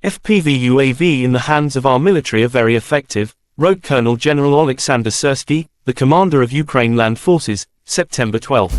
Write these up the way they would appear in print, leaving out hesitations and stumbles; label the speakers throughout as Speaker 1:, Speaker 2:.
Speaker 1: FPV UAV in the hands of our military are very effective, wrote Colonel General Oleksandr Syrskiy, the commander of Ukraine Land Forces, September 12.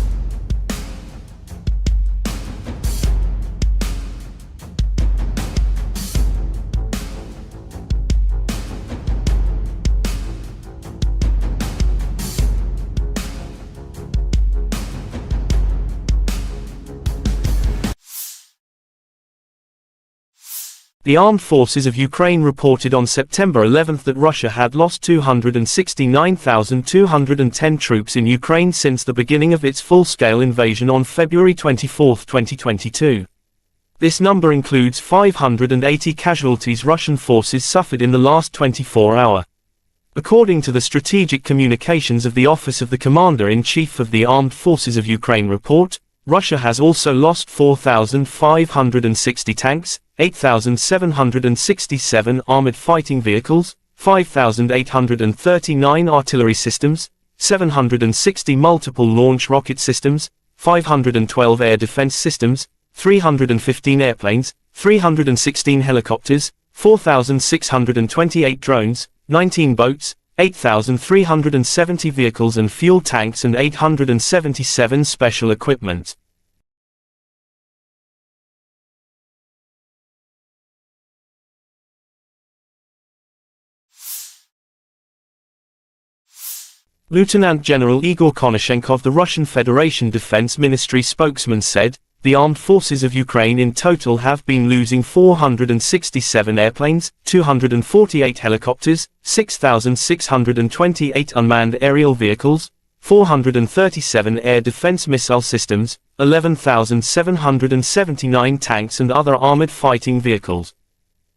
Speaker 1: The armed forces of Ukraine reported on September 11 that Russia had lost 269,210 troops in Ukraine since the beginning of its full-scale invasion on February 24, 2022. This number includes 580 casualties Russian forces suffered in the last 24 hours. According to the Strategic Communications of the Office of the Commander-in-Chief of the Armed Forces of Ukraine report, Russia has also lost 4,560 tanks, 8,767 armored fighting vehicles, 5,839 artillery systems, 760 multiple launch rocket systems, 512 air defense systems, 315 airplanes, 316 helicopters, 4,628 drones, 19 boats, 8,370 vehicles and fuel tanks and 877 special equipment. Lieutenant General Igor Konashenkov, the Russian Federation Defense Ministry spokesman, said, "The armed forces of Ukraine in total have been losing 467 airplanes, 248 helicopters, 6,628 unmanned aerial vehicles, 437 air defense missile systems, 11,779 tanks and other armored fighting vehicles.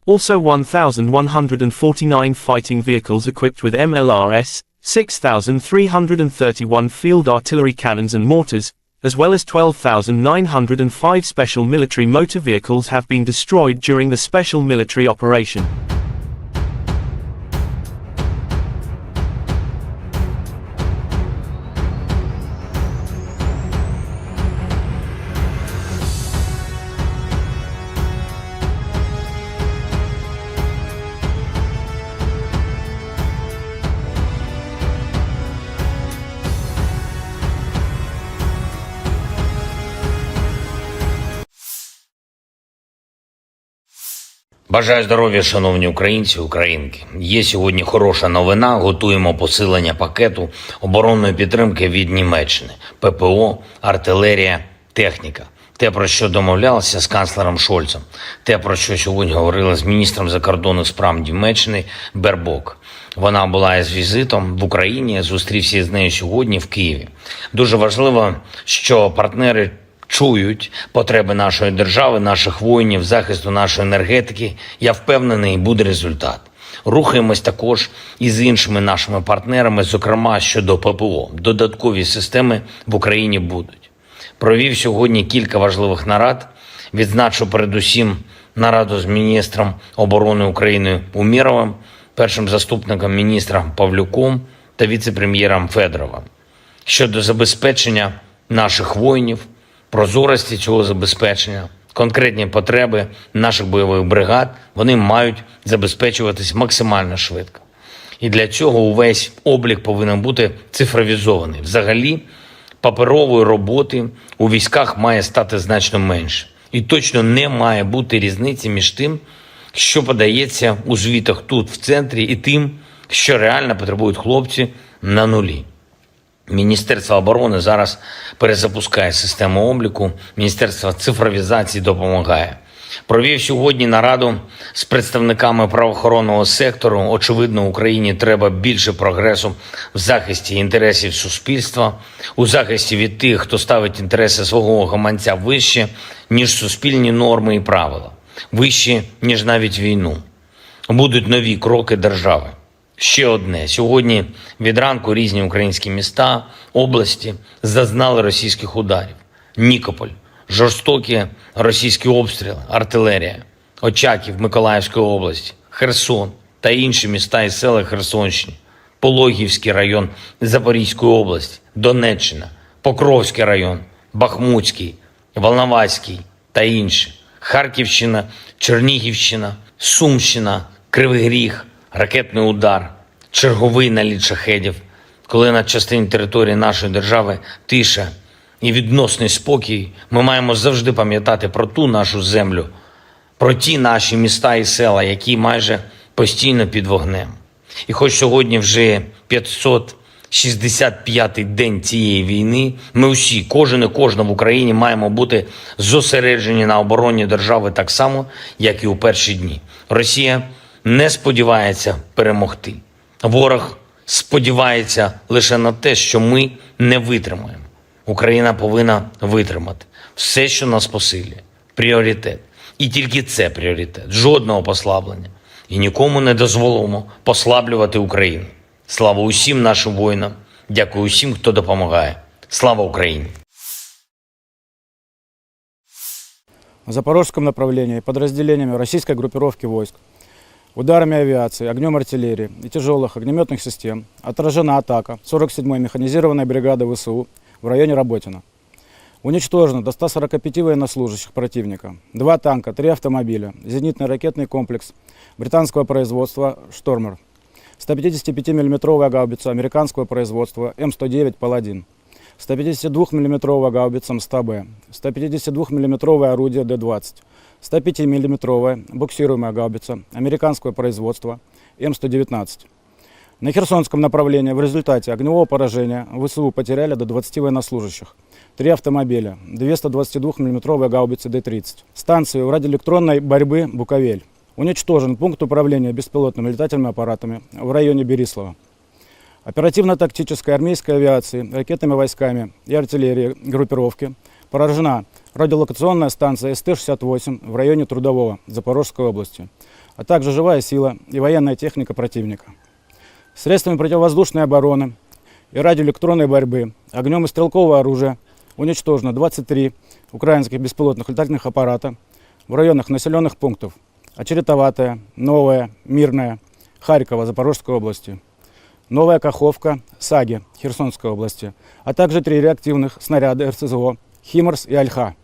Speaker 1: Also 1,149 fighting vehicles equipped with MLRS, 6,331 field artillery cannons and mortars, as well as 12,905 special military motor vehicles have been destroyed during the special military operation."
Speaker 2: Бажаю здоров'я, шановні українці, українки. Є сьогодні хороша новина. Готуємо посилення пакету оборонної підтримки від Німеччини. ППО, артилерія, техніка. Те, про що домовлялися з канцлером Шольцем. Те, про що сьогодні говорили з міністром закордонних справ Німеччини Бербок. Вона була із візитом в Україні, зустрівся з нею сьогодні в Києві. Дуже важливо, що партнери чують потреби нашої держави, наших воїнів, захисту нашої енергетики. Я впевнений, буде результат. Рухаємось також і з іншими нашими партнерами, зокрема щодо ППО. Додаткові системи в Україні будуть. Провів сьогодні кілька важливих нарад. Відзначу передусім нараду з міністром оборони України Умєровим, першим заступником міністра Павлюком та віце-прем'єром Федоровим. Щодо забезпечення наших воїнів, прозорості цього забезпечення, конкретні потреби наших бойових бригад, вони мають забезпечуватись максимально швидко. І для цього увесь облік повинен бути цифровізований. Взагалі, паперової роботи у військах має стати значно менше. І точно не має бути різниці між тим, що подається у звітах тут, в центрі, і тим, що реально потребують хлопці на нулі. Міністерство оборони зараз перезапускає систему обліку, Міністерство цифровізації допомагає. Провів сьогодні нараду з представниками правоохоронного сектору. Очевидно, Україні треба більше прогресу в захисті інтересів суспільства, у захисті від тих, хто ставить інтереси свого гаманця вище, ніж суспільні норми і правила, вище, ніж навіть війну. Будуть нові кроки держави. Ще одне. Сьогодні від ранку різні українські міста, області зазнали російських ударів. Нікополь, жорстокі російські обстріли, артилерія, Очаків Миколаївської області, Херсон та інші міста і села Херсонщини, Пологівський район Запорізької області, Донеччина, Покровський район, Бахмутський, Волноваський та інші. Харківщина, Чернігівщина, Сумщина, Кривий Ріг, ракетний удар, черговий наліт шахедів, коли на частині території нашої держави тиша і відносний спокій, ми маємо завжди пам'ятати про ту нашу землю, про ті наші міста і села, які майже постійно під вогнем. І хоч сьогодні вже 565-й день цієї війни, ми усі, кожен і кожна в Україні маємо бути зосереджені на обороні держави так само, як і у перші дні. Росія не сподівається перемогти. Ворог сподівається лише на те, що ми не витримаємо. Україна повинна витримати все, що нас посилює. Пріоритет. І тільки це пріоритет. Жодного послаблення. І нікому не дозволимо послаблювати Україну. Слава усім нашим воїнам. Дякую усім, хто допомагає. Слава Україні!
Speaker 3: На запорожском направлении подразделениями российской группировки войск, ударами авиации, огнем артиллерии и тяжелых огнеметных систем отражена атака 47-й механизированной бригады ВСУ в районе Работино. Уничтожено до 145 военнослужащих противника, 2 танка, 3 автомобиля, зенитный ракетный комплекс британского производства «Штормер», 155 мм гаубица американского производства М109 «Паладин», 152 мм гаубица МСТБ, 152 мм орудие Д-20, 105 мм буксируемая гаубица американского производства М119. На Херсонском направлении в результате огневого поражения ВСУ потеряли до 20 военнослужащих, 3 автомобиля, 2 122 мм гаубицы Д-30, станцию радиоэлектронной борьбы «Буковель». Уничтожен пункт управления беспилотными летательными аппаратами в районе Берислава. Оперативно-тактической армейской авиации, ракетными войсками и артиллерией группировки поражена радиолокационная станция СТ-68 в районе Трудового Запорожской области, а также живая сила и военная техника противника. Средствами противовоздушной обороны и радиоэлектронной борьбы, огнем и стрелкового оружия уничтожено 23 украинских беспилотных летательных аппарата в районах населенных пунктов Очеретоватая, Новая, Мирная, Харькова, Запорожской области, Новая Каховка, Саги, Херсонской области, а также 3 реактивных снаряда РСЗО «Химарс» и «Альха».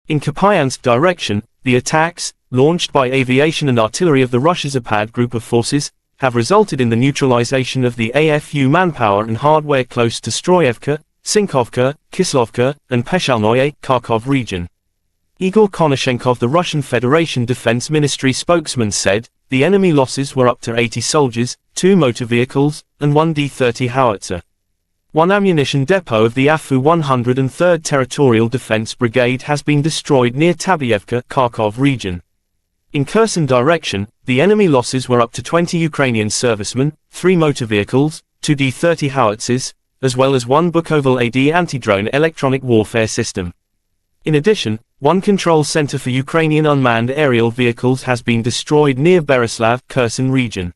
Speaker 1: In Kupiansk direction, the attacks, launched by aviation and artillery of the Russia's Zapad group of forces, have resulted in the neutralization of the AFU manpower and hardware close to Stroyevka, Sinkovka, Kislovka, and Peshalnoye, Kharkov region. Igor Konashenkov, the Russian Federation Defense Ministry spokesman, said, the enemy losses were up to 80 soldiers, 2 motor vehicles, and 1 D-30 howitzer. 1 ammunition depot of the AFU 103rd Territorial Defense Brigade has been destroyed near Tabyevka, Kharkov region. In Kherson direction, the enemy losses were up to 20 Ukrainian servicemen, 3 motor vehicles, 2 D-30 howitzers, as well as 1 Bukovel AD anti-drone electronic warfare system. In addition, 1 control center for Ukrainian unmanned aerial vehicles has been destroyed near Berislav, Kherson region.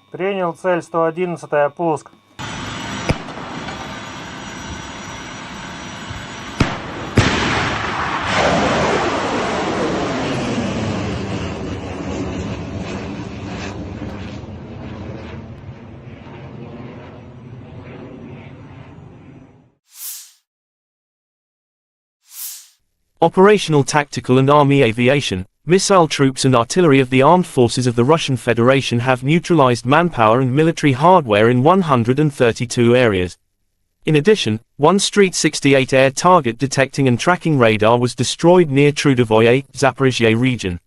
Speaker 4: Принял цель 111, пуск.
Speaker 1: Operational tactical and army aviation, missile troops and artillery of the armed forces of the Russian Federation have neutralized manpower and military hardware in 132 areas. In addition, 1 Street 68 air target detecting and tracking radar was destroyed near Trudovoye, Zaphorizia region.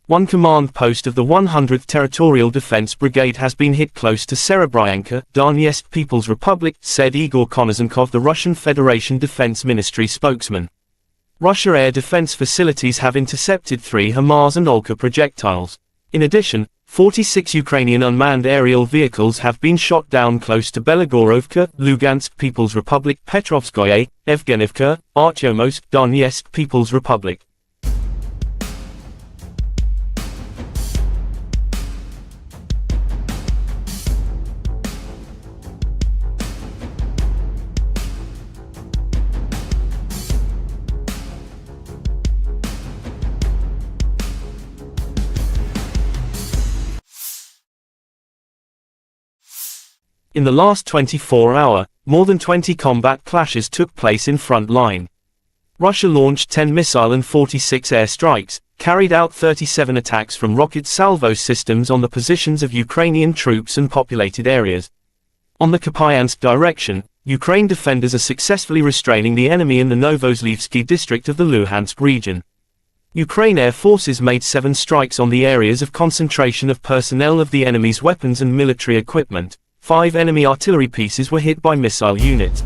Speaker 1: 1 command post of the 100th Territorial Defense Brigade has been hit close to Serebryanka, Donetsk People's Republic, said Igor Konashenkov, the Russian Federation Defense Ministry spokesman. Russia air defense facilities have intercepted 3 HIMARS and Olka projectiles. In addition, 46 Ukrainian unmanned aerial vehicles have been shot down close to Belagorovka, Lugansk People's Republic, Petrovskoye, Evgenivka, Artyomowsk, Donetsk People's Republic. In the last 24 hours, more than 20 combat clashes took place in front line. Russia launched 10 missile and 46 air strikes, carried out 37 attacks from rocket salvo systems on the positions of Ukrainian troops and populated areas. On the Kupiansk direction, Ukraine defenders are successfully restraining the enemy in the Novozlivsky district of the Luhansk region. Ukraine Air Forces made 7 strikes on the areas of concentration of personnel of the enemy's weapons and military equipment. 5 enemy artillery pieces were hit by missile units.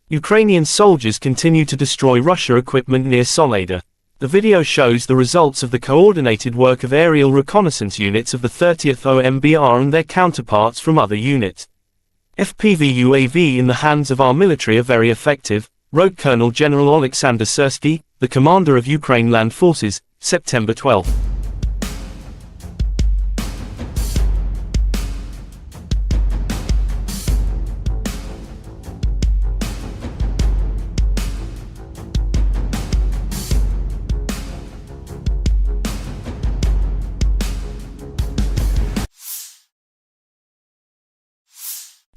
Speaker 1: Ukrainian soldiers continue to destroy Russian equipment near Soledar. The video shows the results of the coordinated work of aerial reconnaissance units of the 30th OMBR and their counterparts from other units. FPV UAV in the hands of our military are very effective, wrote Colonel General Oleksandr Syrskiy, the commander of Ukraine Land Forces, September 12.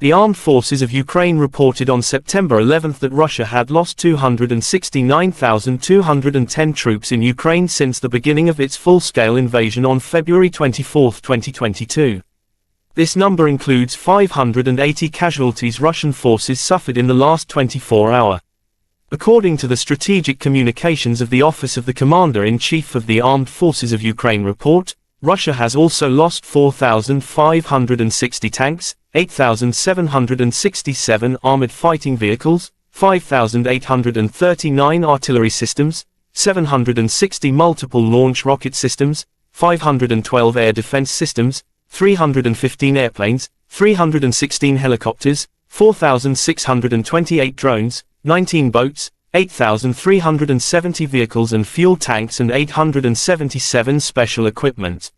Speaker 1: The armed forces of Ukraine reported on September 11 that Russia had lost 269,210 troops in Ukraine since the beginning of its full-scale invasion on February 24, 2022. This number includes 580 casualties Russian forces suffered in the last 24 hours. According to the Strategic Communications of the Office of the Commander-in-Chief of the Armed Forces of Ukraine report, Russia has also lost 4,560 tanks, 8,767 armored fighting vehicles, 5,839 artillery systems, 760 multiple launch rocket systems, 512 air defense systems, 315 airplanes, 316 helicopters, 4,628 drones, 19 boats, 8,370 vehicles and fuel tanks and 877 special equipment.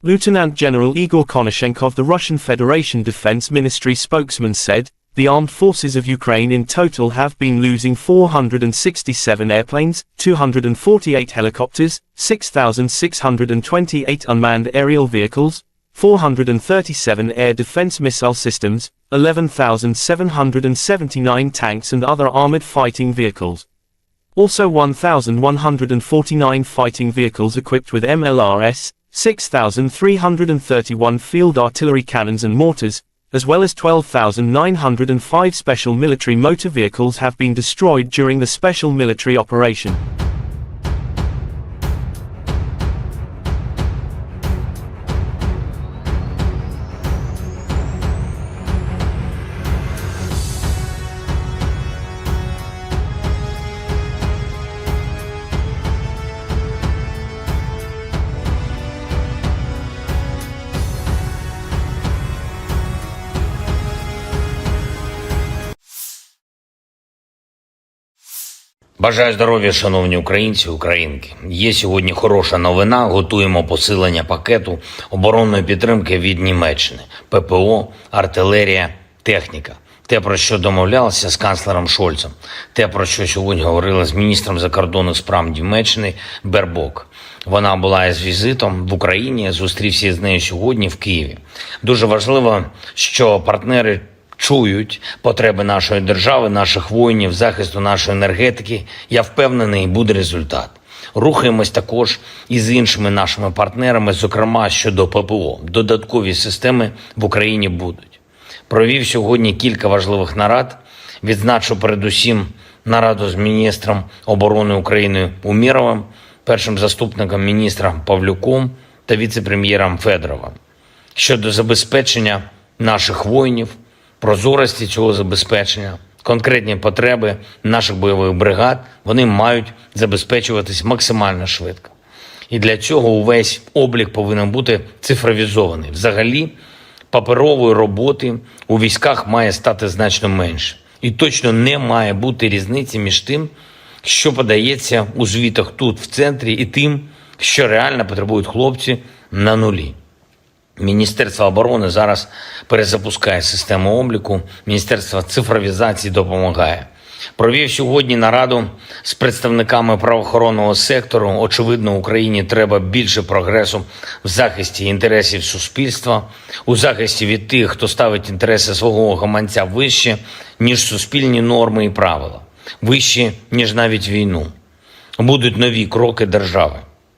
Speaker 1: Lieutenant General Igor Konashenkov, the Russian Federation Defense Ministry spokesman, said, "The armed forces of Ukraine in total have been losing 467 airplanes, 248 helicopters, 6,628 unmanned aerial vehicles, 437 air defense missile systems, 11,779 tanks and other armored fighting vehicles. Also 1,149 fighting vehicles equipped with MLRS, 6,331 field artillery cannons and mortars, as well as 12,905 special military motor vehicles have been destroyed during the special military operation."
Speaker 2: Бажаю здоров'я, шановні українці, українки. Є сьогодні хороша новина. Готуємо посилення пакету оборонної підтримки від Німеччини. ППО, артилерія, техніка. Те, про що домовлялися з канцлером Шольцем. Те, про що сьогодні говорили з міністром закордонних справ Німеччини Бербок. Вона була із візитом в Україні, зустрівся з нею сьогодні в Києві. Дуже важливо, що партнери чують потреби нашої держави, наших воїнів, захисту нашої енергетики. Я впевнений, буде результат. Рухаємось також і з іншими нашими партнерами, зокрема щодо ППО. Додаткові системи в Україні будуть. Провів сьогодні кілька важливих нарад. Відзначу передусім нараду з міністром оборони України Умєровим, першим заступником міністра Павлюком та віце-прем'єром Федоровим. Щодо забезпечення наших воїнів, прозорості цього забезпечення, конкретні потреби наших бойових бригад, вони мають забезпечуватись максимально швидко. І для цього увесь облік повинен бути цифровізований. Взагалі, паперової роботи у військах має стати значно менше. І точно не має бути різниці між тим, що подається у звітах тут, в центрі, і тим, що реально потребують хлопці на нулі. Міністерство оборони зараз перезапускає систему обліку, Міністерство цифровізації допомагає. Провів сьогодні нараду з представниками правоохоронного сектору. Очевидно, Україні треба більше прогресу в захисті інтересів суспільства, у захисті від тих, хто ставить інтереси свого гаманця вище, ніж суспільні норми і правила, вище, ніж навіть війну. Будуть нові кроки держави.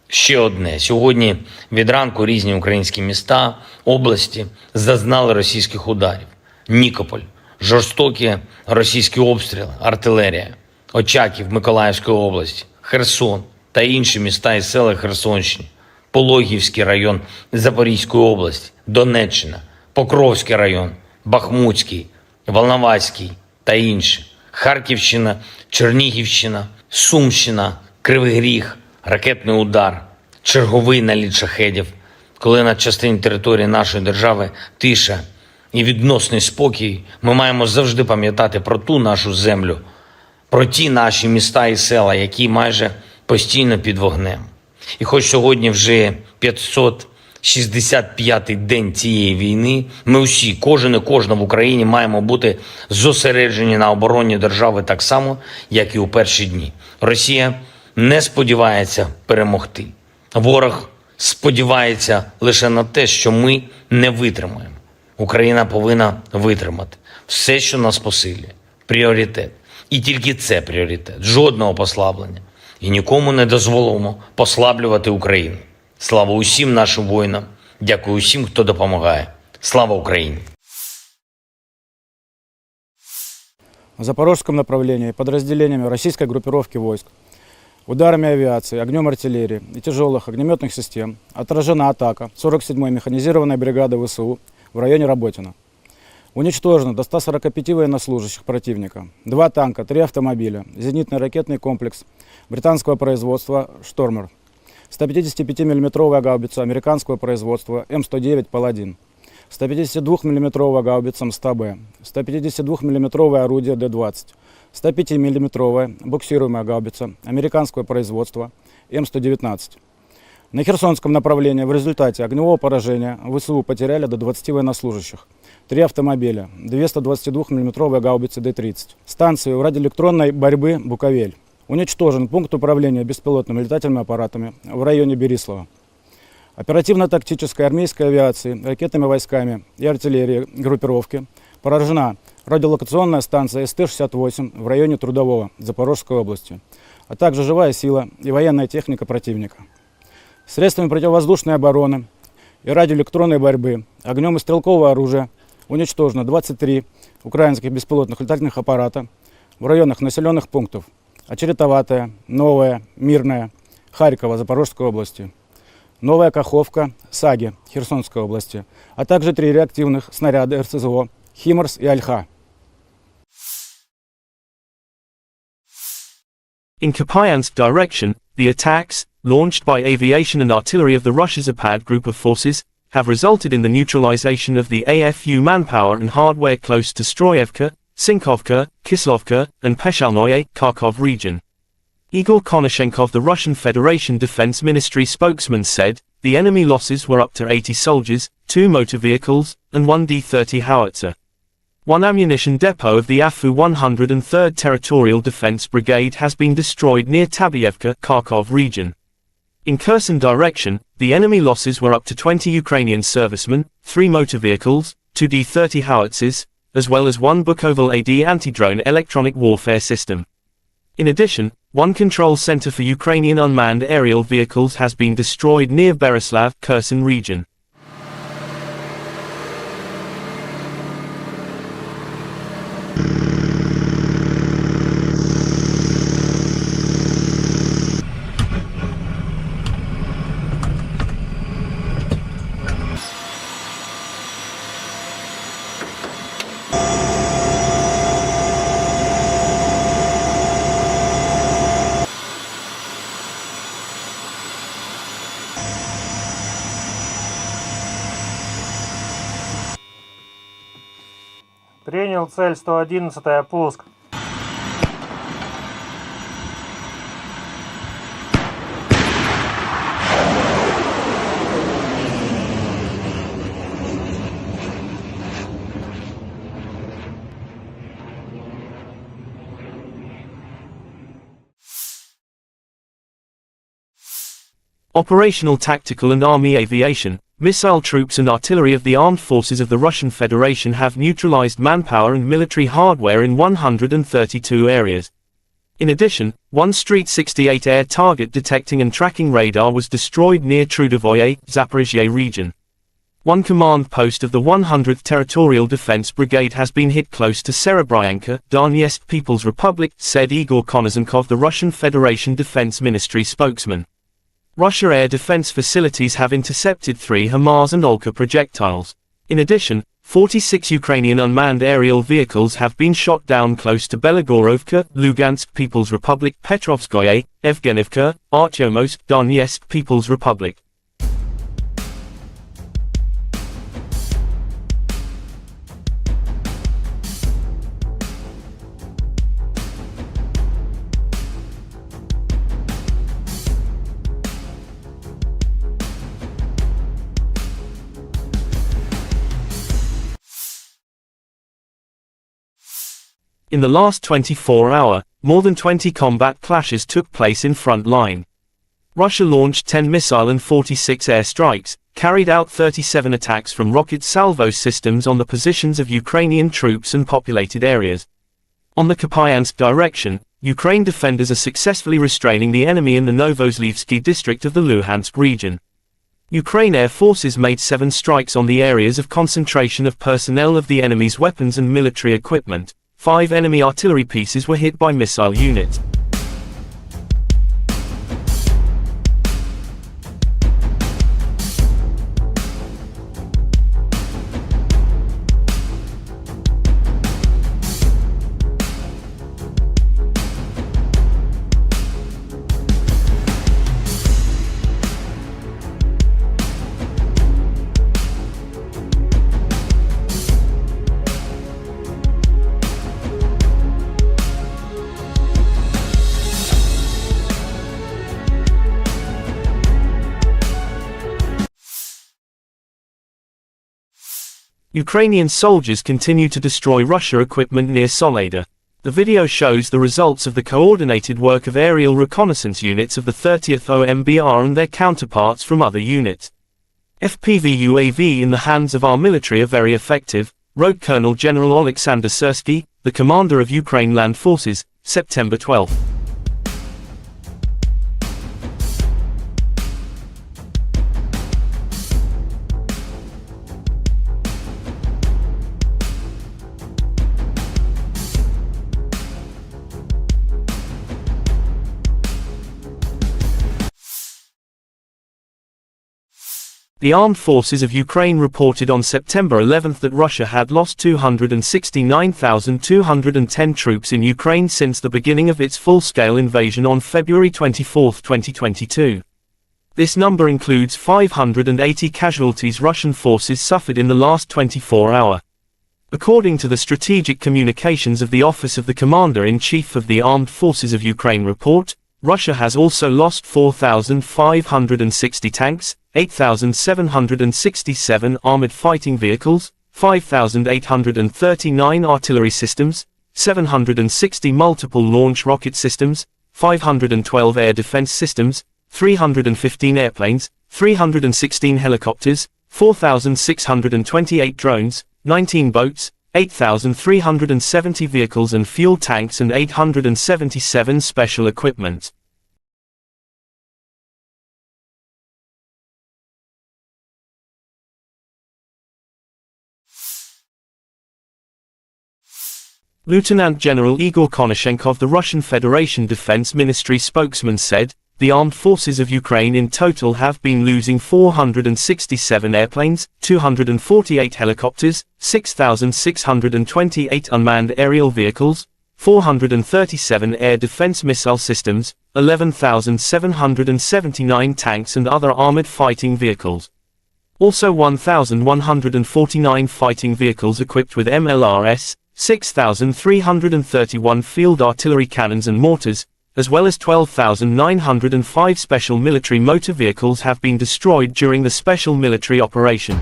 Speaker 2: Ще одне. Сьогодні від ранку різні українські міста, області зазнали російських ударів. Нікополь, жорстокі російські обстріли, артилерія, Очаків Миколаївської області, Херсон та інші міста і села Херсонщини, Пологівський район Запорізької області, Донеччина, Покровський район, Бахмутський, Волноваський та інші, Харківщина, Чернігівщина, Сумщина, Кривий Ріг, ракетний удар, черговий наліт шахедів, коли на частині території нашої держави тиша і відносний спокій, ми маємо завжди пам'ятати про ту нашу землю, про ті наші міста і села, які майже постійно під вогнем. І хоч сьогодні вже 565-й день цієї війни, ми усі, кожен і кожна в Україні маємо бути зосереджені на обороні держави так само, як і у перші дні. Росія не сподівається перемогти. Ворог сподівається лише на те, що ми не витримаємо. Україна повинна витримати. Все, що нас посилює. Пріоритет. І тільки це пріоритет. Жодного послаблення. І нікому не дозволимо послаблювати Україну. Слава усім нашим воїнам. Дякую усім, хто допомагає. Слава Україні!
Speaker 3: В запорожском направлении подразделениями российской группировки войск, ударами авиации, огнем артиллерии и тяжелых огнеметных систем отражена атака 47-й механизированной бригады ВСУ в районе Работино. Уничтожено до 145 военнослужащих противника, 2 танка, 3 автомобиля, зенитный ракетный комплекс британского производства «Штормер», 155 мм гаубица американского производства М109 «Паладин», 152 мм гаубица МСТБ, 152 мм орудие Д-20, 105 мм буксируемая гаубица американского производства М119. На Херсонском направлении в результате огневого поражения ВСУ потеряли до 20 военнослужащих, 3 автомобиля, 2 122 мм гаубицы Д-30. Станцию радиоэлектронной борьбы «Буковель». Уничтожен пункт управления беспилотными летательными аппаратами в районе Берислава. Оперативно-тактической армейской авиации, ракетными войсками и артиллерией группировки поражена радиолокационная станция СТ-68 в районе Трудового Запорожской области, а также живая сила и военная техника противника. Средствами противовоздушной обороны и радиоэлектронной борьбы, огнем и стрелкового оружия уничтожено 23 украинских беспилотных летательных аппарата в районах населенных пунктов Очеретоватая, Новая, Мирная, Харькова, Запорожской области, Новая Каховка, Саги, Херсонской области, а также 3 реактивных снаряда РСЗО «Химарс» и «Альха».
Speaker 1: In Kupiansk direction, the attacks, launched by aviation and artillery of the Russia Zapad group of forces, have resulted in the neutralization of the AFU manpower and hardware close to Stroyevka, Sinkovka, Kislovka, and Peshalnoye, Kharkov region. Igor Konashenkov, the Russian Federation Defense Ministry spokesman, said, the enemy losses were up to 80 soldiers, 2 motor vehicles, and 1 D-30 howitzer. 1 ammunition depot of the AFU 103rd Territorial Defense Brigade has been destroyed near Tabyevka, Kharkov region. In Kherson direction, the enemy losses were up to 20 Ukrainian servicemen, 3 motor vehicles, 2 D-30 howitzers, as well as 1 Bukovel AD anti-drone electronic warfare system. In addition, 1 control center for Ukrainian unmanned aerial vehicles has been destroyed near Bereslav, Kherson region.
Speaker 4: Принял цель 111, пуск.
Speaker 1: Operational tactical and army aviation, missile troops and artillery of the armed forces of the Russian Federation have neutralized manpower and military hardware in 132 areas. In addition, 1 Street 68 air target detecting and tracking radar was destroyed near Trudovoye, Zaphorizia region. 1 command post of the 100th Territorial Defense Brigade has been hit close to Serebryanka, Donetsk People's Republic, said Igor Konozenkov, the Russian Federation Defense Ministry spokesman. Russia air defense facilities have intercepted 3 HIMARS and Olka projectiles. In addition, 46 Ukrainian unmanned aerial vehicles have been shot down close to Belagorovka, Lugansk People's Republic, Petrovskoye, Evgenivka, Artyomowsk, Donetsk People's Republic. In the last 24-hour, more than 20 combat clashes took place in front line. Russia launched 10 missile and 46 air strikes, carried out 37 attacks from rocket salvo systems on the positions of Ukrainian troops and populated areas. On the Kupiansk direction, Ukraine defenders are successfully restraining the enemy in the Novozlivsky district of the Luhansk region. Ukraine air forces made 7 strikes on the areas of concentration of personnel of the enemy's weapons and military equipment. 5 enemy artillery pieces were hit by missile units. Ukrainian soldiers continue to destroy Russia equipment near Soledar. The video shows the results of the coordinated work of aerial reconnaissance units of the 30th OMBR and their counterparts from other units. FPV UAV in the hands of our military are very effective, wrote Colonel General Oleksandr Syrskiy, the commander of Ukraine Land Forces, September 12. The armed forces of Ukraine reported on September 11 that Russia had lost 269,210 troops in Ukraine since the beginning of its full-scale invasion on February 24, 2022. This number includes 580 casualties Russian forces suffered in the last 24-hour. According to the Strategic Communications of the Office of the Commander-in-Chief of the Armed Forces of Ukraine report, Russia has also lost 4,560 tanks, 8,767 armored fighting vehicles, 5,839 artillery systems, 760 multiple launch rocket systems, 512 air defense systems, 315 airplanes, 316 helicopters, 4,628 drones, 19 boats, 8,370 vehicles and fuel tanks and 877 special equipment. Lieutenant General Igor Konashenkov, the Russian Federation Defense Ministry spokesman, said, "The armed forces of Ukraine in total have been losing 467 airplanes, 248 helicopters, 6,628 unmanned aerial vehicles, 437 air defense missile systems, 11,779 tanks and other armored fighting vehicles. Also 1,149 fighting vehicles equipped with MLRS, 6,331 field artillery cannons and mortars, as well as 12,905 special military motor vehicles have been destroyed during the special military operation."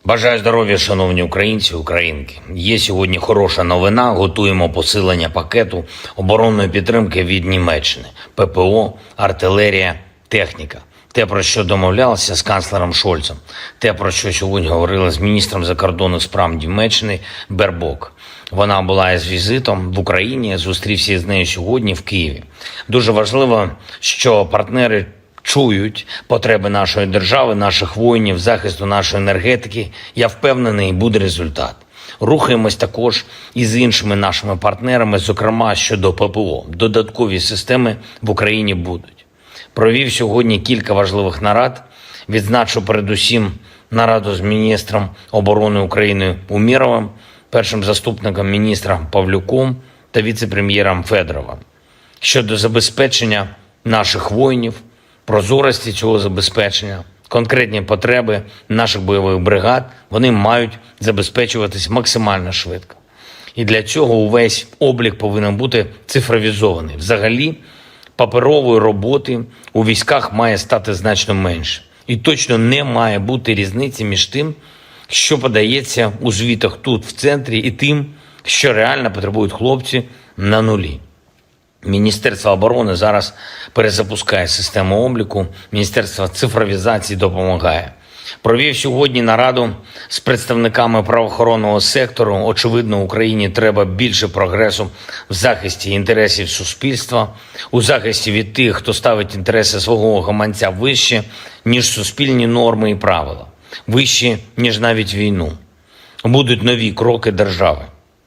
Speaker 2: Бажаю здоров'я, шановні українці, українки. Є сьогодні хороша новина. Готуємо посилення пакету оборонної підтримки від Німеччини. ППО, артилерія, техніка. Те, про що домовлялися з канцлером Шольцем. Те, про що сьогодні говорили з міністром закордонних справ Німеччини Бербок. Вона була із візитом в Україні, зустрівся з нею сьогодні в Києві. Дуже важливо, що партнери чують потреби нашої держави, наших воїнів, захисту нашої енергетики. Я впевнений, буде результат. Рухаємось також і з іншими нашими партнерами, зокрема щодо ППО. Додаткові системи в Україні будуть. Провів сьогодні кілька важливих нарад. Відзначу передусім нараду з міністром оборони України Умєровим, першим заступником міністра Павлюком та віце-прем'єром Федоровим. Щодо забезпечення наших воїнів, прозорості цього забезпечення, конкретні потреби наших бойових бригад, вони мають забезпечуватись максимально швидко. І для цього увесь облік повинен бути цифровізований. Взагалі, паперової роботи у військах має стати значно менше. І точно не має бути різниці між тим, що подається у звітах тут, в центрі, і тим, що реально потребують хлопці на нулі. Міністерство оборони зараз перезапускає систему обліку, Міністерство цифровізації допомагає. Провів сьогодні нараду з представниками правоохоронного сектору. Очевидно, Україні треба більше прогресу в захисті інтересів суспільства, у захисті від тих, хто ставить інтереси свого гаманця вище, ніж суспільні норми і правила, вище, ніж навіть війну. Будуть нові кроки держави.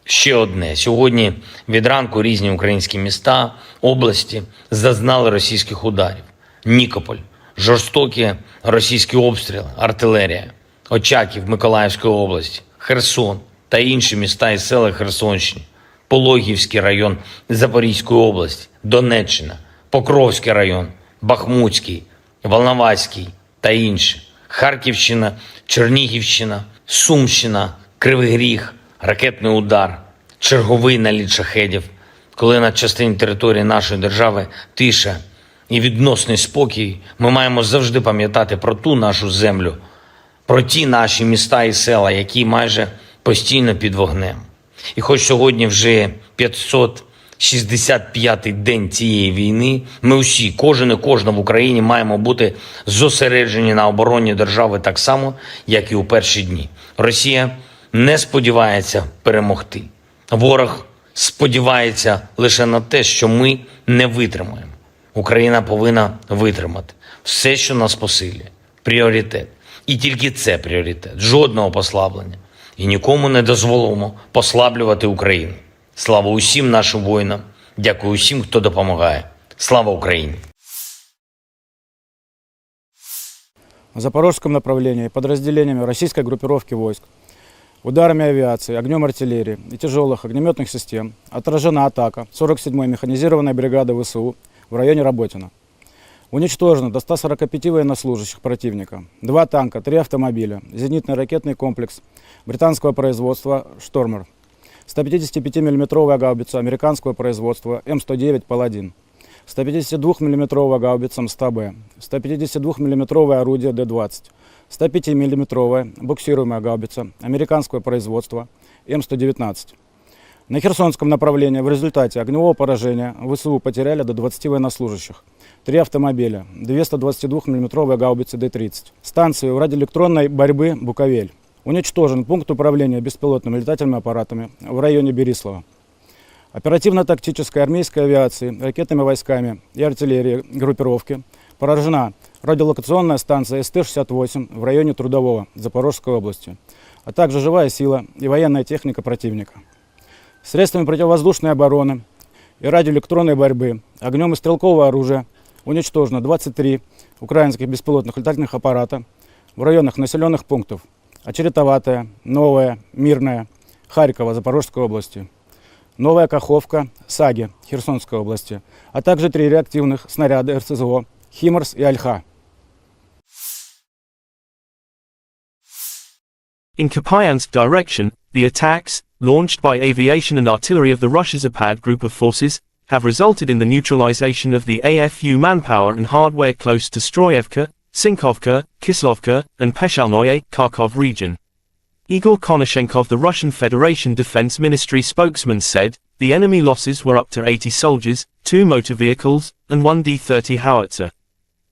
Speaker 2: Ще одне. Сьогодні від ранку різні українські міста, області зазнали російських ударів. Нікополь, жорстокі російські обстріли, артилерія, Очаків Миколаївської області, Херсон та інші міста і села Херсонщини, Пологівський район Запорізької області, Донеччина, Покровський район, Бахмутський, Волноваський та інші, Харківщина, Чернігівщина, Сумщина, Кривий Ріг, ракетний удар, черговий наліт шахедів, коли на частині території нашої держави тиша і відносний спокій, ми маємо завжди пам'ятати про ту нашу землю, про ті наші міста і села, які майже постійно під вогнем. І хоч сьогодні вже 565-й день цієї війни, ми усі, кожен і кожна в Україні маємо бути зосереджені на обороні держави так само, як і у перші дні. Росія не сподівається перемогти. Ворог сподівається лише на те, що ми не витримаємо. Україна повинна витримати. Все, що нас посилює. Пріоритет. І тільки це пріоритет. Жодного послаблення. І нікому не дозволимо послаблювати Україну. Слава усім нашим воїнам. Дякую усім, хто допомагає. Слава Україні!
Speaker 3: На запорожском направлении подразделениями российской группировки войск, ударами авиации, огнем артиллерии и тяжелых огнеметных систем отражена атака 47-й механизированной бригады ВСУ в районе Работино. Уничтожено до 145 военнослужащих противника, 2 танка, 3 автомобиля, зенитно-ракетный комплекс британского производства «Штормер», 155 мм гаубица американского производства М109 «Паладин», 152 мм гаубица МСТБ, 152 мм орудие Д-20, 105 мм буксируемая гаубица американского производства М119. На Херсонском направлении в результате огневого поражения ВСУ потеряли до 20 военнослужащих, 3 автомобиля, 2 122 мм гаубицы Д-30. Станцию радиоэлектронной борьбы «Буковель». Уничтожен пункт управления беспилотными летательными аппаратами в районе Берислава. Оперативно-тактической армейской авиации, ракетными войсками и артиллерией группировки поражена радиолокационная станция СТ-68 в районе Трудового Запорожской области, а также живая сила и военная техника противника. Средствами противовоздушной обороны и радиоэлектронной борьбы, огнем и стрелкового оружия уничтожено 23 украинских беспилотных летательных аппарата в районах населенных пунктов Очеретоватая, Новая, Мирная, Харькова, Запорожской области, Новая Каховка, Саги, Херсонской области, а также 3 реактивных снаряда РСЗО «Химарс» и «Альха».
Speaker 1: In Kupiansk direction, the attacks, launched by aviation and artillery of the Russia Zapad group of forces, have resulted in the neutralization of the AFU manpower and hardware close to Stroyevka, Sinkovka, Kislovka, and Peshalnoye, Kharkov region. Igor Konashenkov, the Russian Federation Defense Ministry spokesman, said, the enemy losses were up to 80 soldiers, 2 motor vehicles, and 1 D-30 howitzer.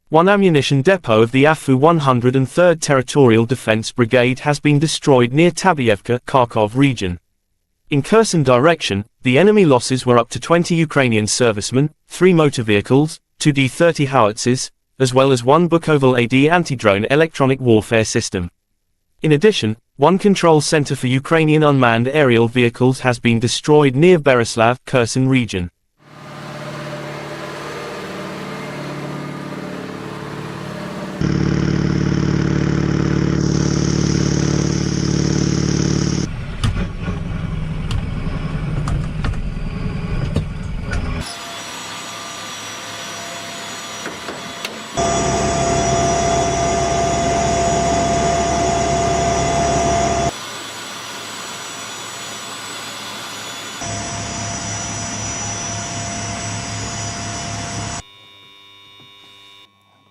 Speaker 1: 1 ammunition depot of the AFU 103rd Territorial Defense Brigade has been destroyed near Tabyevka, Kharkov region. In Kherson direction, the enemy losses were up to 20 Ukrainian servicemen, 3 motor vehicles, 2 D-30 howitzers, as well as 1 Bukovel AD anti-drone electronic warfare system. In addition, 1 control center for Ukrainian unmanned aerial vehicles has been destroyed near Berislav, Kherson region.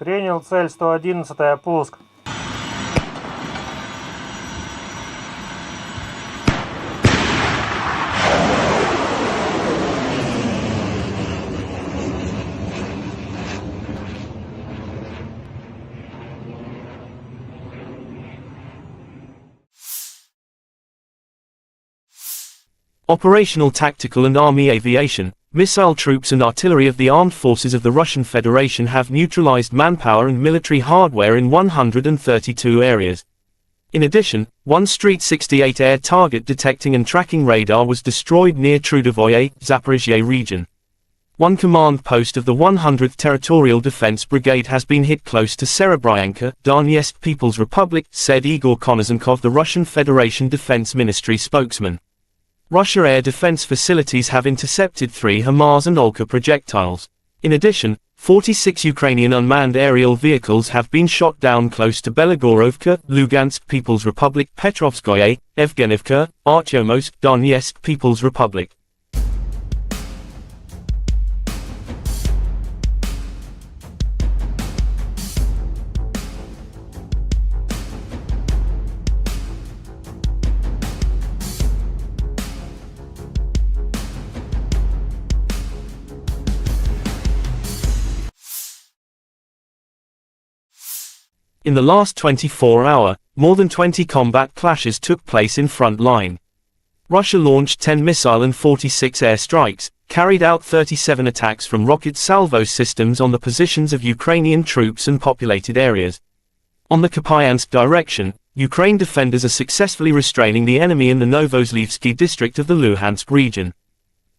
Speaker 4: Принял цель 111-я, пуск.
Speaker 1: Operational, tactical and army aviation, missile troops and artillery of the armed forces of the Russian Federation have neutralized manpower and military hardware in 132 areas. In addition, 1 Street 68 air target detecting and tracking radar was destroyed near Trudovoye, Zaphorizia region. 1 command post of the 100th Territorial Defense Brigade has been hit close to Serebryanka, Donetsk People's Republic, said Igor Konashenkov, the Russian Federation Defense Ministry spokesman. Russia air defense facilities have intercepted 3 HIMARS and Olka projectiles. In addition, 46 Ukrainian unmanned aerial vehicles have been shot down close to Belagorovka, Lugansk People's Republic, Petrovskoye, Evgenivka, Artyomowsk, Donetsk People's Republic. In the last 24 hours, more than 20 combat clashes took place in front line. Russia launched 10 missile and 46 air strikes, carried out 37 attacks from rocket salvo systems on the positions of Ukrainian troops and populated areas. On the Kupiansk direction, Ukraine defenders are successfully restraining the enemy in the Novozlivsky district of the Luhansk region.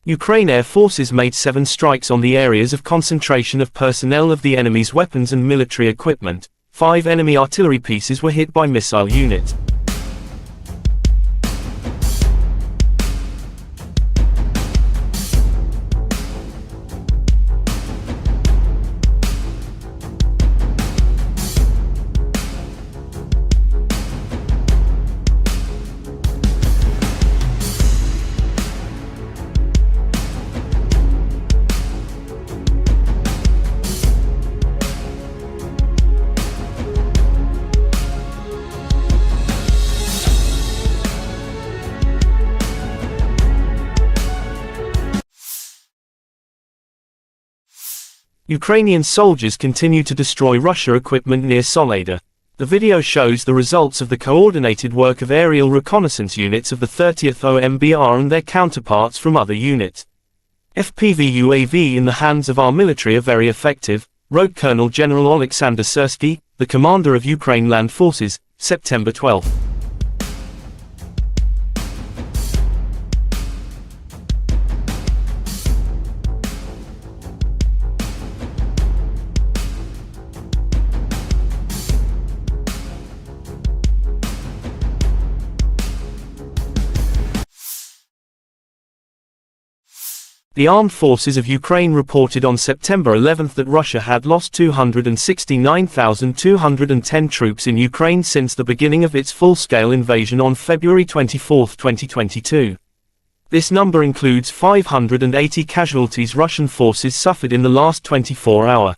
Speaker 1: Ukraine air forces made 7 strikes on the areas of concentration of personnel of the enemy's weapons and military equipment. 5 enemy artillery pieces were hit by missile units. Ukrainian soldiers continue to destroy Russia equipment near Soledar. The video shows the results of the coordinated work of aerial reconnaissance units of the 30th OMBR and their counterparts from other units. FPV UAV in the hands of our military are very effective, wrote Colonel General Oleksandr Syrskiy, the commander of Ukraine Land Forces, September 12. The armed forces of Ukraine reported on September 11 that Russia had lost 269,210 troops in Ukraine since the beginning of its full-scale invasion on February 24, 2022. This number includes 580 casualties Russian forces suffered in the last 24 hours.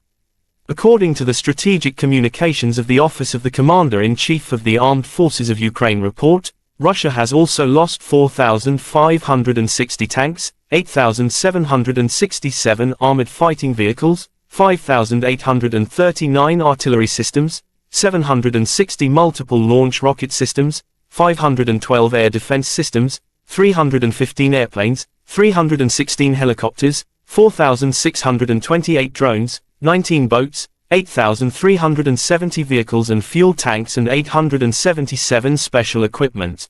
Speaker 1: According to the Strategic Communications of the Office of the Commander-in-Chief of the Armed Forces of Ukraine report, Russia has also lost 4,560 tanks, 8,767 armored fighting vehicles, 5,839 artillery systems, 760 multiple launch rocket systems, 512 air defense systems, 315 airplanes, 316 helicopters, 4,628 drones, 19 boats, 8,370 vehicles and fuel tanks and 877 special equipment.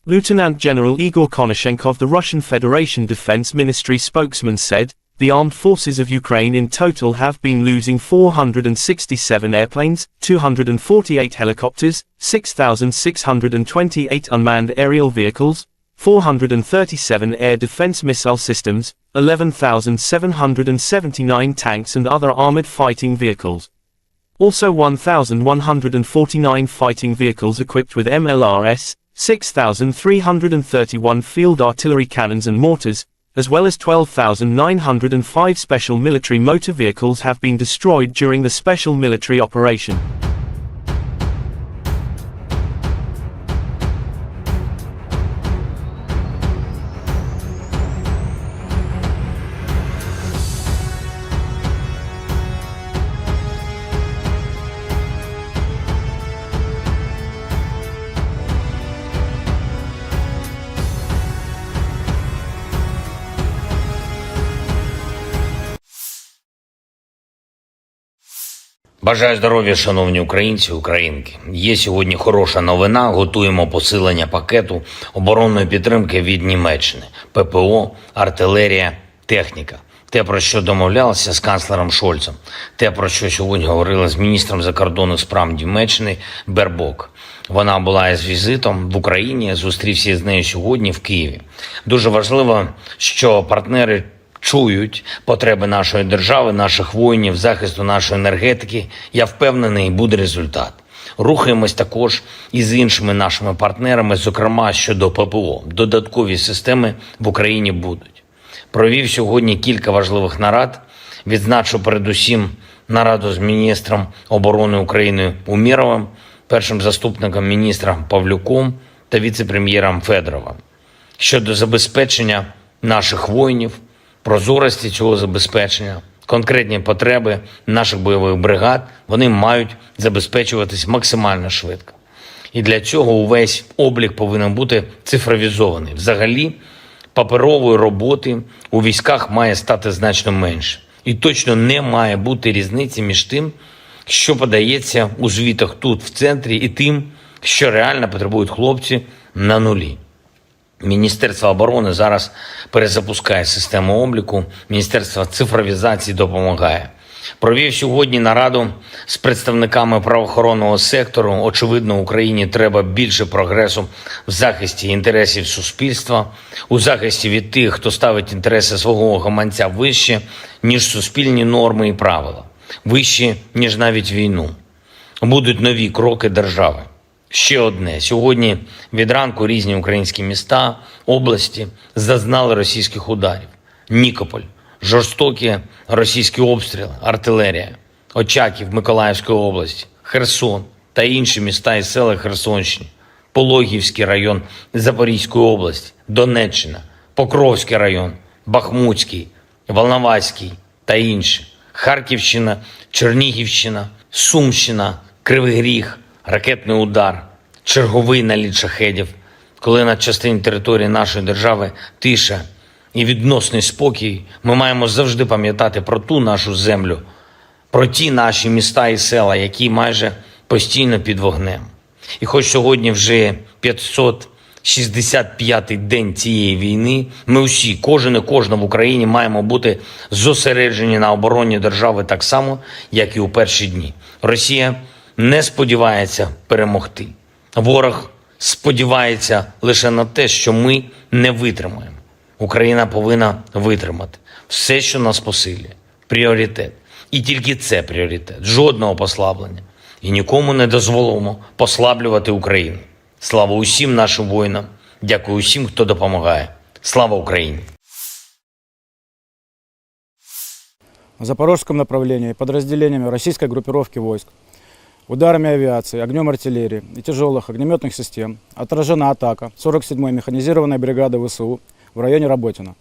Speaker 1: Lieutenant General Igor Konashenkov, the Russian Federation Defense Ministry spokesman, said, "The armed forces of Ukraine in total have been losing 467 airplanes, 248 helicopters, 6,628 unmanned aerial vehicles, 437 air defense missile systems, 11,779 tanks and other armored fighting vehicles. Also 1,149 fighting vehicles equipped with MLRS, 6,331 field artillery cannons and mortars, as well as 12,905 special military motor vehicles have been destroyed during the special military operation."
Speaker 2: Бажаю здоров'я, шановні українці, українки. Є сьогодні хороша новина. Готуємо посилення пакету оборонної підтримки від Німеччини. ППО, артилерія, техніка. Те, про що домовлялися з канцлером Шольцем. Те, про що сьогодні говорили з міністром закордонних справ Німеччини Бербок. Вона була із візитом в Україні, зустрівся з нею сьогодні в Києві. Дуже важливо, що партнери чують потреби нашої держави, наших воїнів, захисту нашої енергетики. Я впевнений, буде результат. Рухаємось також і з іншими нашими партнерами, зокрема щодо ППО. Додаткові системи в Україні будуть. Провів сьогодні кілька важливих нарад. Відзначу передусім нараду з міністром оборони України Умєровим, першим заступником міністра Павлюком та віце-прем'єром Федоровим. Щодо забезпечення наших воїнів, прозорості цього забезпечення, конкретні потреби наших бойових бригад, вони мають забезпечуватись максимально швидко. І для цього увесь облік повинен бути цифровізований. Взагалі, паперової роботи у військах має стати значно менше. І точно не має бути різниці між тим, що подається у звітах тут, в центрі, і тим, що реально потребують хлопці на нулі. Міністерство оборони зараз перезапускає систему обліку, Міністерство цифровізації допомагає. Провів сьогодні нараду з представниками правоохоронного сектору. Очевидно, Україні треба більше прогресу в захисті інтересів суспільства, у захисті від тих, хто ставить інтереси свого гаманця вище, ніж суспільні норми і правила, вище, ніж навіть війну. Будуть нові кроки держави. Ще одне. Сьогодні від ранку різні українські міста, області зазнали російських ударів. Нікополь, жорстокі російські обстріли, артилерія. Очаків Миколаївської області, Херсон, та інші міста і села Херсонщини, Пологівський район Запорізької області, Донеччина, Покровський район, Бахмутський, Волноваський та інші, Харківщина, Чернігівщина, Сумщина, Кривий Ріг, ракетний удар, черговий наліт шахедів, коли на частині території нашої держави тиша і відносний спокій, ми маємо завжди пам'ятати про ту нашу землю, про ті наші міста і села, які майже постійно під вогнем. І хоч сьогодні вже 565-й день цієї війни, ми усі, кожен і кожна в Україні маємо бути зосереджені на обороні держави так само, як і у перші дні. Росія не сподівається перемогти. Ворог сподівається лише на те, що ми не витримаємо. Україна повинна витримати все, що нас посилює. Пріоритет. І тільки це пріоритет. Жодного послаблення. І нікому не дозволимо послаблювати Україну. Слава усім нашим воїнам. Дякую усім, хто допомагає. Слава Україні!
Speaker 3: В Запорожском направлении подразделениями российской группировки войск, ударами авиации, огнем артиллерии и тяжелых огнеметных систем отражена атака 47-й механизированной бригады ВСУ в районе Работино.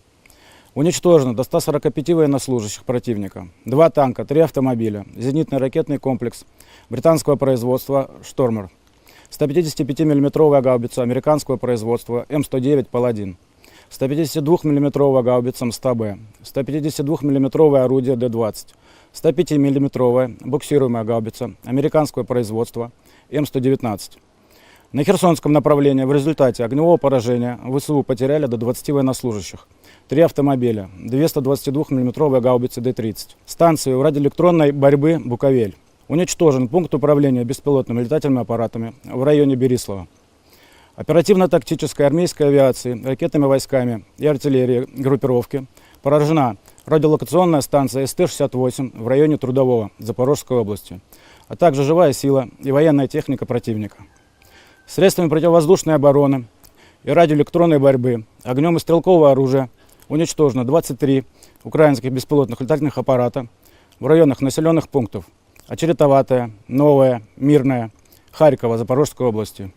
Speaker 3: Уничтожено до 145 военнослужащих противника, 2 танка, 3 автомобиля, зенитный ракетный комплекс британского производства «Штормер», 155 мм гаубица американского производства М109 «Паладин», 152 мм гаубица МСТБ, 152 мм орудие Д-20, 105 мм буксируемая гаубица американского производства М119. На Херсонском направлении в результате огневого поражения ВСУ потеряли до 20 военнослужащих, 3 автомобиля, 2 122 мм гаубицы Д-30, станцию радиоэлектронной борьбы «Буковель». Уничтожен пункт управления беспилотными летательными аппаратами в районе Берислава. Оперативно-тактической армейской авиации, ракетными войсками и артиллерией группировки поражена радиолокационная станция СТ-68 в районе Трудового Запорожской области, а также живая сила и военная техника противника. Средствами противовоздушной обороны и радиоэлектронной борьбы, огнем и стрелкового оружия уничтожено 23 украинских беспилотных летательных аппарата в районах населенных пунктов Очеретоватая, Новая, Мирная, Харькова, Запорожской области,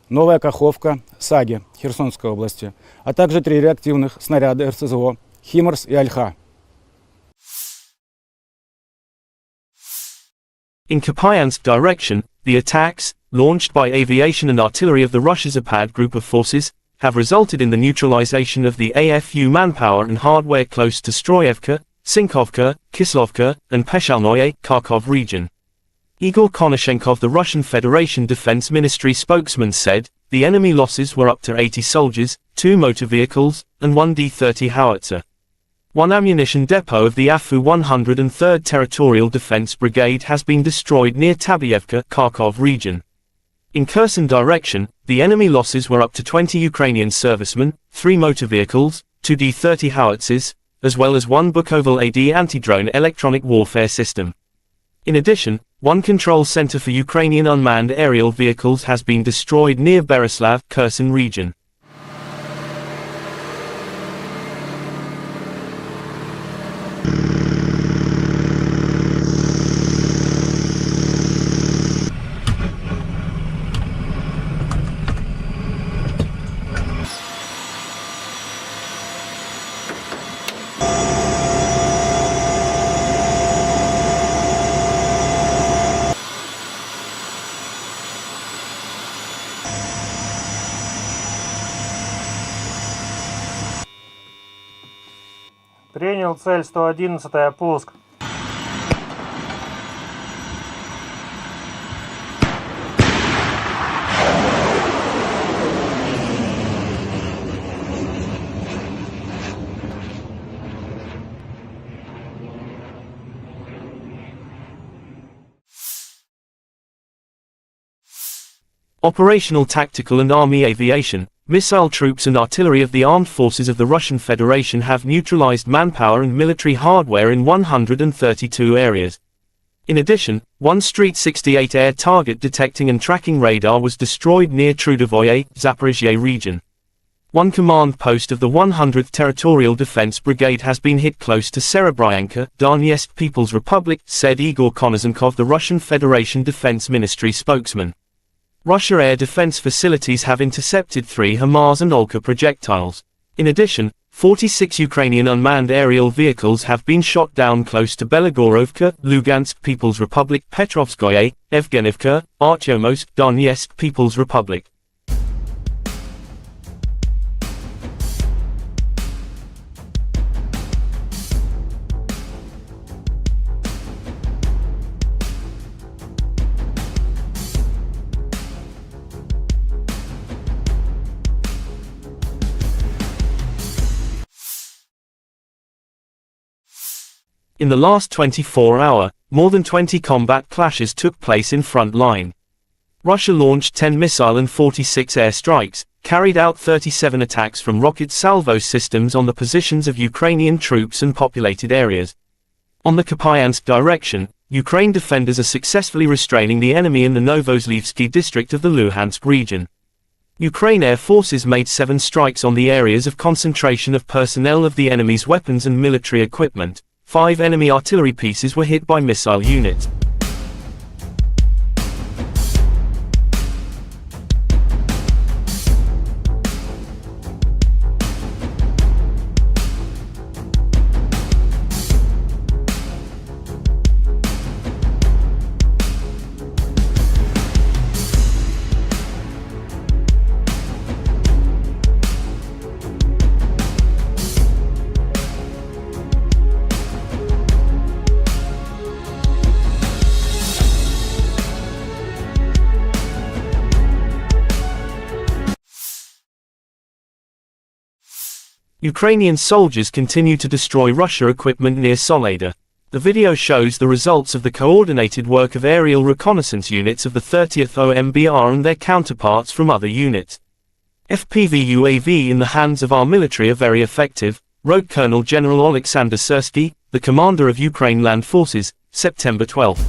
Speaker 3: Новая Каховка, Саги, Херсонской области, а также 3 реактивных снаряда РСЗО «Химарс» и «Альха».
Speaker 1: In Kupiansk direction, the attacks, launched by aviation and artillery of the Russia Zapad group of forces, have resulted in the neutralization of the AFU manpower and hardware close to Stroyevka, Sinkovka, Kislovka, and Peshalnoye, Kharkov region. Igor Konashenkov, the Russian Federation Defense Ministry spokesman, said, the enemy losses were up to 80 soldiers, 2 motor vehicles, and 1 D-30 howitzer. 1 ammunition depot of the AFU 103rd Territorial Defense Brigade has been destroyed near Tabyevka, Kharkov region. In Kherson direction, the enemy losses were up to 20 Ukrainian servicemen, 3 motor vehicles, 2 D-30 howitzers, as well as 1 Bukovel AD anti-drone electronic warfare system. In addition, 1 control center for Ukrainian unmanned aerial vehicles has been destroyed near Berislav, Kherson region.
Speaker 4: Принял цель 111-я, пуск.
Speaker 1: Operational, tactical and army aviation, missile troops and artillery of the armed forces of the Russian Federation have neutralized manpower and military hardware in 132 areas. In addition, 1 Street 68 air target detecting and tracking radar was destroyed near Trudovoye, Zaphorizia region. One command post of the 100th Territorial Defense Brigade has been hit close to Serebryanka, Donetsk People's Republic, said Igor Konosenkov, the Russian Federation Defense Ministry spokesman. Russia air defense facilities have intercepted 3 HIMARS and Olka projectiles. In addition, 46 Ukrainian unmanned aerial vehicles have been shot down close to Belagorovka, Lugansk People's Republic, Petrovskoye, Evgenivka, Artyomowsk, Donetsk People's Republic. In the last 24 hours, more than 20 combat clashes took place in front line. Russia launched 10 missile and 46 air strikes, carried out 37 attacks from rocket salvo systems on the positions of Ukrainian troops and populated areas. On the Kupiansk direction, Ukraine defenders are successfully restraining the enemy in the Novozlivsky district of the Luhansk region. Ukraine air forces made 7 strikes on the areas of concentration of personnel of the enemy's weapons and military equipment. 5 enemy artillery pieces were hit by missile units. Ukrainian soldiers continue to destroy Russia equipment near Soledar. The video shows the results of the coordinated work of aerial reconnaissance units of the 30th OMBR and their counterparts from other units. FPV UAV in the hands of our military are very effective, wrote Colonel General Oleksandr Syrskiy, the commander of Ukraine Land Forces, September 12.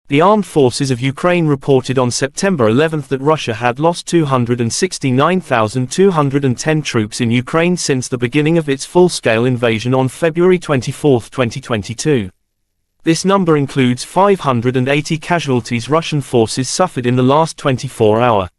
Speaker 1: The armed forces of Ukraine reported on September 11 that Russia had lost 269,210 troops in Ukraine since the beginning of its full-scale invasion on February 24, 2022. This number includes 580 casualties Russian forces suffered in the last 24 hours.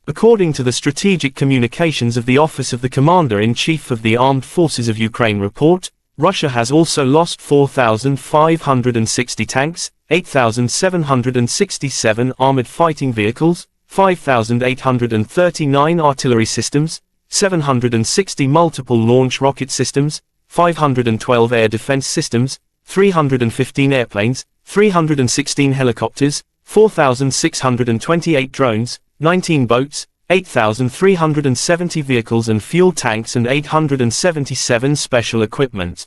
Speaker 1: According to the Strategic Communications of the Office of the Commander-in-Chief of the Armed Forces of Ukraine report, Russia has also lost 4,560 tanks, 8,767 armored fighting vehicles, 5,839 artillery systems, 760 multiple launch rocket systems, 512 air defense systems, 315 airplanes, 316 helicopters, 4,628 drones, 19 boats, 8,370 vehicles and fuel tanks and 877 special equipment.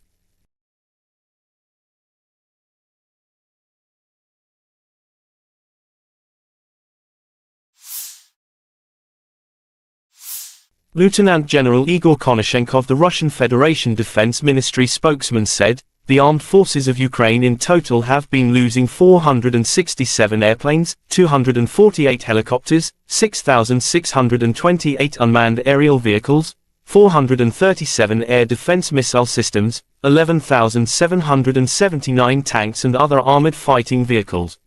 Speaker 1: Lieutenant General Igor Konosenkov, the Russian Federation Defense Ministry spokesman, said, "The armed forces of Ukraine in total have been losing 467 airplanes, 248 helicopters, 6,628 unmanned aerial vehicles, 437 air defense missile systems, 11,779 tanks and other armored fighting vehicles.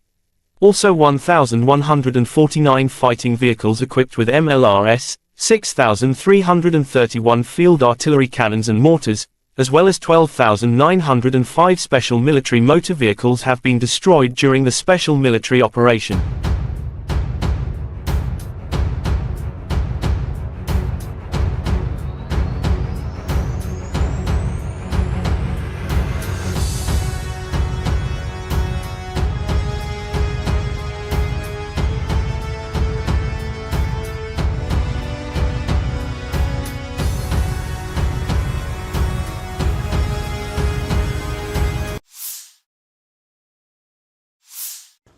Speaker 1: Also 1,149 fighting vehicles equipped with MLRS, 6,331 field artillery cannons and mortars, as well as 12,905 special military motor vehicles have been destroyed during the special military operation."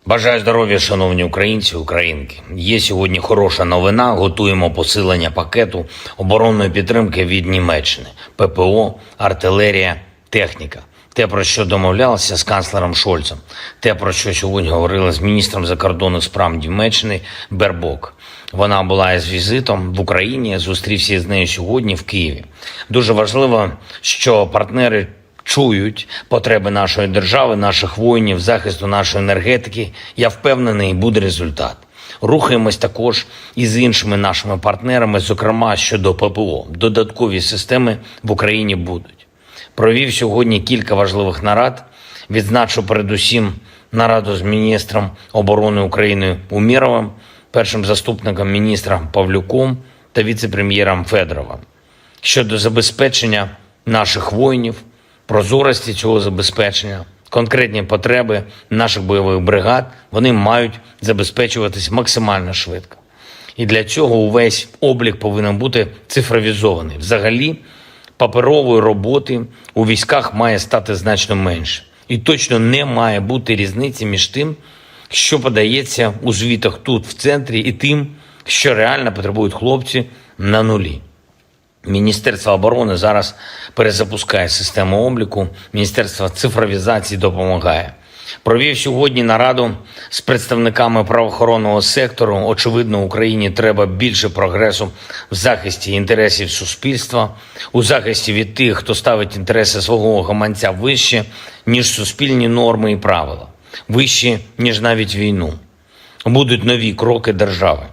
Speaker 2: Бажаю здоров'я, шановні українці, українки. Є сьогодні хороша новина. Готуємо посилення пакету оборонної підтримки від Німеччини. ППО, артилерія, техніка. Те, про що домовлялися з канцлером Шольцем. Те, про що сьогодні говорили з міністром закордонних справ Німеччини Бербок. Вона була із візитом в Україні, зустрівся з нею сьогодні в Києві. Дуже важливо, що партнери чують потреби нашої держави, наших воїнів, захисту нашої енергетики. Я впевнений, буде результат. Рухаємось також і з іншими нашими партнерами, зокрема щодо ППО. Додаткові системи в Україні будуть. Провів сьогодні кілька важливих нарад. Відзначу передусім нараду з міністром оборони України Умєровим, першим заступником міністра Павлюком та віце-прем'єром Федоровим. Щодо забезпечення наших воїнів, прозорості цього забезпечення, конкретні потреби наших бойових бригад, вони мають забезпечуватись максимально швидко. І для цього увесь облік повинен бути цифровізований. Взагалі, паперової роботи у військах має стати значно менше. І точно не має бути різниці між тим, що подається у звітах тут, в центрі, і тим, що реально потребують хлопці на нулі. Міністерство оборони зараз перезапускає систему обліку, Міністерство цифровізації допомагає. Провів сьогодні нараду з представниками правоохоронного сектору. Очевидно, Україні треба більше прогресу в захисті інтересів суспільства, у захисті від тих, хто ставить інтереси свого гаманця вище, ніж суспільні норми і правила, вище, ніж навіть війну. Будуть нові кроки держави.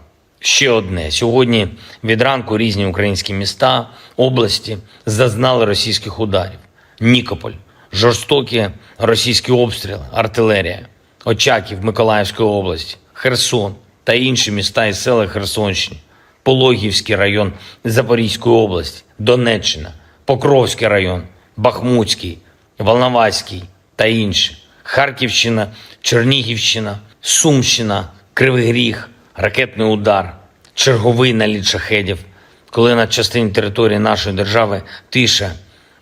Speaker 2: Ще одне. Сьогодні від ранку різні українські міста, області зазнали російських ударів. Нікополь, жорстокі російські обстріли, артилерія, Очаків Миколаївської області, Херсон та інші міста і села Херсонщини, Пологівський район Запорізької області, Донеччина, Покровський район, Бахмутський, Волноваський та інші, Харківщина, Чернігівщина, Сумщина, Кривий Ріг, ракетний удар, черговий наліт шахедів, коли на частині території нашої держави тиша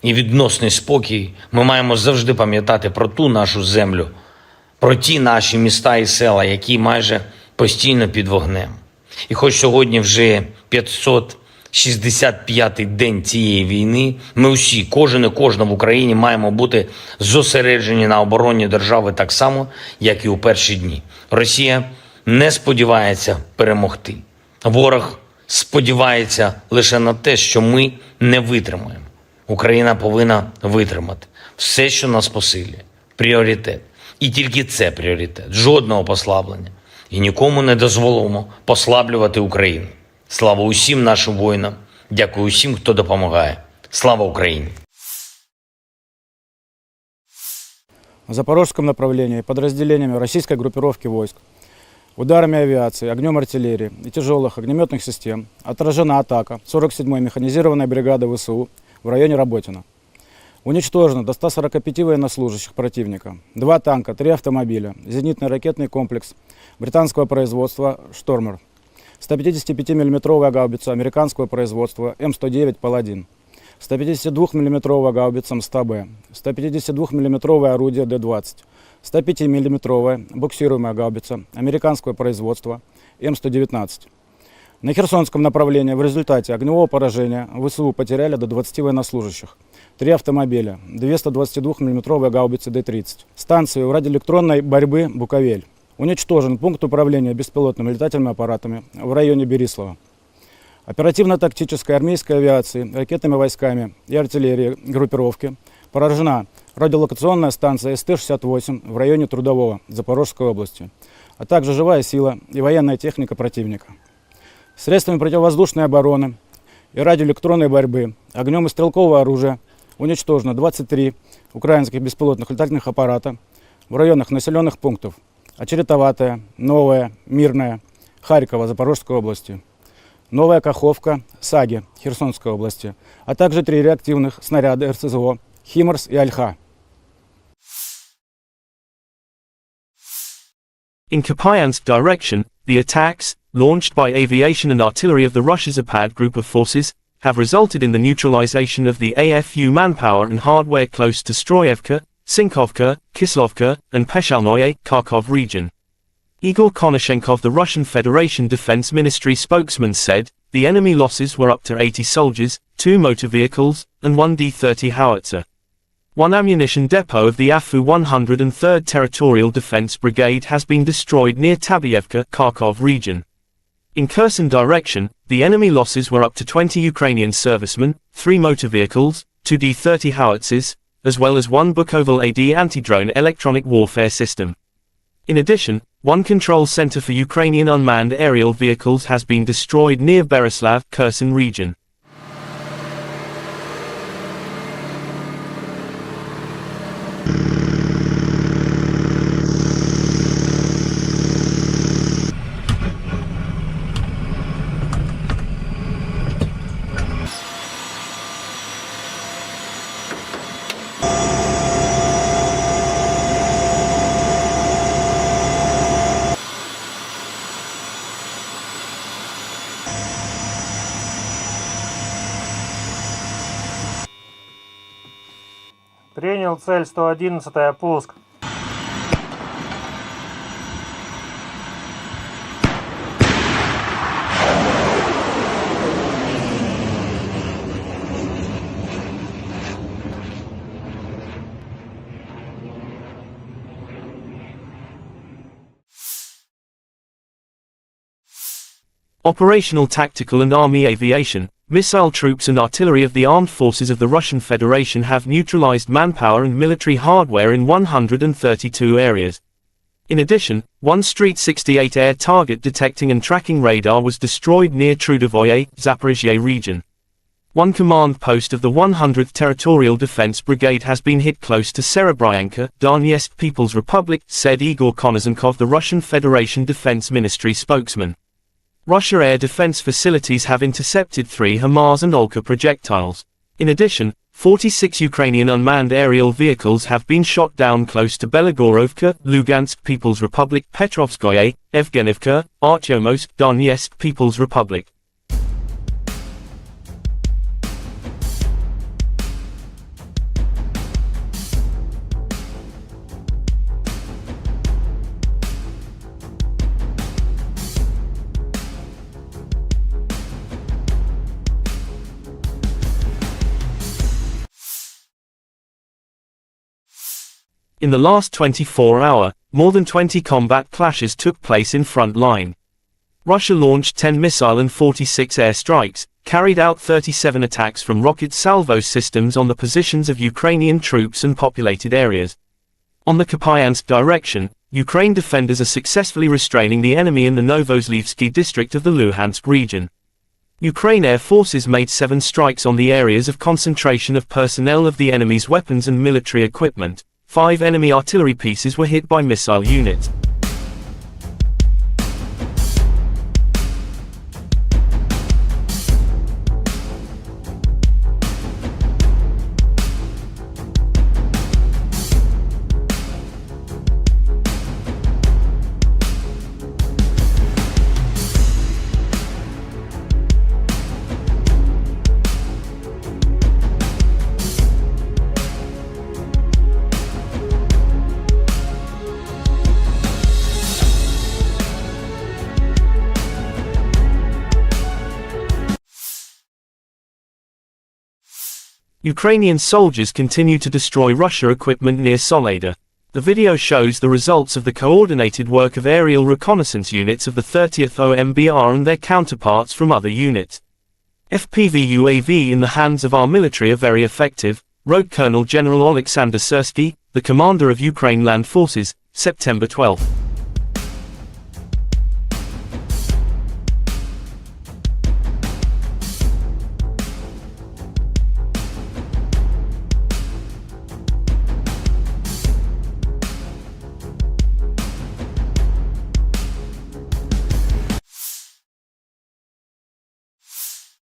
Speaker 2: і відносний спокій, ми маємо завжди пам'ятати про ту нашу землю, про ті наші міста і села, які майже постійно під вогнем. І хоч сьогодні вже 565-й день цієї війни, ми усі, кожен і кожна в Україні маємо бути зосереджені на обороні держави так само, як і у перші дні. Росія не сподівається перемогти. Ворог сподівається лише на те, що ми не витримаємо. Україна повинна витримати. Все, що нас посилює. Пріоритет. І тільки це пріоритет. Жодного послаблення. І нікому не дозволимо послаблювати Україну. Слава усім нашим воїнам. Дякую усім, хто допомагає. Слава Україні!
Speaker 3: В запорожском направлении подразделениями российской группировки войск, ударами авиации, огнем артиллерии и тяжелых огнеметных систем отражена атака 47-й механизированной бригады ВСУ в районе Работино. Уничтожено до 145 военнослужащих противника, 2 танка, 3 автомобиля, зенитный ракетный комплекс британского производства «Штормер», 155 мм гаубица американского производства М109 «Паладин», 152 мм гаубица МСТБ, 152 мм орудие Д-20, 105 мм буксируемая гаубица американского производства М119. На Херсонском направлении в результате огневого поражения ВСУ потеряли до 20 военнослужащих, 3 автомобиля, 2 122 мм гаубицы Д-30, станцию радиоэлектронной борьбы «Буковель». Уничтожен пункт управления беспилотными летательными аппаратами в районе Берислава. Оперативно-тактической армейской авиации, ракетными войсками и артиллерией группировки поражена радиолокационная станция СТ-68 в районе Трудового Запорожской области, а также живая сила и военная техника противника. Средствами противовоздушной обороны и радиоэлектронной борьбы, огнем и стрелкового оружия уничтожено 23 украинских беспилотных летательных аппарата в районах населенных пунктов Очеретоватая, Новая, Мирная, Харькова, Запорожской области, Новая Каховка, Саги, Херсонской области, а также 3 реактивных снаряда РСЗО «Химарс» и «Альха».
Speaker 1: In Kupiansk direction, the attacks, launched by aviation and artillery of the Russia Zapad group of forces, have resulted in the neutralization of the AFU manpower and hardware close to Stroyevka, Sinkovka, Kislovka, and Peshalnoye, Kharkov region. Igor Konashenkov, the Russian Federation Defense Ministry spokesman, said, the enemy losses were up to 80 soldiers, 2 motor vehicles, and 1 D-30 howitzer. One ammunition depot of the AFU 103rd Territorial Defense Brigade has been destroyed near Tabyevka, Kharkov region. In Kherson direction, the enemy losses were up to 20 Ukrainian servicemen, 3 motor vehicles, 2 D-30 howitzers, as well as 1 Bukovel AD anti-drone electronic warfare system. In addition, 1 control center for Ukrainian unmanned aerial vehicles has been destroyed near Bereslav, Kherson region.
Speaker 4: Принял цель 111-я, пуск.
Speaker 1: Operational, tactical and army aviation, missile troops and artillery of the armed forces of the Russian Federation have neutralized manpower and military hardware in 132 areas. In addition, 1 Street 68 air target detecting and tracking radar was destroyed near Trudovoye, Zaphorizia region. 1 command post of the 100th Territorial Defense Brigade has been hit close to Serebryanka, Donetsk People's Republic, said Igor Konashenkov, the Russian Federation Defense Ministry spokesman. Russia air defense facilities have intercepted 3 HIMARS and Olka projectiles. In addition, 46 Ukrainian unmanned aerial vehicles have been shot down close to Belagorovka, Lugansk People's Republic, Petrovskoye, Evgenivka, Artyomowsk, Donetsk People's Republic. In the last 24 hours, more than 20 combat clashes took place in front line. Russia launched 10 missile and 46 air strikes, carried out 37 attacks from rocket salvo systems on the positions of Ukrainian troops and populated areas. On the Kupiansk direction, Ukraine defenders are successfully restraining the enemy in the Novozlivsky district of the Luhansk region. Ukraine air forces made 7 strikes on the areas of concentration of personnel of the enemy's weapons and military equipment. 5 enemy artillery pieces were hit by missile units. Ukrainian soldiers continue to destroy Russia equipment near Soledar. The video shows the results of the coordinated work of aerial reconnaissance units of the 30th OMBR and their counterparts from other units. FPV UAV in the hands of our military are very effective, wrote Colonel General Oleksandr Syrskiy, the commander of Ukraine Land Forces, September 12.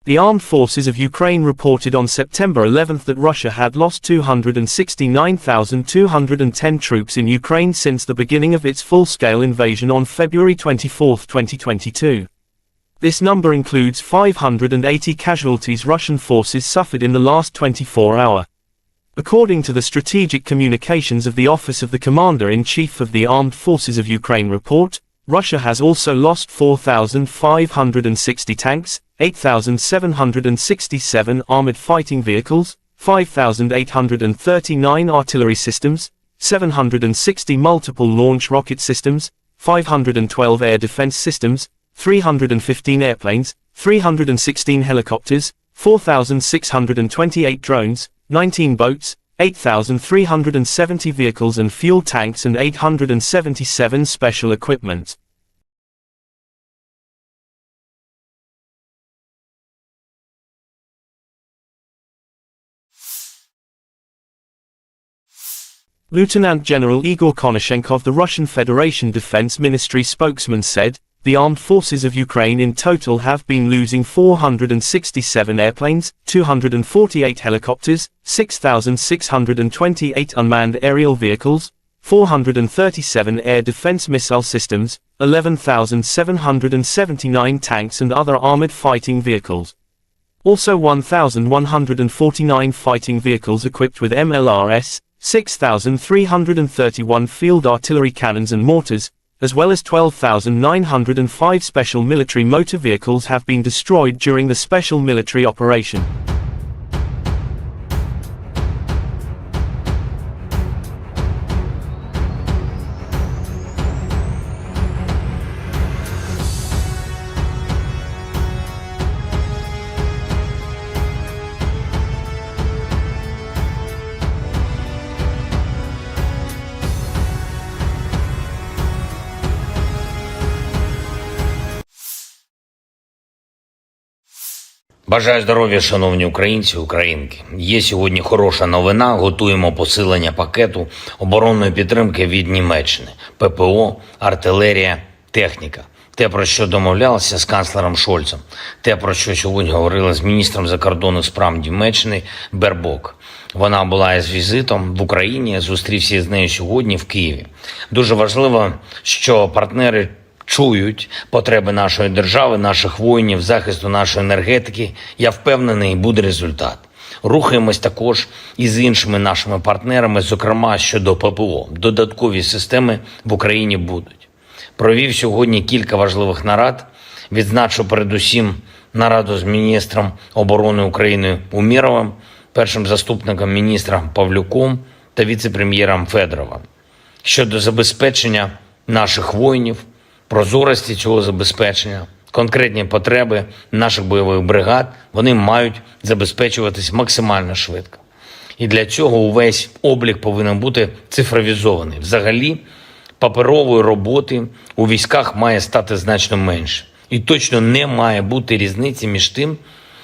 Speaker 1: The armed forces of Ukraine reported on September 11 that Russia had lost 269,210 troops in Ukraine since the beginning of its full-scale invasion on February 24, 2022. This number includes 580 casualties Russian forces suffered in the last 24 hours. According to the Strategic Communications of the Office of the Commander-in-Chief of the Armed Forces of Ukraine report, Russia has also lost 4,560 tanks, 8,767 armored fighting vehicles, 5,839 artillery systems, 760 multiple launch rocket systems, 512 air defense systems, 315 airplanes, 316 helicopters, 4,628 drones, 19 boats, 8,370 vehicles and fuel tanks and 877 special equipment. Lieutenant General Igor Konashenkov, the Russian Federation Defense Ministry spokesman, said, "The armed forces of Ukraine in total have been losing 467 airplanes, 248 helicopters, 6,628 unmanned aerial vehicles, 437 air defense missile systems, 11,779 tanks and other armored fighting vehicles. Also 1,149 fighting vehicles equipped with MLRS, 6,331 field artillery cannons and mortars, as well as 12,905 special military motor vehicles have been destroyed during the special military operation."
Speaker 2: Бажаю здоров'я, шановні українці, українки. Є сьогодні хороша новина. Готуємо посилення пакету оборонної підтримки від Німеччини. ППО, артилерія, техніка. Те, про що домовлялися з канцлером Шольцем. Те, про що сьогодні говорили з міністром закордонних справ Німеччини Бербок. Вона була із візитом в Україні, зустрівся з нею сьогодні в Києві. Дуже важливо, що партнери чують потреби нашої держави, наших воїнів, захисту нашої енергетики. Я впевнений, буде результат. Рухаємось також і з іншими нашими партнерами, зокрема щодо ППО. Додаткові системи в Україні будуть. Провів сьогодні кілька важливих нарад. Відзначу передусім нараду з міністром оборони України Умєровим, першим заступником міністра Павлюком та віце-прем'єром Федоровим. Щодо забезпечення наших воїнів, прозорості цього забезпечення, конкретні потреби наших бойових бригад, вони мають забезпечуватись максимально швидко. І для цього увесь облік повинен бути цифровізований. Взагалі, паперової роботи у військах має стати значно менше. І точно не має бути різниці між тим,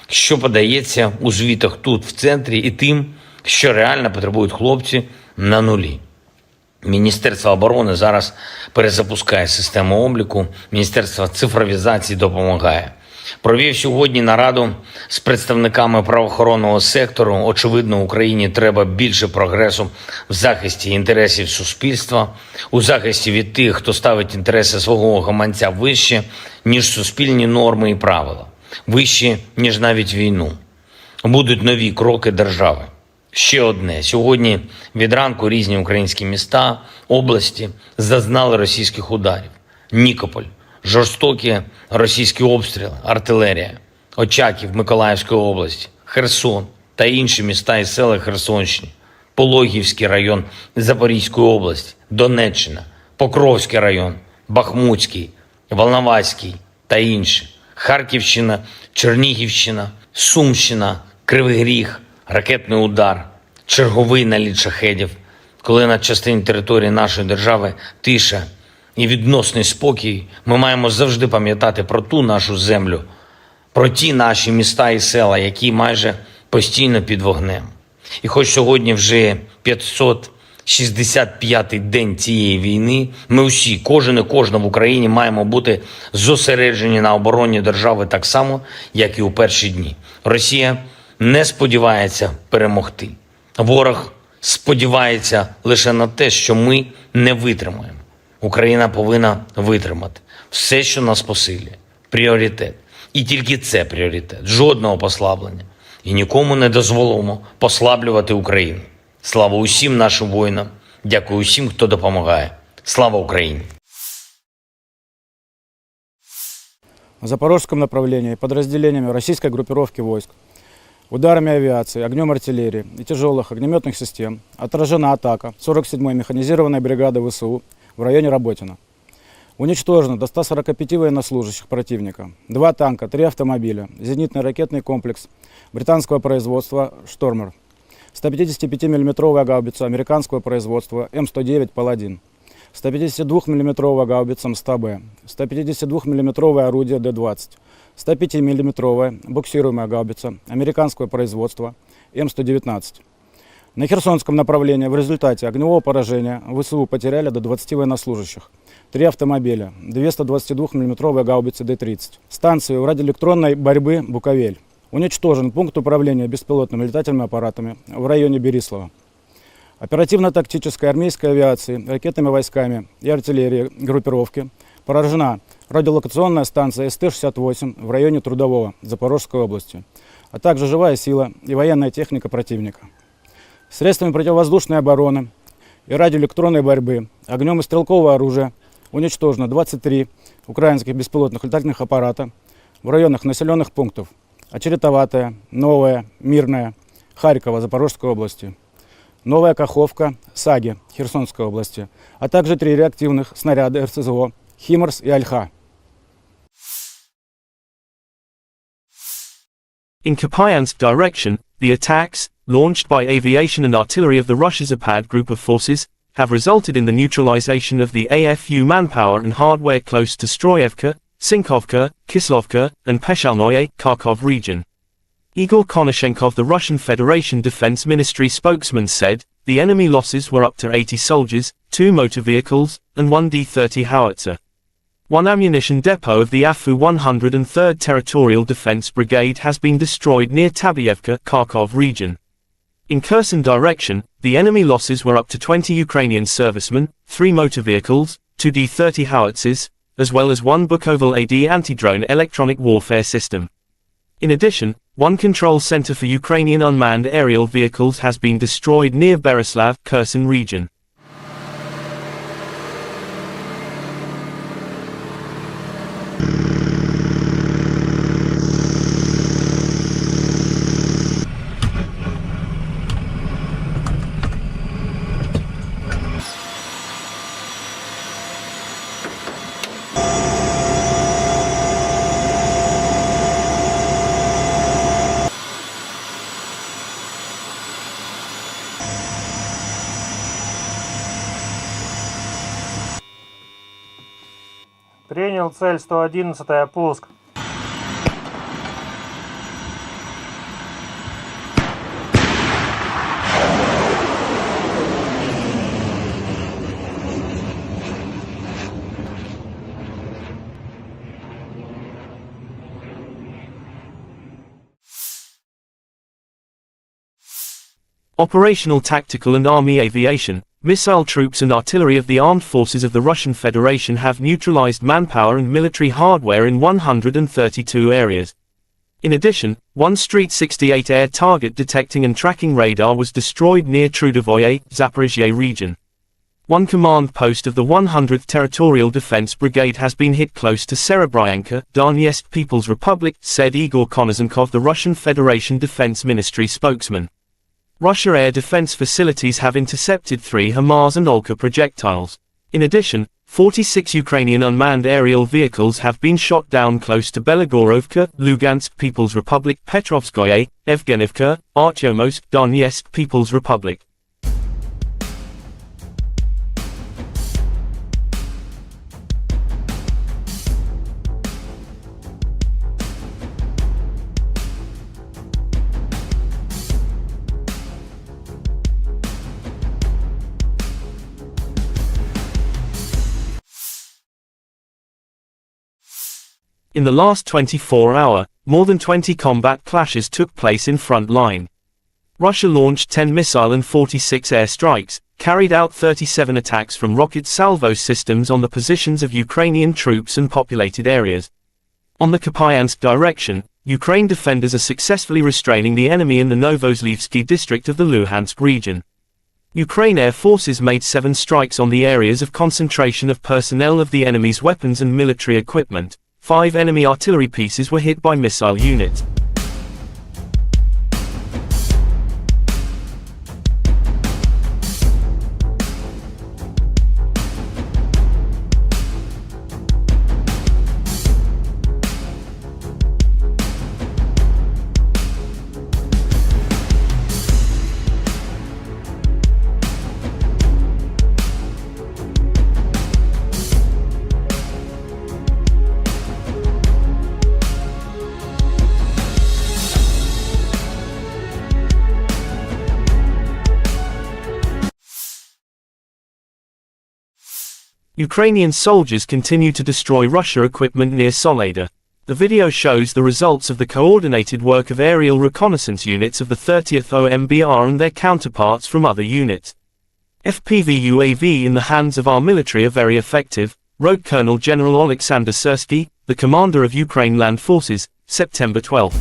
Speaker 2: що подається у звітах тут, в центрі, і тим, що реально потребують хлопці на нулі. Міністерство оборони зараз перезапускає систему обліку, Міністерство цифровізації допомагає. Провів сьогодні нараду з представниками правоохоронного сектору. Очевидно, Україні треба більше прогресу в захисті інтересів суспільства, у захисті від тих, хто ставить інтереси свого гаманця вище, ніж суспільні норми і правила, вище, ніж навіть війну. Будуть нові кроки держави. Ще одне. Сьогодні від ранку різні українські міста, області зазнали російських ударів. Нікополь, жорстокі російські обстріли, артилерія, Очаків Миколаївської області, Херсон та інші міста і села Херсонщини, Пологівський район Запорізької області, Донеччина, Покровський район, Бахмутський, Волноваський та інші, Харківщина, Чернігівщина, Сумщина, Кривий Ріг, ракетний удар, черговий наліт шахедів, коли на частині території нашої держави тиша і відносний спокій, ми маємо завжди пам'ятати про ту нашу землю, про ті наші міста і села, які майже постійно під вогнем. І хоч сьогодні вже 565-й день цієї війни, ми усі, кожен і кожна в Україні маємо бути зосереджені на обороні держави так само, як і у перші дні. Росія не сподівається перемогти. Ворог сподівається лише на те, що ми не витримаємо. Україна повинна витримати. Все, що нас посилює. Пріоритет. І тільки це пріоритет. Жодного послаблення. І нікому не дозволимо послаблювати Україну. Слава усім нашим воїнам. Дякую усім, хто допомагає. Слава Україні!
Speaker 3: в запорожском направлении подразделениями российской группировки войск, ударами авиации, огнем артиллерии и тяжелых огнеметных систем отражена атака 47-й механизированной бригады ВСУ в районе Работино. Уничтожено до 145 военнослужащих противника, 2 танка, 3 автомобиля, зенитный ракетный комплекс британского производства «Штормер», 155 мм гаубица американского производства М109 «Паладин», 152 мм гаубица МСТБ, 152 мм орудие Д-20, 105 мм буксируемая гаубица американского производства М119. На Херсонском направлении в результате огневого поражения ВСУ потеряли до 20 военнослужащих, 3 автомобиля, 222 мм гаубицы Д-30, станцию радиоэлектронной борьбы «Буковель». Уничтожен пункт управления беспилотными летательными аппаратами в районе Берислава. Оперативно-тактической армейской авиации, ракетными войсками и артиллерией группировки поражена радиолокационная станция СТ-68 в районе Трудового Запорожской области, а также живая сила и военная техника противника. Средствами противовоздушной обороны и радиоэлектронной борьбы, огнем и стрелкового оружия уничтожено 23 украинских беспилотных летательных аппарата в районах населенных пунктов Очеретоватая, Новая, Мирная, Харькова, Запорожской области, Новая Каховка, Саги, Херсонской области, а также 3 реактивных снаряда РСЗО «Химарс» и «Альха».
Speaker 1: In Kupiansk direction, the attacks, launched by aviation and artillery of the Russia's Zapad group of forces, have resulted in the neutralization of the AFU manpower and hardware close to Stroyevka, Sinkovka, Kislovka, and Peshalnoye, Kharkov region. Igor Konashenkov, the Russian Federation Defense Ministry spokesman, said, the enemy losses were up to 80 soldiers, 2 motor vehicles, and 1 D-30 howitzer. 1 ammunition depot of the AFU 103rd Territorial Defense Brigade has been destroyed near Tabyevka, Kharkov region. In Kherson direction, the enemy losses were up to 20 Ukrainian servicemen, 3 motor vehicles, 2 D-30 howitzers, as well as 1 Bukovel AD anti-drone electronic warfare system. In addition, 1 control center for Ukrainian unmanned aerial vehicles has been destroyed near Berislav, Kherson region.
Speaker 4: Принял цель 111, пуск.
Speaker 1: Operational tactical and army aviation, missile troops and artillery of the armed forces of the Russian Federation have neutralized manpower and military hardware in 132 areas. In addition, 1 Street 68 air target detecting and tracking radar was destroyed near Trudovoye, Zaphorizia region. 1 command post of the 100th Territorial Defense Brigade has been hit close to Serebryanka, Donetsk People's Republic, said Igor Konashenkov, the Russian Federation Defense Ministry spokesman. Russia air defense facilities have intercepted 3 HIMARS and Olka projectiles. In addition, 46 Ukrainian unmanned aerial vehicles have been shot down close to Belagorovka, Lugansk People's Republic, Petrovskoye, Evgenivka, Artyomsk, Donetsk People's Republic. In the last 24 hours, more than 20 combat clashes took place in front line. Russia launched 10 missile and 46 air strikes, carried out 37 attacks from rocket salvo systems on the positions of Ukrainian troops and populated areas. On the Kupiansk direction, Ukraine defenders are successfully restraining the enemy in the Novozlivsky district of the Luhansk region. Ukraine air forces made 7 strikes on the areas of concentration of personnel of the enemy's weapons and military equipment, 5 enemy artillery pieces were hit by missile units. Ukrainian soldiers continue to destroy Russia equipment near Soledar. The video shows the results of the coordinated work of aerial reconnaissance units of the 30th OMBR and their counterparts from other units. FPV UAV in the hands of our military are very effective, wrote Colonel General Oleksandr Syrskiy, the commander of Ukraine Land Forces, September 12.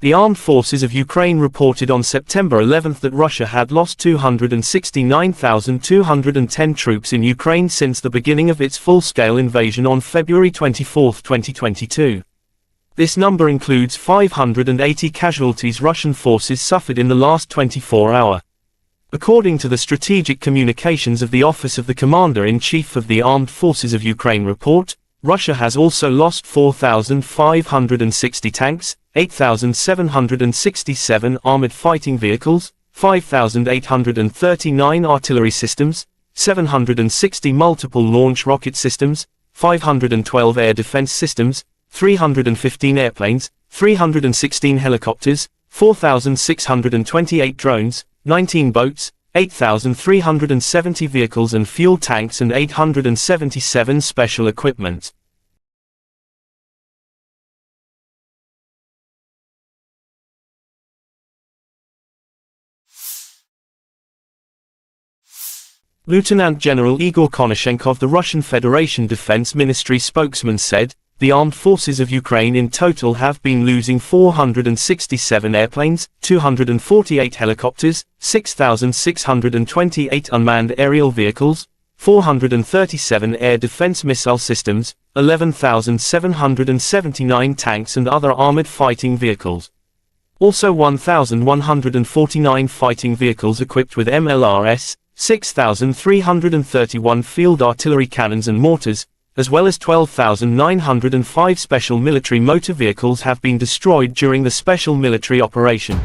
Speaker 1: The armed forces of Ukraine reported on September 11 that Russia had lost 269,210 troops in Ukraine since the beginning of its full-scale invasion on February 24, 2022. This number includes 580 casualties Russian forces suffered in the last 24 hours. According to the Strategic Communications of the Office of the Commander-in-Chief of the Armed Forces of Ukraine report, Russia has also lost 4,560 tanks, 8,767 armored fighting vehicles, 5,839 artillery systems, 760 multiple launch rocket systems, 512 air defense systems, 315 airplanes, 316 helicopters, 4,628 drones, 19 boats, 8,370 vehicles and fuel tanks and 877 special equipment. Lieutenant General Igor Konashenkov, the Russian Federation Defense Ministry spokesman, said, "The armed forces of Ukraine in total have been losing 467 airplanes, 248 helicopters, 6,628 unmanned aerial vehicles, 437 air defense missile systems, 11,779 tanks and other armored fighting vehicles. Also 1,149 fighting vehicles equipped with MLRS, 6,331 field artillery cannons and mortars, as well as 12,905 special military motor vehicles have been destroyed during the special military operation."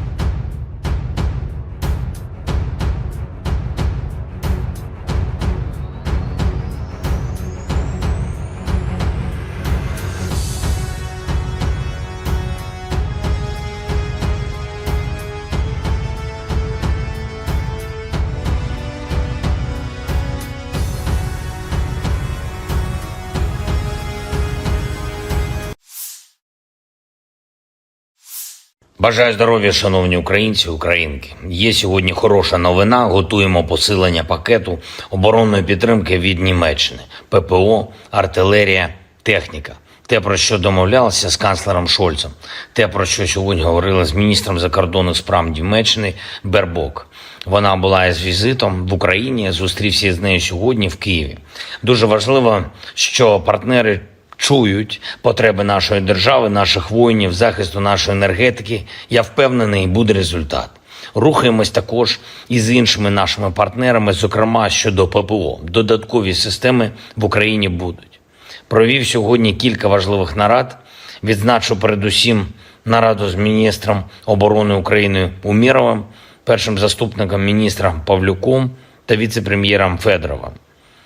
Speaker 2: Бажаю здоров'я, шановні українці, українки. Є сьогодні хороша новина. Готуємо посилення пакету оборонної підтримки від Німеччини. ППО, артилерія, техніка. Те, про що домовлялися з канцлером Шольцем. Те, про що сьогодні говорили з міністром закордонних справ Німеччини Бербок. Вона була із візитом в Україні, зустрівся з нею сьогодні в Києві. Дуже важливо, що партнери чують потреби нашої держави, наших воїнів, захисту нашої енергетики. Я впевнений, буде результат. Рухаємось також і з іншими нашими партнерами, зокрема щодо ППО. Додаткові системи в Україні будуть. Провів сьогодні кілька важливих нарад. Відзначу передусім нараду з міністром оборони України Умєровим, першим заступником міністра Павлюком та віце-прем'єром Федоровим.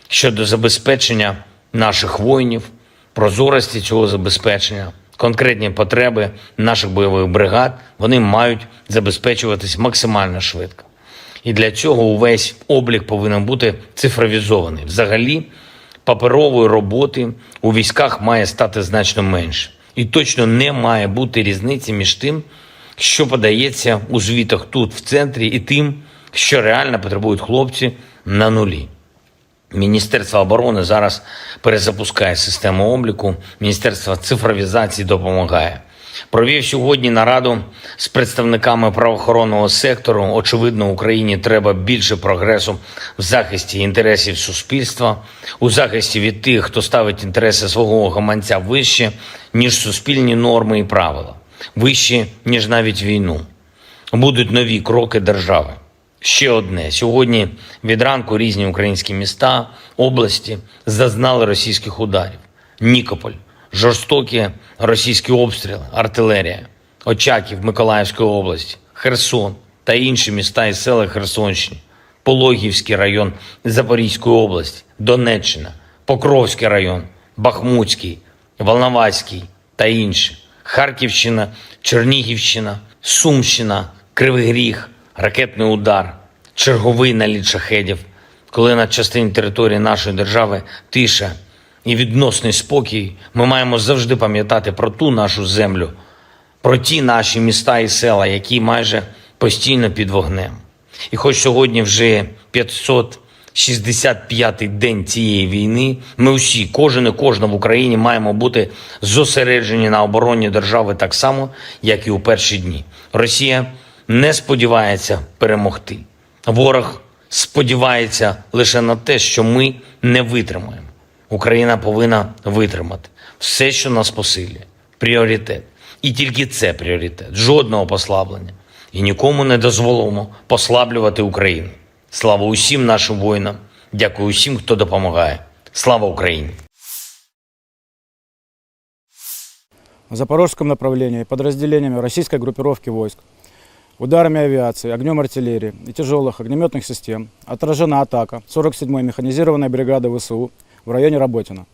Speaker 2: Щодо забезпечення наших воїнів, прозорості цього забезпечення, конкретні потреби наших бойових бригад, вони мають забезпечуватись максимально швидко. І для цього увесь облік повинен бути цифровізований. Взагалі, паперової роботи у військах має стати значно менше. І точно не має бути різниці між тим, що подається у звітах тут, в центрі, і тим, що реально потребують хлопці на нулі. Міністерство оборони зараз перезапускає систему обліку, Міністерство цифровізації допомагає. Провів сьогодні нараду з представниками правоохоронного сектору. Очевидно, Україні треба більше прогресу в захисті інтересів суспільства, у захисті від тих, хто ставить інтереси свого гаманця вище, ніж суспільні норми і правила, вище, ніж навіть війну. Будуть нові кроки держави. Ще одне. Сьогодні від ранку різні українські міста, області зазнали російських ударів. Нікополь, жорстокі російські обстріли, артилерія, Очаків Миколаївської області, Херсон та інші міста і села Херсонщини, Пологівський район Запорізької області, Донеччина, Покровський район, Бахмутський, Волноваський та інші, Харківщина, Чернігівщина, Сумщина, Кривий Ріг, ракетний удар, черговий наліт шахедів, коли на частині території нашої держави тиша і відносний спокій, ми маємо завжди пам'ятати про ту нашу землю, про ті наші міста і села, які майже постійно під вогнем. І хоч сьогодні вже 565-й день цієї війни, ми усі, кожен і кожна в Україні маємо бути зосереджені на обороні держави так само, як і у перші дні. Росія не сподівається перемогти. Ворог сподівається лише на те, що ми не витримаємо. Україна повинна витримати все, що нас посилює. Пріоритет. І тільки це пріоритет. Жодного послаблення. І нікому не дозволимо послаблювати Україну. Слава усім нашим воїнам. Дякую усім, хто допомагає. Слава Україні!
Speaker 3: На запорожском направлении подразделениями российской группировки войск, ударами авиации, огнем артиллерии и тяжелых огнеметных систем отражена атака 47-й механизированной бригады ВСУ в районе Работино.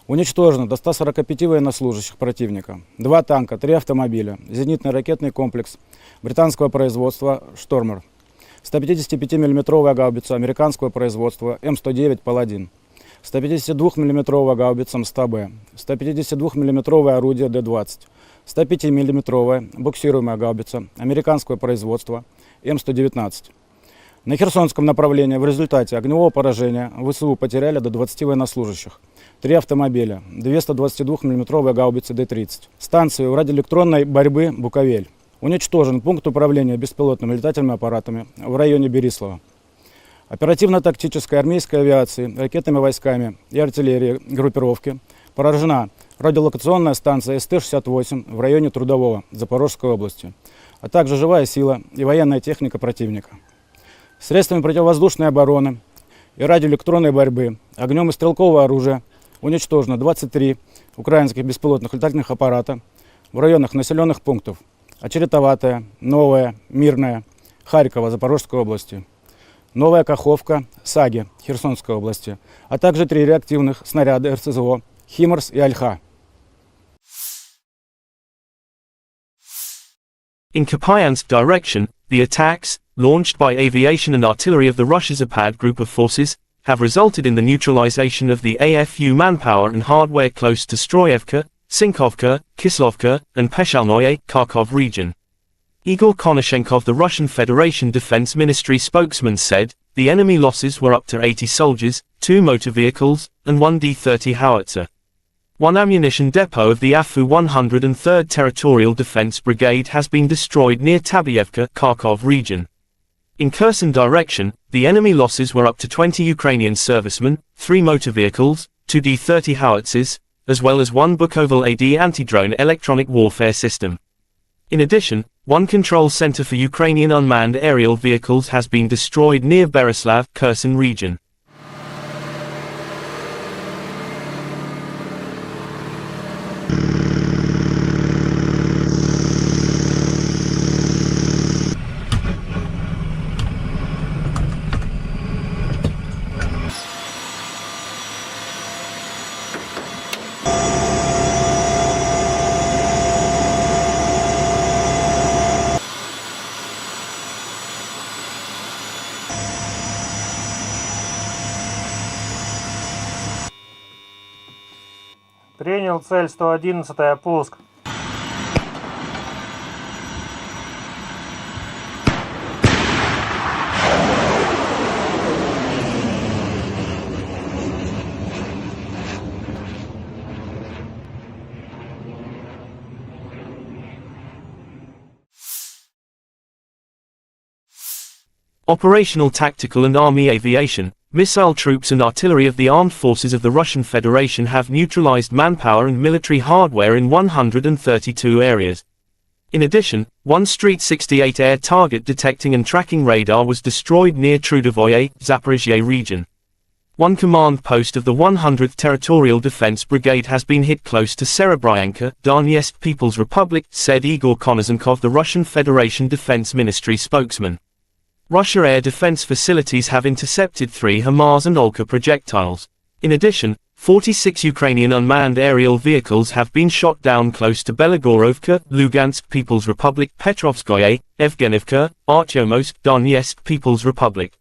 Speaker 3: Уничтожено до 145 военнослужащих противника, 2 танка, 3 автомобиля, зенитный ракетный комплекс британского производства «Штормер», 155 мм гаубица американского производства М109 «Паладин», 152 мм гаубица МСТБ, 152 мм орудие Д-20, 105 мм буксируемая гаубица американского производства М119. На Херсонском направлении в результате огневого поражения ВСУ потеряли до 20 военнослужащих, 3 автомобиля, 2 122 мм гаубицы Д-30, станцию радиоэлектронной борьбы «Буковель». Уничтожен пункт управления беспилотными летательными аппаратами в районе Берислава. Оперативно-тактической армейской авиации, ракетными войсками и артиллерией группировки поражена радиолокационная станция СТ-68 в районе Трудового Запорожской области, а также живая сила и военная техника противника. Средствами противовоздушной обороны и радиоэлектронной борьбы, огнем и стрелкового оружия уничтожено 23 украинских беспилотных летательных аппарата в районах населенных пунктов Очеретоватая, Новая, Мирная, Харькова, Запорожской области, Новая Каховка, Саги, Херсонской области, а также 3 реактивных снаряда РСЗО «Химарс» и «Альха».
Speaker 1: In Kupiansk direction, the attacks, launched by aviation and artillery of the Russia's Zapad group of forces, have resulted in the neutralization of the AFU manpower and hardware close to Stroyevka, Sinkovka, Kislovka, and Peshalnoye, Kharkov region. Igor Konashenkov, the Russian Federation Defense Ministry spokesman, said, the enemy losses were up to 80 soldiers, 2 motor vehicles, and 1 D-30 howitzer. 1 ammunition depot of the AFU 103rd Territorial Defense Brigade has been destroyed near Tabyevka, Kharkov region. In Kherson direction, the enemy losses were up to 20 Ukrainian servicemen, 3 motor vehicles, 2 D-30 howitzers, as well as 1 Bukovel AD anti-drone electronic warfare system. In addition, 1 control center for Ukrainian unmanned aerial vehicles has been destroyed near Berislav, Kherson region.
Speaker 4: Принял цель 111-я, пуск.
Speaker 1: Operational tactical and army aviation, missile troops and artillery of the armed forces of the Russian Federation have neutralized manpower and military hardware in 132 areas. In addition, one Street 68 air target detecting and tracking radar was destroyed near Trudovoye, Zaphorizia region. One command post of the 100th Territorial Defense Brigade has been hit close to Serebryanka, Donetsk People's Republic, said Igor Konosenkov, the Russian Federation Defense Ministry spokesman. Russia air defense facilities have intercepted 3 HIMARS and Olka projectiles. In addition, 46 Ukrainian unmanned aerial vehicles have been shot down close to Belagorovka, Lugansk People's Republic, Petrovskoye, Evgenivka, Artyomovsk, Donetsk People's Republic.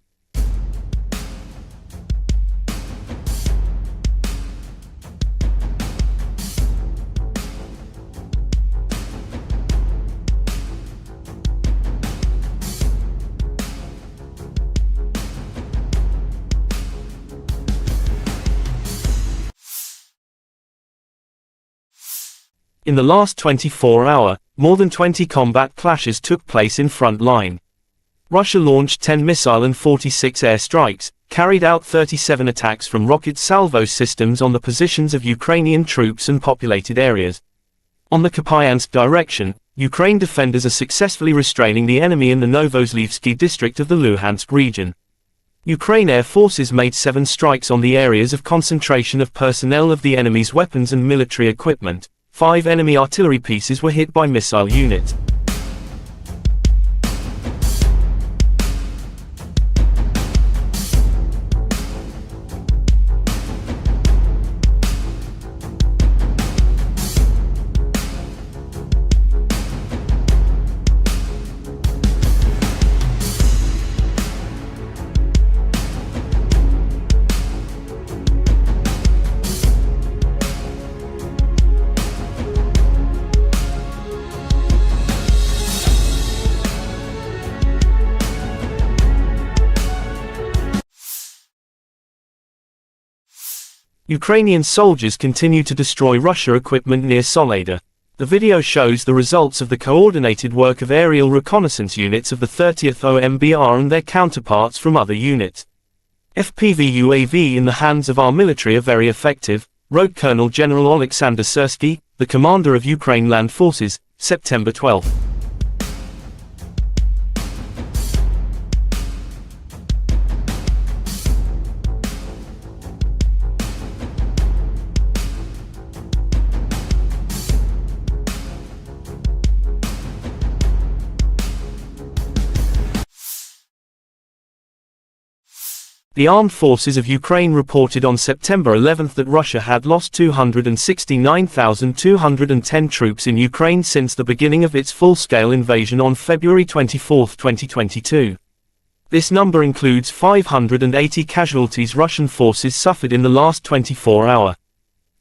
Speaker 1: In the last 24-hour, more than 20 combat clashes took place in front line. Russia launched 10 missile and 46 air strikes, carried out 37 attacks from rocket salvo systems on the positions of Ukrainian troops and populated areas. On the Kupiansk direction, Ukraine defenders are successfully restraining the enemy in the Novozlivsky district of the Luhansk region. Ukraine air forces made 7 strikes on the areas of concentration of personnel of the enemy's weapons and military equipment. 5 enemy artillery pieces were hit by missile units. Ukrainian soldiers continue to destroy Russia equipment near Soledar. The video shows the results of the coordinated work of aerial reconnaissance units of the 30th OMBR and their counterparts from other units. FPV UAV in the hands of our military are very effective, wrote Colonel General Oleksandr Syrskiy, the commander of Ukraine Land Forces, September 12. The armed forces of Ukraine reported on September 11 that Russia had lost 269,210 troops in Ukraine since the beginning of its full-scale invasion on February 24, 2022. This number includes 580 casualties Russian forces suffered in the last 24-hour.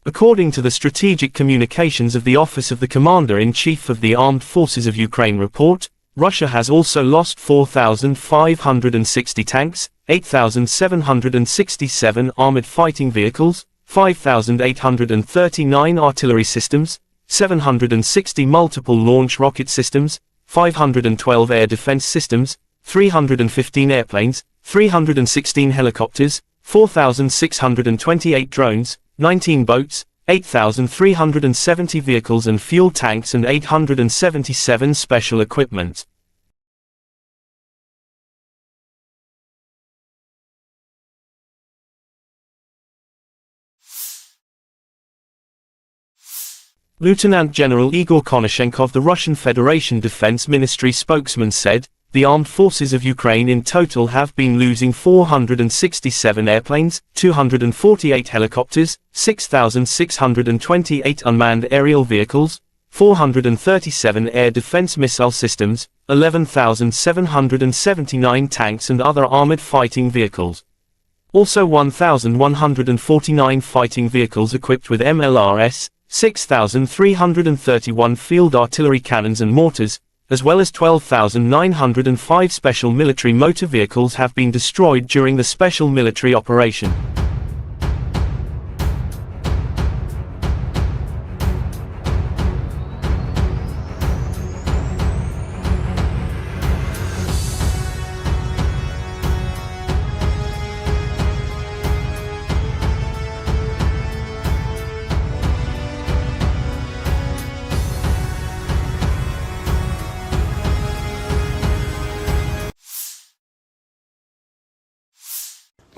Speaker 1: According to the Strategic Communications of the Office of the Commander-in-Chief of the Armed Forces of Ukraine report, Russia has also lost 4,560 tanks, 8,767 armored fighting vehicles, 5,839 artillery systems, 760 multiple launch rocket systems, 512 air defense systems, 315 airplanes, 316 helicopters, 4,628 drones, 19 boats, 8,370 vehicles and fuel tanks and 877 special equipment. Lieutenant General Igor Konosenkov, the Russian Federation Defense Ministry spokesman, said, "The armed forces of Ukraine in total have been losing 467 airplanes, 248 helicopters, 6,628 unmanned aerial vehicles, 437 air defense missile systems, 11,779 tanks and other armored fighting vehicles. Also 1,149 fighting vehicles equipped with MLRS, 6,331 field artillery cannons and mortars, as well as 12,905 special military motor vehicles have been destroyed during the special military operation."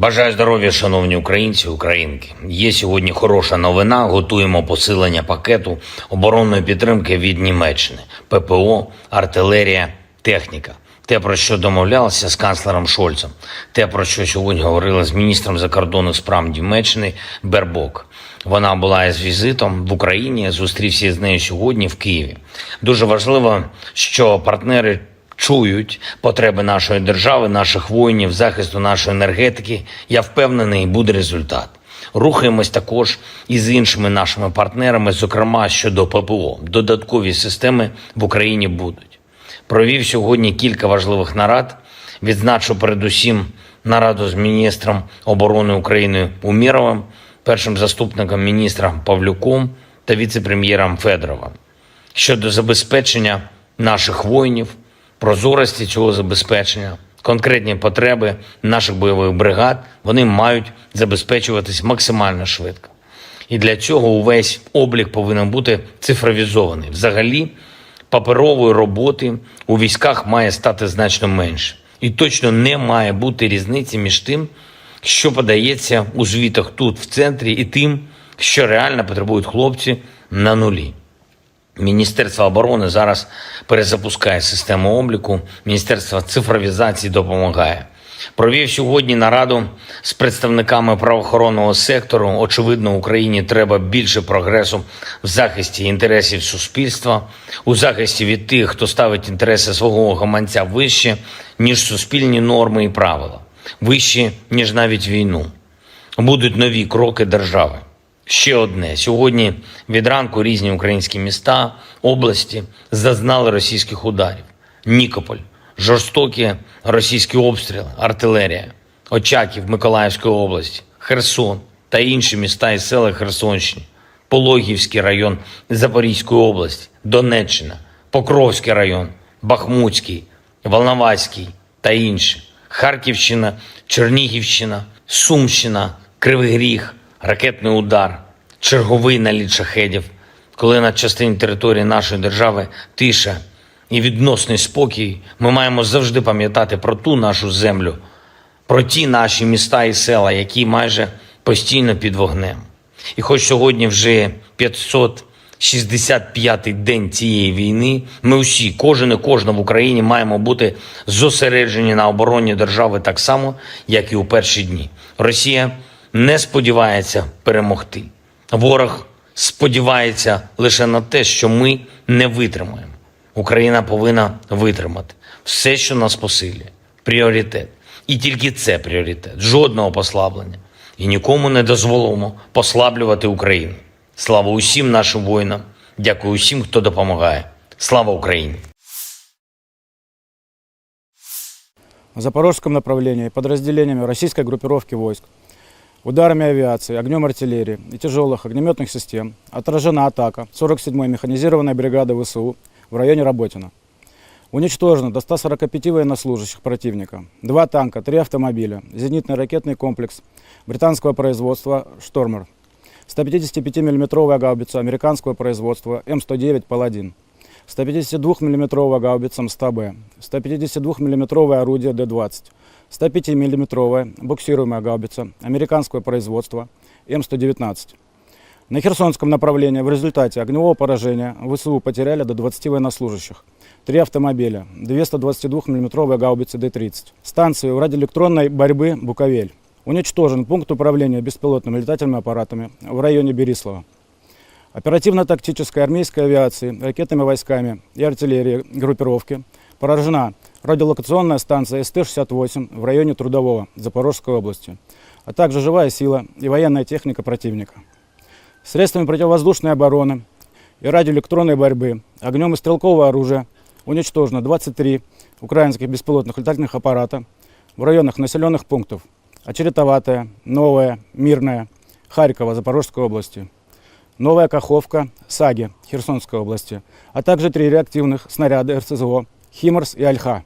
Speaker 2: Бажаю здоров'я, шановні українці, українки. Є сьогодні хороша новина. Готуємо посилення пакету оборонної підтримки від Німеччини. ППО, артилерія, техніка. Те, про що домовлялися з канцлером Шольцем. Те, про що сьогодні говорили з міністром закордонних справ Німеччини Бербок. Вона була із візитом в Україні, зустрівся з нею сьогодні в Києві. Дуже важливо, що партнери чують потреби нашої держави, наших воїнів, захисту нашої енергетики. Я впевнений, буде результат. Рухаємось також і з іншими нашими партнерами, зокрема щодо ППО. Додаткові системи в Україні будуть. Провів сьогодні кілька важливих нарад. Відзначу передусім нараду з міністром оборони України Умєровим, першим заступником міністра Павлюком та віце-прем'єром Федоровим. Щодо забезпечення наших воїнів, прозорості цього забезпечення, конкретні потреби наших бойових бригад, вони мають забезпечуватись максимально швидко. І для цього увесь облік повинен бути цифровізований. Взагалі, паперової роботи у військах має стати значно менше. І точно не має бути різниці між тим, що подається у звітах тут, в центрі, і тим, що реально потребують хлопці на нулі. Міністерство оборони зараз перезапускає систему обліку, Міністерство цифровізації допомагає. Провів сьогодні нараду з представниками правоохоронного сектору. Очевидно, Україні треба більше прогресу в захисті інтересів суспільства, у захисті від тих, хто ставить інтереси свого гаманця вище, ніж суспільні норми і правила, вище, ніж навіть війну. Будуть нові кроки держави. Ще одне. Сьогодні від ранку різні українські міста, області зазнали російських ударів. Нікополь, жорстокі російські обстріли, артилерія, Очаків Миколаївської області, Херсон та інші міста і села Херсонщини, Пологівський район Запорізької області, Донеччина, Покровський район, Бахмутський, Волноваський та інші, Харківщина, Чернігівщина, Сумщина, Кривий Ріг, ракетний удар, черговий наліт шахедів, коли на частині території нашої держави тиша і відносний спокій, ми маємо завжди пам'ятати про ту нашу землю, про ті наші міста і села, які майже постійно під вогнем. І хоч сьогодні вже 565-й день цієї війни, ми усі, кожен і кожна в Україні маємо бути зосереджені на обороні держави так само, як і у перші дні. Росія не сподівається перемогти. Ворог сподівається лише на те, що ми не витримаємо. Україна повинна витримати. Все, що нас посилює. Пріоритет. І тільки це пріоритет. Жодного послаблення. І нікому не дозволимо послаблювати Україну. Слава усім нашим воїнам. Дякую усім, хто допомагає. Слава Україні!
Speaker 3: На запорожском направлении подразделениями российской группировки войск, ударами авиации, огнем артиллерии и тяжелых огнеметных систем отражена атака 47-й механизированной бригады ВСУ в районе Работино. Уничтожено до 145 военнослужащих противника, 2 танка, 3 автомобиля, зенитный ракетный комплекс британского производства «Штормер», 155 мм гаубица американского производства М109 «Паладин», 152 мм гаубица МСТБ, 152 мм орудие Д-20, 105 мм буксируемая гаубица американского производства М119. На Херсонском направлении в результате огневого поражения ВСУ потеряли до 20 военнослужащих, 3 автомобиля, 2 122 мм гаубицы Д-30. Станцию радиоэлектронной борьбы «Буковель». Уничтожен пункт управления беспилотными летательными аппаратами в районе Берислава. Оперативно-тактической армейской авиации, ракетными войсками и артиллерией группировки поражена радиолокационная станция СТ-68 в районе Трудового Запорожской области, а также живая сила и военная техника противника. Средствами противовоздушной обороны и радиоэлектронной борьбы, огнем и стрелкового оружия уничтожено 23 украинских беспилотных летательных аппарата в районах населенных пунктов Очеретоватая, Новая, Мирная, Харькова, Запорожской области, Новая Каховка, Саги, Херсонской области, а также 3 реактивных снаряда РСЗО «Химарс» и «Альха».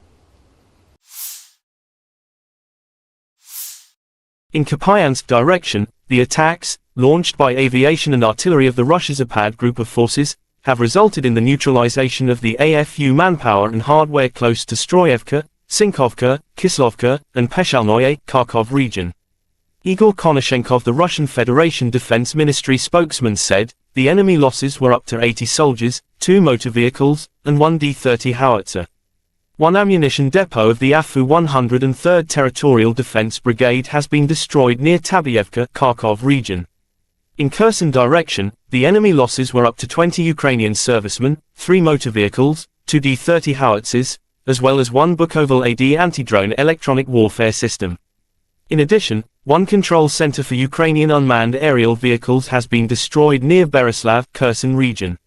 Speaker 1: In Kupiansk direction, the attacks, launched by aviation and artillery of the Russia Zapad group of forces, have resulted in the neutralization of the AFU manpower and hardware close to Stroyevka, Sinkovka, Kislovka, and Peshalnoye, Kharkov region. Igor Konashenkov, the Russian Federation Defense Ministry spokesman, said, the enemy losses were up to 80 soldiers, 2 motor vehicles, and 1 D-30 howitzer. One ammunition depot of the AFU 103rd Territorial Defense Brigade has been destroyed near Tabyevka, Kharkov region. In Kherson direction, the enemy losses were up to 20 Ukrainian servicemen, 3 motor vehicles, 2 D-30 howitzers, as well as 1 Bukovel AD anti-drone electronic warfare system. In addition, 1 control center for Ukrainian unmanned aerial vehicles has been destroyed near Bereslav, Kherson region.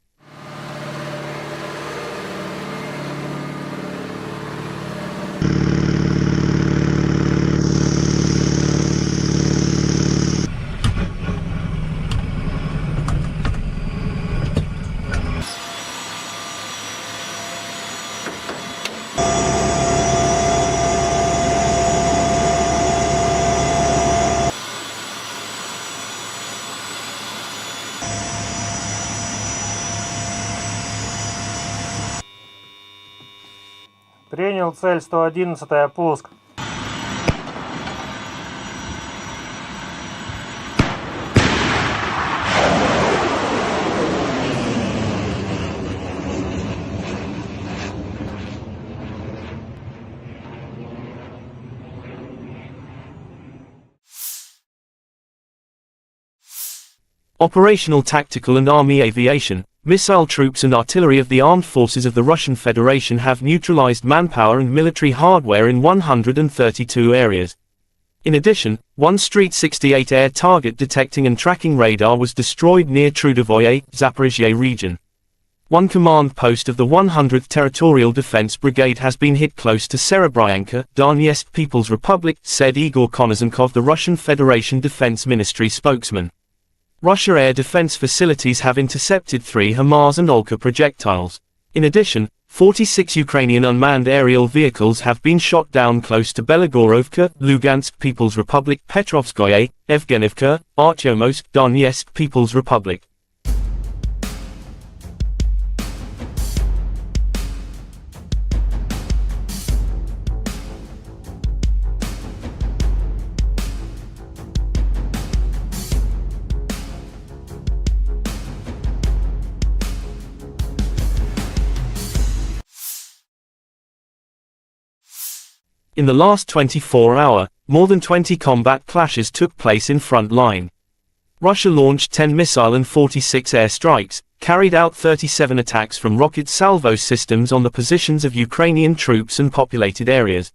Speaker 4: Принял цель 111-я, пуск.
Speaker 1: Operational, tactical and army aviation, missile troops and artillery of the armed forces of the Russian Federation have neutralized manpower and military hardware in 132 areas. In addition, 1 Street 68 air target detecting and tracking radar was destroyed near Trudovoye, Zaphorizia region. 1 command post of the 100th Territorial Defense Brigade has been hit close to Serebryanka, Donetsk People's Republic, said Igor Konashenkov, the Russian Federation Defense Ministry spokesman. Russia air defense facilities have intercepted 3 HIMARS and Olka projectiles. In addition, 46 Ukrainian unmanned aerial vehicles have been shot down close to Belagorovka, Lugansk People's Republic, Petrovskoye, Evgenivka, Artyomowsk, Donetsk People's Republic. In the last 24 hours, more than 20 combat clashes took place in front line. Russia launched 10 missile and 46 air strikes, carried out 37 attacks from rocket salvo systems on the positions of Ukrainian troops and populated areas.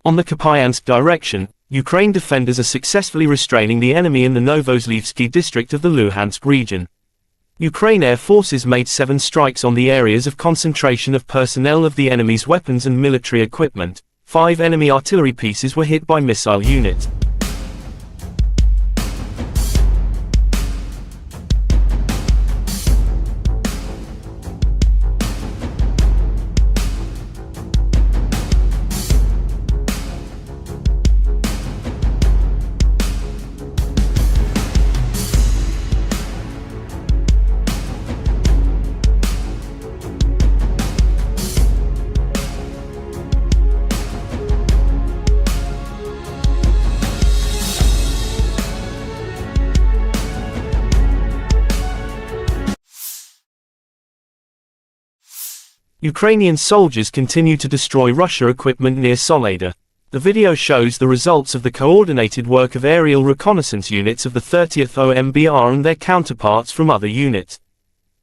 Speaker 1: On the Kupiansk direction, Ukraine defenders are successfully restraining the enemy in the Novozlivsky district of the Luhansk region. Ukraine air forces made 7 strikes on the areas of concentration of personnel of the enemy's weapons and military equipment. 5 enemy artillery pieces were hit by missile units. Ukrainian soldiers continue to destroy Russia equipment near Soledar. The video shows the results of the coordinated work of aerial reconnaissance units of the 30th OMBR and their counterparts from other units.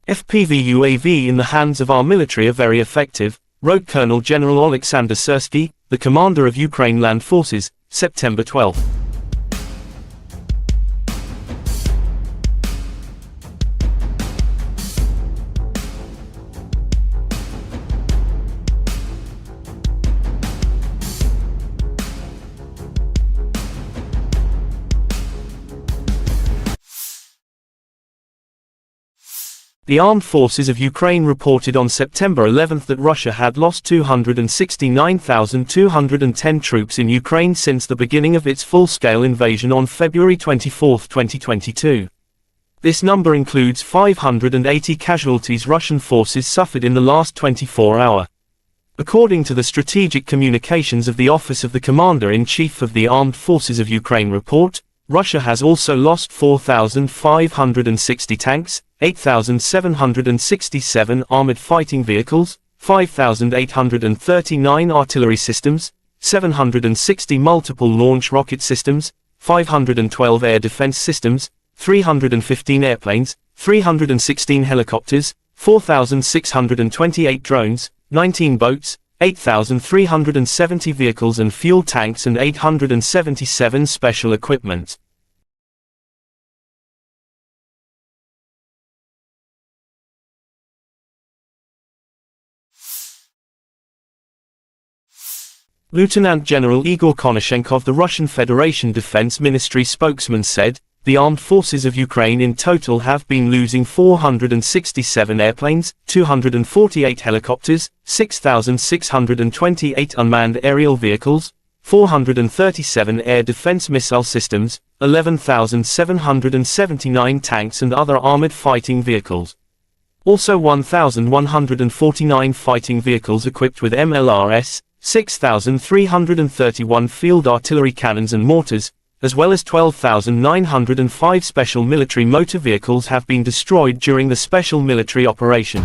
Speaker 1: FPV UAV in the hands of our military are very effective, wrote Colonel General Oleksandr Syrskiy, the commander of Ukraine Land Forces, September 12. The armed forces of Ukraine reported on September 11 that Russia had lost 269,210 troops in Ukraine since the beginning of its full-scale invasion on February 24, 2022. This number includes 580 casualties Russian forces suffered in the last 24 hours. According to the Strategic Communications of the Office of the Commander-in-Chief of the Armed Forces of Ukraine report, Russia has also lost 4,560 tanks, 8,767 armored fighting vehicles, 5,839 artillery systems, 760 multiple launch rocket systems, 512 air defense systems, 315 airplanes, 316 helicopters, 4,628 drones, 19 boats, 8,370 vehicles and fuel tanks and 877 special equipment. Lieutenant General Igor Konashenkov, the Russian Federation Defense Ministry spokesman, said, "The armed forces of Ukraine in total have been losing 467 airplanes, 248 helicopters, 6,628 unmanned aerial vehicles, 437 air defense missile systems, 11,779 tanks and other armored fighting vehicles. Also 1,149 fighting vehicles equipped with MLRS, 6,331 field artillery cannons and mortars, as well as 12,905 special military motor vehicles have been destroyed during the special military operation."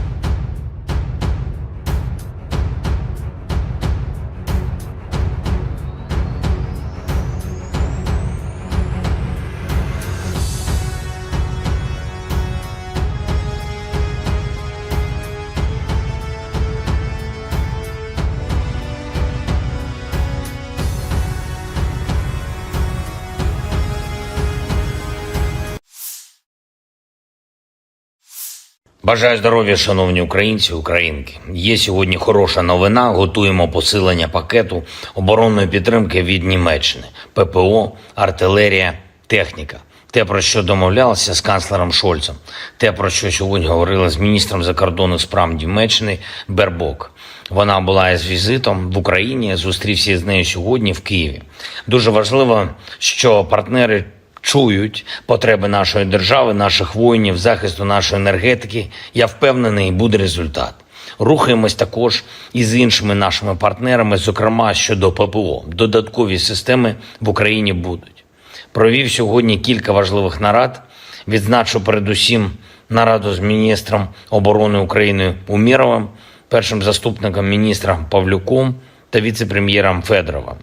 Speaker 2: Бажаю здоров'я, шановні українці, українки. Є сьогодні хороша новина. Готуємо посилення пакету оборонної підтримки від Німеччини. ППО, артилерія, техніка. Те, про що домовлялися з канцлером Шольцем. Те, про що сьогодні говорили з міністром закордонних справ Німеччини Бербок. Вона була із візитом в Україні, зустрівся з нею сьогодні в Києві. Дуже важливо, що партнери чують потреби нашої держави, наших воїнів, захисту нашої енергетики. Я впевнений, буде результат. Рухаємось також і з іншими нашими партнерами, зокрема щодо ППО. Додаткові системи в Україні будуть. Провів сьогодні кілька важливих нарад. Відзначу передусім нараду з міністром оборони України Умєровим, першим заступником міністра Павлюком та віце-прем'єром Федоровим.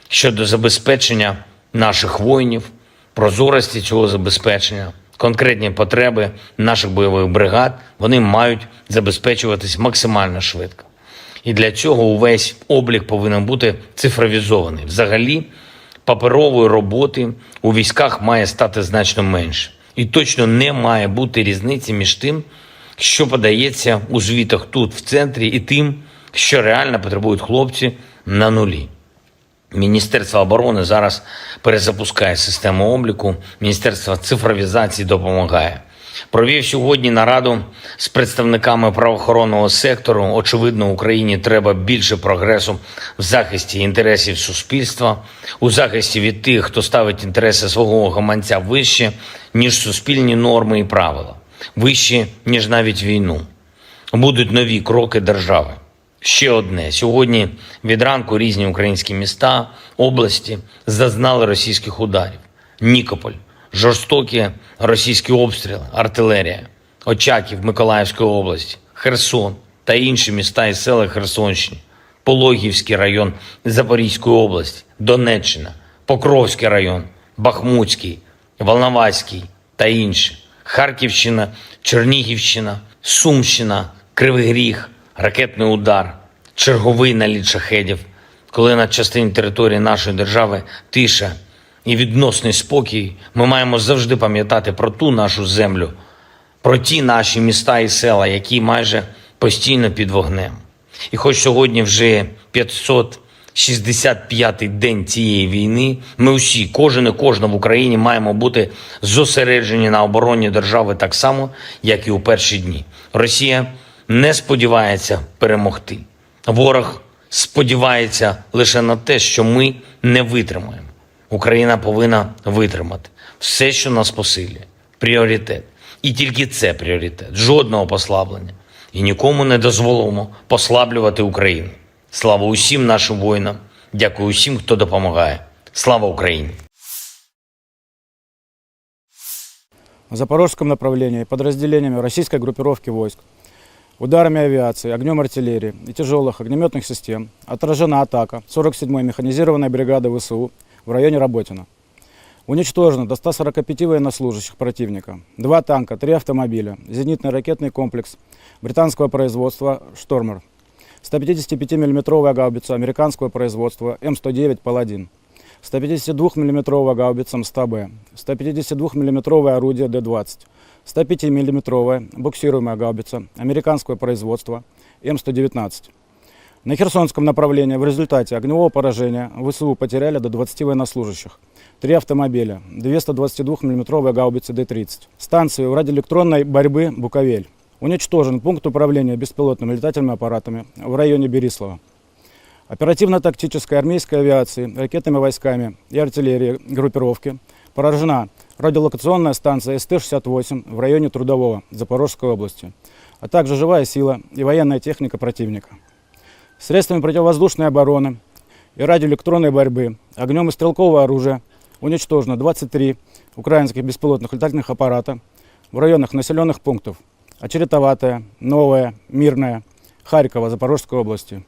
Speaker 2: Щодо забезпечення наших воїнів, прозорості цього забезпечення, конкретні потреби наших бойових бригад, вони мають забезпечуватись максимально швидко. І для цього увесь облік повинен бути цифровізований. Взагалі, паперової роботи у військах має стати значно менше. І точно не має бути різниці між тим, що подається у звітах тут, в центрі, і тим, що реально потребують хлопці на нулі. Міністерство оборони зараз перезапускає систему обліку, Міністерство цифровізації допомагає. Провів сьогодні нараду з представниками правоохоронного сектору. Очевидно, Україні треба більше прогресу в захисті інтересів суспільства, у захисті від тих, хто ставить інтереси свого гаманця вище, ніж суспільні норми і правила, вище, ніж навіть війну. Будуть нові кроки держави. Ще одне. Сьогодні від ранку різні українські міста, області зазнали російських ударів. Нікополь, жорстокі російські обстріли, артилерія, Очаків Миколаївської області, Херсон та інші міста і села Херсонщини, Пологівський район Запорізької області, Донеччина, Покровський район, Бахмутський, Волноваський та інші, Харківщина, Чернігівщина, Сумщина, Кривий Ріг, ракетний удар, черговий наліт шахедів, коли на частині території нашої держави тиша і відносний спокій, ми маємо завжди пам'ятати про ту нашу землю, про ті наші міста і села, які майже постійно під вогнем. І хоч сьогодні вже 565-й день цієї війни, ми усі, кожен і кожна в Україні маємо бути зосереджені на обороні держави так само, як і у перші дні. Росія не сподівається перемогти. Ворог сподівається лише на те, що ми не витримаємо. Україна повинна витримати. Все, що нас посилює. Пріоритет. І тільки це пріоритет. Жодного послаблення. І нікому не дозволимо послаблювати Україну. Слава усім нашим воїнам. Дякую усім, хто допомагає. Слава Україні!
Speaker 3: В запорожском направлении подразделениями российской группировки войск, ударами авиации, огнем артиллерии и тяжелых огнеметных систем отражена атака 47-й механизированной бригады ВСУ в районе Работино. Уничтожено до 145 военнослужащих противника, 2 танка, 3 автомобиля, зенитный ракетный комплекс британского производства «Штормер», 155 мм гаубица американского производства М109 «Паладин», 152 мм гаубица МСТБ, 152 мм орудие Д-20, 105 мм буксируемая гаубица американского производства М119. На Херсонском направлении в результате огневого поражения ВСУ потеряли до 20 военнослужащих, 3 автомобиля, 2 122 мм гаубицы Д-30, станцию радиоэлектронной борьбы «Буковель». Уничтожен пункт управления беспилотными летательными аппаратами в районе Берислава. Оперативно-тактической армейской авиации, ракетными войсками и артиллерией группировки поражена радиолокационная станция СТ-68 в районе Трудового Запорожской области, а также живая сила и военная техника противника. Средствами противовоздушной обороны и радиоэлектронной борьбы, огнем и стрелкового оружия уничтожено 23 украинских беспилотных летательных аппарата в районах населенных пунктов Очеретоватая, Новая, Мирная, Харькова, Запорожской области,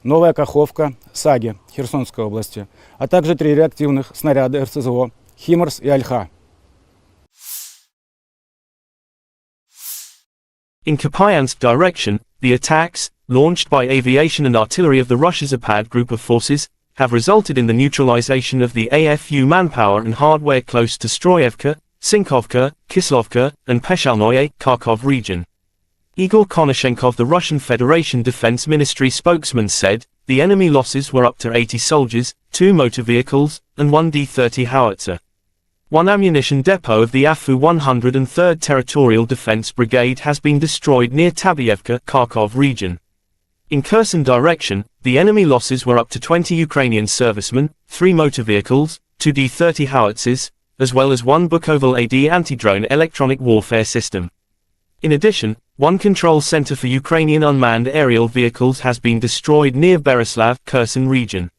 Speaker 3: Новая Каховка, Саги, Херсонской области, а также 3 реактивных снаряда РСЗО «Химарс» и «Альха».
Speaker 1: In Kupiansk direction, the attacks, launched by aviation and artillery of the Russia Zapad group of forces, have resulted in the neutralization of the AFU manpower and hardware close to Stroyevka, Sinkovka, Kislovka, and Peshalnoye, Kharkov region. Igor Konashenkov, the Russian Federation Defense Ministry spokesman, said, the enemy losses were up to 80 soldiers, 2 motor vehicles, and 1 D-30 howitzer. 1 ammunition depot of the AFU 103rd Territorial Defense Brigade has been destroyed near Tabyevka, Kharkov region. In Kherson direction, the enemy losses were up to 20 Ukrainian servicemen, 3 motor vehicles, 2 D-30 howitzers, as well as 1 Bukovel AD anti-drone electronic warfare system. In addition, 1 control center for Ukrainian unmanned aerial vehicles has been destroyed near Berislav, Kherson region.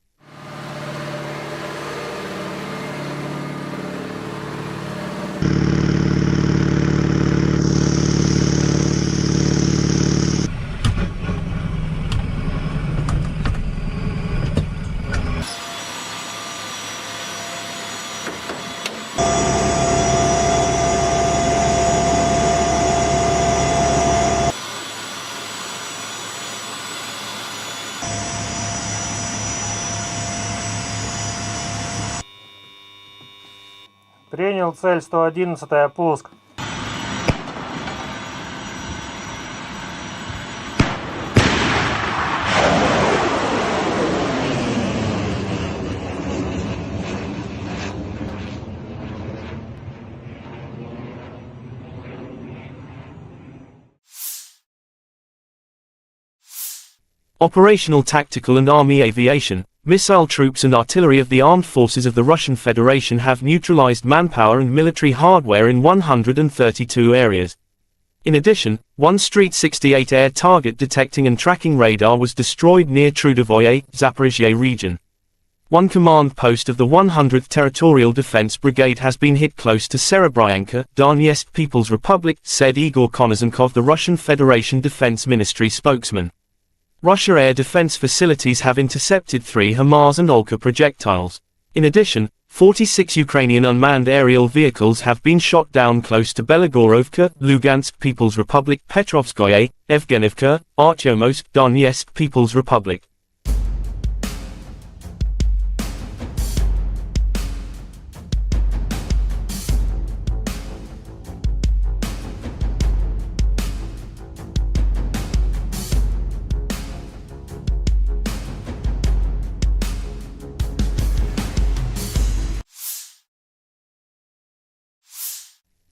Speaker 4: Принял цель 111, пуск.
Speaker 1: Operational tactical and army aviation, missile troops and artillery of the armed forces of the Russian Federation have neutralized manpower and military hardware in 132 areas. In addition, 1 Street 68 air target detecting and tracking radar was destroyed near Trudovoye, Zaphorizia region. 1 command post of the 100th Territorial Defense Brigade has been hit close to Serebryanka, Donetsk People's Republic, said Igor Konashenkov, the Russian Federation Defense Ministry spokesman. Russia air defense facilities have intercepted 3 HIMARS and Olka projectiles. In addition, 46 Ukrainian unmanned aerial vehicles have been shot down close to Belagorovka, Lugansk People's Republic, Petrovskoye, Evgenivka, Artyomsk, Donetsk People's Republic.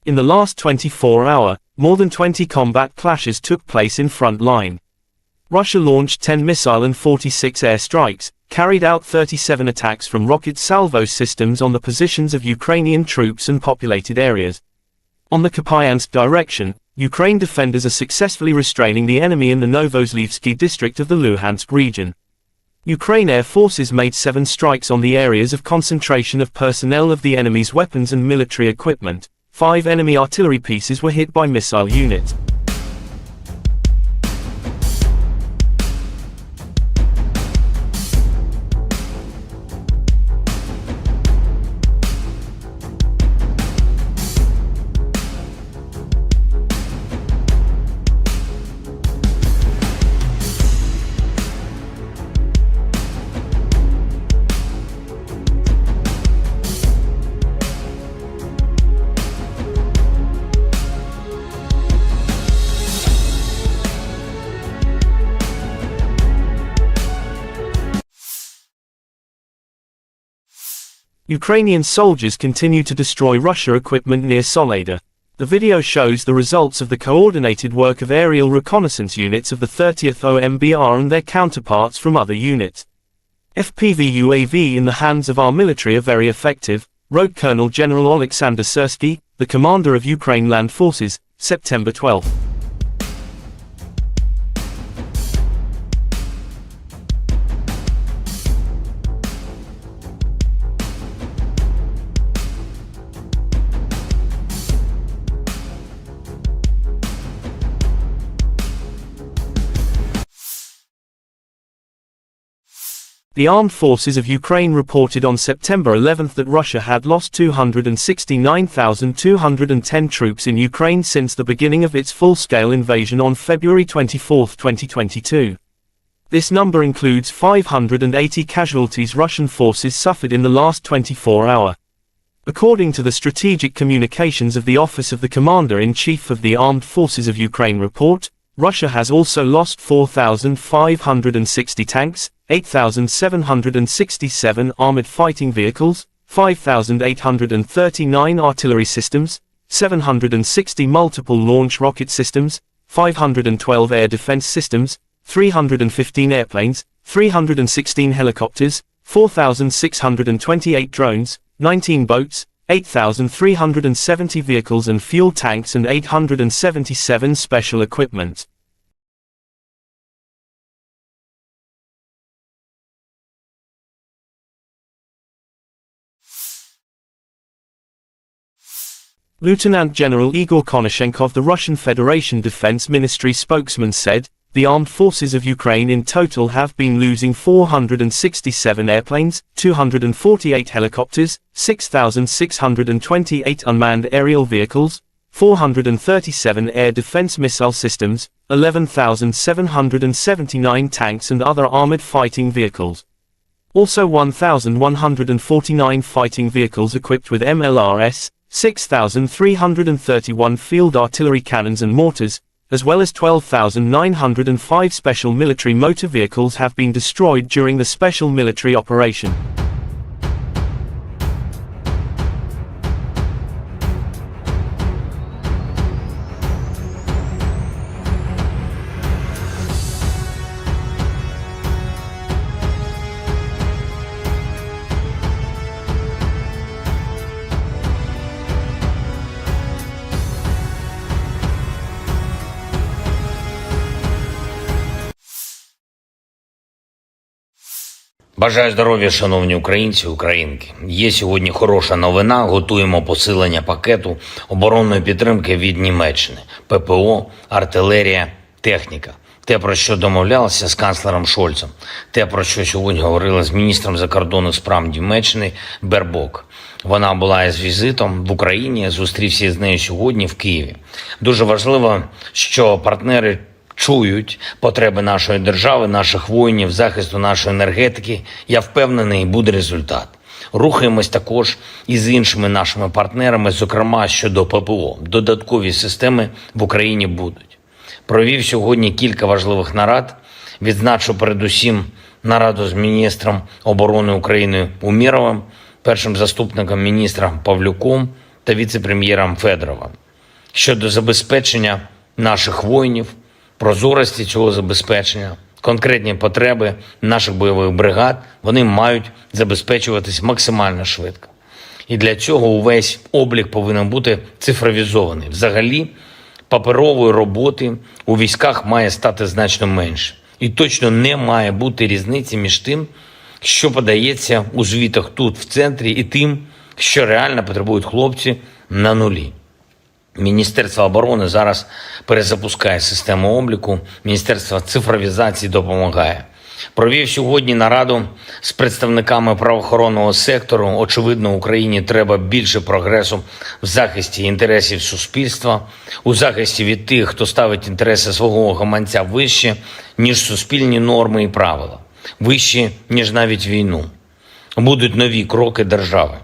Speaker 1: In the last 24-hour, more than 20 combat clashes took place in front line. Russia launched 10 missile and 46 air strikes, carried out 37 attacks from rocket salvo systems on the positions of Ukrainian troops and populated areas. On the Kupiansk direction, Ukraine defenders are successfully restraining the enemy in the Novozlivsky district of the Luhansk region. Ukraine air forces made 7 strikes on the areas of concentration of personnel of the enemy's weapons and military equipment, 5 enemy artillery pieces were hit by missile units. Ukrainian soldiers continue to destroy Russia equipment near Soledar. The video shows the results of the coordinated work of aerial reconnaissance units of the 30th OMBR and their counterparts from other units. FPV UAV in the hands of our military are very effective, wrote Colonel General Oleksandr Syrskiy, the commander of Ukraine Land Forces, September 12. The armed forces of Ukraine reported on September 11 that Russia had lost 269,210 troops in Ukraine since the beginning of its full-scale invasion on February 24, 2022. This number includes 580 casualties Russian forces suffered in the last 24 hours. According to the Strategic Communications of the Office of the Commander-in-Chief of the Armed Forces of Ukraine report, Russia has also lost 4,560 tanks, 8,767 armored fighting vehicles, 5,839 artillery systems, 760 multiple launch rocket systems, 512 air defense systems, 315 airplanes, 316 helicopters, 4,628 drones, 19 boats, 8,370 vehicles and fuel tanks and 877 special equipment. Lieutenant General Igor Konashenkov, the Russian Federation Defense Ministry spokesman, said, "The armed forces of Ukraine in total have been losing 467 airplanes, 248 helicopters, 6,628 unmanned aerial vehicles, 437 air defense missile systems, 11,779 tanks and other armored fighting vehicles. Also 1,149 fighting vehicles equipped with MLRS, 6,331 field artillery cannons and mortars, as well as 12,905 special military motor vehicles have been destroyed during the special military operation."
Speaker 2: Бажаю здоров'я, шановні українці, українки. Є сьогодні хороша новина. Готуємо посилення пакету оборонної підтримки від Німеччини. ППО, артилерія, техніка. Те, про що домовлялися з канцлером Шольцем. Те, про що сьогодні говорила з міністром закордонних справ Німеччини Бербок. Вона була із візитом в Україні, зустрівся з нею сьогодні в Києві. Дуже важливо, що партнери чують потреби нашої держави, наших воїнів, захисту нашої енергетики. Я впевнений, буде результат. Рухаємось також і з іншими нашими партнерами, зокрема щодо ППО. Додаткові системи в Україні будуть. Провів сьогодні кілька важливих нарад. Відзначу передусім нараду з міністром оборони України Умєровим, першим заступником міністра Павлюком та віце-прем'єром Федоровим. Щодо забезпечення наших воїнів, прозорості цього забезпечення, конкретні потреби наших бойових бригад, вони мають забезпечуватись максимально швидко. І для цього увесь облік повинен бути цифровізований. Взагалі, паперової роботи у військах має стати значно менше. І точно не має бути різниці між тим, що подається у звітах тут, в центрі, і тим, що реально потребують хлопці на нулі. Міністерство оборони зараз перезапускає систему обліку, Міністерство цифровізації допомагає. Провів сьогодні нараду з представниками правоохоронного сектору. Очевидно, Україні треба більше прогресу в захисті інтересів суспільства, у захисті від тих, хто ставить інтереси свого гаманця вище, ніж суспільні норми і правила, вище, ніж навіть війну. Будуть нові кроки держави.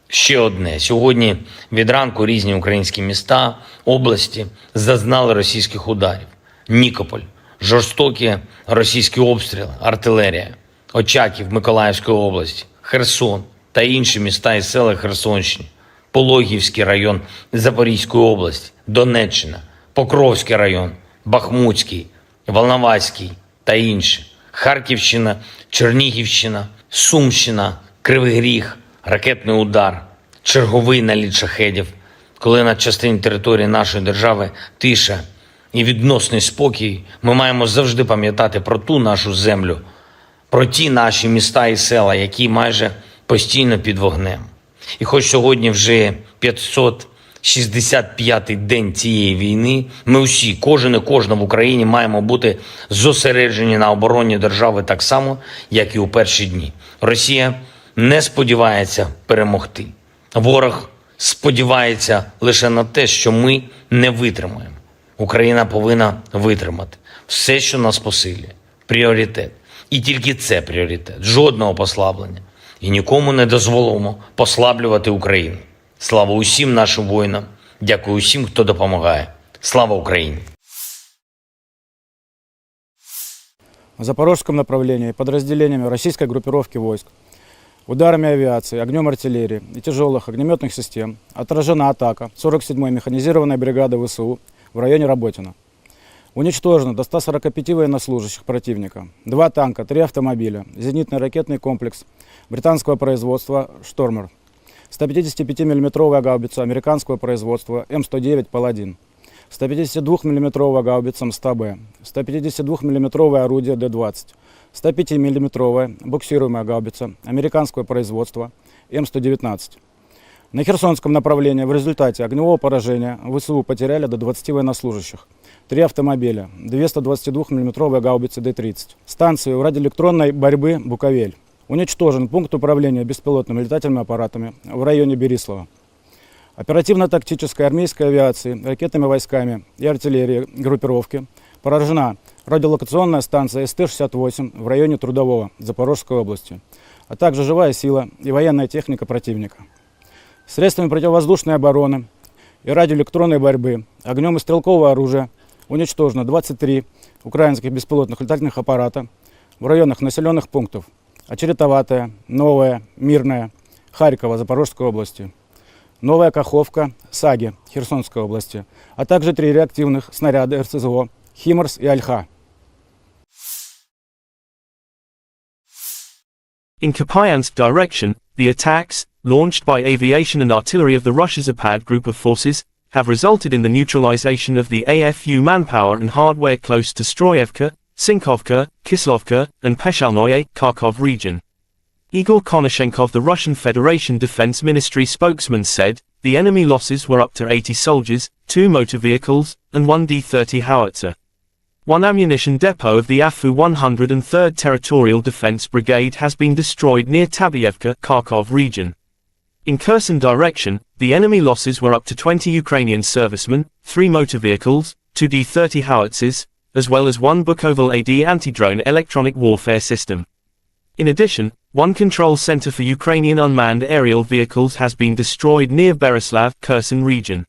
Speaker 2: Ще одне. Сьогодні від ранку різні українські міста, області зазнали російських ударів. Нікополь, жорстокі російські обстріли, артилерія, Очаків Миколаївської області, Херсон та інші міста і села Херсонщини, Пологівський район Запорізької області, Донеччина, Покровський район, Бахмутський, Волноваський та інші, Харківщина, Чернігівщина, Сумщина, Кривий Ріг, ракетний удар, черговий наліт шахедів, коли на частині території нашої держави тиша і відносний спокій, ми маємо завжди пам'ятати про ту нашу землю, про ті наші міста і села, які майже постійно під вогнем. І хоч сьогодні вже 565-й день цієї війни, ми усі, кожен і кожна в Україні маємо бути зосереджені на обороні держави так само, як і у перші дні. Росія не сподівається перемогти. Ворог сподівається лише на те, що ми не витримаємо. Україна повинна витримати. Все, що нас посилює. Пріоритет. І тільки це пріоритет. Жодного послаблення. І нікому не дозволимо послаблювати Україну. Слава усім нашим воїнам. Дякую усім, хто допомагає. Слава Україні!
Speaker 3: В Запорожском направлении подразделениями российской группировки войск, ударами авиации, огнем артиллерии и тяжелых огнеметных систем отражена атака 47-й механизированной бригады ВСУ в районе Работино. Уничтожено до 145 военнослужащих противника, 2 танка, 3 автомобиля, зенитный ракетный комплекс британского производства «Штормер», 155 мм гаубица американского производства М109 «Паладин», 152 мм гаубица МСТБ, 152 мм орудие Д-20, 105 мм буксируемая гаубица американского производства М119. На Херсонском направлении в результате огневого поражения ВСУ потеряли до 20 военнослужащих, 3 автомобиля, 222 мм гаубицы Д-30, станцию радиоэлектронной борьбы «Буковель». Уничтожен пункт управления беспилотными летательными аппаратами в районе Берислава. Оперативно-тактической армейской авиации, ракетными войсками и артиллерией группировки поражена радиолокационная станция СТ-68 в районе Трудового Запорожской области, а также живая сила и военная техника противника. Средствами противовоздушной обороны и радиоэлектронной борьбы, огнем и стрелкового оружия уничтожено 23 украинских беспилотных летательных аппарата в районах населенных пунктов Очеретоватая, Новая, Мирная, Харькова, Запорожской области, Новая Каховка, Саги, Херсонской области, а также 3 реактивных снаряда РСЗО «Химарс» и «Альха».
Speaker 1: In Kupiansk direction, the attacks, launched by aviation and artillery of the Russia Zapad group of forces, have resulted in the neutralization of the AFU manpower and hardware close to Stroyevka, Sinkovka, Kislovka, and Peshalnoye, Kharkov region. Igor Konashenkov, the Russian Federation Defense Ministry spokesman, said, the enemy losses were up to 80 soldiers, 2 motor vehicles, and 1 D-30 howitzer. 1 ammunition depot of the AFU 103rd Territorial Defense Brigade has been destroyed near Tabievka, Kharkov region. In Kherson direction, the enemy losses were up to 20 Ukrainian servicemen, 3 motor vehicles, 2 D-30 howitzers, as well as 1 Bukovel AD anti-drone electronic warfare system. In addition, 1 control center for Ukrainian unmanned aerial vehicles has been destroyed near Berislav, Kherson region.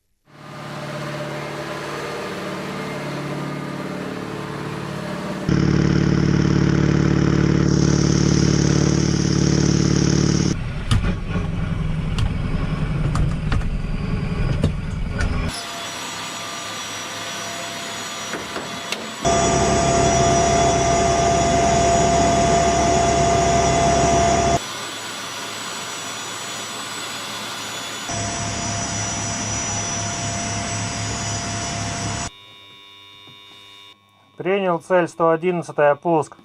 Speaker 4: Принял цель 111, пуск.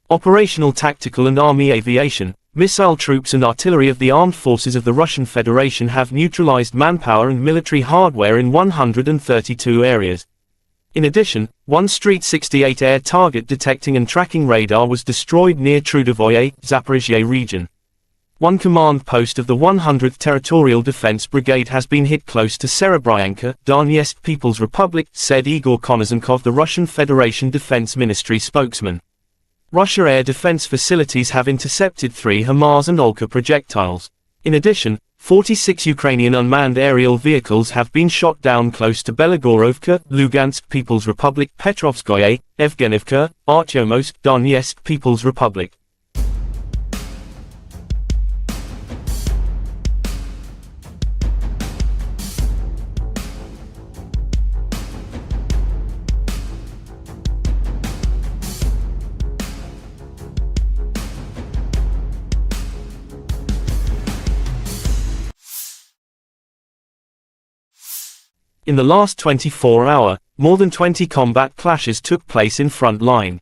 Speaker 1: Operational, tactical and army aviation, missile troops and artillery of the armed forces of the Russian Federation have neutralized manpower and military hardware in 132 areas. In addition, one Street 68 air target detecting and tracking radar was destroyed near Trudovoye, Zaphorizia region. One command post of the 100th Territorial Defense Brigade has been hit close to Serebryanka, Donetsk People's Republic, said Igor Konozenkov, the Russian Federation Defense Ministry spokesman. Russia air defense facilities have intercepted 3 HIMARS and Olka projectiles. In addition, 46 Ukrainian unmanned aerial vehicles have been shot down close to Belagorovka, Lugansk People's Republic, Petrovskoye, Evgenivka, Artyomowsk, Donetsk People's Republic. In the last 24 hours, more than 20 combat clashes took place in front line.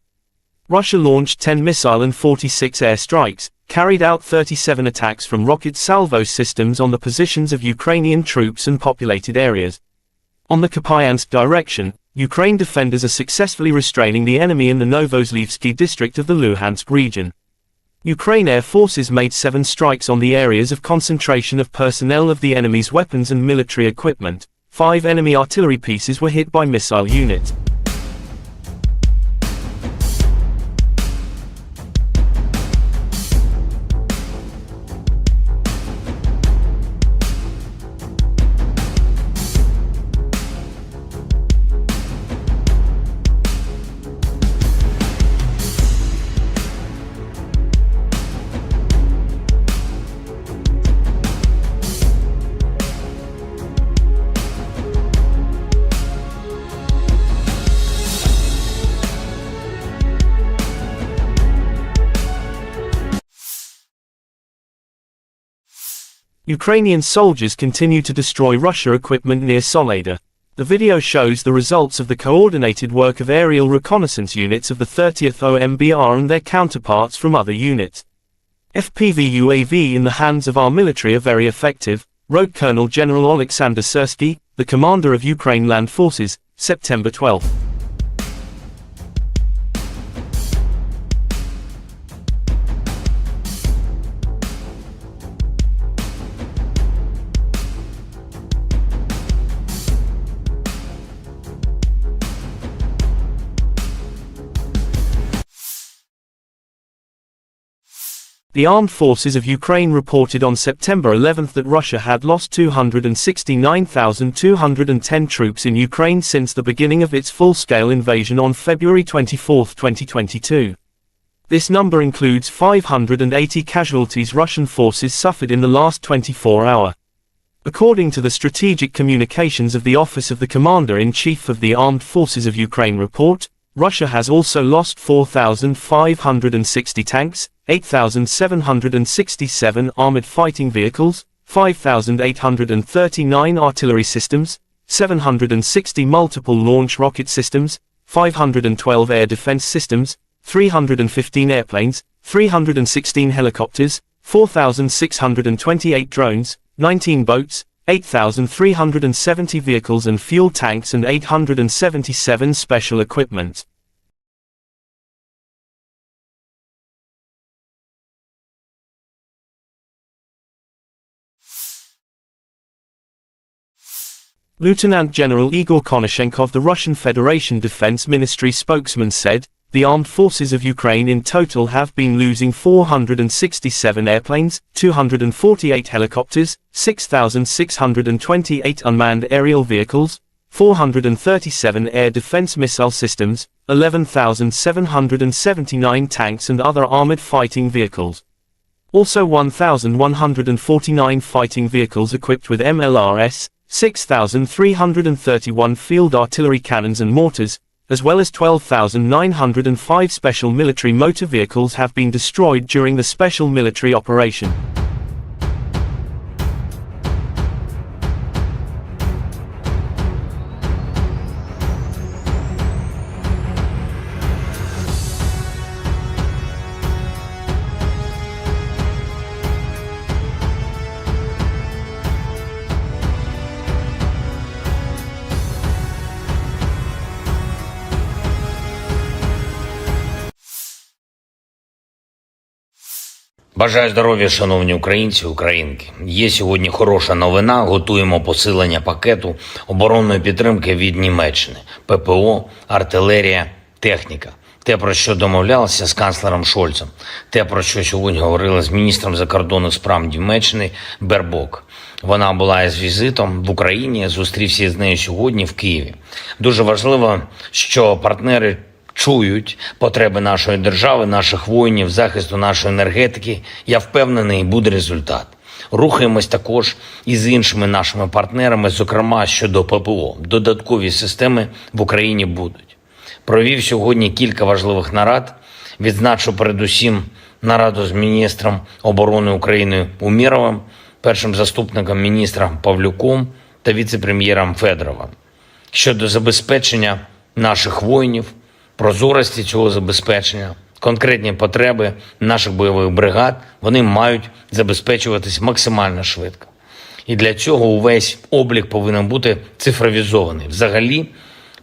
Speaker 1: Russia launched 10 missile and 46 air strikes, carried out 37 attacks from rocket salvo systems on the positions of Ukrainian troops and populated areas. On the Kupiansk direction, Ukraine defenders are successfully restraining the enemy in the Novoslavsky district of the Luhansk region. Ukraine air forces made 7 strikes on the areas of concentration of personnel of the enemy's weapons and military equipment. 5 enemy artillery pieces were hit by missile units. Ukrainian soldiers continue to destroy Russia equipment near Soledar. The video shows the results of the coordinated work of aerial reconnaissance units of the 30th OMBR and their counterparts from other units. FPV UAV in the hands of our military are very effective, wrote Colonel General Oleksandr Syrskiy, the commander of Ukraine Land Forces, September 12. The armed forces of Ukraine reported on September 11 that Russia had lost 269,210 troops in Ukraine since the beginning of its full-scale invasion on February 24, 2022. This number includes 580 casualties Russian forces suffered in the last 24 hours. According to the Strategic Communications of the Office of the Commander-in-Chief of the Armed Forces of Ukraine report, Russia has also lost 4,560 tanks, 8,767 armored fighting vehicles, 5,839 artillery systems, 760 multiple launch rocket systems, 512 air defense systems, 315 airplanes, 316 helicopters, 4,628 drones, 19 boats, 8,370 vehicles and fuel tanks and 877 special equipment. Lieutenant General Igor Konashenkov, the Russian Federation Defense Ministry spokesman, said, "The armed forces of Ukraine in total have been losing 467 airplanes, 248 helicopters, 6,628 unmanned aerial vehicles, 437 air defense missile systems, 11,779 tanks and other armored fighting vehicles. Also 1,149 fighting vehicles equipped with MLRS, 6,331 field artillery cannons and mortars, as well as 12,905 special military motor vehicles have been destroyed during the special military operation."
Speaker 2: Бажаю здоров'я, шановні українці, українки. Є сьогодні хороша новина. Готуємо посилення пакету оборонної підтримки від Німеччини. ППО, артилерія, техніка. Те, про що домовлялися з канцлером Шольцем. Те, про що сьогодні говорили з міністром закордонних справ Німеччини Бербок. Вона була із візитом в Україні, зустрівся з нею сьогодні в Києві. Дуже важливо, що партнери чують потреби нашої держави, наших воїнів, захисту нашої енергетики. Я впевнений, буде результат. Рухаємось також і з іншими нашими партнерами, зокрема щодо ППО. Додаткові системи в Україні будуть. Провів сьогодні кілька важливих нарад. Відзначу передусім нараду з міністром оборони України Умєровим, першим заступником міністра Павлюком та віце-прем'єром Федоровим. Щодо забезпечення наших воїнів, прозорості цього забезпечення, конкретні потреби наших бойових бригад, вони мають забезпечуватись максимально швидко. І для цього увесь облік повинен бути цифровізований. Взагалі,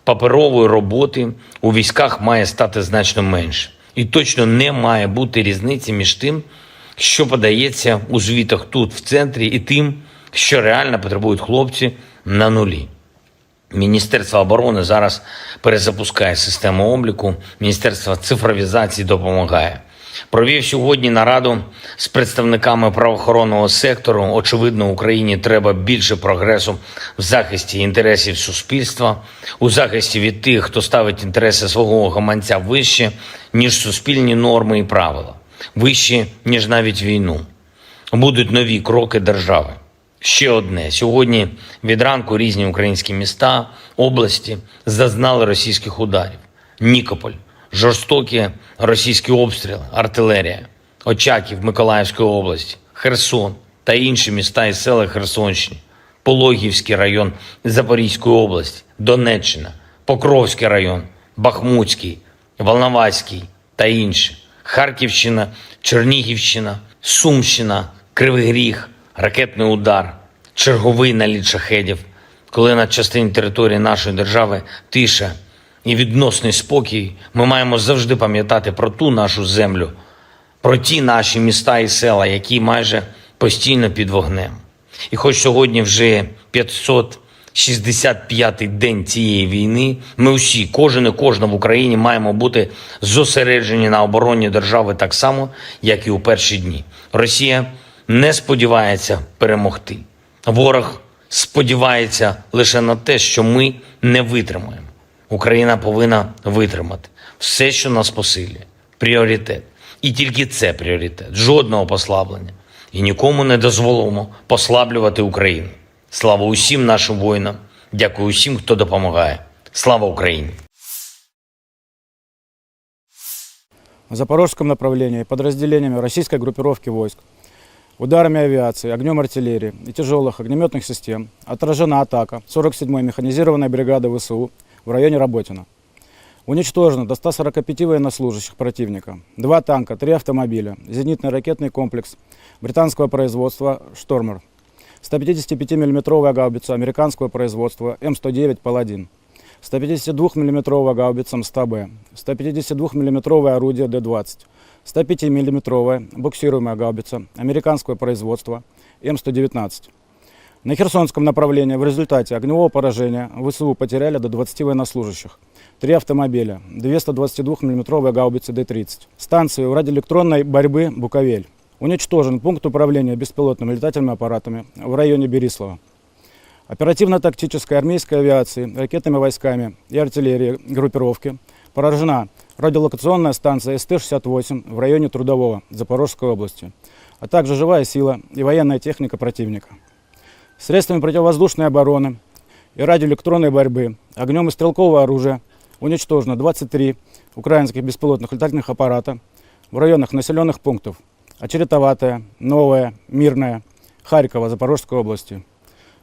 Speaker 2: паперової роботи у військах має стати значно менше. І точно не має бути різниці між тим, що подається у звітах тут, в центрі, і тим, що реально потребують хлопці на нулі. Міністерство оборони зараз перезапускає систему обліку, Міністерство цифровізації допомагає. Провів сьогодні нараду з представниками правоохоронного сектору. Очевидно, Україні треба більше прогресу в захисті інтересів суспільства, у захисті від тих, хто ставить інтереси свого гаманця вище, ніж суспільні норми і правила, вище, ніж навіть війну. Будуть нові кроки держави. Ще одне. Сьогодні від ранку різні українські міста, області зазнали російських ударів. Нікополь, жорстокі російські обстріли, артилерія, Очаків Миколаївської області, Херсон та інші міста і села Херсонщини, Пологівський район Запорізької області, Донеччина, Покровський район, Бахмутський, Волноваський та інші, Харківщина, Чернігівщина, Сумщина, Кривий Ріг, ракетний удар, черговий наліт шахедів, коли на частині території нашої держави тиша і відносний спокій, ми маємо завжди пам'ятати про ту нашу землю, про ті наші міста і села, які майже постійно під вогнем. І хоч сьогодні вже 565-й день цієї війни, ми усі, кожен і кожна в Україні маємо бути зосереджені на обороні держави так само, як і у перші дні. Росія не сподівається перемогти. Ворог сподівається лише на те, що ми не витримаємо. Україна повинна витримати. Все, що нас посилює. Пріоритет. І тільки це пріоритет. Жодного послаблення. І нікому не дозволимо послаблювати Україну. Слава усім нашим воїнам. Дякую усім, хто допомагає. Слава Україні!
Speaker 3: На запорожском направлении подразделениями российской группировки войск, ударами авиации, огнем артиллерии и тяжелых огнеметных систем отражена атака 47-й механизированной бригады ВСУ в районе Работино. Уничтожено до 145 военнослужащих противника, 2 танка, 3 автомобиля, зенитный ракетный комплекс британского производства «Штормер», 155 мм гаубица американского производства М109 «Паладин», 152 мм гаубица МСТБ, 152 мм орудие Д-20, 105 мм буксируемая гаубица американского производства М119. На Херсонском направлении в результате огневого поражения ВСУ потеряли до 20 военнослужащих, 3 автомобиля, 2 122 мм гаубицы Д-30, станцию радиоэлектронной борьбы «Буковель». Уничтожен пункт управления беспилотными летательными аппаратами в районе Берислава. Оперативно-тактической армейской авиации, ракетными войсками и артиллерией группировки поражена радиолокационная станция СТ-68 в районе Трудового Запорожской области, а также живая сила и военная техника противника. Средствами противовоздушной обороны и радиоэлектронной борьбы, огнем и стрелкового оружия уничтожено 23 украинских беспилотных летательных аппарата в районах населенных пунктов Очеретоватая, Новая, Мирная, Харькова, Запорожской области,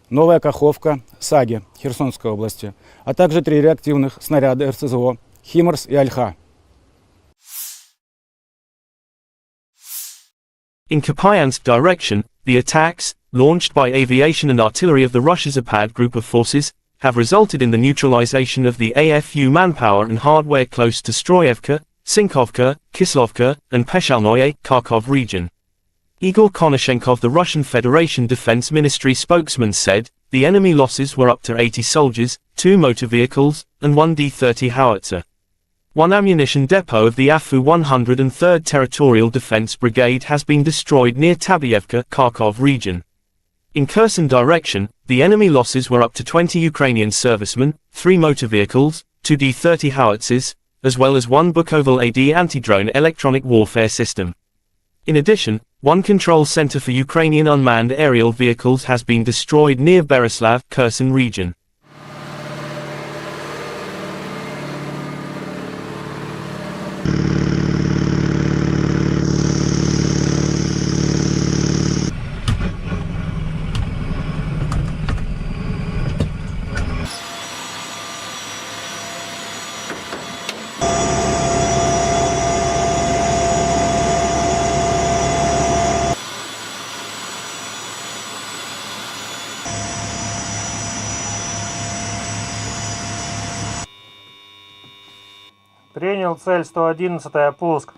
Speaker 3: Новая Каховка, Саги, Херсонской области, а также 3 реактивных снаряда РСЗО «Химарс» и «Альха».
Speaker 1: In Kupiansk direction, the attacks, launched by aviation and artillery of the Russia Zapad group of forces, have resulted in the neutralization of the AFU manpower and hardware close to Stroyevka, Sinkovka, Kislovka, and Peshalnoye, Kharkov region. Igor Konashenkov, the Russian Federation Defense Ministry spokesman, said, the enemy losses were up to 80 soldiers, 2 motor vehicles, and 1 D-30 howitzer. One ammunition depot of the AFU 103rd Territorial Defense Brigade has been destroyed near Tabyevka, Kharkov region. In Kherson direction, the enemy losses were up to 20 Ukrainian servicemen, 3 motor vehicles, 2 D-30 howitzers, as well as 1 Bukovel AD anti-drone electronic warfare system. In addition, 1 control center for Ukrainian unmanned aerial vehicles has been destroyed near Bereslav, Kherson region.
Speaker 4: Принял цель 111, пуск.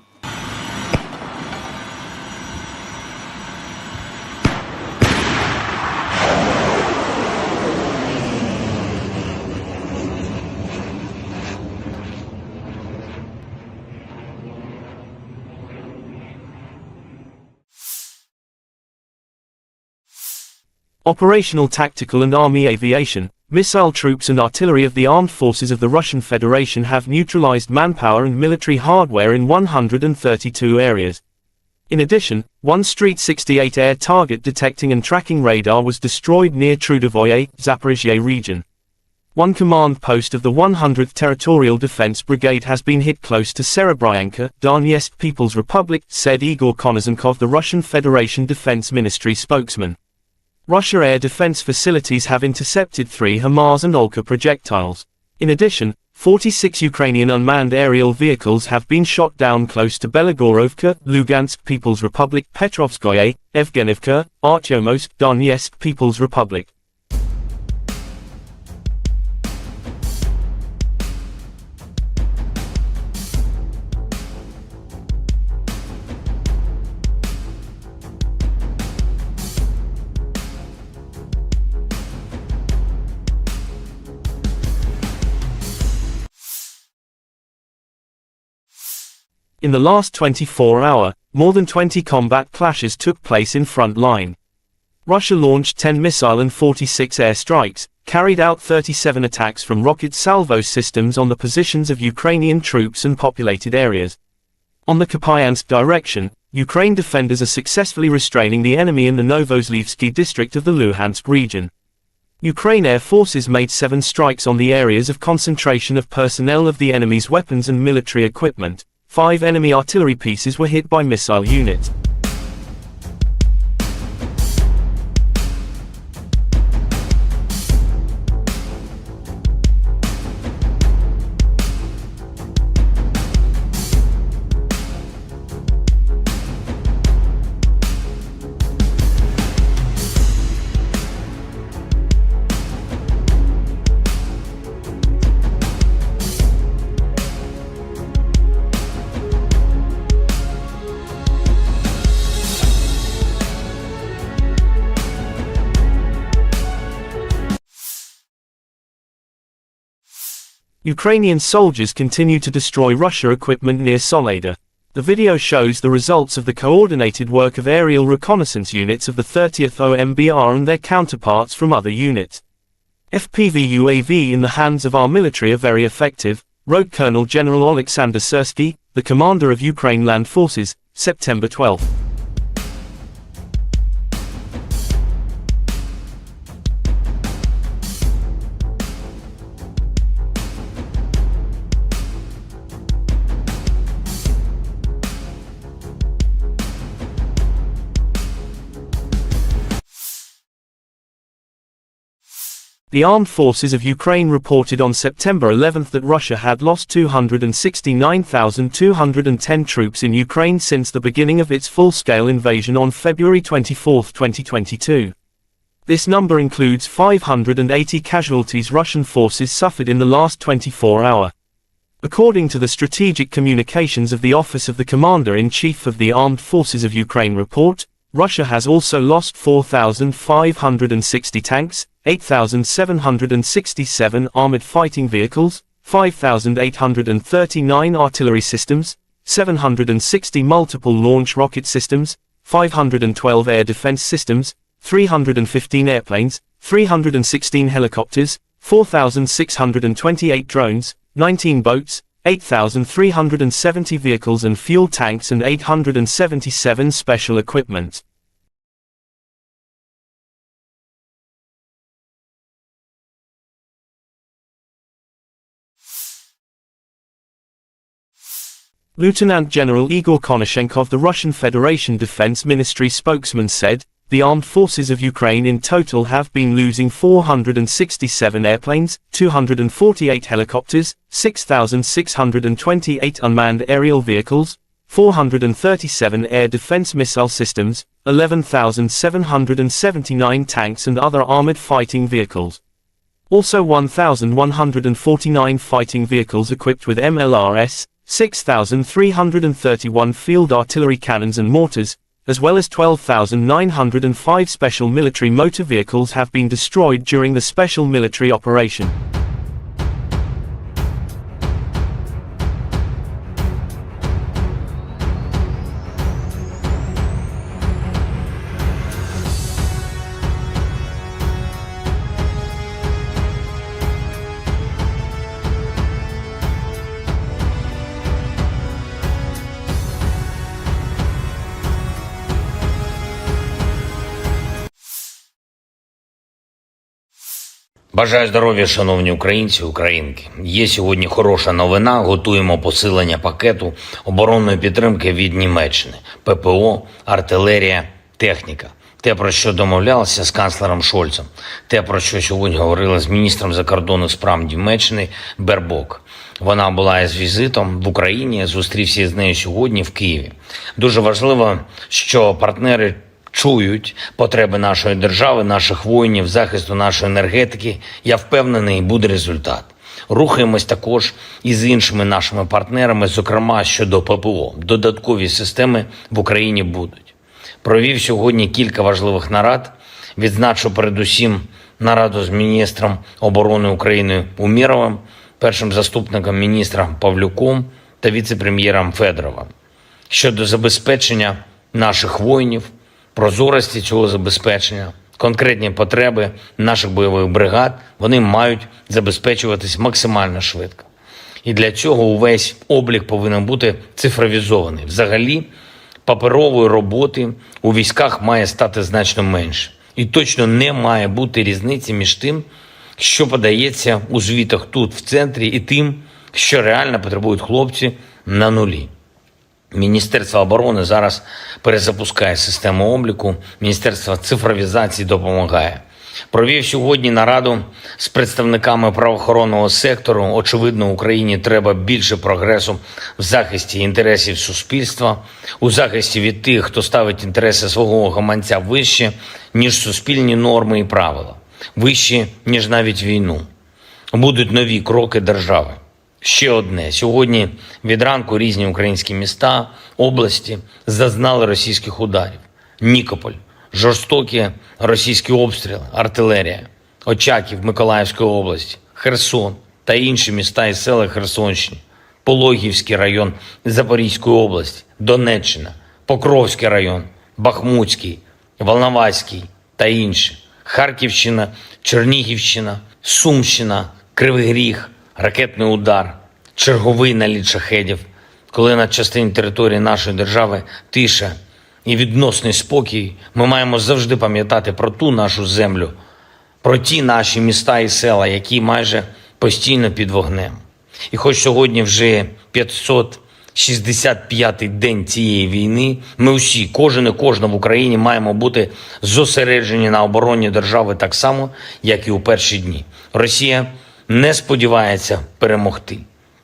Speaker 1: Operational, tactical and army aviation, missile troops and artillery of the armed forces of the Russian Federation have neutralized manpower and military hardware in 132 areas. In addition, 1 Street 68 air target detecting and tracking radar was destroyed near Trudovoye, Zaphorizia region. 1 command post of the 100th Territorial Defense Brigade has been hit close to Serebryanka, Donetsk People's Republic, said Igor Konashenkov, the Russian Federation Defense Ministry spokesman. Russia air defense facilities have intercepted 3 HIMARS and Olka projectiles. In addition, 46 Ukrainian unmanned aerial vehicles have been shot down close to Belagorovka, Lugansk People's Republic, Petrovskoye, Evgenivka, Artyomowsk, Donetsk People's Republic. In the last 24-hour, more than 20 combat clashes took place in front line. Russia launched 10 missile and 46 air strikes, carried out 37 attacks from rocket salvo systems on the positions of Ukrainian troops and populated areas. On the Kupiansk direction, Ukraine defenders are successfully restraining the enemy in the Novozlivsky district of the Luhansk region. Ukraine air forces made 7 strikes on the areas of concentration of personnel of the enemy's weapons and military equipment. 5 enemy artillery pieces were hit by missile units. Ukrainian soldiers continue to destroy Russian equipment near Soledar. The video shows the results of the coordinated work of aerial reconnaissance units of the 30th OMBR and their counterparts from other units. FPV UAV in the hands of our military are very effective, wrote Colonel General Oleksandr Syrskiy, the commander of Ukraine Land Forces, September 12. The armed forces of Ukraine reported on September 11 that Russia had lost 269,210 troops in Ukraine since the beginning of its full-scale invasion on February 24, 2022. This number includes 580 casualties Russian forces suffered in the last 24 hours. According to the Strategic Communications of the Office of the Commander-in-Chief of the Armed Forces of Ukraine report, Russia has also lost 4,560 tanks, 8,767 armored fighting vehicles, 5,839 artillery systems, 760 multiple launch rocket systems, 512 air defense systems, 315 airplanes, 316 helicopters, 4,628 drones, 19 boats, 8,370 vehicles and fuel tanks and 877 special equipment. Lieutenant General Igor Konashenkov, the Russian Federation Defense Ministry spokesman, said, "The armed forces of Ukraine in total have been losing 467 airplanes, 248 helicopters, 6,628 unmanned aerial vehicles, 437 air defense missile systems, 11,779 tanks and other armored fighting vehicles. Also 1,149 fighting vehicles equipped with MLRS, 6,331 field artillery cannons and mortars, as well as 12,905 special military motor vehicles have been destroyed during the special military operation."
Speaker 2: Бажаю здоров'я, шановні українці, українки. Є сьогодні хороша новина. Готуємо посилення пакету оборонної підтримки від Німеччини. ППО, артилерія, техніка. Те, про що домовлялися з канцлером Шольцем. Те, про що сьогодні говорили з міністром закордонних справ Німеччини Бербок. Вона була із візитом в Україні, зустрівся з нею сьогодні в Києві. Дуже важливо, що партнери чують потреби нашої держави, наших воїнів, захисту нашої енергетики. Я впевнений, буде результат. Рухаємось також і з іншими нашими партнерами, зокрема щодо ППО. Додаткові системи в Україні будуть. Провів сьогодні кілька важливих нарад. Відзначу передусім нараду з міністром оборони України Умєровим, першим заступником міністра Павлюком та віце-прем'єром Федоровим. Щодо забезпечення наших воїнів, прозорості цього забезпечення, конкретні потреби наших бойових бригад, вони мають забезпечуватись максимально швидко. І для цього увесь облік повинен бути цифровізований. Взагалі, паперової роботи у військах має стати значно менше. І точно не має бути різниці між тим, що подається у звітах тут, в центрі, і тим, що реально потребують хлопці на нулі. Міністерство оборони зараз перезапускає систему обліку, Міністерство цифровізації допомагає. Провів сьогодні нараду з представниками правоохоронного сектору. Очевидно, Україні треба більше прогресу в захисті інтересів суспільства, у захисті від тих, хто ставить інтереси свого гаманця вище, ніж суспільні норми і правила, вище, ніж навіть війну. Будуть нові кроки держави. Ще одне. Сьогодні від ранку різні українські міста, області зазнали російських ударів. Нікополь, жорстокі російські обстріли, артилерія, Очаків Миколаївської області, Херсон та інші міста і села Херсонщини, Пологівський район Запорізької області, Донеччина, Покровський район, Бахмутський, Волноваський та інші, Харківщина, Чернігівщина, Сумщина, Кривий Ріг, ракетний удар, черговий наліт шахедів, коли на частині території нашої держави тиша і відносний спокій, ми маємо завжди пам'ятати про ту нашу землю, про ті наші міста і села, які майже постійно під вогнем. І хоч сьогодні вже 565-й день цієї війни, ми усі, кожен і кожна в Україні маємо бути зосереджені на обороні держави так само, як і у перші дні. Росія не сподівається перемогти.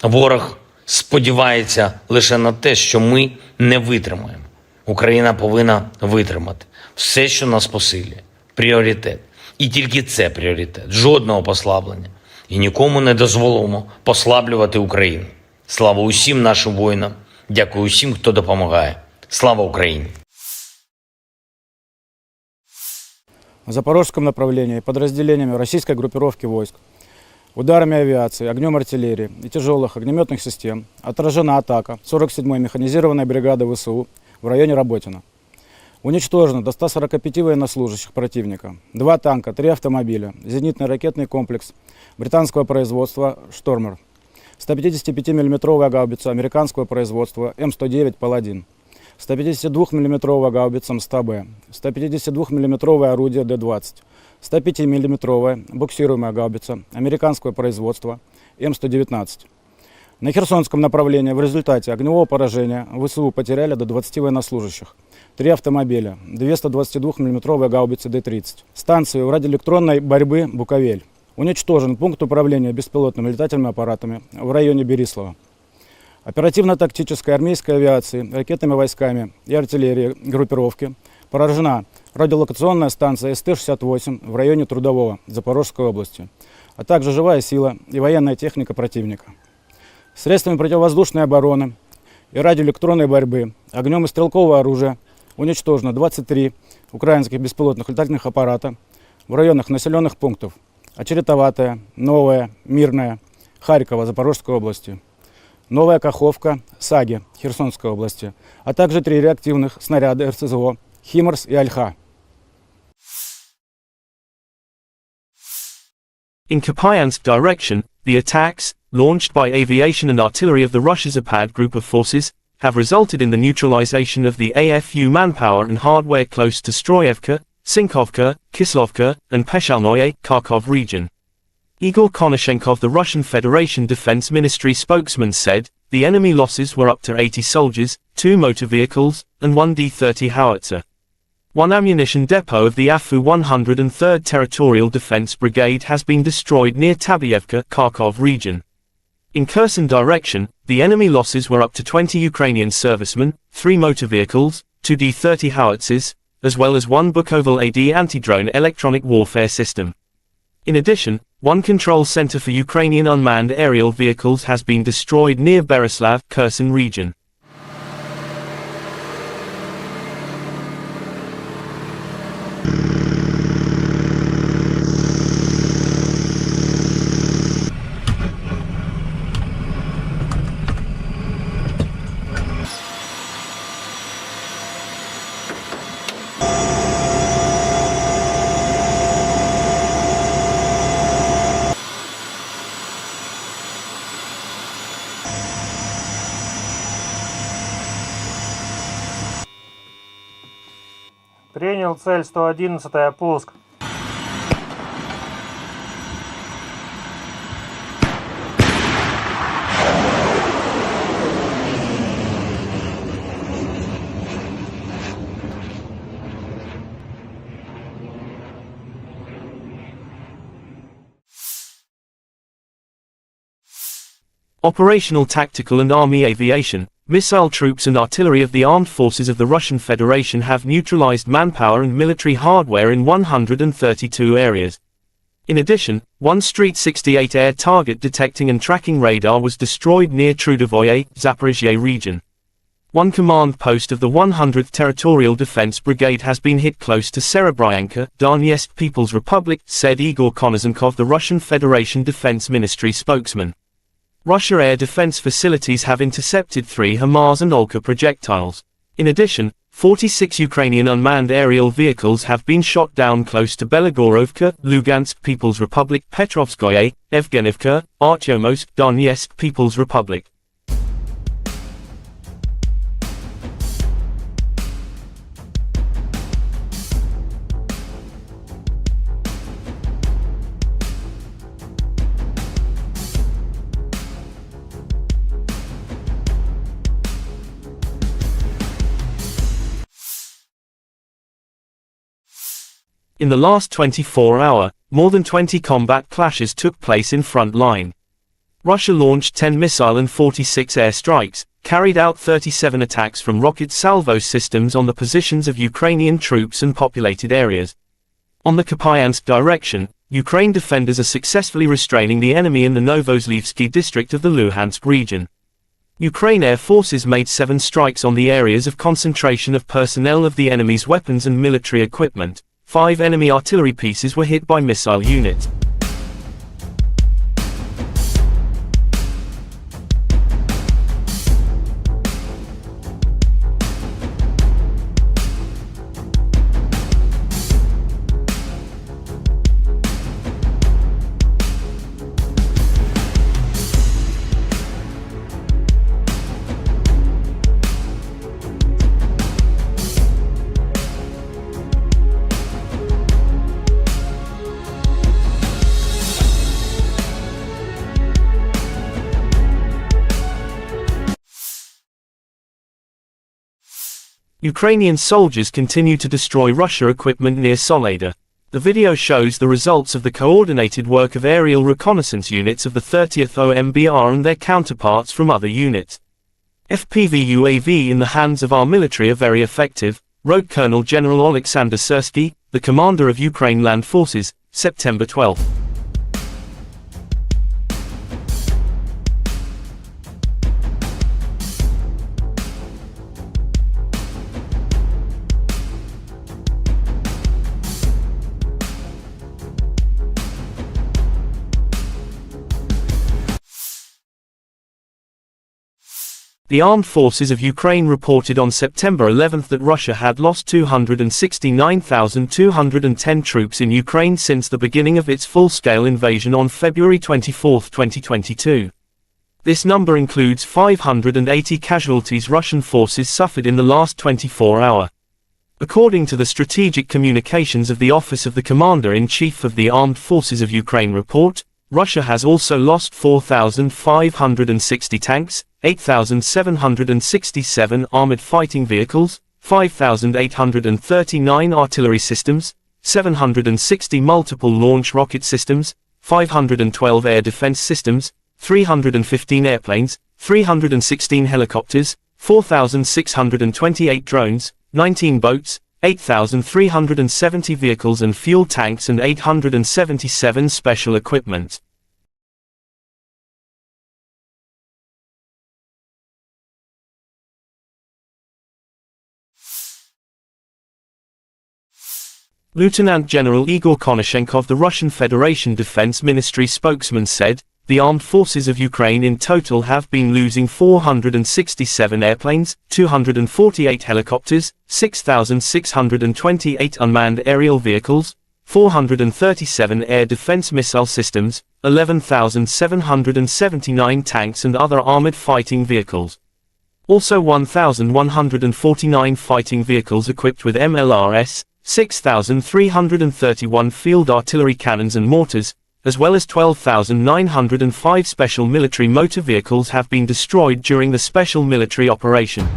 Speaker 2: Ворог сподівається лише на те, що ми не витримаємо. Україна повинна витримати. Все, що нас посилює. Пріоритет. І тільки це пріоритет. Жодного послаблення. І нікому не дозволимо послаблювати Україну. Слава усім нашим воїнам. Дякую усім, хто допомагає. Слава Україні!
Speaker 3: В запорожском направлении подразделениями российской группировки войск, ударами авиации, огнем артиллерии и тяжелых огнеметных систем отражена атака 47-й механизированной бригады ВСУ в районе Работино. Уничтожено до 145 военнослужащих противника, 2 танка, 3 автомобиля, зенитный ракетный комплекс британского производства «Штормер», 155 мм гаубица американского производства М109 «Паладин», 152 мм гаубица МСТБ, 152 мм орудие Д-20, 105 мм буксируемая гаубица американского производства М119. На Херсонском направлении в результате огневого поражения ВСУ потеряли до 20 военнослужащих, 3 автомобиля, 2 122 мм гаубицы Д-30. Станцию радиоэлектронной борьбы «Буковель». Уничтожен пункт управления беспилотными летательными аппаратами в районе Берислава. Оперативно-тактической армейской авиации, ракетными войсками и артиллерией группировки поражена радиолокационная станция СТ-68 в районе Трудового Запорожской области, а также живая сила и военная техника противника. Средствами противовоздушной обороны и радиоэлектронной борьбы, огнем и стрелкового оружия уничтожено 23 украинских беспилотных летательных аппарата в районах населенных пунктов Очеретоватая, Новая, Мирная, Харькова, Запорожской области, Новая Каховка, Саги, Херсонской области, а также 3 реактивных снаряда РСЗО «Химарс» и «Альха».
Speaker 1: In Kupiansk direction, the attacks, launched by aviation and artillery of the Russia Zapad group of forces, have resulted in the neutralization of the AFU manpower and hardware close to Stroyevka, Sinkovka, Kislovka, and Peshalnoye, Kharkov region. Igor Konashenkov, the Russian Federation Defense Ministry spokesman, said, the enemy losses were up to 80 soldiers, 2 motor vehicles, and 1 D-30 howitzer. 1 ammunition depot of the AFU 103rd Territorial Defense Brigade has been destroyed near Tabyevka, Kharkov region. In Kherson direction, the enemy losses were up to 20 Ukrainian servicemen, 3 motor vehicles, 2 D-30 howitzers, as well as 1 Bukovel AD anti-drone electronic warfare system. In addition, 1 control center for Ukrainian unmanned aerial vehicles has been destroyed near Berislav, Kherson region.
Speaker 4: Принял цель 111-я, пуск.
Speaker 1: Operational tactical and army aviation, missile troops and artillery of the armed forces of the Russian Federation have neutralized manpower and military hardware in 132 areas. In addition, 1 Street 68 air target detecting and tracking radar was destroyed near Trudovoye, Zaphorizia region. 1 command post of the 100th Territorial Defense Brigade has been hit close to Serebryanka, Donetsk People's Republic, said Igor Konashenkov, the Russian Federation Defense Ministry spokesman. Russia air defense facilities have intercepted 3 HIMARS and Olka projectiles. In addition, 46 Ukrainian unmanned aerial vehicles have been shot down close to Belagorovka, Lugansk People's Republic, Petrovskoye, Evgenivka, Artyomovsk, Donetsk People's Republic. In the last 24-hour, more than 20 combat clashes took place in front line. Russia launched 10 missile and 46 air strikes, carried out 37 attacks from rocket salvo systems on the positions of Ukrainian troops and populated areas. On the Kupiansk direction, Ukraine defenders are successfully restraining the enemy in the Novozlivsky district of the Luhansk region. Ukraine air forces made 7 strikes on the areas of concentration of personnel of the enemy's weapons and military equipment, 5 enemy artillery pieces were hit by missile units. Ukrainian soldiers continue to destroy Russia equipment near Soledar. The video shows the results of the coordinated work of aerial reconnaissance units of the 30th OMBR and their counterparts from other units. FPV UAV in the hands of our military are very effective, wrote Colonel General Oleksandr Syrskiy, the commander of Ukraine Land Forces, September 12. The armed forces of Ukraine reported on September 11 that Russia had lost 269,210 troops in Ukraine since the beginning of its full-scale invasion on February 24, 2022. This number includes 580 casualties Russian forces suffered in the last 24 hours. According to the Strategic Communications of the Office of the Commander-in-Chief of the Armed Forces of Ukraine report, Russia has also lost 4,560 tanks, 8,767 armored fighting vehicles, 5,839 artillery systems, 760 multiple launch rocket systems, 512 air defense systems, 315 airplanes, 316 helicopters, 4,628 drones, 19 boats, 8,370 vehicles and fuel tanks and 877 special equipment. Lieutenant General Igor Konashenkov, the Russian Federation Defense Ministry spokesman, said, "The armed forces of Ukraine in total have been losing 467 airplanes, 248 helicopters, 6,628 unmanned aerial vehicles, 437 air defense missile systems, 11,779 tanks and other armored fighting vehicles. Also 1,149 fighting vehicles equipped with MLRS, 6,331 field artillery cannons and mortars, as well as 12,905 special military motor vehicles have been destroyed during the special military operation."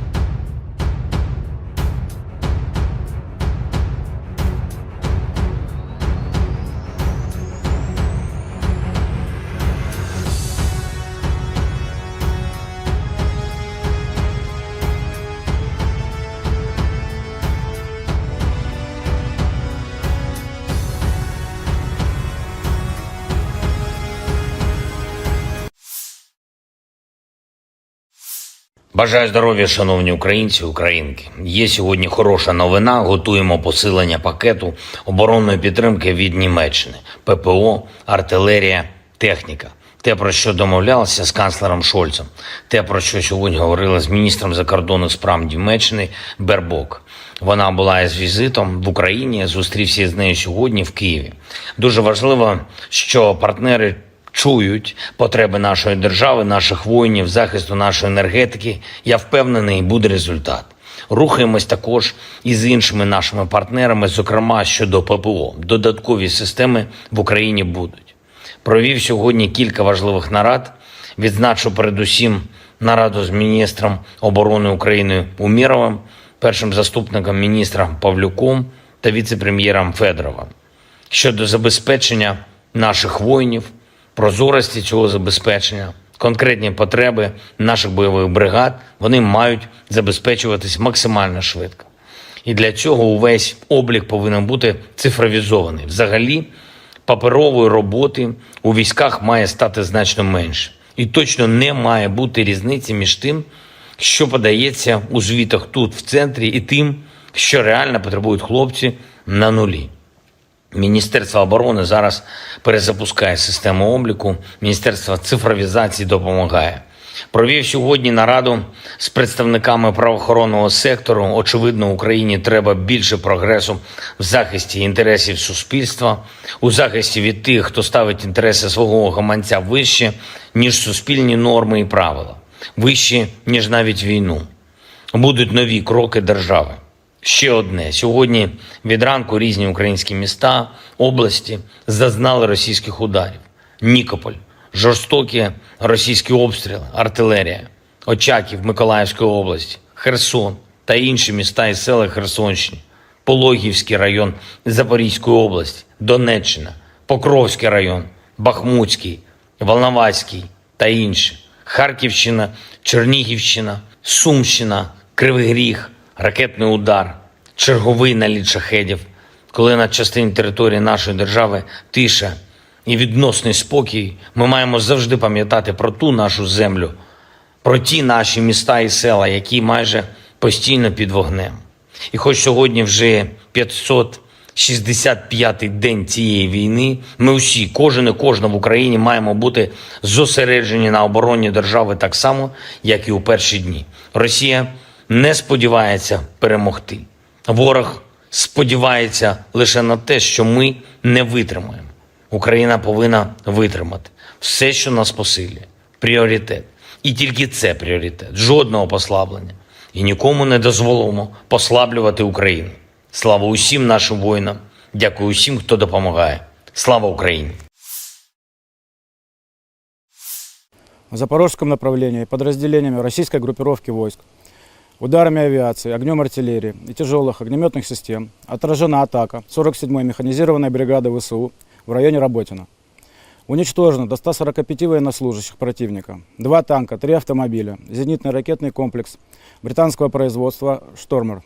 Speaker 2: Бажаю здоров'я, шановні українці, українки. Є сьогодні хороша новина. Готуємо посилення пакету оборонної підтримки від Німеччини. ППО, артилерія, техніка. Те, про що домовлялися з канцлером Шольцем. Те, про що сьогодні говорили з міністром закордонних справ Німеччини Бербок. Вона була із візитом в Україні, зустрівся з нею сьогодні в Києві. Дуже важливо, що партнери чують потреби нашої держави, наших воїнів, захисту нашої енергетики. Я впевнений, буде результат. Рухаємось також і з іншими нашими партнерами, зокрема щодо ППО. Додаткові системи в Україні будуть. Провів сьогодні кілька важливих нарад. Відзначу передусім нараду з міністром оборони України Умєровим, першим заступником міністра Павлюком та віце-прем'єром Федоровим. Щодо забезпечення наших воїнів, прозорості цього забезпечення, конкретні потреби наших бойових бригад, вони мають забезпечуватись максимально швидко. І для цього увесь облік повинен бути цифровізований. Взагалі, паперової роботи у військах має стати значно менше. І точно не має бути різниці між тим, що подається у звітах тут, в центрі, і тим, що реально потребують хлопці на нулі. Міністерство оборони зараз перезапускає систему обліку, Міністерство цифровізації допомагає. Провів сьогодні нараду з представниками правоохоронного сектору. Очевидно, Україні треба більше прогресу в захисті інтересів суспільства, у захисті від тих, хто ставить інтереси свого гаманця вище, ніж суспільні норми і правила, вище, ніж навіть війну. Будуть нові кроки держави. Ще одне. Сьогодні від ранку різні українські міста, області зазнали російських ударів. Нікополь, жорстокі російські обстріли, артилерія, Очаків Миколаївської області, Херсон та інші міста і села Херсонщини, Пологівський район Запорізької області, Донеччина, Покровський район, Бахмутський, Волноваський та інші, Харківщина, Чернігівщина, Сумщина, Кривий Ріг, ракетний удар, черговий наліт шахедів, коли на частині території нашої держави тиша і відносний спокій, ми маємо завжди пам'ятати про ту нашу землю, про ті наші міста і села, які майже постійно під вогнем. І хоч сьогодні вже 565-й день цієї війни, ми усі, кожен і кожна в Україні маємо бути зосереджені на обороні держави так само, як і у перші дні. Росія не сподівається перемогти. Ворог сподівається лише на те, що ми не витримаємо. Україна повинна витримати. Все, що нас посилює. Пріоритет. І тільки це пріоритет. Жодного послаблення. І нікому не дозволимо послаблювати Україну. Слава усім нашим воїнам. Дякую усім, хто допомагає. Слава Україні!
Speaker 3: В запорожском направлении подразделениями российской группировки войск, ударами авиации, огнем артиллерии и тяжелых огнеметных систем отражена атака 47-й механизированной бригады ВСУ в районе Работино. Уничтожено до 145 военнослужащих противника, 2 танка, 3 автомобиля, зенитный ракетный комплекс британского производства «Штормер»,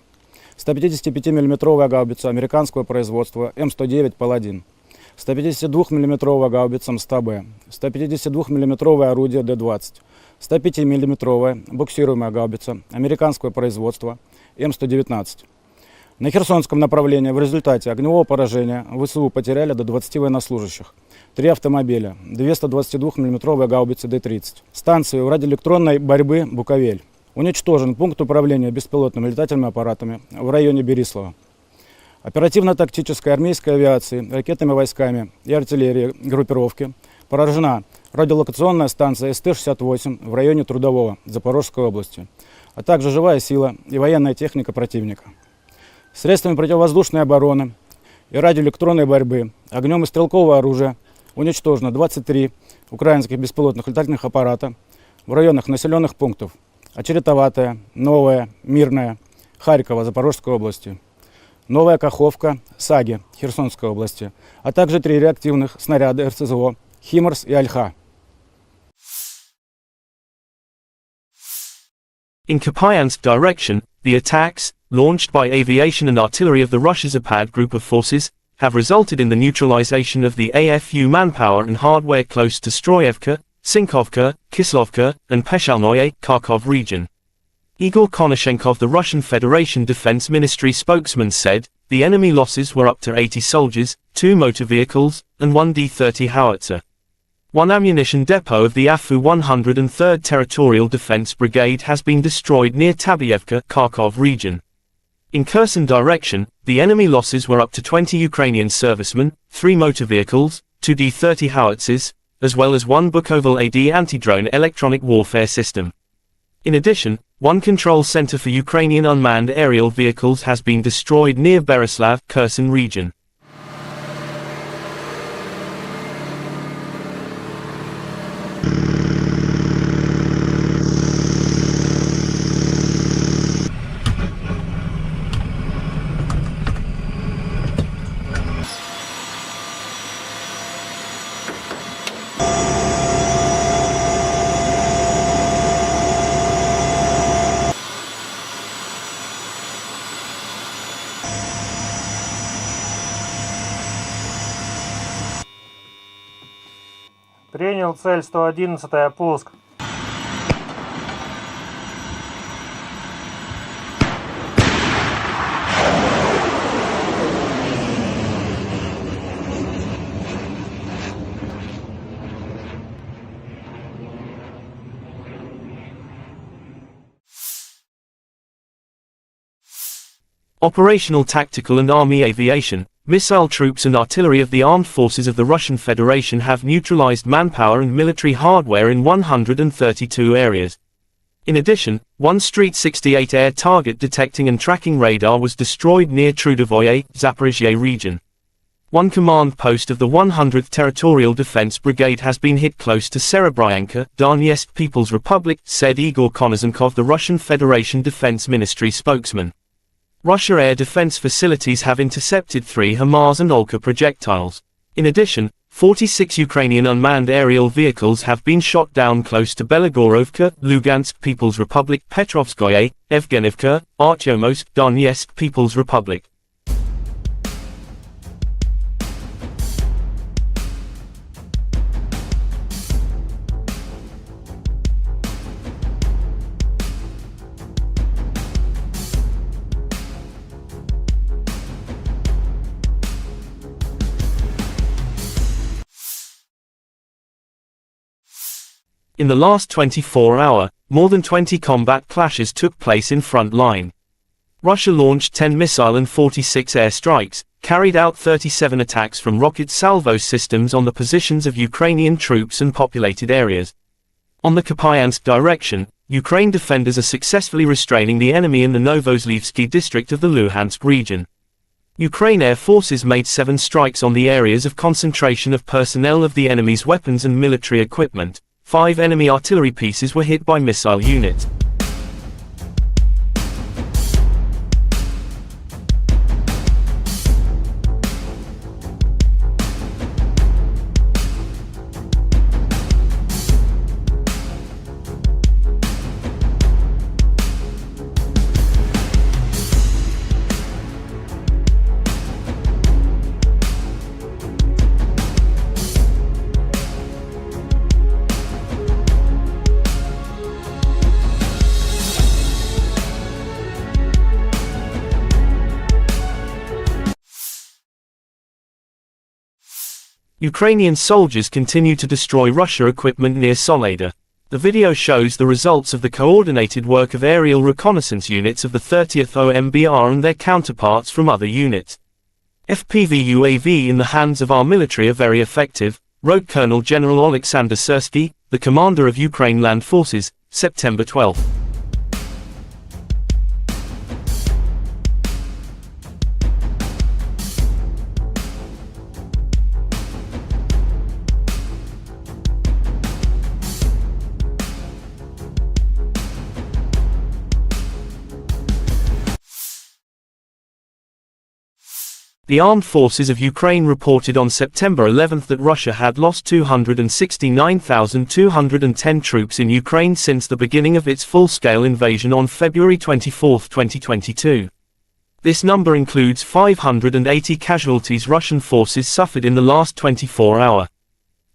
Speaker 3: 155 мм гаубица американского производства М109 «Паладин», 152 мм гаубица МСТБ, 152 мм орудие Д-20, 105 мм буксируемая гаубица американского производства М119. На Херсонском направлении в результате огневого поражения ВСУ потеряли до 20 военнослужащих, 3 автомобиля, 2 122 мм гаубицы Д-30. Станцию радиоэлектронной борьбы «Буковель». Уничтожен пункт управления беспилотными летательными аппаратами в районе Берислава. Оперативно-тактической армейской авиации, ракетными войсками и артиллерией группировки поражена радиолокационная станция СТ-68 в районе Трудового Запорожской области, а также живая сила и военная техника противника. Средствами противовоздушной обороны и радиоэлектронной борьбы, огнем и стрелкового оружия уничтожено 23 украинских беспилотных летательных аппарата в районах населенных пунктов Очеретоватая, Новая, Мирная, Харькова, Запорожской области, Новая Каховка, Саги, Херсонской области, а также 3 реактивных снаряда РСЗО «Химарс» и «Альха».
Speaker 1: In Kupiansk direction, the attacks, launched by aviation and artillery of the Russia Zapad group of forces, have resulted in the neutralization of the AFU manpower and hardware close to Stroyevka, Sinkovka, Kislovka, and Peshalnoye, Kharkov region. Igor Konashenkov, the Russian Federation Defense Ministry spokesman, said, the enemy losses were up to 80 soldiers, 2 motor vehicles, and 1 D-30 howitzer. 1 ammunition depot of the AFU 103rd Territorial Defense Brigade has been destroyed near Tabyevka, Kharkov region. In Kherson direction, the enemy losses were up to 20 Ukrainian servicemen, 3 motor vehicles, 2 D-30 howitzers, as well as 1 Bukovel AD anti-drone electronic warfare system. In addition, 1 control center for Ukrainian unmanned aerial vehicles has been destroyed near Berislav, Kherson region.
Speaker 4: Принял цель 111-я, пуск.
Speaker 1: Operational, tactical and army aviation, missile troops and artillery of the armed forces of the Russian Federation have neutralized manpower and military hardware in 132 areas. In addition, one Street 68 air target detecting and tracking radar was destroyed near Trudovoye, Zaphorizia region. One command post of the 100th Territorial Defense Brigade has been hit close to Serebryanka, Donetsk People's Republic, said Igor Konozenkov, the Russian Federation Defense Ministry spokesman. Russia air defense facilities have intercepted 3 HIMARS and Olka projectiles. In addition, 46 Ukrainian unmanned aerial vehicles have been shot down close to Belagorovka, Lugansk People's Republic, Petrovskoye, Evgenivka, Artyomowsk, Donetsk People's Republic. In the last 24 hours, more than 20 combat clashes took place in front line. Russia launched 10 missile and 46 air strikes, carried out 37 attacks from rocket salvo systems on the positions of Ukrainian troops and populated areas. On the Kupiansk direction, Ukraine defenders are successfully restraining the enemy in the Novozlivsky district of the Luhansk region. Ukraine air forces made 7 strikes on the areas of concentration of personnel of the enemy's weapons and military equipment. 5 enemy artillery pieces were hit by missile units. Ukrainian soldiers continue to destroy Russia equipment near Soledar. The video shows the results of the coordinated work of aerial reconnaissance units of the 30th OMBR and their counterparts from other units. FPV UAV in the hands of our military are very effective, wrote Colonel General Oleksandr Syrskiy, the commander of Ukraine Land Forces, September 12. The armed forces of Ukraine reported on September 11 that Russia had lost 269,210 troops in Ukraine since the beginning of its full-scale invasion on February 24, 2022. This number includes 580 casualties Russian forces suffered in the last 24 hours.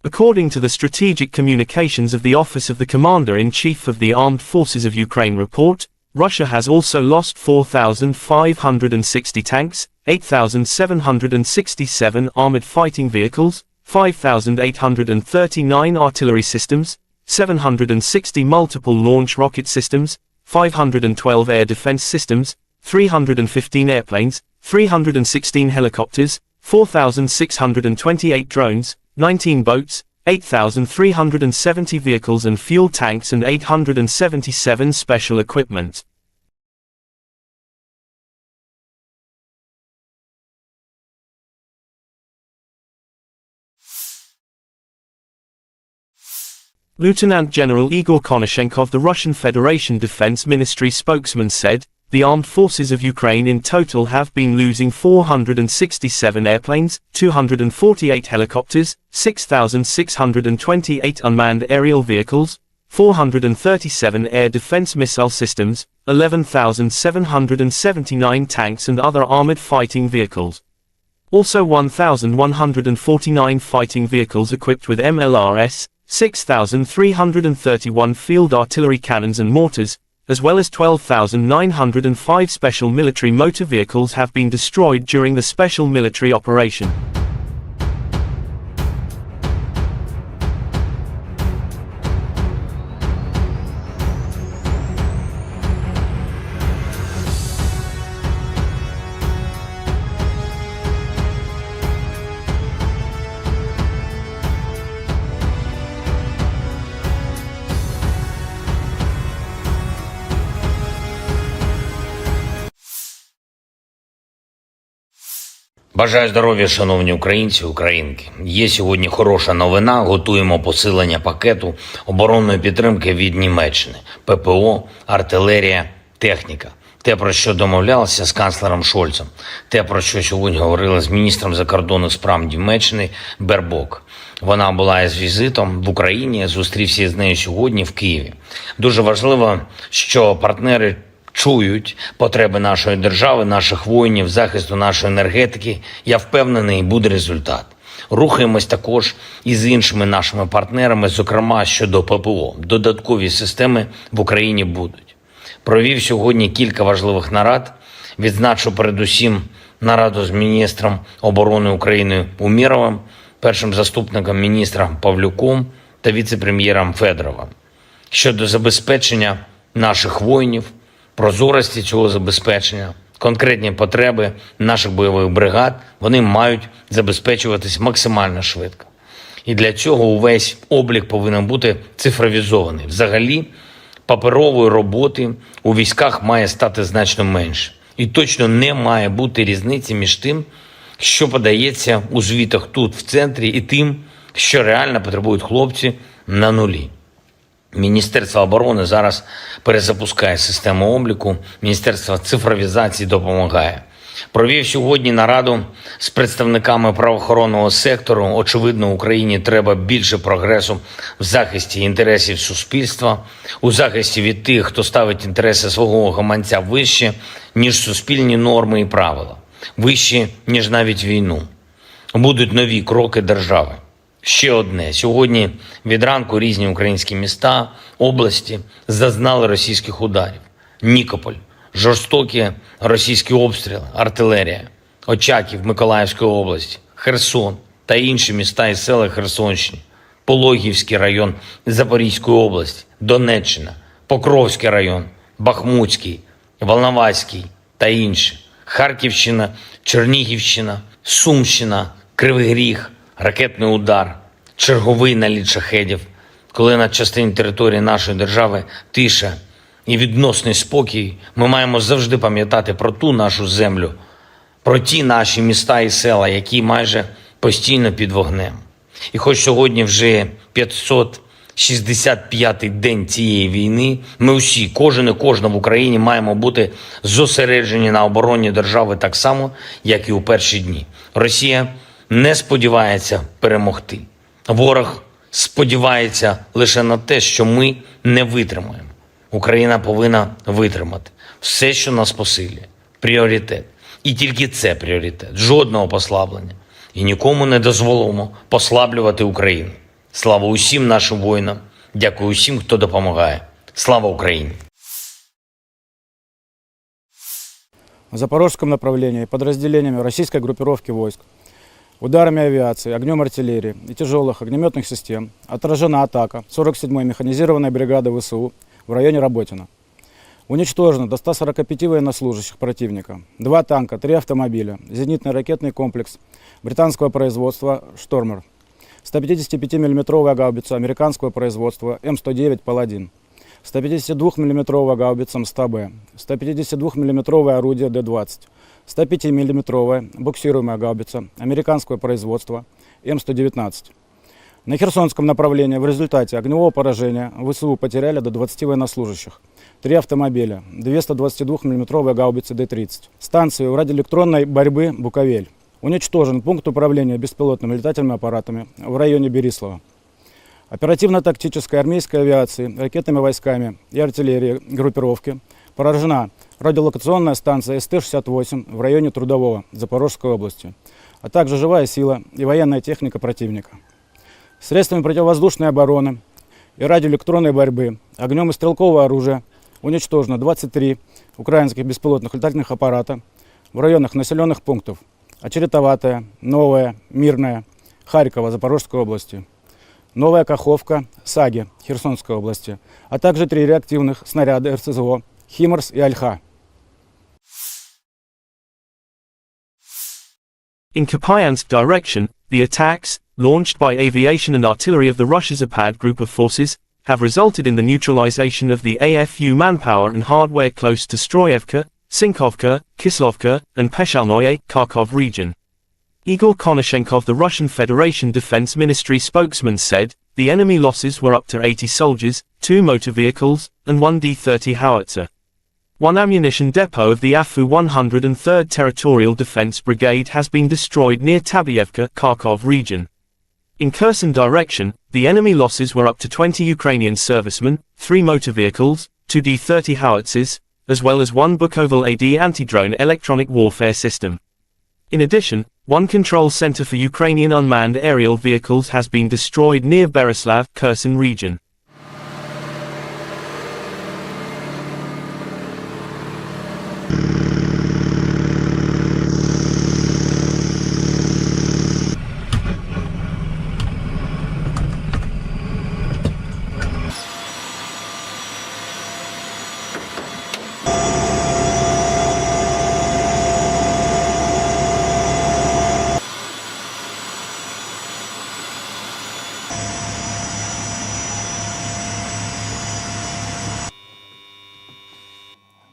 Speaker 1: According to the Strategic Communications of the Office of the Commander-in-Chief of the Armed Forces of Ukraine report, Russia has also lost 4,560 tanks, 8,767 armored fighting vehicles, 5,839 artillery systems, 760 multiple launch rocket systems, 512 air defense systems, 315 airplanes, 316 helicopters, 4,628 drones, 19 boats, 8,370 vehicles and fuel tanks and 877 special equipment. Lieutenant General Igor Konashenkov, the Russian Federation Defense Ministry spokesman, said, "The armed forces of Ukraine in total have been losing 467 airplanes, 248 helicopters, 6,628 unmanned aerial vehicles, 437 air defense missile systems, 11,779 tanks and other armored fighting vehicles. Also 1,149 fighting vehicles equipped with MLRS, 6,331 field artillery cannons and mortars, as well as 12,905 special military motor vehicles have been destroyed during the special military operation."
Speaker 2: Бажаю здоров'я, шановні українці, українки. Є сьогодні хороша новина. Готуємо посилення пакету оборонної підтримки від Німеччини. ППО, артилерія, техніка. Те, про що домовлялися з канцлером Шольцем. Те, про що сьогодні говорили з міністром закордонних справ Німеччини Бербок. Вона була із візитом в Україні, зустрівся з нею сьогодні в Києві. Дуже важливо, що партнери чують потреби нашої держави, наших воїнів, захисту нашої енергетики. Я впевнений, буде результат. Рухаємось також і з іншими нашими партнерами, зокрема щодо ППО. Додаткові системи в Україні будуть. Провів сьогодні кілька важливих нарад. Відзначу передусім нараду з міністром оборони України Умєровим, першим заступником міністра Павлюком та віце-прем'єром Федоровим. Щодо забезпечення наших воїнів, прозорості цього забезпечення, конкретні потреби наших бойових бригад, вони мають забезпечуватись максимально швидко. І для цього увесь облік повинен бути цифровізований. Взагалі, паперової роботи у військах має стати значно менше. І точно не має бути різниці між тим, що подається у звітах тут, в центрі, і тим, що реально потребують хлопці на нулі. Міністерство оборони зараз перезапускає систему обліку, Міністерство цифровізації допомагає. Провів сьогодні нараду з представниками правоохоронного сектору. Очевидно, Україні треба більше прогресу в захисті інтересів суспільства, у захисті від тих, хто ставить інтереси свого гаманця вище, ніж суспільні норми і правила, вище, ніж навіть війну. Будуть нові кроки держави. Ще одне. Сьогодні від ранку різні українські міста, області зазнали російських ударів. Нікополь, жорстокі російські обстріли, артилерія, Очаків Миколаївської області, Херсон та інші міста і села Херсонщини, Пологівський район Запорізької області, Донеччина, Покровський район, Бахмутський, Волноваський та інші, Харківщина, Чернігівщина, Сумщина, Кривий Ріг, ракетний удар, черговий наліт шахедів, коли на частині території нашої держави тиша і відносний спокій, ми маємо завжди пам'ятати про ту нашу землю, про ті наші міста і села, які майже постійно під вогнем. І хоч сьогодні вже 565-й день цієї війни, ми усі, кожен і кожна в Україні маємо бути зосереджені на обороні держави так само, як і у перші дні. Росія не сподівається перемогти. Ворог сподівається лише на те, що ми не витримаємо. Україна повинна витримати. Все, що нас посилює. Пріоритет. І тільки це пріоритет. Жодного послаблення. І нікому не дозволимо послаблювати Україну. Слава усім нашим воїнам. Дякую усім, хто допомагає. Слава Україні!
Speaker 3: В запорожском направлении подразделениями российской группировки войск, ударами авиации, огнем артиллерии и тяжелых огнеметных систем отражена атака 47-й механизированной бригады ВСУ в районе Работино. Уничтожено до 145 военнослужащих противника, 2 танка, 3 автомобиля, зенитный ракетный комплекс британского производства «Штормер», 155 мм гаубица американского производства М109 «Паладин», 152 мм гаубица МСТБ, 152 мм орудие Д-20, 105 мм буксируемая гаубица американского производства М119. На Херсонском направлении в результате огневого поражения ВСУ потеряли до 20 военнослужащих, 3 автомобиля, 2 122 мм гаубицы Д-30. Станцию радиоэлектронной борьбы «Буковель». Уничтожен пункт управления беспилотными летательными аппаратами в районе Берислава. Оперативно-тактической армейской авиации, ракетными войсками и артиллерией группировки поражена радиолокационная станция СТ-68 в районе Трудового Запорожской области, а также живая сила и военная техника противника. Средствами противовоздушной обороны и радиоэлектронной борьбы, огнем и стрелкового оружия уничтожено 23 украинских беспилотных летательных аппарата в районах населенных пунктов Очеретоватая, Новая, Мирная, Харькова, Запорожской области, Новая Каховка, Саги, Херсонской области, а также 3 реактивных снаряда РСЗО «Химарс» и «Альха».
Speaker 1: In Kupiansk direction, the attacks, launched by aviation and artillery of the Russia Zapad group of forces, have resulted in the neutralization of the AFU manpower and hardware close to Stroyevka, Sinkovka, Kislovka, and Peshalnoye, Kharkov region. Igor Konashenkov, the Russian Federation Defense Ministry spokesman, said, the enemy losses were up to 80 soldiers, 2 motor vehicles, and 1 D-30 howitzer. One ammunition depot of the AFU 103rd Territorial Defense Brigade has been destroyed near Tabyevka, Kharkov region. In Kherson direction, the enemy losses were up to 20 Ukrainian servicemen, 3 motor vehicles, 2 D-30 howitzers, as well as 1 Bukovel AD anti-drone electronic warfare system. In addition, 1 control center for Ukrainian unmanned aerial vehicles has been destroyed near Bereslav, Kherson region.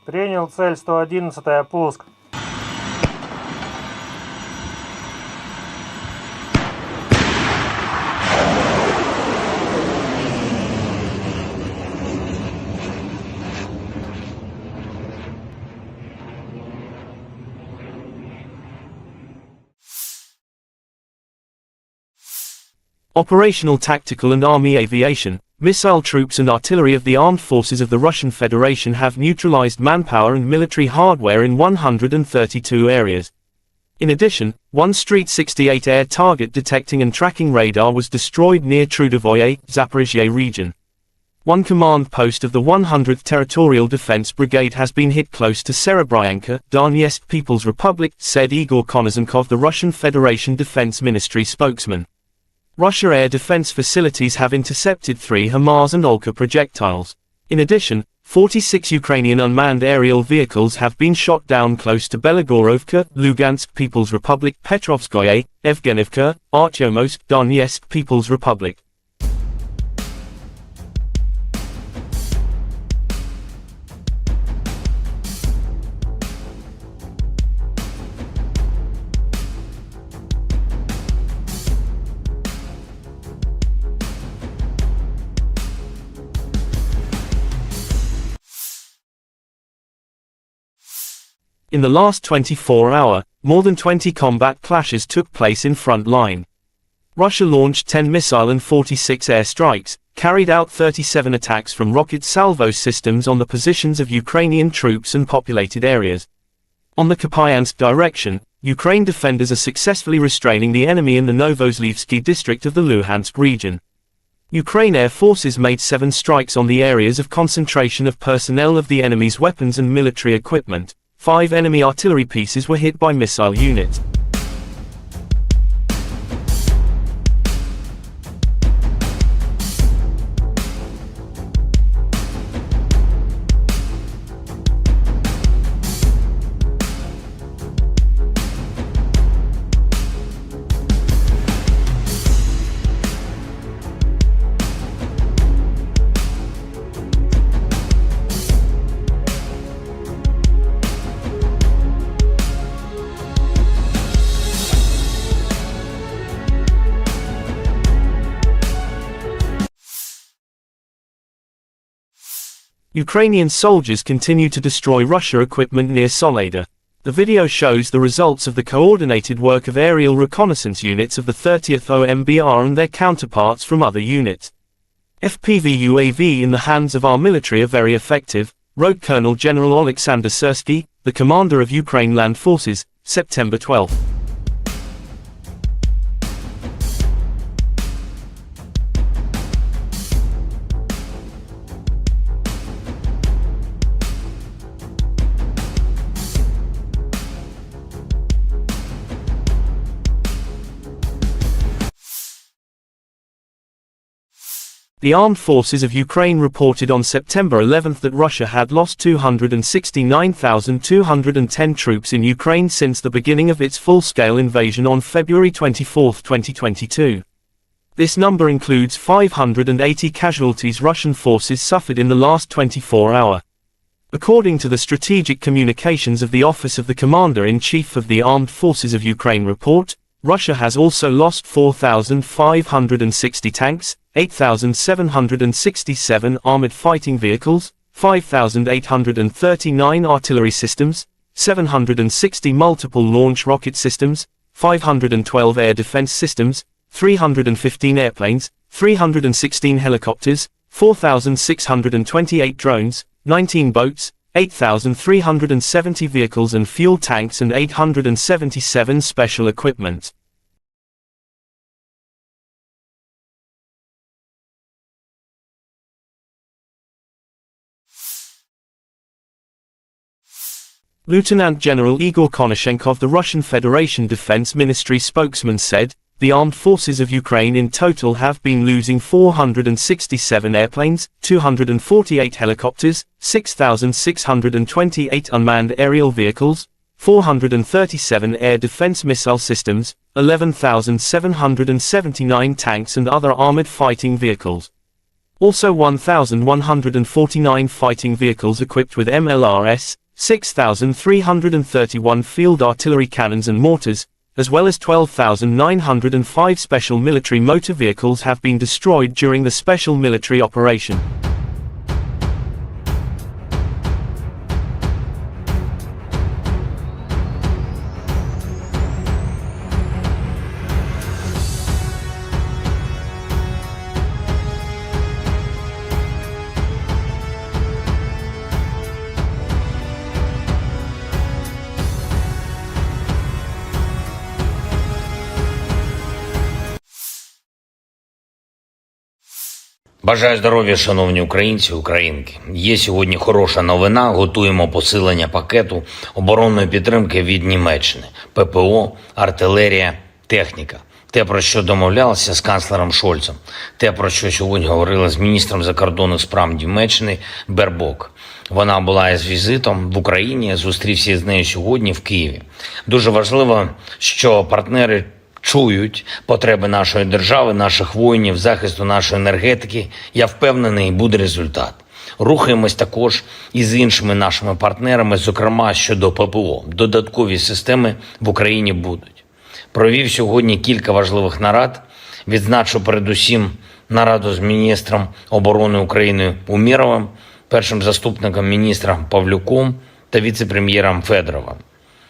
Speaker 4: Принял цель 111-я, пуск.
Speaker 1: Operational, tactical and army aviation, missile troops and artillery of the armed forces of the Russian Federation have neutralized manpower and military hardware in 132 areas. In addition, 1 Street 68 air target detecting and tracking radar was destroyed near Trudovoye, Zaphorizia region. 1 command post of the 100th Territorial Defense Brigade has been hit close to Serebryanka, Donetsk People's Republic, said Igor Konashenkov, the Russian Federation Defense Ministry spokesman. Russia air defense facilities have intercepted 3 HIMARS and Olka projectiles. In addition, 46 Ukrainian unmanned aerial vehicles have been shot down close to Belagorovka, Lugansk People's Republic, Petrovskoye, Evgenivka, Artyomowsk, Donetsk People's Republic. In the last 24 hours, more than 20 combat clashes took place in front line. Russia launched 10 missile and 46 air strikes, carried out 37 attacks from rocket salvo systems on the positions of Ukrainian troops and populated areas. On the Kupiansk direction, Ukraine defenders are successfully restraining the enemy in the Novozlivsky district of the Luhansk region. Ukraine air forces made 7 strikes on the areas of concentration of personnel of the enemy's weapons and military equipment. 5 enemy artillery pieces were hit by missile units. Ukrainian soldiers continue to destroy Russia equipment near Soledar. The video shows the results of the coordinated work of aerial reconnaissance units of the 30th OMBR and their counterparts from other units. FPV UAV in the hands of our military are very effective, wrote Colonel General Oleksandr Syrskiy, the commander of Ukraine Land Forces, September 12. The armed forces of Ukraine reported on September 11 that Russia had lost 269,210 troops in Ukraine since the beginning of its full-scale invasion on February 24, 2022. This number includes 580 casualties Russian forces suffered in the last 24 hours. According to the Strategic Communications of the Office of the Commander-in-Chief of the Armed Forces of Ukraine report, Russia has also lost 4,560 tanks, 8,767 armored fighting vehicles, 5,839 artillery systems, 760 multiple launch rocket systems, 512 air defense systems, 315 airplanes, 316 helicopters, 4,628 drones, 19 boats, 8,370 vehicles and fuel tanks and 877 special equipment. Lieutenant General Igor Konashenkov, the Russian Federation Defense Ministry spokesman, said, "The armed forces of Ukraine in total have been losing 467 airplanes, 248 helicopters, 6,628 unmanned aerial vehicles, 437 air defense missile systems, 11,779 tanks and other armored fighting vehicles. Also 1,149 fighting vehicles equipped with MLRS, 6,331 field artillery cannons and mortars, as well as 12,905 special military motor vehicles have been destroyed during the special military operation."
Speaker 2: Бажаю здоров'я, шановні українці, українки. Є сьогодні хороша новина. Готуємо посилення пакету оборонної підтримки від Німеччини. ППО, артилерія, техніка. Те, про що домовлялися з канцлером Шольцем. Те, про що сьогодні говорили з міністром закордонних справ Німеччини Бербок. Вона була із візитом в Україні, зустрівся з нею сьогодні в Києві. Дуже важливо, що партнери чують потреби нашої держави, наших воїнів, захисту нашої енергетики. Я впевнений, буде результат. Рухаємось також і з іншими нашими партнерами, зокрема щодо ППО. Додаткові системи в Україні будуть. Провів сьогодні кілька важливих нарад. Відзначу передусім нараду з міністром оборони України Умєровим, першим заступником міністра Павлюком та віце-прем'єром Федоровим.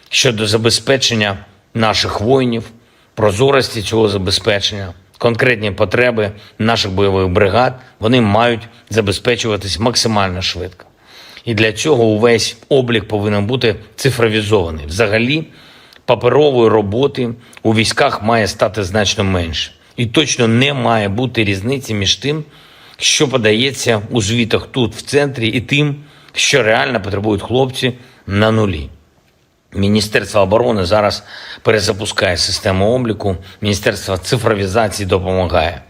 Speaker 2: Щодо забезпечення наших воїнів, прозорості цього забезпечення, конкретні потреби наших бойових бригад, вони мають забезпечуватись максимально швидко. І для цього увесь облік повинен бути цифровізований. Взагалі, паперової роботи у військах має стати значно менше. І точно не має бути різниці між тим, що подається у звітах тут, в центрі, і тим, що реально потребують хлопці на нулі. Міністерство оборони зараз перезапускає систему обліку, Міністерство цифровізації допомагає.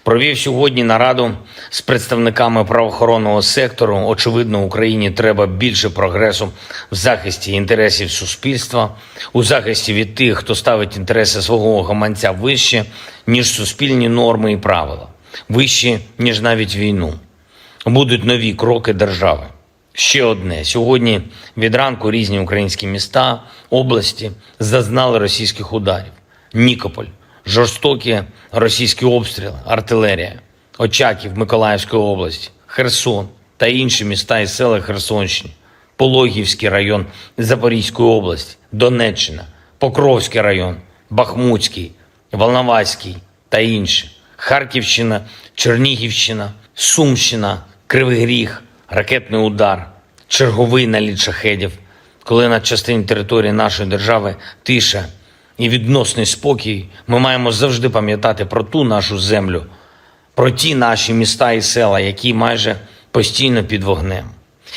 Speaker 2: Провів сьогодні нараду з представниками правоохоронного сектору. Очевидно, Україні треба більше прогресу в захисті інтересів суспільства, у захисті від тих, хто ставить інтереси свого гаманця вище, ніж суспільні норми і правила, вище, ніж навіть війну. Будуть нові кроки держави. Ще одне. Сьогодні від ранку різні українські міста, області зазнали російських ударів. Нікополь, жорстокі російські обстріли, артилерія, Очаків Миколаївської області, Херсон та інші міста і села Херсонщини, Пологівський район Запорізької області, Донеччина, Покровський район, Бахмутський, Волноваський та інші, Харківщина, Чернігівщина, Сумщина, Кривий Ріг, ракетний удар, черговий наліт шахедів, коли на частині території нашої держави тиша і відносний спокій, ми маємо завжди пам'ятати про ту нашу землю, про ті наші міста і села, які майже постійно під вогнем.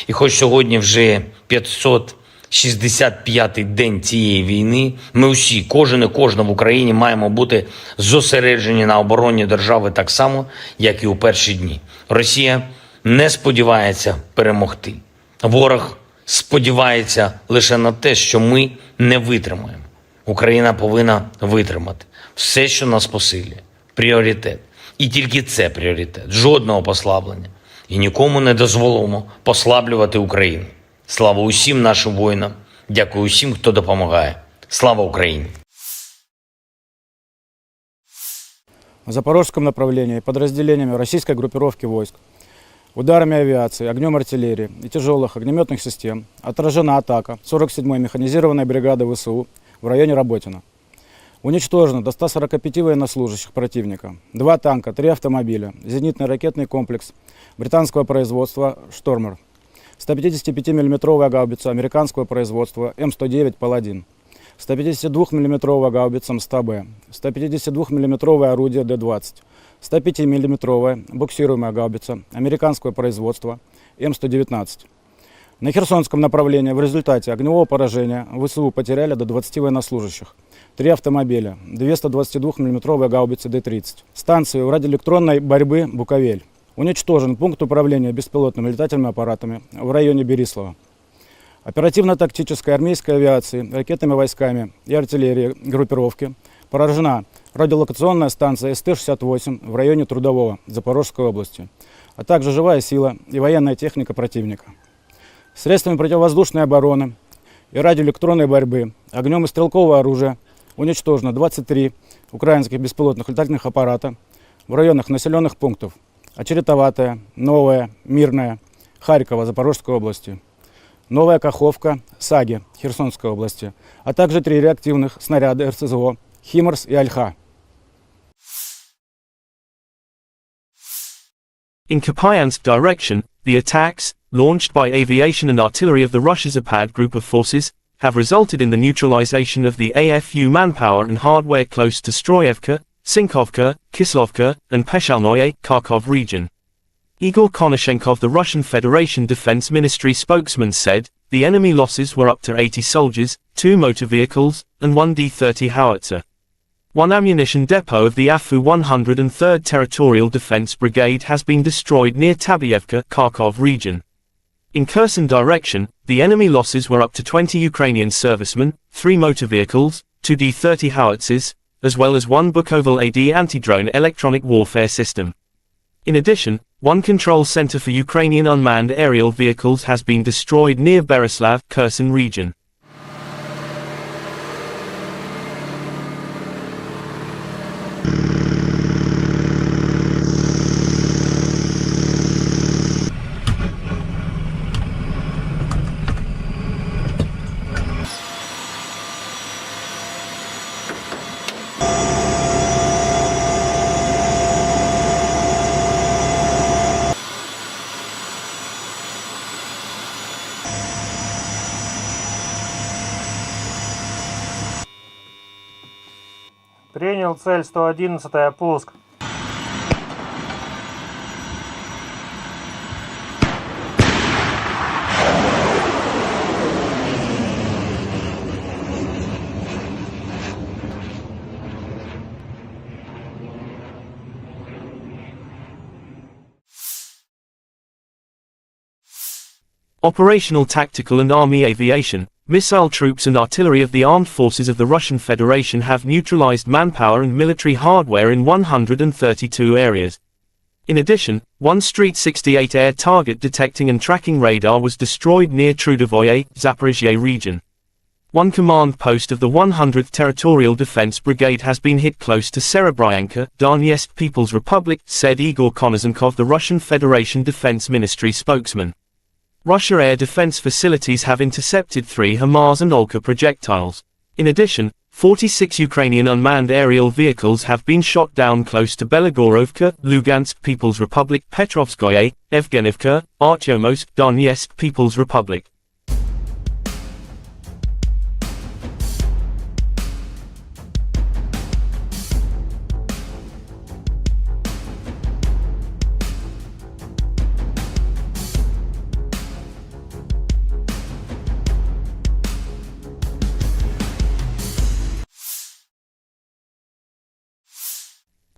Speaker 2: І хоч сьогодні вже 565-й день цієї війни, ми усі, кожен і кожна в Україні маємо бути зосереджені на обороні держави так само, як і у перші дні. Росія не сподівається перемогти. Ворог сподівається лише на те, що ми не витримаємо. Україна повинна витримати. Все, що нас посилює. Пріоритет. І тільки це пріоритет. Жодного послаблення. І нікому не дозволимо послаблювати Україну. Слава усім нашим воїнам. Дякую усім, хто допомагає. Слава Україні!
Speaker 3: В запорожском направлении подразделениями российской группировки войск, ударами авиации, огнем артиллерии и тяжелых огнеметных систем отражена атака 47-й механизированной бригады ВСУ в районе Работино. Уничтожено до 145 военнослужащих противника, 2 танка, 3 автомобиля, зенитный ракетный комплекс британского производства «Штормер», 155 мм гаубица американского производства М109 «Паладин», 152 мм гаубица МСТБ, 152 мм орудие Д-20, 105 мм буксируемая гаубица американского производства М119. На Херсонском направлении в результате огневого поражения ВСУ потеряли до 20 военнослужащих, 3 автомобиля, 2 122 мм гаубицы Д-30, станцию радиоэлектронной борьбы «Буковель». Уничтожен пункт управления беспилотными летательными аппаратами в районе Берислава. Оперативно-тактической армейской авиации, ракетными войсками и артиллерией группировки поражена радиолокационная станция СТ-68 в районе Трудового Запорожской области, а также живая сила и военная техника противника. Средствами противовоздушной обороны и радиоэлектронной борьбы, огнем и стрелкового оружия уничтожено 23 украинских беспилотных летательных аппарата в районах населенных пунктов Очеретоватая, Новая, Мирная, Харькова, Запорожской области, Новая Каховка, Саги, Херсонской области, а также 3 реактивных снаряда РСЗО «Химарс» и «Альха».
Speaker 1: In Kupiansk direction, the attacks, launched by aviation and artillery of the Russia Zapad group of forces, have resulted in the neutralization of the AFU manpower and hardware close to Stroyevka, Sinkovka, Kislovka, and Peshalnoye, Kharkov region. Igor Konashenkov, the Russian Federation Defense Ministry spokesman, said, the enemy losses were up to 80 soldiers, 2 motor vehicles, and 1 D-30 howitzer. 1 ammunition depot of the AFU 103rd Territorial Defense Brigade has been destroyed near Tabyevka, Kharkov region. In Kherson direction, the enemy losses were up to 20 Ukrainian servicemen, 3 motor vehicles, 2 D-30 howitzers, as well as 1 Bukovel AD anti-drone electronic warfare system. In addition, 1 control center for Ukrainian unmanned aerial vehicles has been destroyed near Berislav, Kherson region.
Speaker 4: Принял цель 111, пуск.
Speaker 1: Operational tactical and army aviation, missile troops and artillery of the armed forces of the Russian Federation have neutralized manpower and military hardware in 132 areas. In addition, 1 Street 68 air target detecting and tracking radar was destroyed near Trudovoye, Zaphorizia region. 1 command post of the 100th Territorial Defense Brigade has been hit close to Serebryanka, Donetsk People's Republic, said Igor Konashenkov, the Russian Federation Defense Ministry spokesman. Russia air defense facilities have intercepted 3 HIMARS and Olka projectiles. In addition, 46 Ukrainian unmanned aerial vehicles have been shot down close to Belagorovka, Lugansk People's Republic, Petrovskoye, Evgenivka, Artyomsk, Donetsk People's Republic.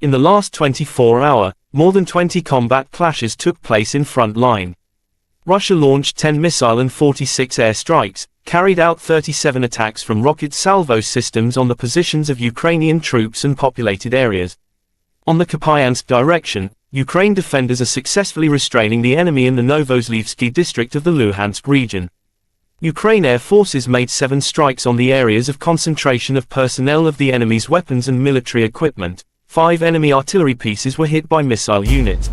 Speaker 1: In the last 24 hours, more than 20 combat clashes took place in front line. Russia launched 10 missile and 46 air strikes, carried out 37 attacks from rocket salvo systems on the positions of Ukrainian troops and populated areas. On the Kupiansk direction, Ukraine defenders are successfully restraining the enemy in the Novozlivsky district of the Luhansk region. Ukraine air forces made 7 strikes on the areas of concentration of personnel of the enemy's weapons and military equipment, 5 enemy artillery pieces were hit by missile units.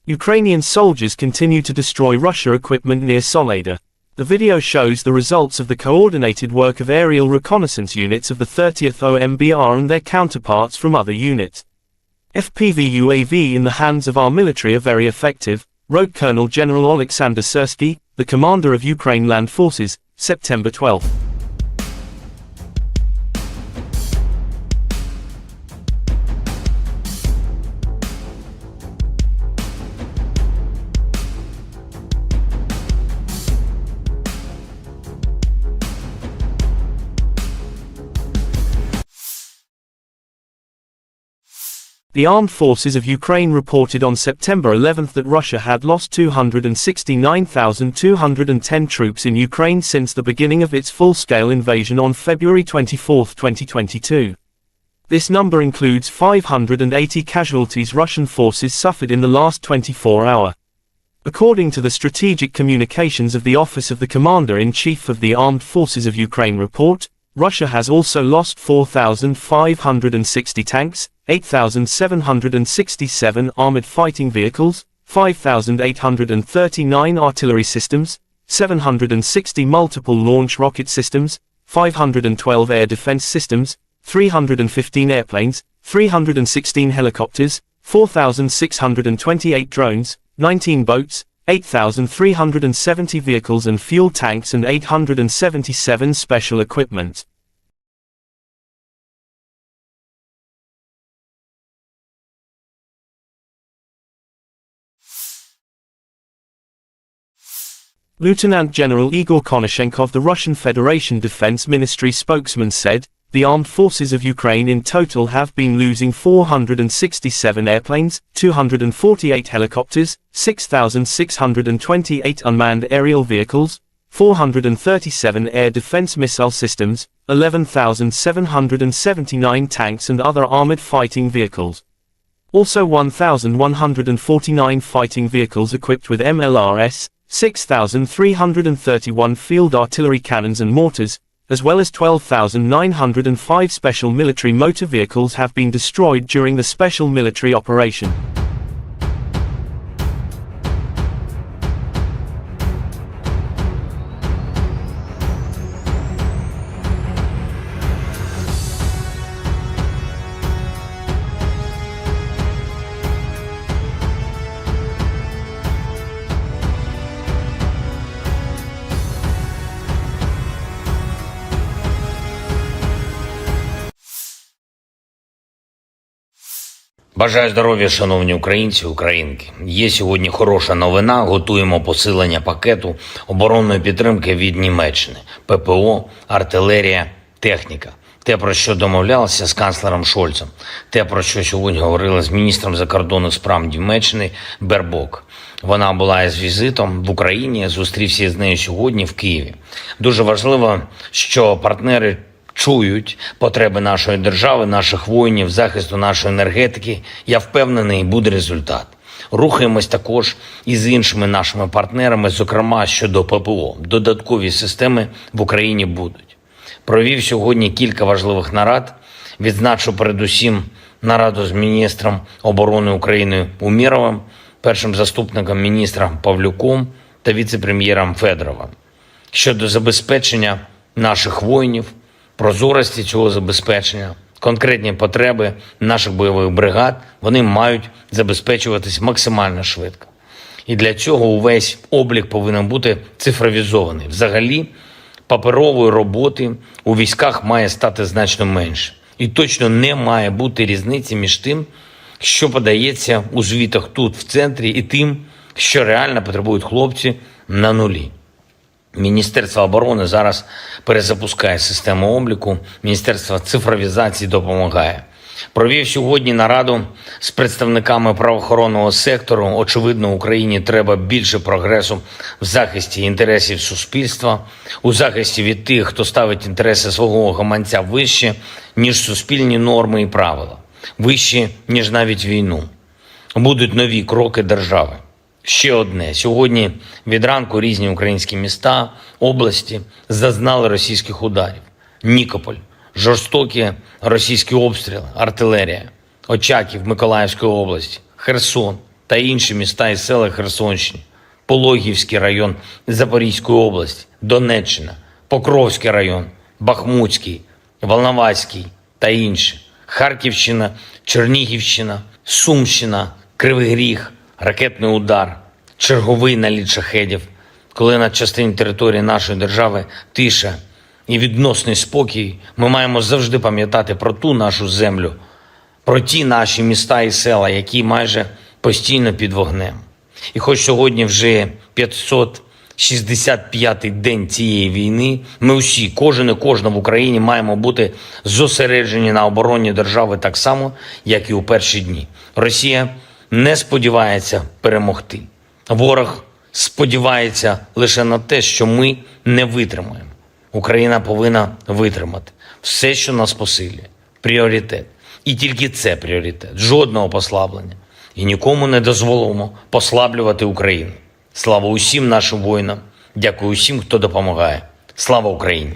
Speaker 1: Ukrainian soldiers continue to destroy Russia equipment near Soledar. The video shows the results of the coordinated work of aerial reconnaissance units of the 30th OMBR and their counterparts from other units. FPV UAV in the hands of our military are very effective, wrote Colonel General Oleksandr Syrskiy, the commander of Ukraine Land Forces, September 12. The armed forces of Ukraine reported on September 11 that Russia had lost 269,210 troops in Ukraine since the beginning of its full-scale invasion on February 24, 2022. This number includes 580 casualties Russian forces suffered in the last 24 hours. According to the Strategic Communications of the Office of the Commander-in-Chief of the Armed Forces of Ukraine report, Russia has also lost 4,560 tanks, 8,767 armored fighting vehicles, 5,839 artillery systems, 760 multiple launch rocket systems, 512 air defense systems, 315 airplanes, 316 helicopters, 4,628 drones, 19 boats, 8,370 vehicles and fuel tanks and 877 special equipment. Lieutenant General Igor Konashenkov, the Russian Federation Defense Ministry spokesman, said, "The armed forces of Ukraine in total have been losing 467 airplanes, 248 helicopters, 6,628 unmanned aerial vehicles, 437 air defense missile systems, 11,779 tanks and other armored fighting vehicles. Also 1,149 fighting vehicles equipped with MLRS, 6,331 field artillery cannons and mortars, as well as 12,905 special military motor vehicles have been destroyed during the special military operation."
Speaker 2: Бажаю здоров'я, шановні українці, українки. Є сьогодні хороша новина. Готуємо посилення пакету оборонної підтримки від Німеччини. ППО, артилерія, техніка. Те, про що домовлялися з канцлером Шольцем. Те, про що сьогодні говорили з міністром закордонних справ Німеччини Бербок. Вона була із візитом в Україні, зустрівся з нею сьогодні в Києві. Дуже важливо, що партнери чують потреби нашої держави, наших воїнів, захисту нашої енергетики. Я впевнений, буде результат. Рухаємось також і з іншими нашими партнерами, зокрема щодо ППО. Додаткові системи в Україні будуть. Провів сьогодні кілька важливих нарад. Відзначу передусім нараду з міністром оборони України Умєровим, першим заступником міністра Павлюком та віце-прем'єром Федоровим. Щодо забезпечення наших воїнів, прозорості цього забезпечення, конкретні потреби наших бойових бригад, вони мають забезпечуватись максимально швидко. І для цього увесь облік повинен бути цифровізований. Взагалі, паперової роботи у військах має стати значно менше. І точно не має бути різниці між тим, що подається у звітах тут, в центрі, і тим, що реально потребують хлопці на нулі. Міністерство оборони зараз перезапускає систему обліку, Міністерство цифровізації допомагає. Провів сьогодні нараду з представниками правоохоронного сектору. Очевидно, Україні треба більше прогресу в захисті інтересів суспільства, у захисті від тих, хто ставить інтереси свого гаманця вище, ніж суспільні норми і правила, вище, ніж навіть війну. Будуть нові кроки держави. Ще одне. Сьогодні від ранку різні українські міста, області зазнали російських ударів. Нікополь, жорстокі російські обстріли, артилерія, Очаків Миколаївської області, Херсон та інші міста і села Херсонщини, Пологівський район Запорізької області, Донеччина, Покровський район, Бахмутський, Волноваський та інші, Харківщина, Чернігівщина, Сумщина, Кривий Ріг, ракетний удар, черговий наліт шахедів, коли на частині території нашої держави тиша і відносний спокій, ми маємо завжди пам'ятати про ту нашу землю, про ті наші міста і села, які майже постійно під вогнем. І хоч сьогодні вже 565-й день цієї війни, ми усі, кожен і кожна в Україні маємо бути зосереджені на обороні держави так само, як і у перші дні. Росія не сподівається перемогти. Ворог сподівається лише на те, що ми не витримаємо. Україна повинна витримати. Все, що нас посилює. Пріоритет. І тільки це пріоритет. Жодного послаблення. І нікому не дозволимо послаблювати Україну. Слава усім нашим воїнам. Дякую усім, хто допомагає. Слава Україні!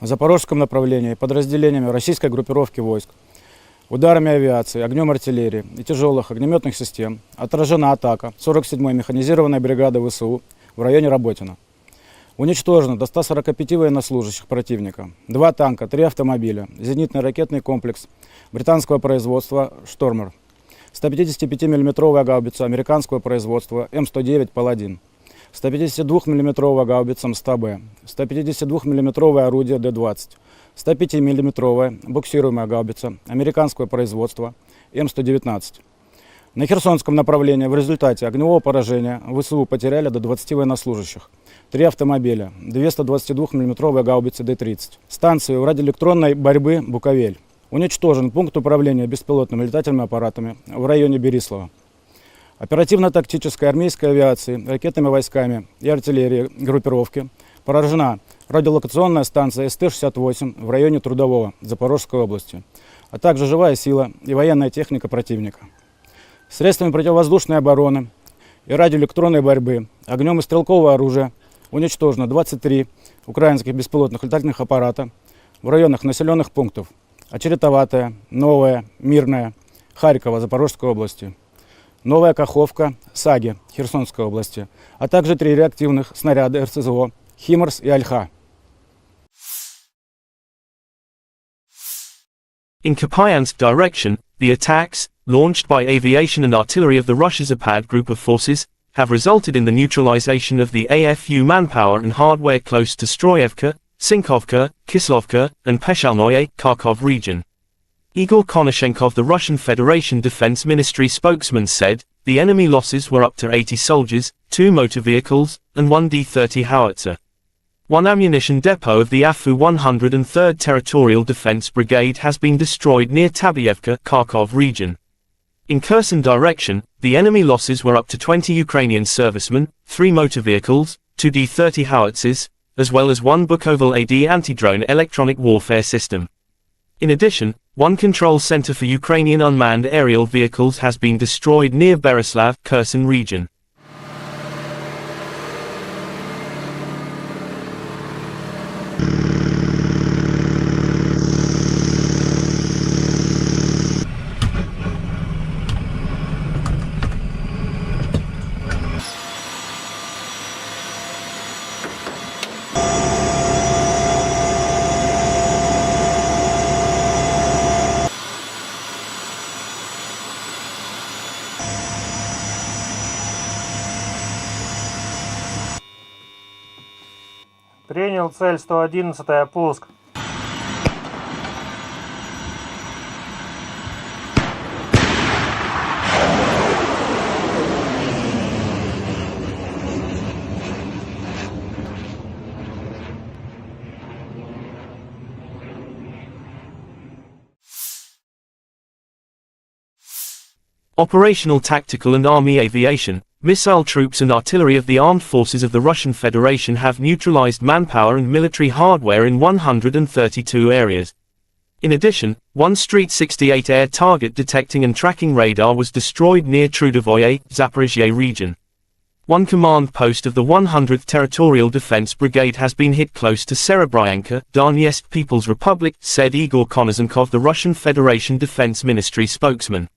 Speaker 3: На запорожском направлении подразделениями российской группировки войск, ударами авиации, огнем артиллерии и тяжелых огнеметных систем отражена атака 47-й механизированной бригады ВСУ в районе Работино. Уничтожено до 145 военнослужащих противника, 2 танка, 3 автомобиля, зенитный ракетный комплекс британского производства «Штормер», 155 мм гаубица американского производства М109 «Паладин», 152 мм гаубица МСТБ, 152 мм орудие Д-20, 105 мм буксируемая гаубица американского производства М119. На Херсонском направлении в результате огневого поражения ВСУ потеряли до 20 военнослужащих, 3 автомобиля, 222 мм гаубицы Д-30, станцию радиоэлектронной борьбы «Буковель». Уничтожен пункт управления беспилотными летательными аппаратами в районе Берислава. Оперативно-тактической армейской авиации, ракетными войсками и артиллерией группировки поражена радиолокационная станция СТ-68 в районе Трудового Запорожской области, а также живая сила и военная техника противника. Средствами противовоздушной обороны и радиоэлектронной борьбы, огнем и стрелкового оружия уничтожено 23 украинских беспилотных летательных аппарата в районах населенных пунктов Очеретоватая, Новая, Мирная, Харькова, Запорожской области, Новая Каховка, Саги, Херсонской области, а также 3 реактивных снаряда РСЗО «Химарс» и «Альха».
Speaker 1: In Kupiansk direction, the attacks, launched by aviation and artillery of the Russia's Zapad group of forces, have resulted in the neutralization of the AFU manpower and hardware close to Stroyevka, Sinkovka, Kislovka, and Peshalnoye, Kharkov region. Igor Konashenkov, the Russian Federation Defense Ministry spokesman, said, the enemy losses were up to 80 soldiers, 2 motor vehicles, and 1 D-30 howitzer. 1 ammunition depot of the AFU 103rd Territorial Defense Brigade has been destroyed near Tabievka, Kharkov region. In Kherson direction, the enemy losses were up to 20 Ukrainian servicemen, 3 motor vehicles, 2 D-30 howitzers, as well as 1 Bukovel AD anti-drone electronic warfare system. In addition, 1 control center for Ukrainian unmanned aerial vehicles has been destroyed near Berislav, Kherson region.
Speaker 4: Принял цель 111, пуск.
Speaker 1: Operational tactical and army aviation, missile troops and artillery of the armed forces of the Russian Federation have neutralized manpower and military hardware in 132 areas. In addition, one Street 68 air target detecting and tracking radar was destroyed near Trudovoye, Zaphorizia region. One command post of the 100th Territorial Defense Brigade has been hit close to Serebryanka, Donetsk People's Republic, said Igor Konozenkov, the Russian Federation Defense Ministry spokesman.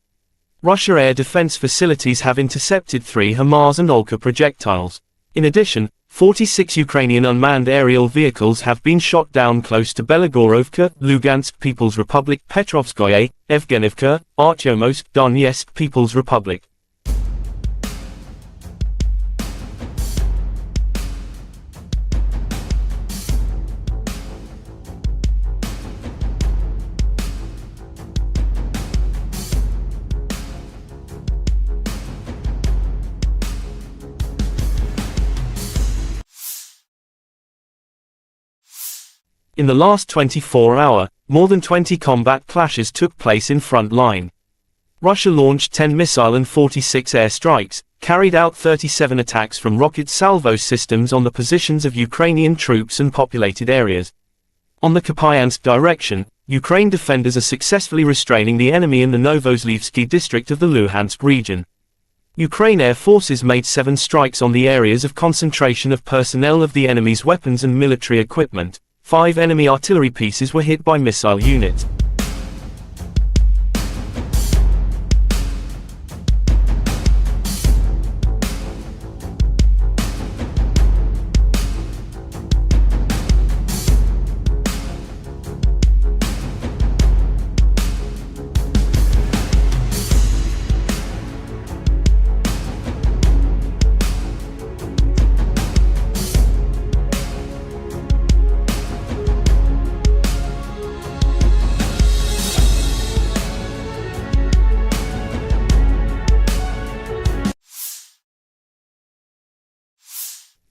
Speaker 1: Russia air defense facilities have intercepted 3 HIMARS and Olka projectiles. In addition, 46 Ukrainian unmanned aerial vehicles have been shot down close to Belagorovka, Lugansk People's Republic, Petrovskoye, Evgenivka, Artyomowsk, Donetsk People's Republic. In the last 24 hours, more than 20 combat clashes took place in front line. Russia launched 10 missile and 46 air strikes, carried out 37 attacks from rocket salvo systems on the positions of Ukrainian troops and populated areas. On the Kupiansk direction, Ukraine defenders are successfully restraining the enemy in the Novoslyvsky district of the Luhansk region. Ukraine air forces made 7 strikes on the areas of concentration of personnel of the enemy's weapons and military equipment. 5 enemy artillery pieces were hit by missile units.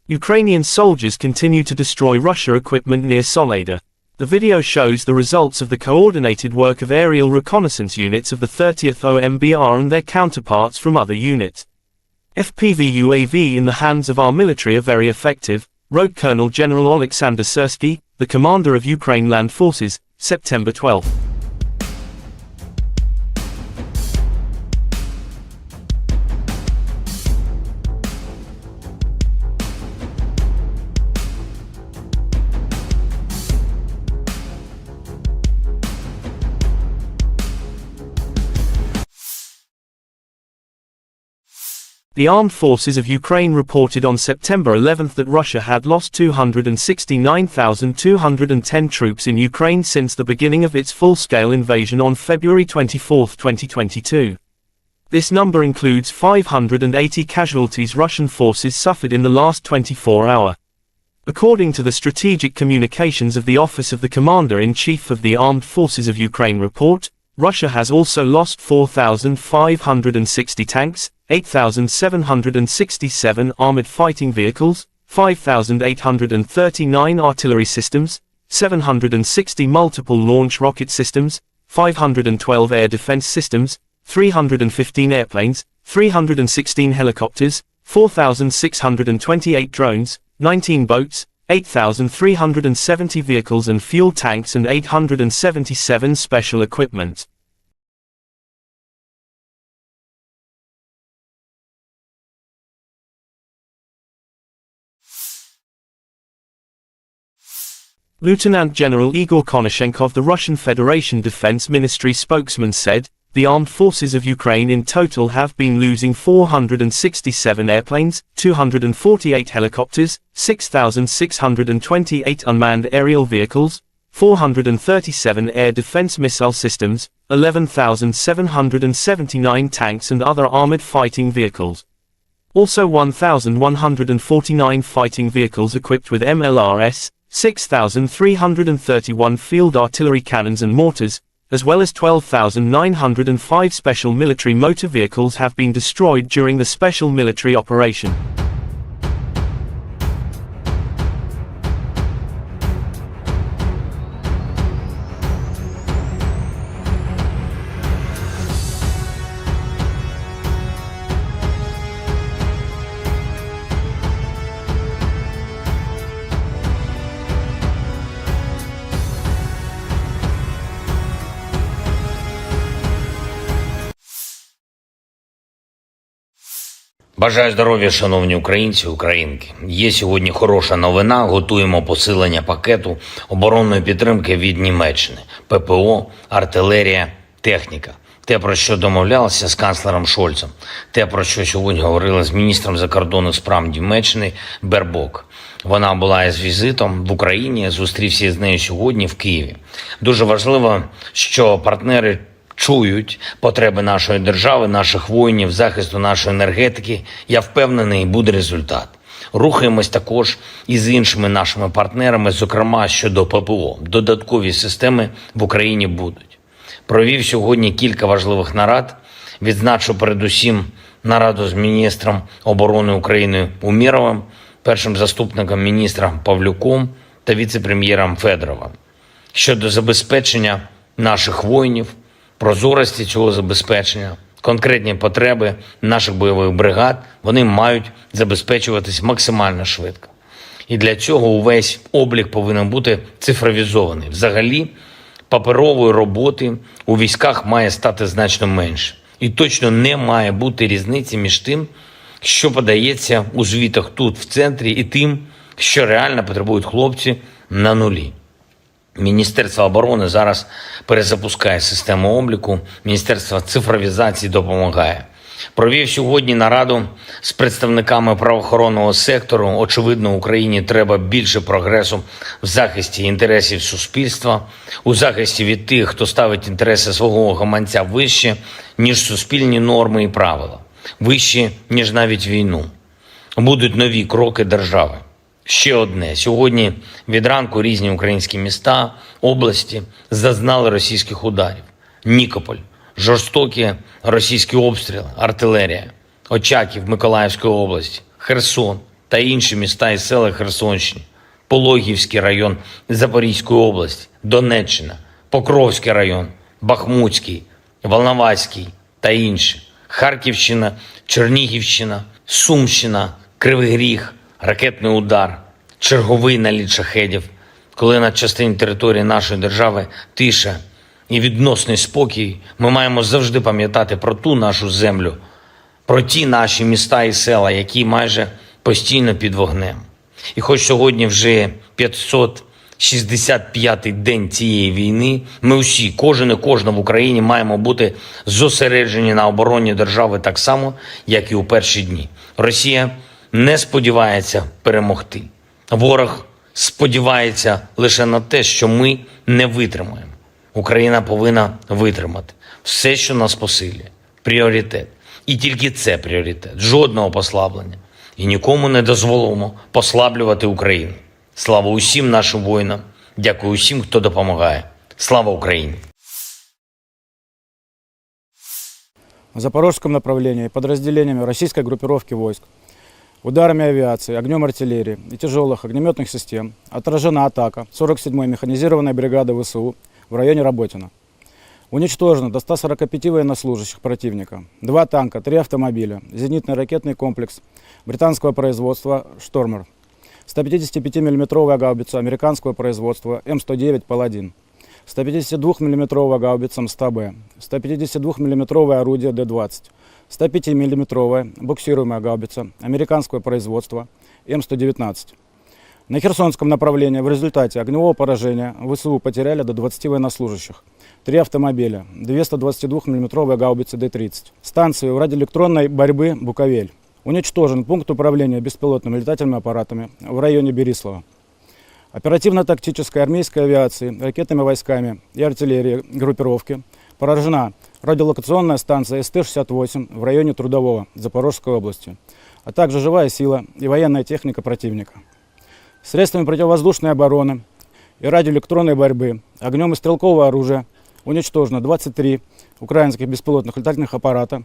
Speaker 1: Ukrainian soldiers continue to destroy Russia equipment near Soledar. The video shows the results of the coordinated work of aerial reconnaissance units of the 30th OMBR and their counterparts from other units. FPV UAV in the hands of our military are very effective, wrote Colonel General Oleksandr Syrskiy, the commander of Ukraine Land Forces, September 12. The armed forces of Ukraine reported on September 11 that Russia had lost 269,210 troops in Ukraine since the beginning of its full-scale invasion on February 24, 2022. This number includes 580 casualties Russian forces suffered in the last 24 hours. According to the Strategic Communications of the Office of the Commander-in-Chief of the Armed Forces of Ukraine report, Russia has also lost 4,560 tanks, 8,767 armored fighting vehicles, 5,839 artillery systems, 760 multiple launch rocket systems, 512 air defense systems, 315 airplanes, 316 helicopters, 4,628 drones, 19 boats, 8,370 vehicles and fuel tanks and 877 special equipment. Lieutenant General Igor Konashenkov, the Russian Federation Defense Ministry spokesman, said, "The armed forces of Ukraine in total have been losing 467 airplanes, 248 helicopters, 6,628 unmanned aerial vehicles, 437 air defense missile systems, 11,779 tanks and other armored fighting vehicles. Also 1,149 fighting vehicles equipped with MLRS, 6,331 field artillery cannons and mortars, as well as 12,905 special military motor vehicles have been destroyed during the special military operation."
Speaker 2: Бажаю здоров'я, шановні українці, українки. Є сьогодні хороша новина. Готуємо посилення пакету оборонної підтримки від Німеччини. ППО, артилерія, техніка. Те, про що домовлялися з канцлером Шольцем. Те, про що сьогодні говорили з міністром закордонних справ Німеччини Бербок. Вона була із візитом в Україні, зустрівся з нею сьогодні в Києві. Дуже важливо, що партнери чують потреби нашої держави, наших воїнів, захисту нашої енергетики. Я впевнений, буде результат. Рухаємось також і з іншими нашими партнерами, зокрема щодо ППО. Додаткові системи в Україні будуть. Провів сьогодні кілька важливих нарад. Відзначу передусім нараду з міністром оборони України Умєровим, першим заступником міністра Павлюком та віце-прем'єром Федоровим. Щодо забезпечення наших воїнів, прозорості цього забезпечення, конкретні потреби наших бойових бригад, вони мають забезпечуватись максимально швидко. І для цього увесь облік повинен бути цифровізований. Взагалі, паперової роботи у військах має стати значно менше. І точно не має бути різниці між тим, що подається у звітах тут, в центрі, і тим, що реально потребують хлопці на нулі. Міністерство оборони зараз перезапускає систему обліку, Міністерство цифровізації допомагає. Провів сьогодні нараду з представниками правоохоронного сектору. Очевидно, Україні треба більше прогресу в захисті інтересів суспільства, у захисті від тих, хто ставить інтереси свого гаманця вище, ніж суспільні норми і правила, вище, ніж навіть війну. Будуть нові кроки держави. Ще одне. Сьогодні від ранку різні українські міста, області зазнали російських ударів. Нікополь, жорстокі російські обстріли, артилерія, Очаків Миколаївської області, Херсон та інші міста і села Херсонщини, Пологівський район Запорізької області, Донеччина, Покровський район, Бахмутський, Волноваський та інші, Харківщина, Чернігівщина, Сумщина, Кривий Ріг, ракетний удар, черговий наліт шахедів, коли на частині території нашої держави тиша і відносний спокій, ми маємо завжди пам'ятати про ту нашу землю, про ті наші міста і села, які майже постійно під вогнем. І хоч сьогодні вже 565-й день цієї війни, ми усі, кожен і кожна в Україні маємо бути зосереджені на обороні держави так само, як і у перші дні. Росія не сподівається перемогти. Ворог сподівається лише на те, що ми не витримаємо. Україна повинна витримати все, що нас посилює. Пріоритет. І тільки це пріоритет. Жодного послаблення. І нікому не дозволимо послаблювати Україну. Слава усім нашим воїнам. Дякую усім, хто допомагає. Слава Україні!
Speaker 3: В запорожском направлении подразделениями российской группировки войск, ударами авиации, огнем артиллерии и тяжелых огнеметных систем отражена атака 47-й механизированной бригады ВСУ в районе Работино. Уничтожено до 145 военнослужащих противника, 2 танка, 3 автомобиля, зенитный ракетный комплекс британского производства «Штормер», 155 мм гаубица американского производства М109 «Паладин», 152 мм гаубица МСТБ, 152 мм орудие Д-20, 105 мм буксируемая гаубица американского производства М119. На Херсонском направлении в результате огневого поражения ВСУ потеряли до 20 военнослужащих, 3 автомобиля, 222 мм гаубицы Д-30, станцию радиоэлектронной борьбы «Буковель». Уничтожен пункт управления беспилотными летательными аппаратами в районе Берислава. Оперативно-тактической армейской авиации, ракетными войсками и артиллерией группировки поражена радиолокационная станция СТ-68 в районе Трудового Запорожской области, а также живая сила и военная техника противника. Средствами противовоздушной обороны и радиоэлектронной борьбы, огнем и стрелкового оружия уничтожено 23 украинских беспилотных летательных аппарата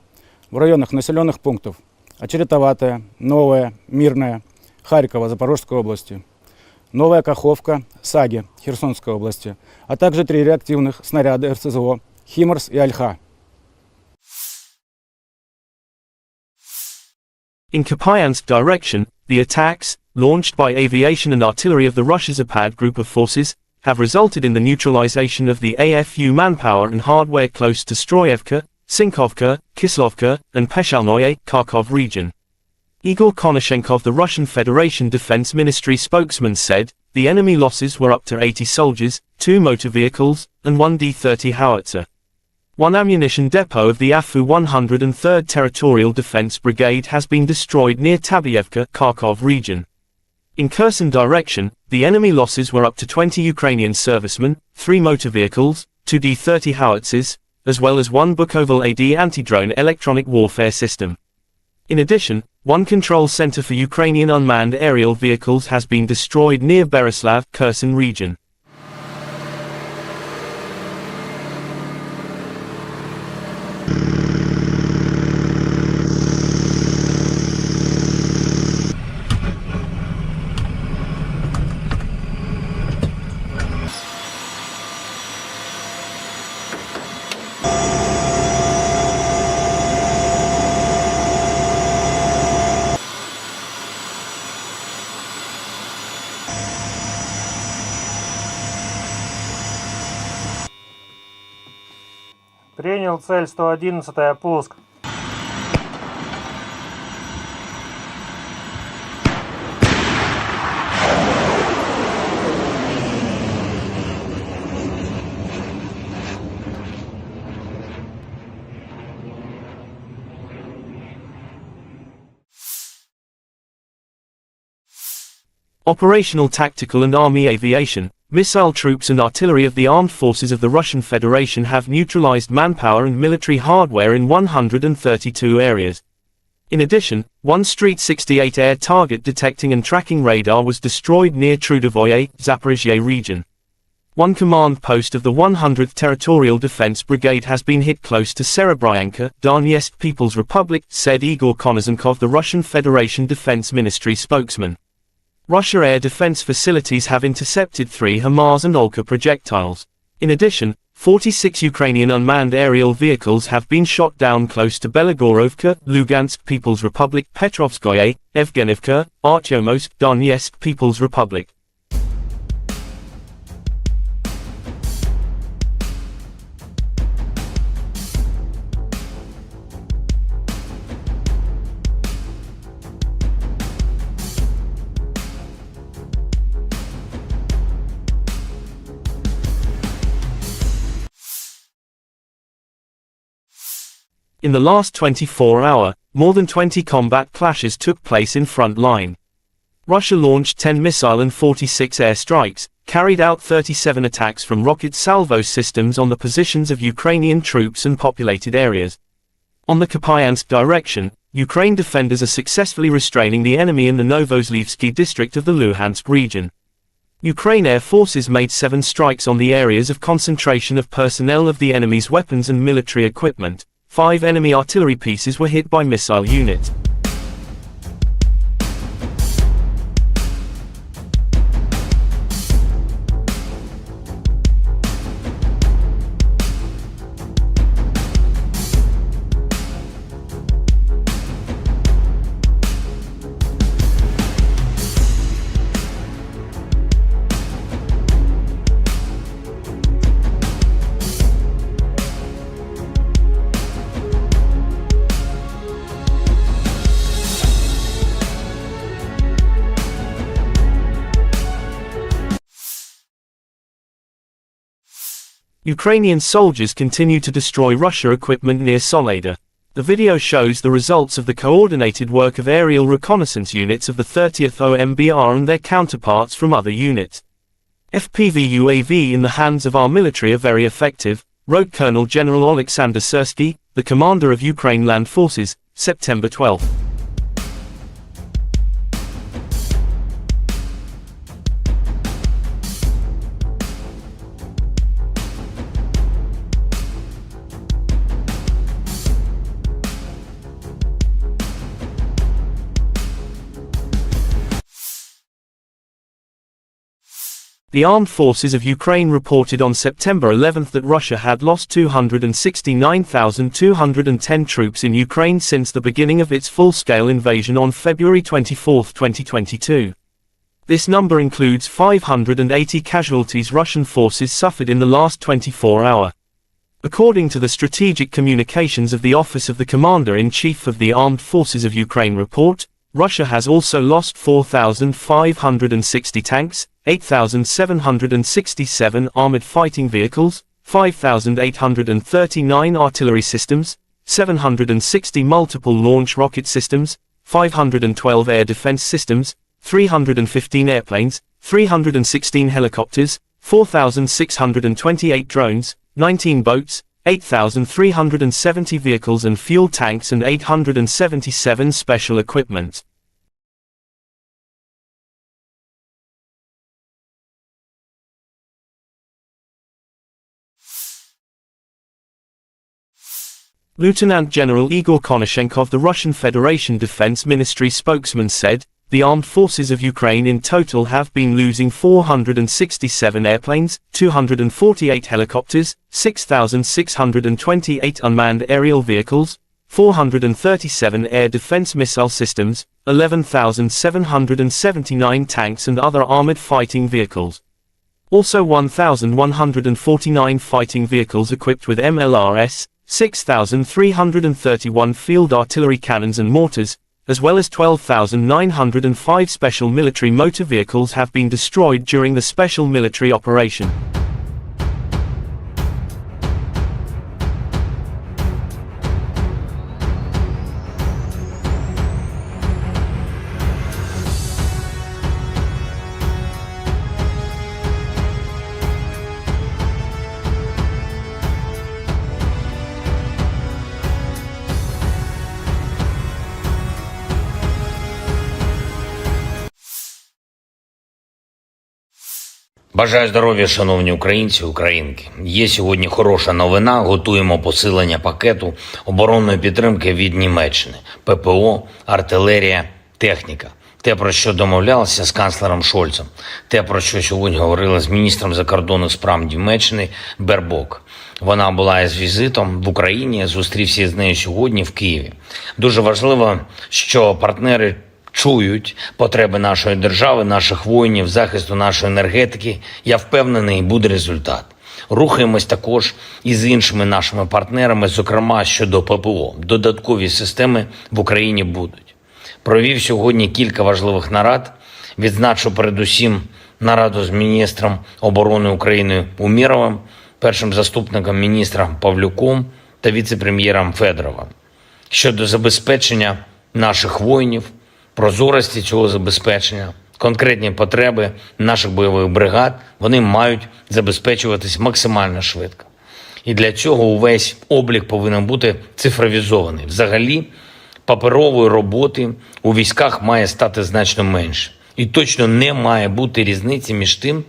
Speaker 3: в районах населенных пунктов Очеретоватая, Новая, Мирная, Харькова, Запорожской области, Новая Каховка, Саги, Херсонской области, а также 3 реактивных снаряда РСЗО «Химарс» и «Альха».
Speaker 1: In Kupiansk direction, the attacks, launched by aviation and artillery of the Russia's Zapad group of forces, have resulted in the neutralization of the AFU manpower and hardware close to Stroyevka, Sinkovka, Kislovka, and Peshalnoye, Kharkov region. Igor Konashenkov, the Russian Federation Defense Ministry spokesman, said, the enemy losses were up to 80 soldiers, 2 motor vehicles, and 1 D-30 howitzer. One ammunition depot of the AFU 103rd Territorial Defense Brigade has been destroyed near Tabyevka, Kharkov region. In Kherson direction, the enemy losses were up to 20 Ukrainian servicemen, 3 motor vehicles, 2 D-30 howitzers, as well as 1 Bukovel AD anti-drone electronic warfare system. In addition, 1 control center for Ukrainian unmanned aerial vehicles has been destroyed near Bereslav, Kherson region.
Speaker 4: Принял цель 111, пуск.
Speaker 1: Operational, tactical and army aviation, missile troops and artillery of the armed forces of the Russian Federation have neutralized manpower and military hardware in 132 areas. In addition, 1 Street 68 air target detecting and tracking radar was destroyed near Trudovoye, Zaphorizia region. 1 command post of the 100th Territorial Defense Brigade has been hit close to Serebryanka, Donetsk People's Republic, said Igor Konashenkov, the Russian Federation Defense Ministry spokesman. Russia air defense facilities have intercepted 3 HIMARS and Olka projectiles. In addition, 46 Ukrainian unmanned aerial vehicles have been shot down close to Belagorovka, Lugansk People's Republic, Petrovskoye, Evgenivka, Artyomowsk, Donetsk People's Republic. In the last 24-hour, more than 20 combat clashes took place in front line. Russia launched 10 missile and 46 air strikes, carried out 37 attacks from rocket salvo systems on the positions of Ukrainian troops and populated areas. On the Kupiansk direction, Ukraine defenders are successfully restraining the enemy in the Novoslyvsky district of the Luhansk region. Ukraine air forces made 7 strikes on the areas of concentration of personnel of the enemy's weapons and military equipment. 5 enemy artillery pieces were hit by missile units. Ukrainian soldiers continue to destroy Russia equipment near Soledar. The video shows the results of the coordinated work of aerial reconnaissance units of the 30th OMBR and their counterparts from other units. FPV UAV in the hands of our military are very effective, wrote Colonel General Oleksandr Syrskiy, the commander of Ukraine Land Forces, September 12. The armed forces of Ukraine reported on September 11 that Russia had lost 269,210 troops in Ukraine since the beginning of its full-scale invasion on February 24, 2022. This number includes 580 casualties Russian forces suffered in the last 24-hour. According to the Strategic Communications of the Office of the Commander-in-Chief of the Armed Forces of Ukraine report, Russia has also lost 4,560 tanks, 8,767 armored fighting vehicles, 5,839 artillery systems, 760 multiple launch rocket systems, 512 air defense systems, 315 airplanes, 316 helicopters, 4,628 drones, 19 boats, 8,370 vehicles and fuel tanks and 877 special equipment. Lieutenant General Igor Konashenkov, the Russian Federation Defense Ministry spokesman, said, "The armed forces of Ukraine in total have been losing 467 airplanes, 248 helicopters, 6,628 unmanned aerial vehicles, 437 air defense missile systems, 11,779 tanks and other armored fighting vehicles. Also 1,149 fighting vehicles equipped with MLRS, 6,331 field artillery cannons and mortars, as well as 12,905 special military motor vehicles have been destroyed during the special military operation."
Speaker 2: Бажаю здоров'я, шановні українці, українки. Є сьогодні хороша новина. Готуємо посилення пакету оборонної підтримки від Німеччини. ППО, артилерія, техніка. Те, про що домовлялися з канцлером Шольцем. Те, про що сьогодні говорили з міністром закордонних справ Німеччини Бербок. Вона була із візитом в Україні, зустрівся з нею сьогодні в Києві. Дуже важливо, що партнери чують потреби нашої держави, наших воїнів, захисту нашої енергетики. Я впевнений, буде результат. Рухаємось також і з іншими нашими партнерами, зокрема щодо ППО. Додаткові системи в Україні будуть. Провів сьогодні кілька важливих нарад. Відзначу передусім нараду з міністром оборони України Умєровим, першим заступником міністра Павлюком та віце-прем'єром Федоровим. Щодо забезпечення наших воїнів, прозорості цього забезпечення, конкретні потреби наших бойових бригад, вони мають забезпечуватись максимально швидко. І для цього увесь облік повинен бути цифровізований. Взагалі, паперової роботи у військах має стати значно менше. І точно не має бути різниці між тим,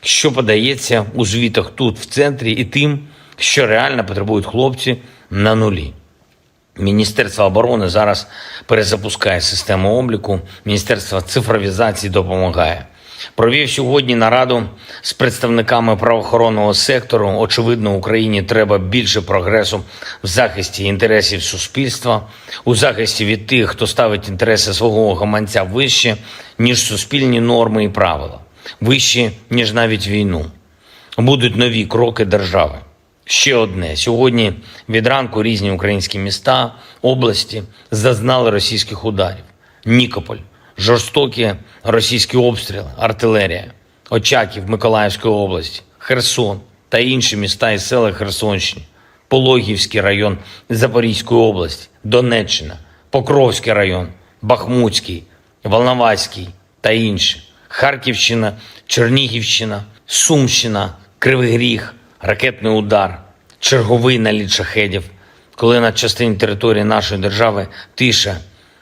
Speaker 2: що подається у звітах тут, в центрі, і тим, що реально потребують хлопці на нулі. Міністерство оборони зараз перезапускає систему обліку, Міністерство цифровізації допомагає. Провів сьогодні нараду з представниками правоохоронного сектору. Очевидно, Україні треба більше прогресу в захисті інтересів суспільства, у захисті від тих, хто ставить інтереси свого гаманця вище, ніж суспільні норми і правила, вище, ніж навіть війну. Будуть нові кроки держави. Ще одне. Сьогодні від ранку різні українські міста, області зазнали російських ударів. Нікополь, жорстокі російські обстріли, артилерія, Очаків Миколаївської області, Херсон та інші міста і села Херсонщини, Пологівський район Запорізької області, Донеччина, Покровський район, Бахмутський, Волноваський та інші, Харківщина, Чернігівщина, Сумщина, Кривий Ріг, ракетний удар, черговий наліт шахедів, коли на частині території нашої держави тиша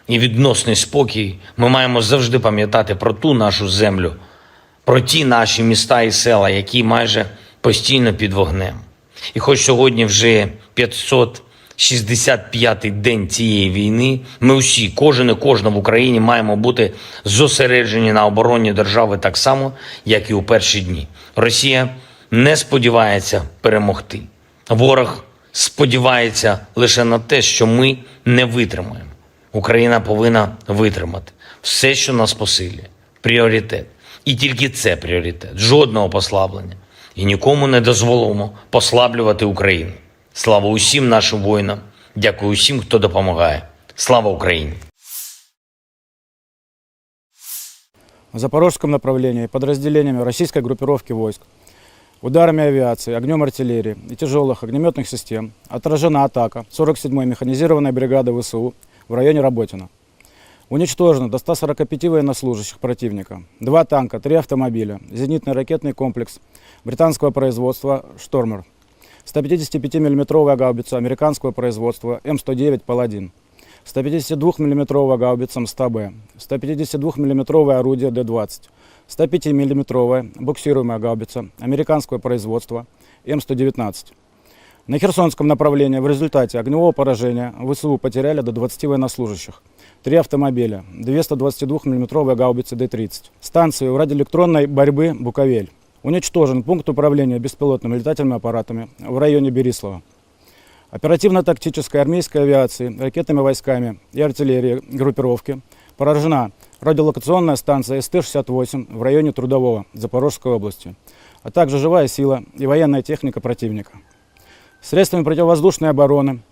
Speaker 2: і відносний спокій, ми маємо завжди пам'ятати про ту нашу землю, про ті наші міста і села, які майже постійно під вогнем. І хоч сьогодні вже 565-й день цієї війни, ми усі, кожен і кожна в Україні маємо бути зосереджені на обороні держави так само, як і у перші дні. Росія не сподівається перемогти. Ворог сподівається лише на те, що ми не витримаємо. Україна повинна витримати. Все, що нас посилює. Пріоритет. І тільки це пріоритет. Жодного послаблення. І нікому не дозволимо послаблювати Україну. Слава усім нашим воїнам. Дякую усім, хто допомагає. Слава Україні!
Speaker 3: В запорожском направлении подразделениями российской группировки войск, ударами авиации, огнем артиллерии и тяжелых огнеметных систем отражена атака 47-й механизированной бригады ВСУ в районе Работино. Уничтожено до 145 военнослужащих противника, 2 танка, 3 автомобиля, зенитный ракетный комплекс британского производства «Штормер», 155 мм гаубица американского производства М109 «Паладин», 152 мм гаубица МСТБ, 152 мм орудие Д-20, 105 мм буксируемая гаубица американского производства М119. На Херсонском направлении в результате огневого поражения ВСУ потеряли до 20 военнослужащих, 3 автомобиля, 2 122 мм гаубицы Д-30, станцию радиоэлектронной борьбы «Буковель». Уничтожен пункт управления беспилотными летательными аппаратами в районе Берислава. Оперативно-тактической армейской авиации, ракетными войсками и артиллерией группировки поражена радиолокационная станция СТ-68 в районе Трудового Запорожской области, а также живая сила и военная техника противника. Средствами противовоздушной обороны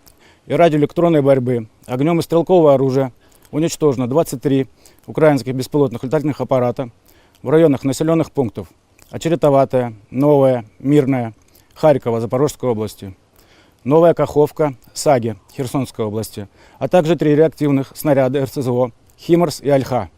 Speaker 3: и радиоэлектронной борьбы, огнем и стрелкового оружия уничтожено 23 украинских беспилотных летательных аппарата в районах населенных пунктов Очеретоватая, Новая, Мирная, Харькова, Запорожской области, Новая Каховка, Саги, Херсонской области, а также 3 реактивных снаряда РСЗО «Химарс» и «Альха».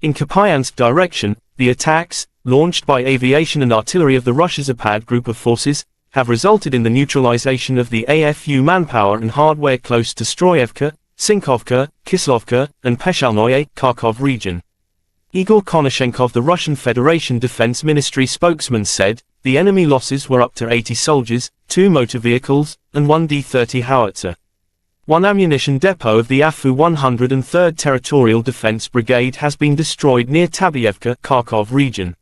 Speaker 1: In Kupiansk direction, the attacks, launched by aviation and artillery of the Russia Zapad group of forces, have resulted in the neutralization of the AFU manpower and hardware close to Stroyevka, Sinkovka, Kislovka, and Peshalnoye, Kharkov region. Igor Konashenkov, the Russian Federation Defense Ministry spokesman, said, the enemy losses were up to 80 soldiers, 2 motor vehicles, and 1 D-30 howitzer. 1 ammunition depot of the AFU 103rd Territorial Defense Brigade has been destroyed near Tabyevka, Kharkov region.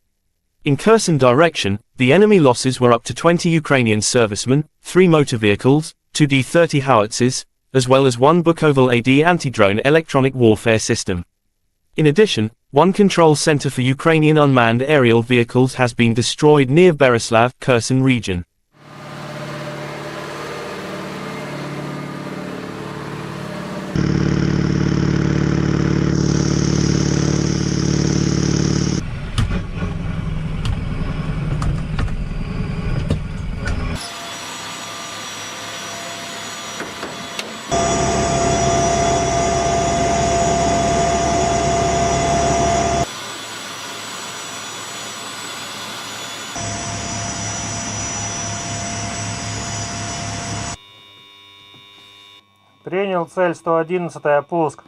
Speaker 1: In Kherson direction, the enemy losses were up to 20 Ukrainian servicemen, 3 motor vehicles, 2 D-30 howitzers, as well as 1 Bukovel AD anti-drone electronic warfare system. In addition, 1 control center for Ukrainian unmanned aerial vehicles has been destroyed near Berislav, Kherson region.
Speaker 4: Принял цель 111, пуск.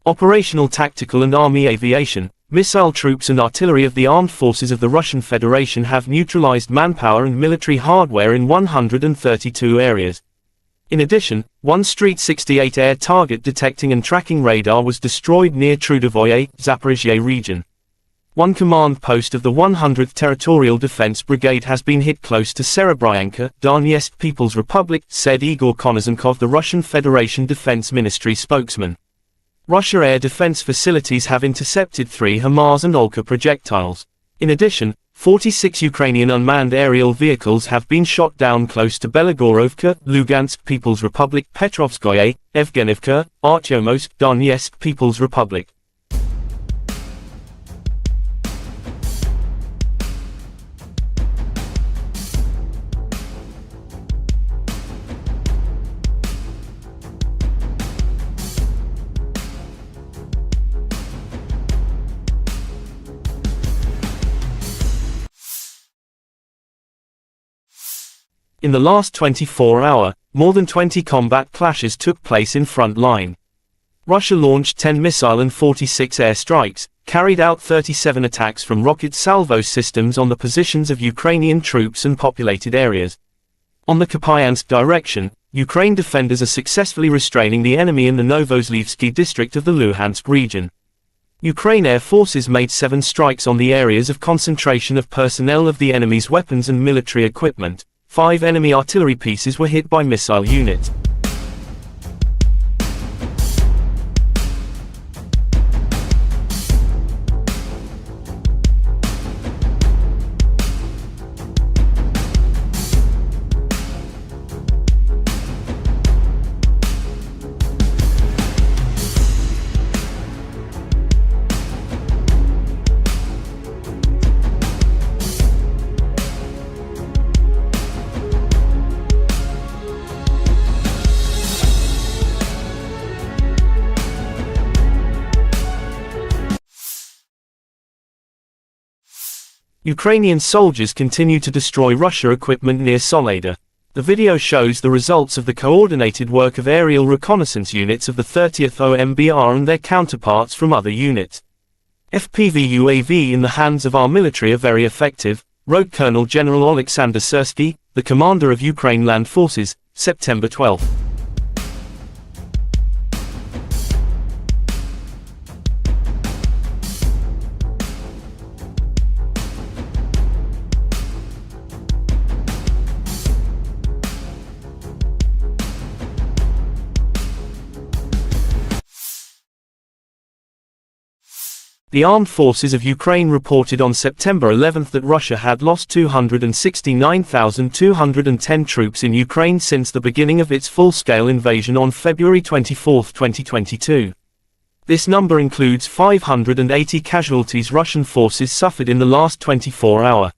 Speaker 1: Operational tactical and army aviation, missile troops and artillery of the armed forces of the Russian Federation have neutralized manpower and military hardware in 132 areas. In addition, 1 Street 68 air target detecting and tracking radar was destroyed near Trudovoye, Zaphorizia region. 1 command post of the 100th Territorial Defense Brigade has been hit close to Serebryanka, Donetsk People's Republic, said Igor Konashenkov, the Russian Federation Defense Ministry spokesman. Russia air defense facilities have intercepted 3 HIMARS and Olka projectiles. In addition, 46 Ukrainian unmanned aerial vehicles have been shot down close to Belagorovka, Lugansk People's Republic, Petrovskoye, Evgenivka, Artyomowsk, Donetsk People's Republic. In the last 24-hour, more than 20 combat clashes took place in front line. Russia launched 10 missile and 46 air strikes, carried out 37 attacks from rocket salvo systems on the positions of Ukrainian troops and populated areas. On the Kupiansk direction, Ukraine defenders are successfully restraining the enemy in the Novozlivsky district of the Luhansk region. Ukraine air forces made 7 strikes on the areas of concentration of personnel of the enemy's weapons and military equipment, 5 enemy artillery pieces were hit by missile units. Ukrainian soldiers continue to destroy Russian equipment near Soledar. The video shows the results of the coordinated work of aerial reconnaissance units of the 30th OMBR and their counterparts from other units. FPV UAV in the hands of our military are very effective, wrote Colonel General Oleksandr Syrskiy, the commander of Ukraine Land Forces, September 12. The armed forces of Ukraine reported on September 11 that Russia had lost 269,210 troops in Ukraine since the beginning of its full-scale invasion on February 24, 2022. This number includes 580 casualties Russian forces suffered in the last 24 hours.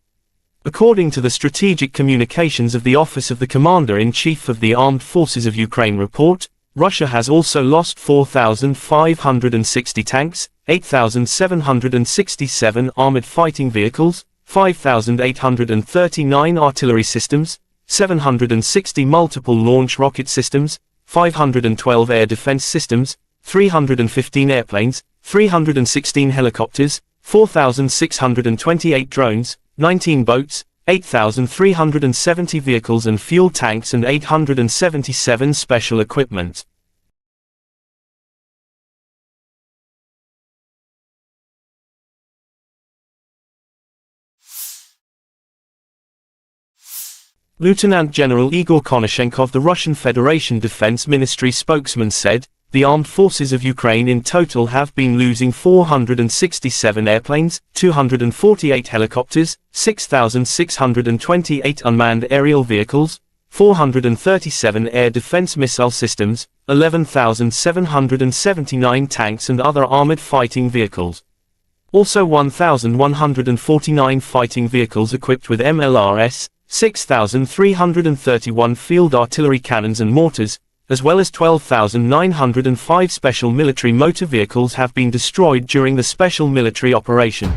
Speaker 1: According to the Strategic Communications of the Office of the Commander-in-Chief of the Armed Forces of Ukraine report, Russia has also lost 4,560 tanks, 8,767 armored fighting vehicles, 5,839 artillery systems, 760 multiple launch rocket systems, 512 air defense systems, 315 airplanes, 316 helicopters, 4,628 drones, 19 boats, 8,370 vehicles and fuel tanks and 877 special equipment. Lieutenant General Igor Konashenkov, the Russian Federation Defense Ministry spokesman, said, "The armed forces of Ukraine in total have been losing 467 airplanes, 248 helicopters, 6,628 unmanned aerial vehicles, 437 air defense missile systems, 11,779 tanks and other armored fighting vehicles. Also 1,149 fighting vehicles equipped with MLRS, 6,331 field artillery cannons and mortars, as well as 12,905 special military motor vehicles have been destroyed during the special military operation."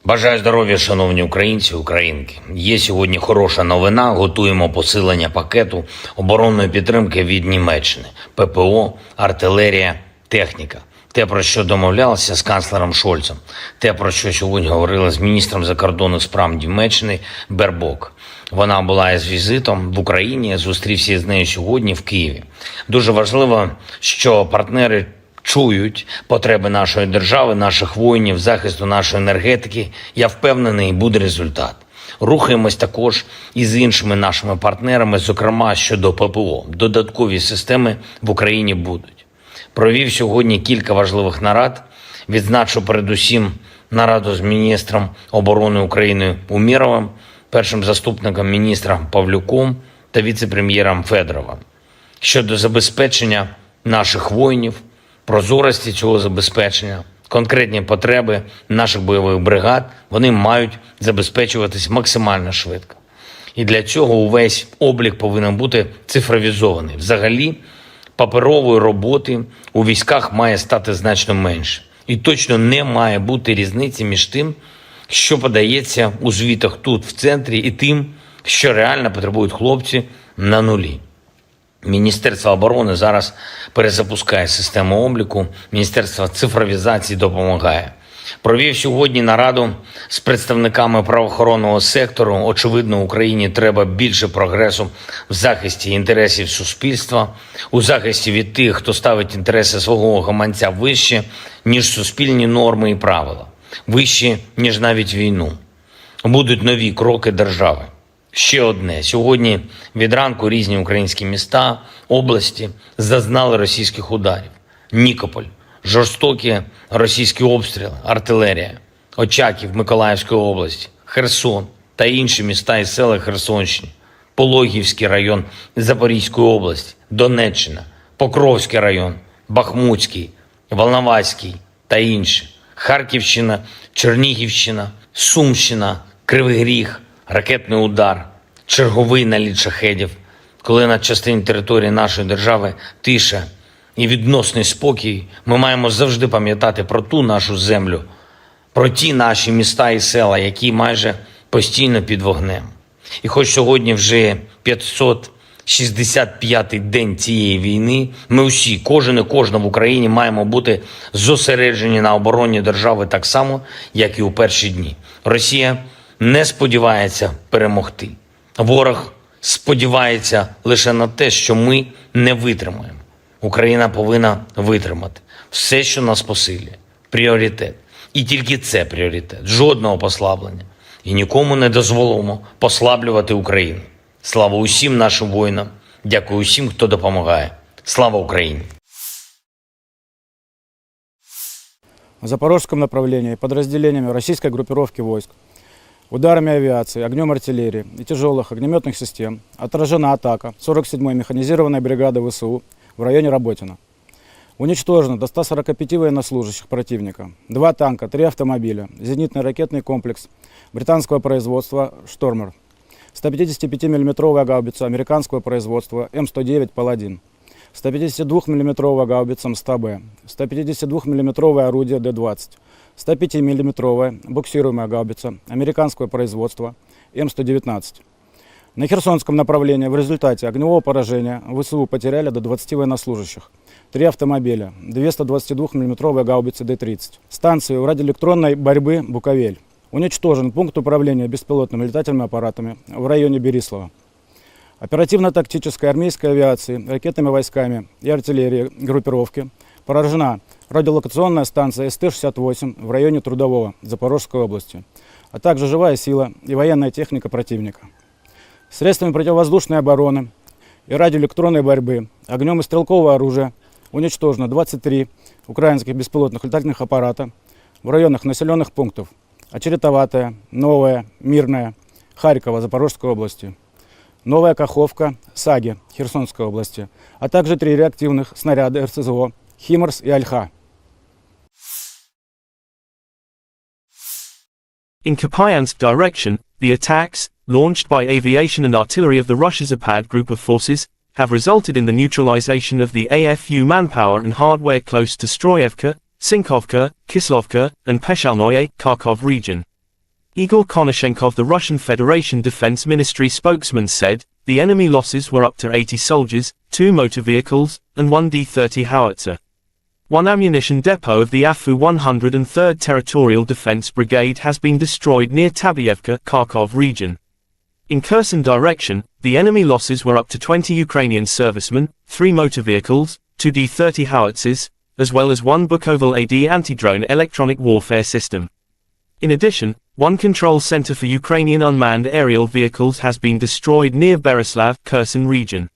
Speaker 2: Бажаю здоров'я, шановні українці, українки. Є сьогодні хороша новина. Готуємо посилення пакету оборонної підтримки від Німеччини. ППО, артилерія, техніка. Те, про що домовлялися з канцлером Шольцем. Те, про що сьогодні говорили з міністром закордонних справ Німеччини Бербок. Вона була із візитом в Україні, зустрівся з нею сьогодні в Києві. Дуже важливо, що партнери чують потреби нашої держави, наших воїнів, захисту нашої енергетики. Я впевнений, буде результат. Рухаємось також і з іншими нашими партнерами, зокрема щодо ППО. Додаткові системи в Україні будуть. Провів сьогодні кілька важливих нарад. Відзначу передусім нараду з міністром оборони України Умєровим, першим заступником міністра Павлюком та віце-прем'єром Федоровим. Щодо забезпечення наших воїнів, прозорості цього забезпечення, конкретні потреби наших бойових бригад, вони мають забезпечуватись максимально швидко. І для цього увесь облік повинен бути цифровізований. Взагалі, паперової роботи у військах має стати значно менше. І точно не має бути різниці між тим, що подається у звітах тут, в центрі, і тим, що реально потребують хлопці на нулі. Міністерство оборони зараз перезапускає систему обліку, Міністерство цифровізації допомагає. Провів сьогодні нараду з представниками правоохоронного сектору. Очевидно, Україні треба більше прогресу в захисті інтересів суспільства, у захисті від тих, хто ставить інтереси свого гаманця вище, ніж суспільні норми і правила, вище, ніж навіть війну. Будуть нові кроки держави. Ще одне. Сьогодні від ранку різні українські міста, області зазнали російських ударів. Нікополь, жорстокі російські обстріли, артилерія, Очаків Миколаївської області, Херсон та інші міста і села Херсонщини, Пологівський район Запорізької області, Донеччина, Покровський район, Бахмутський, Волноваський та інші, Харківщина, Чернігівщина, Сумщина, Кривий Ріг, ракетний удар, черговий наліт шахедів, коли на частині території нашої держави тиша і відносний спокій, ми маємо завжди пам'ятати про ту нашу землю, про ті наші міста і села, які майже постійно під вогнем. І хоч сьогодні вже 565-й день цієї війни, ми усі, кожен і кожна в Україні маємо бути зосереджені на обороні держави так само, як і у перші дні. Росія не сподівається перемогти. Ворог сподівається лише на те, що ми не витримаємо. Україна повинна витримати. Все, що нас посилює. Пріоритет. І тільки це пріоритет. Жодного послаблення. І нікому не дозволимо послаблювати Україну. Слава усім нашим воїнам. Дякую усім, хто допомагає. Слава Україні!
Speaker 3: В запорожском направлении подразделениями российской группировки войск, ударами авиации, огнем артиллерии и тяжелых огнеметных систем отражена атака 47-й механизированной бригады ВСУ в районе Работино. Уничтожено до 145 военнослужащих противника, 2 танка, 3 автомобиля, зенитный ракетный комплекс британского производства «Штормер», 155 мм гаубица американского производства М109 «Паладин», 152 мм гаубица МСТБ, 152 мм орудие Д-20, 105 мм буксируемая гаубица американского производства М119. На Херсонском направлении в результате огневого поражения ВСУ потеряли до 20 военнослужащих, 3 автомобиля, 2 122 мм гаубицы Д-30. Станцию радиоэлектронной борьбы «Буковель». Уничтожен пункт управления беспилотными летательными аппаратами в районе Берислава. Оперативно-тактической армейской авиации, ракетными войсками и артиллерией группировки поражена радиолокационная станция СТ-68 в районе Трудового Запорожской области, а также живая сила и военная техника противника. Средствами противовоздушной обороны и радиоэлектронной борьбы, огнем и стрелкового оружия уничтожено 23 украинских беспилотных летательных аппарата в районах населенных пунктов Очеретоватая, Новая, Мирная, Харькова, Запорожской области, Новая Каховка, Саги, Херсонской области, а также 3 реактивных снаряда РСЗО «Химарс» и «Альха».
Speaker 1: In Kupiansk direction, the attacks, launched by aviation and artillery of the Russia Zapad group of forces, have resulted in the neutralization of the AFU manpower and hardware close to Stroyevka, Sinkovka, Kislovka, and Peshalnoye, Kharkov region. Igor Konashenkov, the Russian Federation Defense Ministry spokesman, said, the enemy losses were up to 80 soldiers, 2 motor vehicles, and 1 D-30 howitzer. 1 ammunition depot of the AFU 103rd Territorial Defense Brigade has been destroyed near Tabyevka, Kharkov region. In Kherson direction, the enemy losses were up to 20 Ukrainian servicemen, 3 motor vehicles, 2 D-30 howitzers, as well as 1 Bukovel AD anti-drone electronic warfare system. In addition, 1 control center for Ukrainian unmanned aerial vehicles has been destroyed near Berislav, Kherson region.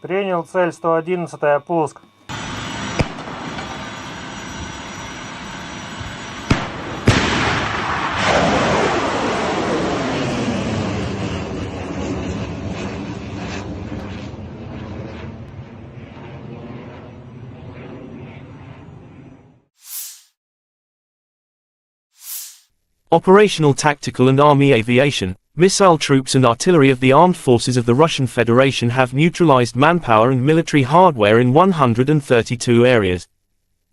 Speaker 4: Принял цель 111-я, пуск.
Speaker 1: Operational, tactical and army aviation, missile troops and artillery of the armed forces of the Russian Federation have neutralized manpower and military hardware in 132 areas.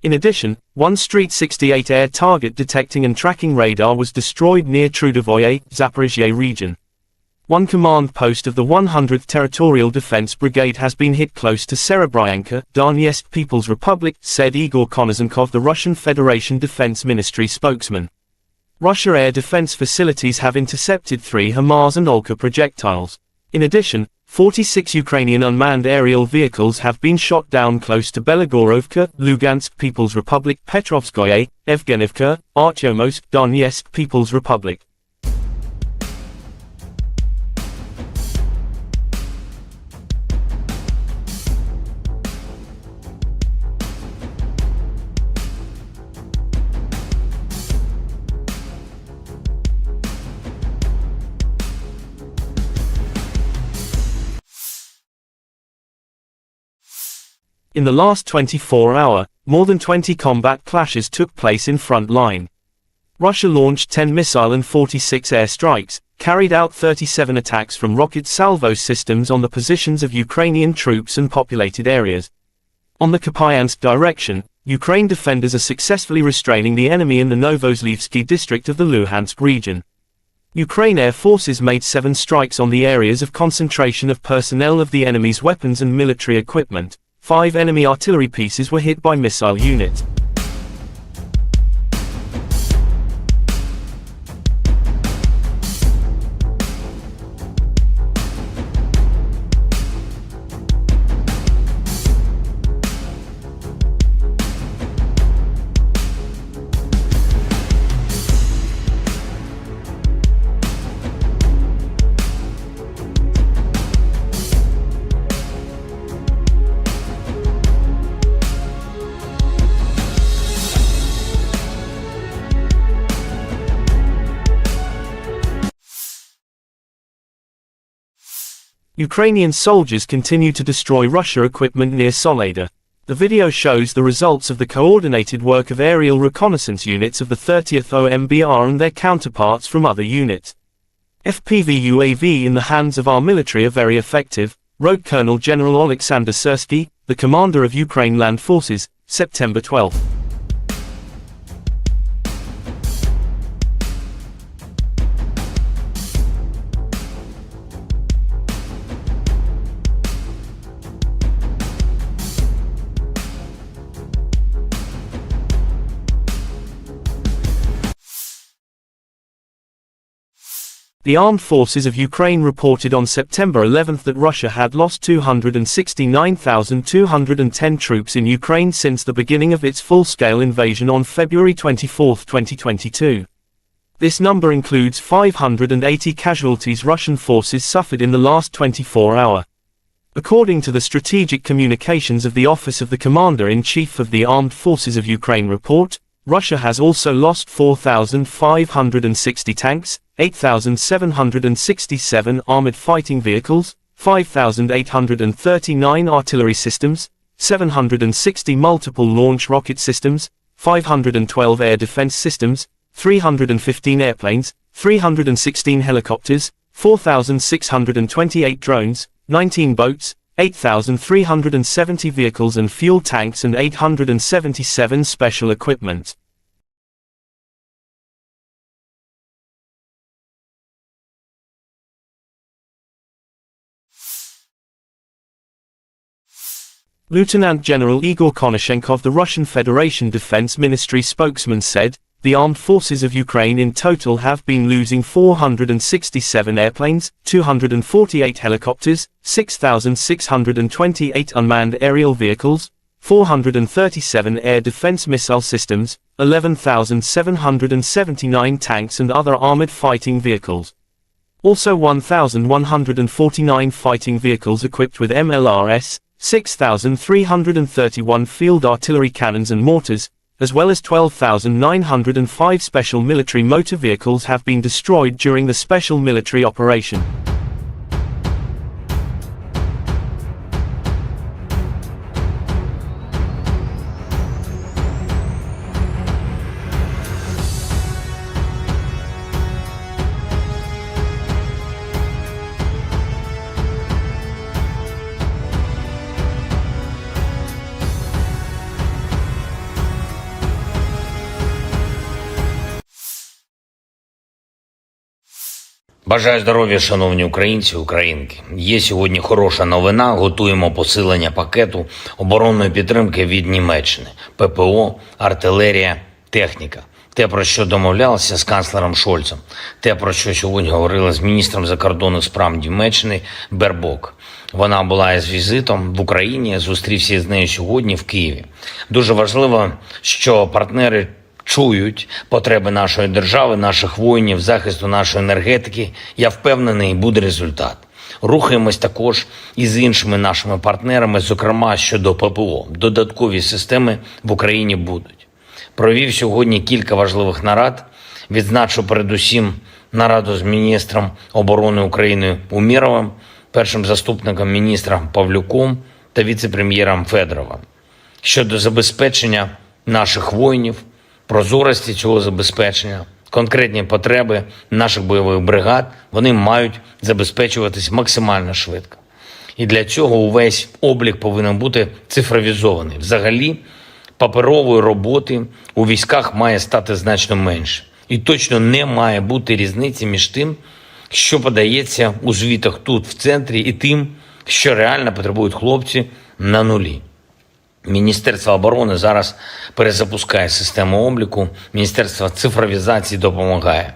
Speaker 1: In addition, one Street 68 air target detecting and tracking radar was destroyed near Trudovoye, Zaphorizia region. One command post of the 100th Territorial Defense Brigade has been hit close to Serebryanka, Donetsk People's Republic, said Igor Konozenkov, the Russian Federation Defense Ministry spokesman. Russia air defense facilities have intercepted 3 HIMARS and Olka projectiles. In addition, 46 Ukrainian unmanned aerial vehicles have been shot down close to Belagorovka, Lugansk People's Republic, Petrovskoye, Evgenivka, Artyomowsk, Donetsk People's Republic. In the last 24 hours, more than 20 combat clashes took place in front line. Russia launched 10 missile and 46 air strikes, carried out 37 attacks from rocket salvo systems on the positions of Ukrainian troops and populated areas. On the Kupiansk direction, Ukraine defenders are successfully restraining the enemy in the Novozlivsky district of the Luhansk region. Ukraine air forces made 7 strikes on the areas of concentration of personnel of the enemy's weapons and military equipment. 5 enemy artillery pieces were hit by missile units. Ukrainian soldiers continue to destroy Russia equipment near Soledar. The video shows the results of the coordinated work of aerial reconnaissance units of the 30th OMBR and their counterparts from other units. FPV UAV in the hands of our military are very effective, wrote Colonel General Oleksandr Syrskiy, the commander of Ukraine Land Forces, September 12. The armed forces of Ukraine reported on September 11 that Russia had lost 269,210 troops in Ukraine since the beginning of its full-scale invasion on February 24, 2022. This number includes 580 casualties Russian forces suffered in the last 24 hours. According to the Strategic Communications of the Office of the Commander-in-Chief of the Armed Forces of Ukraine report, Russia has also lost 4,560 tanks, 8,767 armored fighting vehicles, 5,839 artillery systems, 760 multiple launch rocket systems, 512 air defense systems, 315 airplanes, 316 helicopters, 4,628 drones, 19 boats, 8,370 vehicles and fuel tanks and 877 special equipment. Lieutenant General Igor Konashenkov, the Russian Federation Defense Ministry spokesman, said, "The armed forces of Ukraine in total have been losing 467 airplanes, 248 helicopters, 6,628 unmanned aerial vehicles, 437 air defense missile systems, 11,779 tanks and other armored fighting vehicles. Also 1,149 fighting vehicles equipped with MLRS, 6,331 field artillery cannons and mortars, as well as 12,905 special military motor vehicles have been destroyed during the special military operation."
Speaker 2: Бажаю здоров'я, шановні українці, українки. Є сьогодні хороша новина. Готуємо посилення пакету оборонної підтримки від Німеччини. ППО, артилерія, техніка. Те, про що домовлялися з канцлером Шольцем. Те, про що сьогодні говорили з міністром закордонних справ Німеччини Бербок. Вона була із візитом в Україні, зустрівся з нею сьогодні в Києві. Дуже важливо, що партнери чують потреби нашої держави, наших воїнів, захисту нашої енергетики. Я впевнений, буде результат. Рухаємось також і з іншими нашими партнерами, зокрема щодо ППО. Додаткові системи в Україні будуть. Провів сьогодні кілька важливих нарад. Відзначу передусім нараду з міністром оборони України Умєровим, першим заступником міністра Павлюком та віце-прем'єром Федоровим. Щодо забезпечення наших воїнів, прозорості цього забезпечення, конкретні потреби наших бойових бригад, вони мають забезпечуватись максимально швидко. І для цього увесь облік повинен бути цифровізований. Взагалі, паперової роботи у військах має стати значно менше. І точно не має бути різниці між тим, що подається у звітах тут, в центрі, і тим, що реально потребують хлопці на нулі. Міністерство оборони зараз перезапускає систему обліку, Міністерство цифровізації допомагає.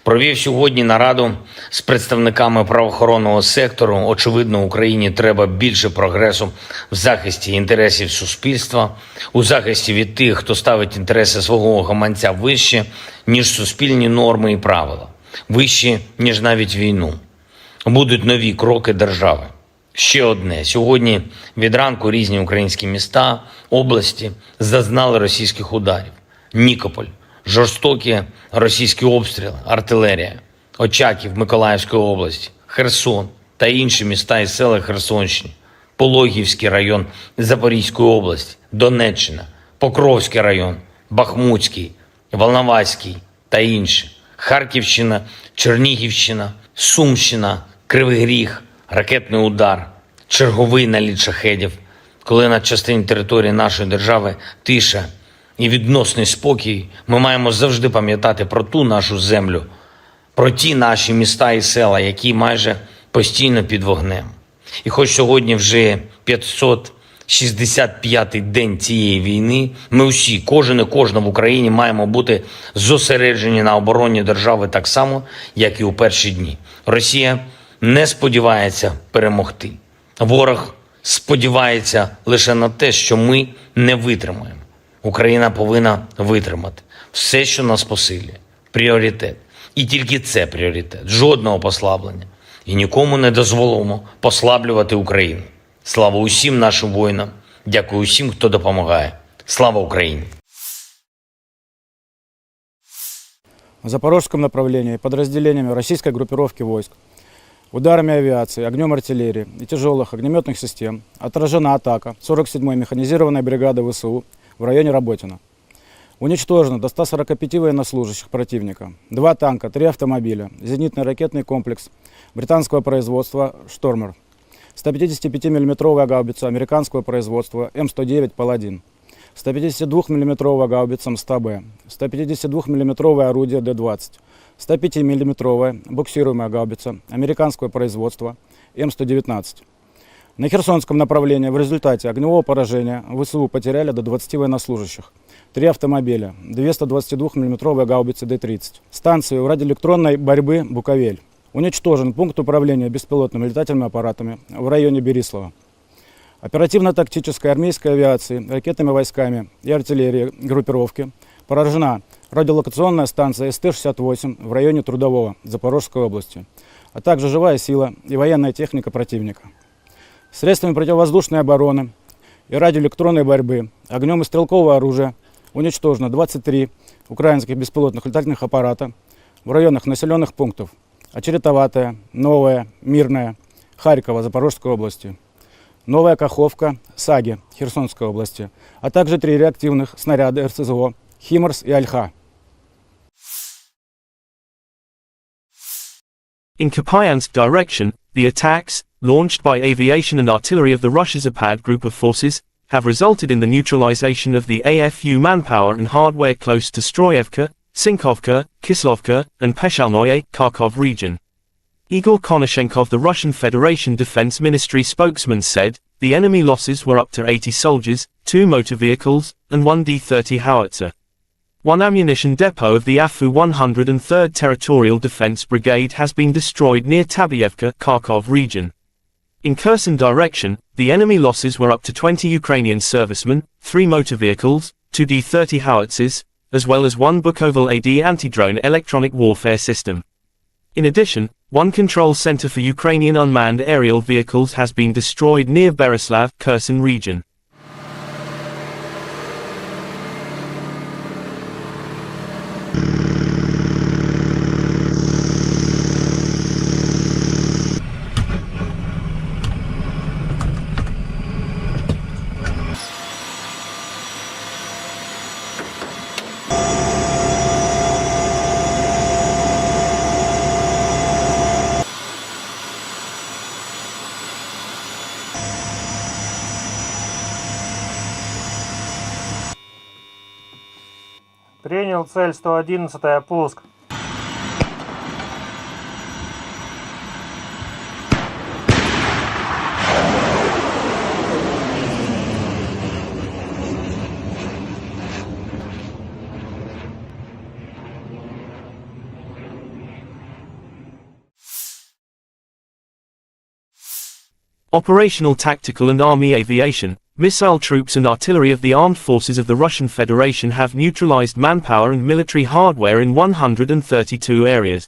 Speaker 2: Провів сьогодні нараду з представниками правоохоронного сектору. Очевидно, Україні треба більше прогресу в захисті інтересів суспільства, у захисті від тих, хто ставить інтереси свого гаманця вище, ніж суспільні норми і правила, вище, ніж навіть війну. Будуть нові кроки держави. Ще одне. Сьогодні від ранку різні українські міста, області зазнали російських ударів. Нікополь, жорстокі російські обстріли, артилерія, Очаків Миколаївської області, Херсон та інші міста і села Херсонщини, Пологівський район Запорізької області, Донеччина, Покровський район, Бахмутський, Волноваський та інші, Харківщина, Чернігівщина, Сумщина, Кривий Ріг, ракетний удар, черговий наліт шахедів, коли на частині території нашої держави тиша і відносний спокій, ми маємо завжди пам'ятати про ту нашу землю, про ті наші міста і села, які майже постійно під вогнем. І хоч сьогодні вже 565-й день цієї війни, ми усі, кожен і кожна в Україні маємо бути зосереджені на обороні держави так само, як і у перші дні. Росія не сподівається перемогти. Ворог сподівається лише на те, що ми не витримаємо. Україна повинна витримати. Все, що нас посилює. Пріоритет. І тільки це пріоритет. Жодного послаблення. І нікому не дозволимо послаблювати Україну. Слава усім нашим воїнам. Дякую усім, хто допомагає. Слава Україні!
Speaker 3: В запорожском направлении подразделениями российской группировки войск, ударами авиации, огнем артиллерии и тяжелых огнеметных систем отражена атака 47-й механизированной бригады ВСУ в районе Работино. Уничтожено до 145 военнослужащих противника, 2 танка, 3 автомобиля, зенитный ракетный комплекс британского производства «Штормер», 155 мм гаубица американского производства М109 «Паладин», 152 мм гаубица МСТБ, 152 мм орудие Д-20, 105 мм буксируемая гаубица американского производства М119. На Херсонском направлении в результате огневого поражения ВСУ потеряли до 20 военнослужащих, 3 автомобиля, 2 122 мм гаубицы Д-30, станцию радиоэлектронной борьбы «Буковель». Уничтожен пункт управления беспилотными летательными аппаратами в районе Берислава. Оперативно-тактической армейской авиации, ракетными войсками и артиллерией группировки поражена радиолокационная станция СТ-68 в районе Трудового Запорожской области, а также живая сила и военная техника противника. Средствами противовоздушной обороны и радиоэлектронной борьбы, огнем и стрелкового оружия уничтожено 23 украинских беспилотных летательных аппарата в районах населенных пунктов Очеретоватая, Новая, Мирная, Харькова, Запорожской области, Новая Каховка, Саги, Херсонской области, а также 3 реактивных снаряда РСЗО «Химарс» и «Альха».
Speaker 1: In Kupiansk direction, the attacks, launched by aviation and artillery of the Russia Zapad group of forces, have resulted in the neutralization of the AFU manpower and hardware close to Stroyevka, Sinkovka, Kislovka, and Peshalnoye, Kharkov region. Igor Konashenkov, the Russian Federation Defense Ministry spokesman, said, the enemy losses were up to 80 soldiers, 2 motor vehicles, and 1 D-30 howitzer. One ammunition depot of the AFU 103rd Territorial Defense Brigade has been destroyed near Tabyevka, Kharkov region. In Kherson direction, the enemy losses were up to 20 Ukrainian servicemen, 3 motor vehicles, 2 D-30 howitzers, as well as 1 Bukovel AD anti-drone electronic warfare system. In addition, 1 control center for Ukrainian unmanned aerial vehicles has been destroyed near Bereslav, Kherson region.
Speaker 4: Принял цель 111, пуск.
Speaker 1: Operational, tactical and army aviation, missile troops and artillery of the armed forces of the Russian Federation have neutralized manpower and military hardware in 132 areas.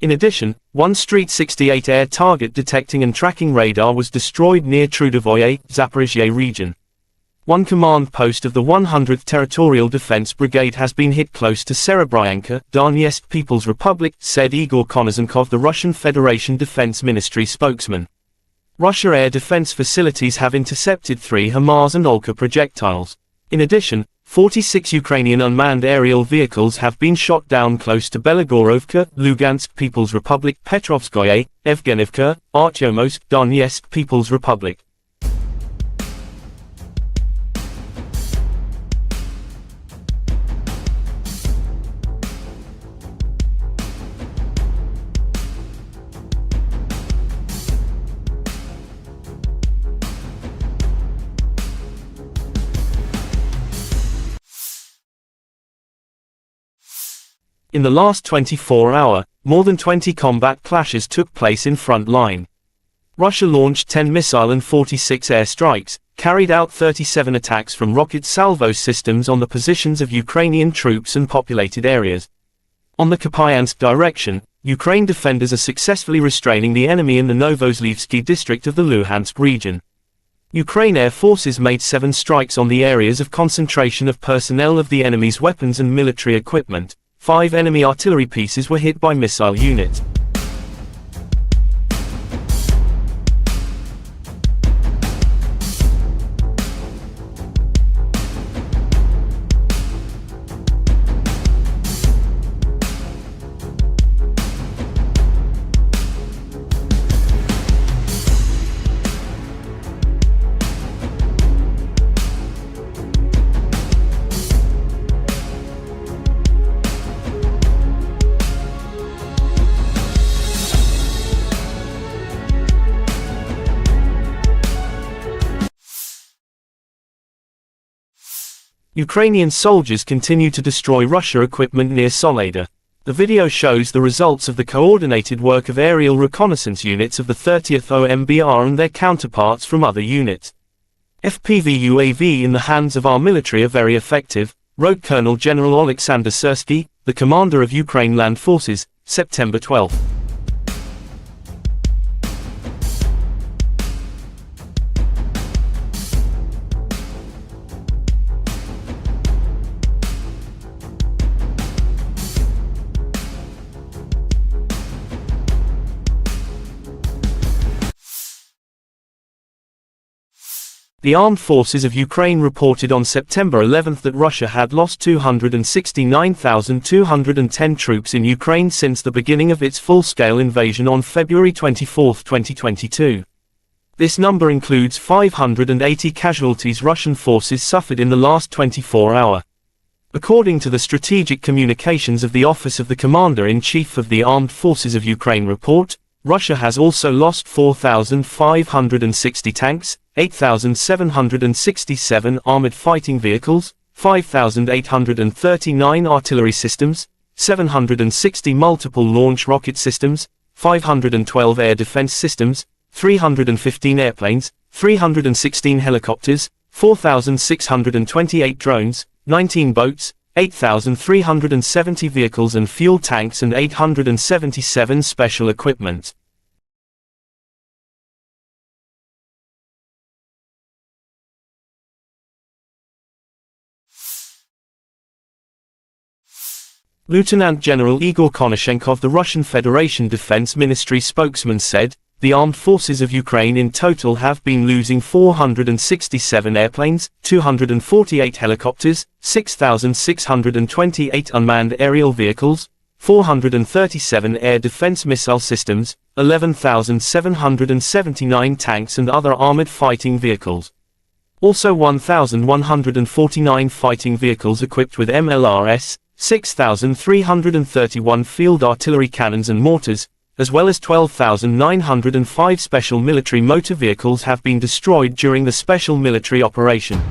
Speaker 1: In addition, 1 Street 68 air target detecting and tracking radar was destroyed near Trudovoye, Zaphorizia region. 1 command post of the 100th Territorial Defense Brigade has been hit close to Serebryanka, Donetsk People's Republic, said Igor Konashenkov, the Russian Federation Defense Ministry spokesman. Russia air defense facilities have intercepted 3 HIMARS and Olka projectiles. In addition, 46 Ukrainian unmanned aerial vehicles have been shot down close to Belagorovka, Lugansk People's Republic, Petrovskoye, Evgenivka, Artyomowsk, Donetsk People's Republic. In the last 24 hours, more than 20 combat clashes took place in front line. Russia launched 10 missile and 46 air strikes, carried out 37 attacks from rocket salvo systems on the positions of Ukrainian troops and populated areas. On the Kupiansk direction, Ukraine defenders are successfully restraining the enemy in the Novozlivsky district of the Luhansk region. Ukraine air forces made 7 strikes on the areas of concentration of personnel of the enemy's weapons and military equipment. 5 enemy artillery pieces were hit by missile units. Ukrainian soldiers continue to destroy Russia equipment near Soledar. The video shows the results of the coordinated work of aerial reconnaissance units of the 30th OMBR and their counterparts from other units. FPV UAV in the hands of our military are very effective, wrote Colonel General Oleksandr Syrskiy, the commander of Ukraine Land Forces, September 12. The armed forces of Ukraine reported on September 11 that Russia had lost 269,210 troops in Ukraine since the beginning of its full-scale invasion on February 24, 2022. This number includes 580 casualties Russian forces suffered in the last 24 hours. According to the Strategic Communications of the Office of the Commander-in-Chief of the Armed Forces of Ukraine report, Russia has also lost 4,560 tanks, 8,767 armored fighting vehicles, 5,839 artillery systems, 760 multiple launch rocket systems, 512 air defense systems, 315 airplanes, 316 helicopters, 4,628 drones, 19 boats, 8,370 vehicles and fuel tanks and 877 special equipment. Lieutenant General Igor Konashenkov, the Russian Federation Defense Ministry spokesman, said, "The armed forces of Ukraine in total have been losing 467 airplanes, 248 helicopters, 6,628 unmanned aerial vehicles, 437 air defense missile systems, 11,779 tanks and other armored fighting vehicles. Also 1,149 fighting vehicles equipped with MLRS, 6,331 field artillery cannons and mortars, as well as 12,905 special military motor vehicles have been destroyed during the special military operation."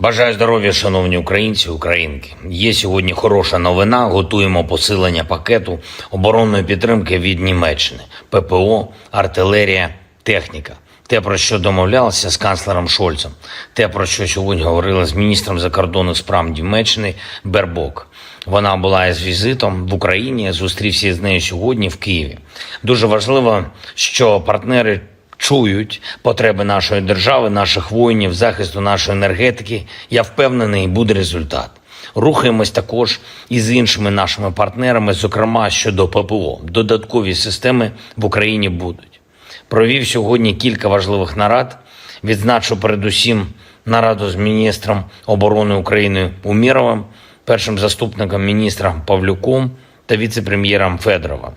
Speaker 2: Бажаю здоров'я, шановні українці, українки. Є сьогодні хороша новина. Готуємо посилення пакету оборонної підтримки від Німеччини. ППО, артилерія, техніка. Те, про що домовлялися з канцлером Шольцем. Те, про що сьогодні говорили з міністром закордонних справ Німеччини Бербок. Вона була із візитом в Україні, зустрівся з нею сьогодні в Києві. Дуже важливо, що партнери чують потреби нашої держави, наших воїнів, захисту нашої енергетики. Я впевнений, буде результат. Рухаємось також і з іншими нашими партнерами, зокрема щодо ППО. Додаткові системи в Україні будуть. Провів сьогодні кілька важливих нарад. Відзначу передусім нараду з міністром оборони України Умєровим, першим заступником міністра Павлюком та віце-прем'єром Федоровим.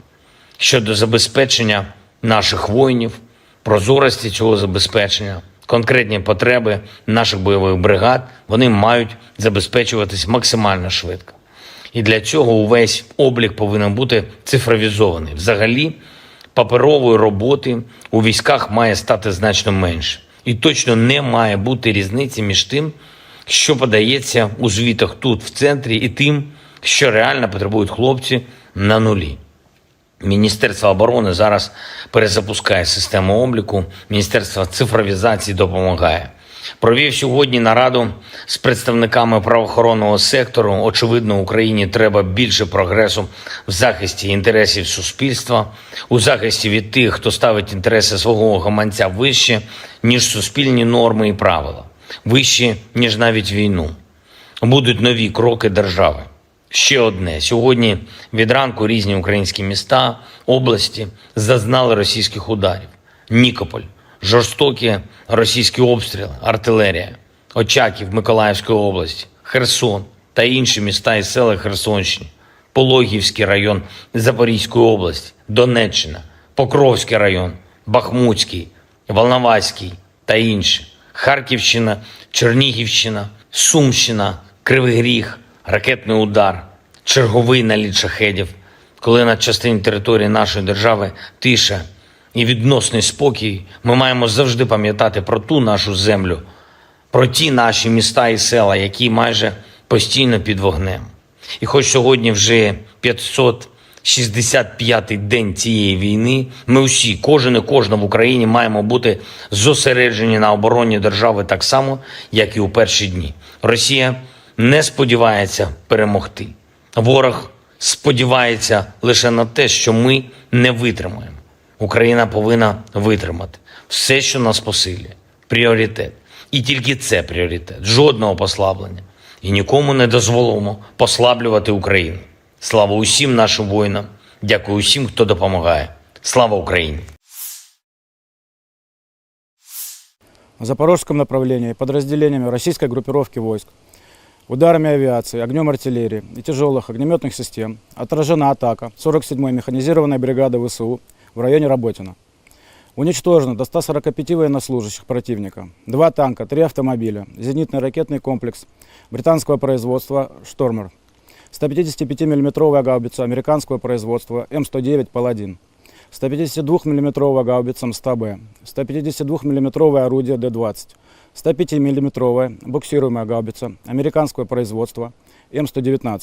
Speaker 2: Щодо забезпечення наших воїнів, прозорості цього забезпечення, конкретні потреби наших бойових бригад, вони мають забезпечуватись максимально швидко. І для цього увесь облік повинен бути цифровізований. Взагалі, паперової роботи у військах має стати значно менше. І точно не має бути різниці між тим, що подається у звітах тут, в центрі, і тим, що реально потребують хлопці на нулі. Міністерство оборони зараз перезапускає систему обліку, Міністерство цифровізації допомагає. Провів сьогодні нараду з представниками правоохоронного сектору. Очевидно, Україні треба більше прогресу в захисті інтересів суспільства, у захисті від тих, хто ставить інтереси свого гаманця вище, ніж суспільні норми і правила, вище, ніж навіть війну. Будуть нові кроки держави. Ще одне. Сьогодні від ранку різні українські міста, області зазнали російських ударів. Нікополь, жорстокі російські обстріли, артилерія, Очаків Миколаївської області, Херсон та інші міста і села Херсонщини, Пологівський район Запорізької області, Донеччина, Покровський район, Бахмутський, Волноваський та інші, Харківщина, Чернігівщина, Сумщина, Кривий Ріг, ракетний удар, черговий наліт шахедів, коли на частині території нашої держави тиша і відносний спокій, ми маємо завжди пам'ятати про ту нашу землю, про ті наші міста і села, які майже постійно під вогнем. І хоч сьогодні вже 565-й день цієї війни, ми усі, кожен і кожна в Україні маємо бути зосереджені на обороні держави так само, як і у перші дні. Росія не сподівається перемогти. Ворог сподівається лише на те, що ми не витримаємо. Україна повинна витримати. Все, що нас посилює. Пріоритет. І тільки це пріоритет. Жодного послаблення. І нікому не дозволимо послаблювати Україну. Слава усім нашим воїнам. Дякую усім, хто допомагає. Слава Україні!
Speaker 3: На запорожском направлении подразделениями российской группировки войск, ударами авиации, огнем артиллерии и тяжелых огнеметных систем отражена атака 47-й механизированной бригады ВСУ в районе Работино. Уничтожено до 145 военнослужащих противника, 2 танка, 3 автомобиля, зенитный ракетный комплекс британского производства «Штормер», 155 мм гаубица американского производства М109 «Паладин», 152 мм гаубица МСТБ, 152 мм орудие Д-20, 105 мм буксируемая гаубица американского производства М119.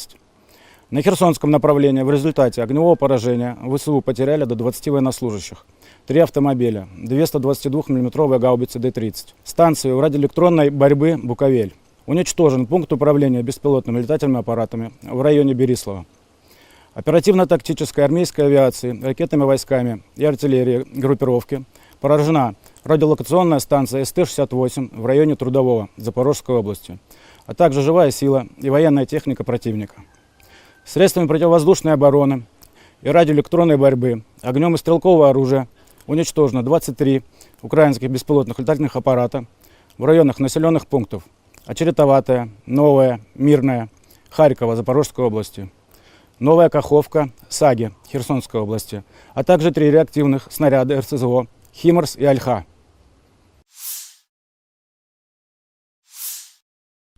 Speaker 3: На Херсонском направлении в результате огневого поражения ВСУ потеряли до 20 военнослужащих, 3 автомобиля, 2 122 мм гаубицы Д-30, станцию радиоэлектронной борьбы «Буковель». Уничтожен пункт управления беспилотными летательными аппаратами в районе Берислава. Оперативно-тактической армейской авиации, ракетными войсками и артиллерией группировки поражена радиолокационная станция СТ-68 в районе Трудового Запорожской области, а также живая сила и военная техника противника. Средствами противовоздушной обороны и радиоэлектронной борьбы, огнем и стрелкового оружия уничтожено 23 украинских беспилотных летательных аппарата в районах населенных пунктов Очеретоватая, Новая, Мирная, Харькова, Запорожской области, Новая Каховка, Саги, Херсонской области, а также 3 реактивных снаряда РСЗО «Химарс» и «Альха».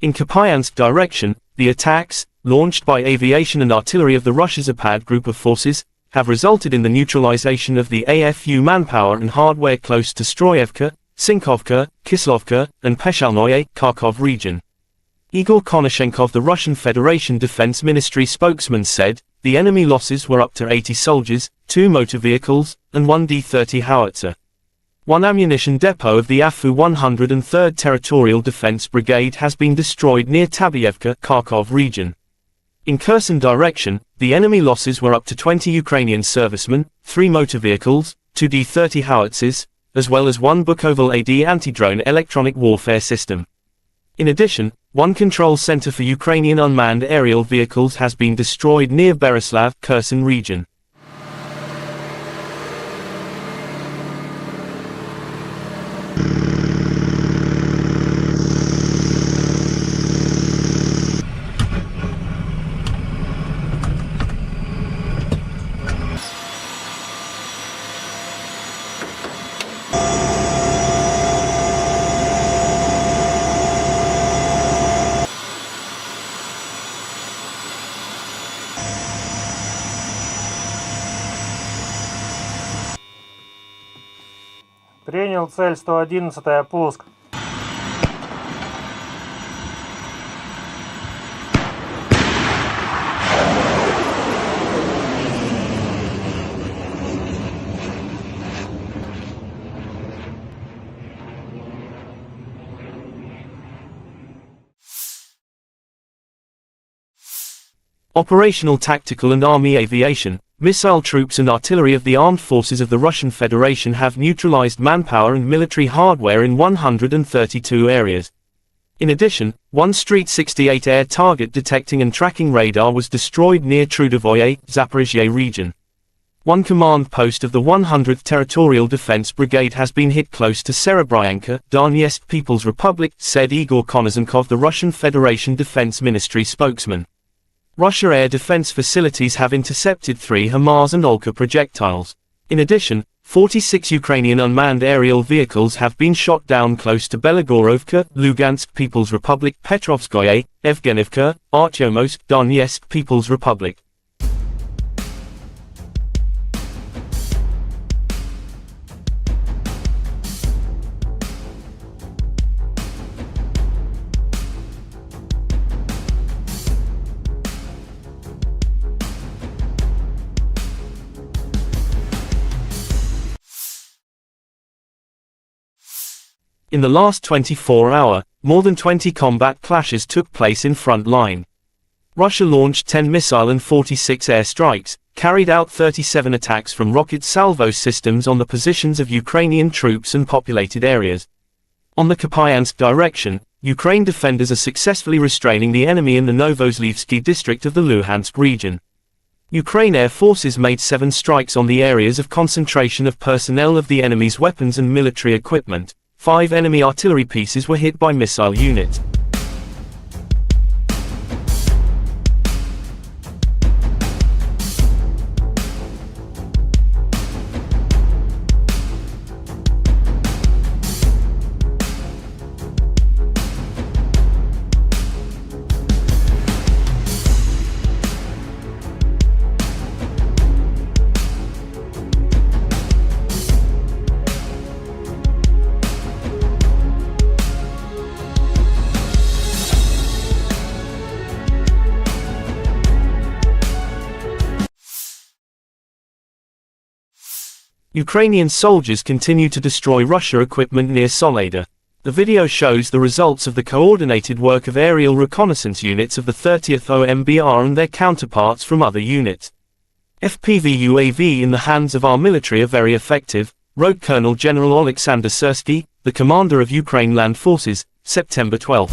Speaker 1: In Kupiansk direction, the attacks, launched by aviation and artillery of the Russia Zapad group of forces, have resulted in the neutralization of the AFU manpower and hardware close to Stroyevka, Sinkovka, Kislovka, and Peshalnoye, Kharkov region. Igor Konashenkov, the Russian Federation Defense Ministry spokesman, said, the enemy losses were up to 80 soldiers, 2 motor vehicles, and 1 D-30 howitzer. 1 ammunition depot of the AFU 103rd Territorial Defense Brigade has been destroyed near Tabyevka, Kharkov region. In Kherson direction, the enemy losses were up to 20 Ukrainian servicemen, 3 motor vehicles, 2 D-30 howitzers, as well as 1 Bukovel AD anti-drone electronic warfare system. In addition, 1 control center for Ukrainian unmanned aerial vehicles has been destroyed near Berislav, Kherson region.
Speaker 4: Принял цель 111, пуск.
Speaker 1: Operational tactical and army aviation, missile troops and artillery of the armed forces of the Russian Federation have neutralized manpower and military hardware in 132 areas. In addition, 1 Street 68 air target detecting and tracking radar was destroyed near Trudovoye, Zaphorizia region. 1 command post of the 100th Territorial Defense Brigade has been hit close to Serebryanka, Donetsk People's Republic, said Igor Konashenkov, the Russian Federation Defense Ministry spokesman. Russia air defense facilities have intercepted 3 HIMARS and Olka projectiles. In addition, 46 Ukrainian unmanned aerial vehicles have been shot down close to Belagorovka, Lugansk People's Republic, Petrovskoye, Evgenivka, Artyomsk, Donetsk People's Republic. In the last 24 hours, more than 20 combat clashes took place in front line. Russia launched 10 missile and 46 air strikes, carried out 37 attacks from rocket salvo systems on the positions of Ukrainian troops and populated areas. On the Kupiansk direction, Ukraine defenders are successfully restraining the enemy in the Novoslavsky district of the Luhansk region. Ukraine air forces made 7 strikes on the areas of concentration of personnel of the enemy's weapons and military equipment, 5 enemy artillery pieces were hit by missile units. Ukrainian soldiers continue to destroy Russia equipment near Soledar. The video shows the results of the coordinated work of aerial reconnaissance units of the 30th OMBR and their counterparts from other units. FPV UAV in the hands of our military are very effective, wrote Colonel General Oleksandr Syrskiy, the commander of Ukraine Land Forces, September 12.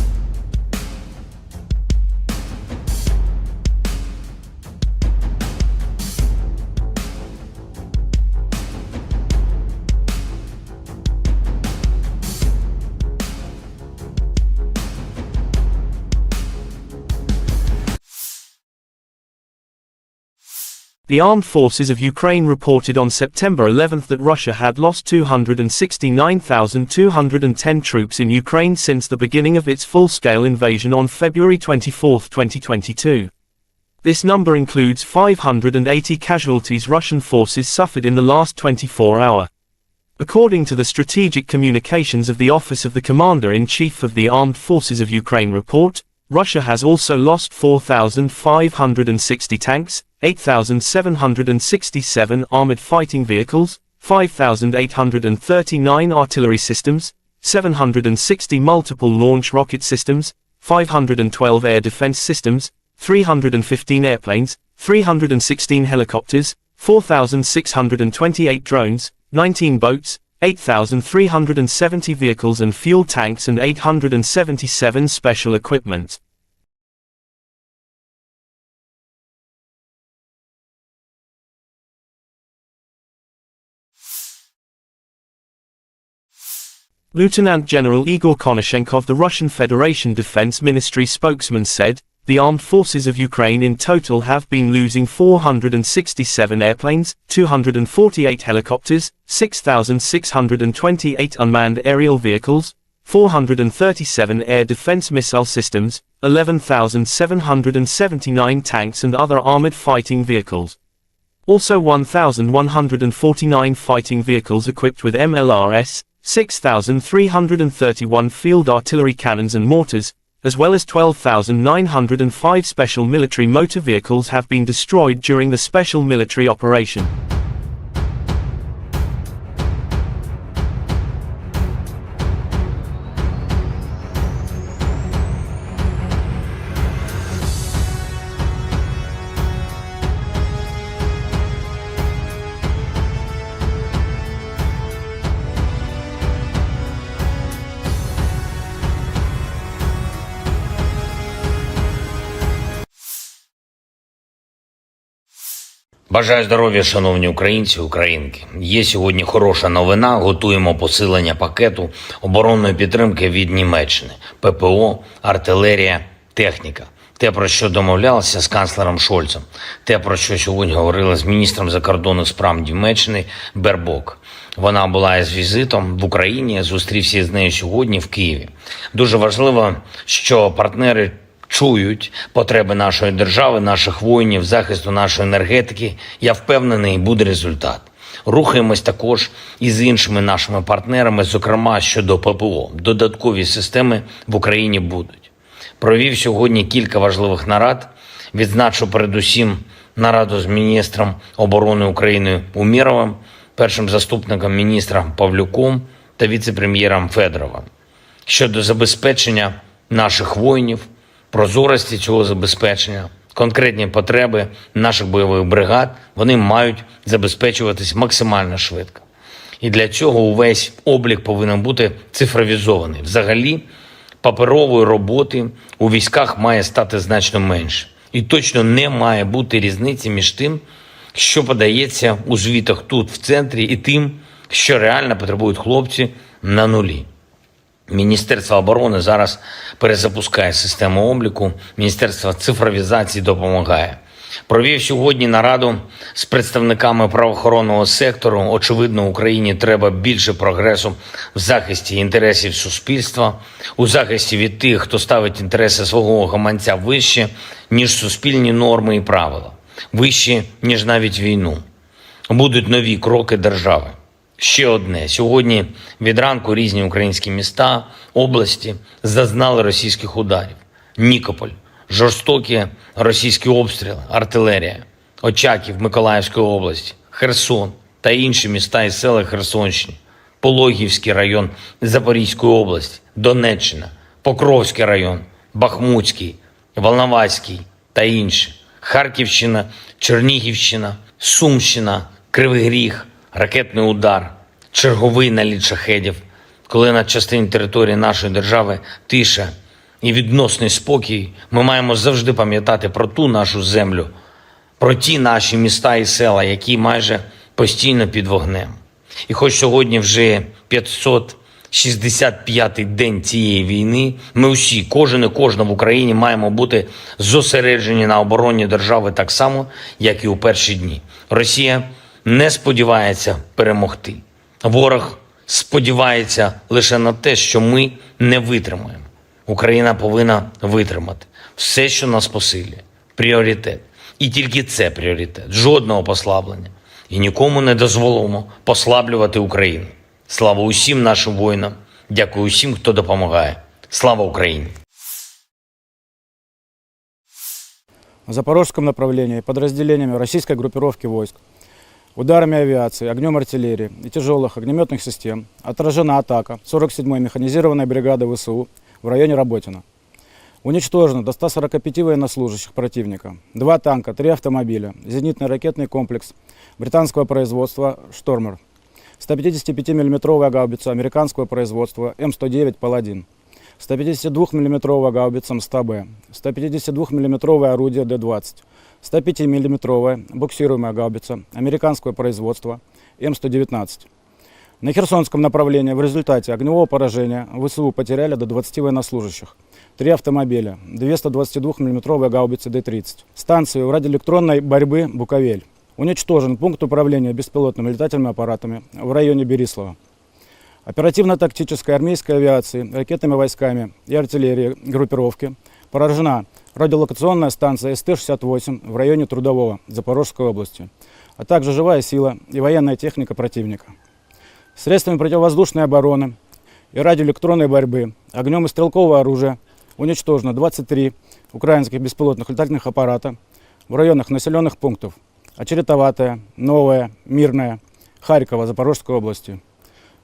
Speaker 1: The armed forces of Ukraine reported on September 11 that Russia had lost 269,210 troops in Ukraine since the beginning of its full-scale invasion on February 24, 2022. This number includes 580 casualties Russian forces suffered in the last 24 hours. According to the Strategic Communications of the Office of the Commander-in-Chief of the Armed Forces of Ukraine report, Russia has also lost 4,560 tanks, 8,767 armored fighting vehicles, 5,839 artillery systems, 760 multiple launch rocket systems, 512 air defense systems, 315 airplanes, 316 helicopters, 4,628 drones, 19 boats, 8,370 vehicles and fuel tanks and 877 special equipment. Lieutenant General Igor Konashenkov, the Russian Federation Defense Ministry spokesman, said, "The armed forces of Ukraine in total have been losing 467 airplanes, 248 helicopters, 6,628 unmanned aerial vehicles, 437 air defense missile systems, 11,779 tanks and other armored fighting vehicles. Also 1,149 fighting vehicles equipped with MLRS, 6,331 field artillery cannons and mortars, as well as 12,905 special military motor vehicles have been destroyed during the special military operation."
Speaker 2: Бажаю здоров'я, шановні українці, українки. Є сьогодні хороша новина. Готуємо посилення пакету оборонної підтримки від Німеччини. ППО, артилерія, техніка. Те, про що домовлялися з канцлером Шольцем. Те, про що сьогодні говорили з міністром закордонних справ Німеччини Бербок. Вона була із візитом в Україні, зустрівся з нею сьогодні в Києві. Дуже важливо, що партнери чують потреби нашої держави, наших воїнів, захисту нашої енергетики. Я впевнений, буде результат. Рухаємось також і з іншими нашими партнерами, зокрема щодо ППО. Додаткові системи в Україні будуть. Провів сьогодні кілька важливих нарад. Відзначу передусім нараду з міністром оборони України Умєровим, першим заступником міністра Павлюком та віце-прем'єром Федоровим. Щодо забезпечення наших воїнів, прозорості цього забезпечення, конкретні потреби наших бойових бригад, вони мають забезпечуватись максимально швидко. І для цього увесь облік повинен бути цифровізований. Взагалі, паперової роботи у військах має стати значно менше. І точно не має бути різниці між тим, що подається у звітах тут, в центрі, і тим, що реально потребують хлопці на нулі. Міністерство оборони зараз перезапускає систему обліку, Міністерство цифровізації допомагає. Провів сьогодні нараду з представниками правоохоронного сектору. Очевидно, Україні треба більше прогресу в захисті інтересів суспільства, у захисті від тих, хто ставить інтереси свого гаманця вище, ніж суспільні норми і правила, вище, ніж навіть війну. Будуть нові кроки держави. Ще одне. Сьогодні від ранку різні українські міста, області зазнали російських ударів. Нікополь, жорстокі російські обстріли, артилерія, Очаків Миколаївської області, Херсон та інші міста і села Херсонщини, Пологівський район Запорізької області, Донеччина, Покровський район, Бахмутський, Волноваський та інші, Харківщина, Чернігівщина, Сумщина, Кривий Ріг, ракетний удар, черговий наліт шахедів, коли на частині території нашої держави тиша і відносний спокій, ми маємо завжди пам'ятати про ту нашу землю, про ті наші міста і села, які майже постійно під вогнем. І хоч сьогодні вже 565-й день цієї війни, ми усі, кожен і кожна в Україні маємо бути зосереджені на обороні держави так само, як і у перші дні. Росія не сподівається перемогти. Ворог сподівається лише на те, що ми не витримаємо. Україна повинна витримати. Все, що нас посилює. Пріоритет. І тільки це пріоритет. Жодного послаблення. І нікому не дозволимо послаблювати Україну. Слава усім нашим воїнам. Дякую усім, хто допомагає. Слава Україні!
Speaker 3: На запорожском направлении подразделениями российской группировки войск, ударами авиации, огнем артиллерии и тяжелых огнеметных систем отражена атака 47-й механизированной бригады ВСУ в районе Работино. Уничтожено до 145 военнослужащих противника, 2 танка, 3 автомобиля, зенитный ракетный комплекс британского производства «Штормер», 155 мм гаубица американского производства М109 «Паладин», 152 мм гаубица МСТБ, 152 мм орудие Д-20, 105 мм буксируемая гаубица американского производства М119. На Херсонском направлении в результате огневого поражения ВСУ потеряли до 20 военнослужащих, 3 автомобиля, 2 122 мм гаубицы Д-30, станцию радиоэлектронной борьбы «Буковель». Уничтожен пункт управления беспилотными летательными аппаратами в районе Берислава. Оперативно-тактической армейской авиации, ракетными войсками и артиллерией группировки поражена радиолокационная станция СТ-68 в районе Трудового Запорожской области, а также живая сила и военная техника противника. Средствами противовоздушной обороны и радиоэлектронной борьбы, огнем и стрелкового оружия уничтожено 23 украинских беспилотных летательных аппарата в районах населенных пунктов Очеретоватая, Новая, Мирная, Харькова, Запорожской области,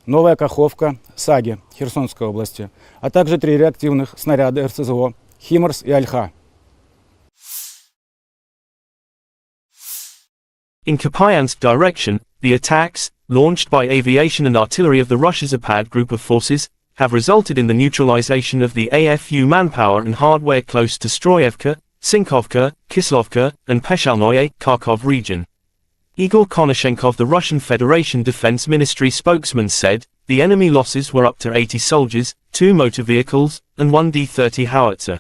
Speaker 3: Новая Каховка, Саги, Херсонской области, а также 3 реактивных снаряда РСЗО «Химарс» и «Альха».
Speaker 1: In Kupiansk direction, the attacks, launched by aviation and artillery of the Russia Zapad group of forces, have resulted in the neutralization of the AFU manpower and hardware close to Stroyevka, Sinkovka, Kislovka, and Peshalnoye, Kharkov region. Igor Konashenkov, the Russian Federation Defense Ministry spokesman, said, the enemy losses were up to 80 soldiers, 2 motor vehicles, and 1 D-30 howitzer.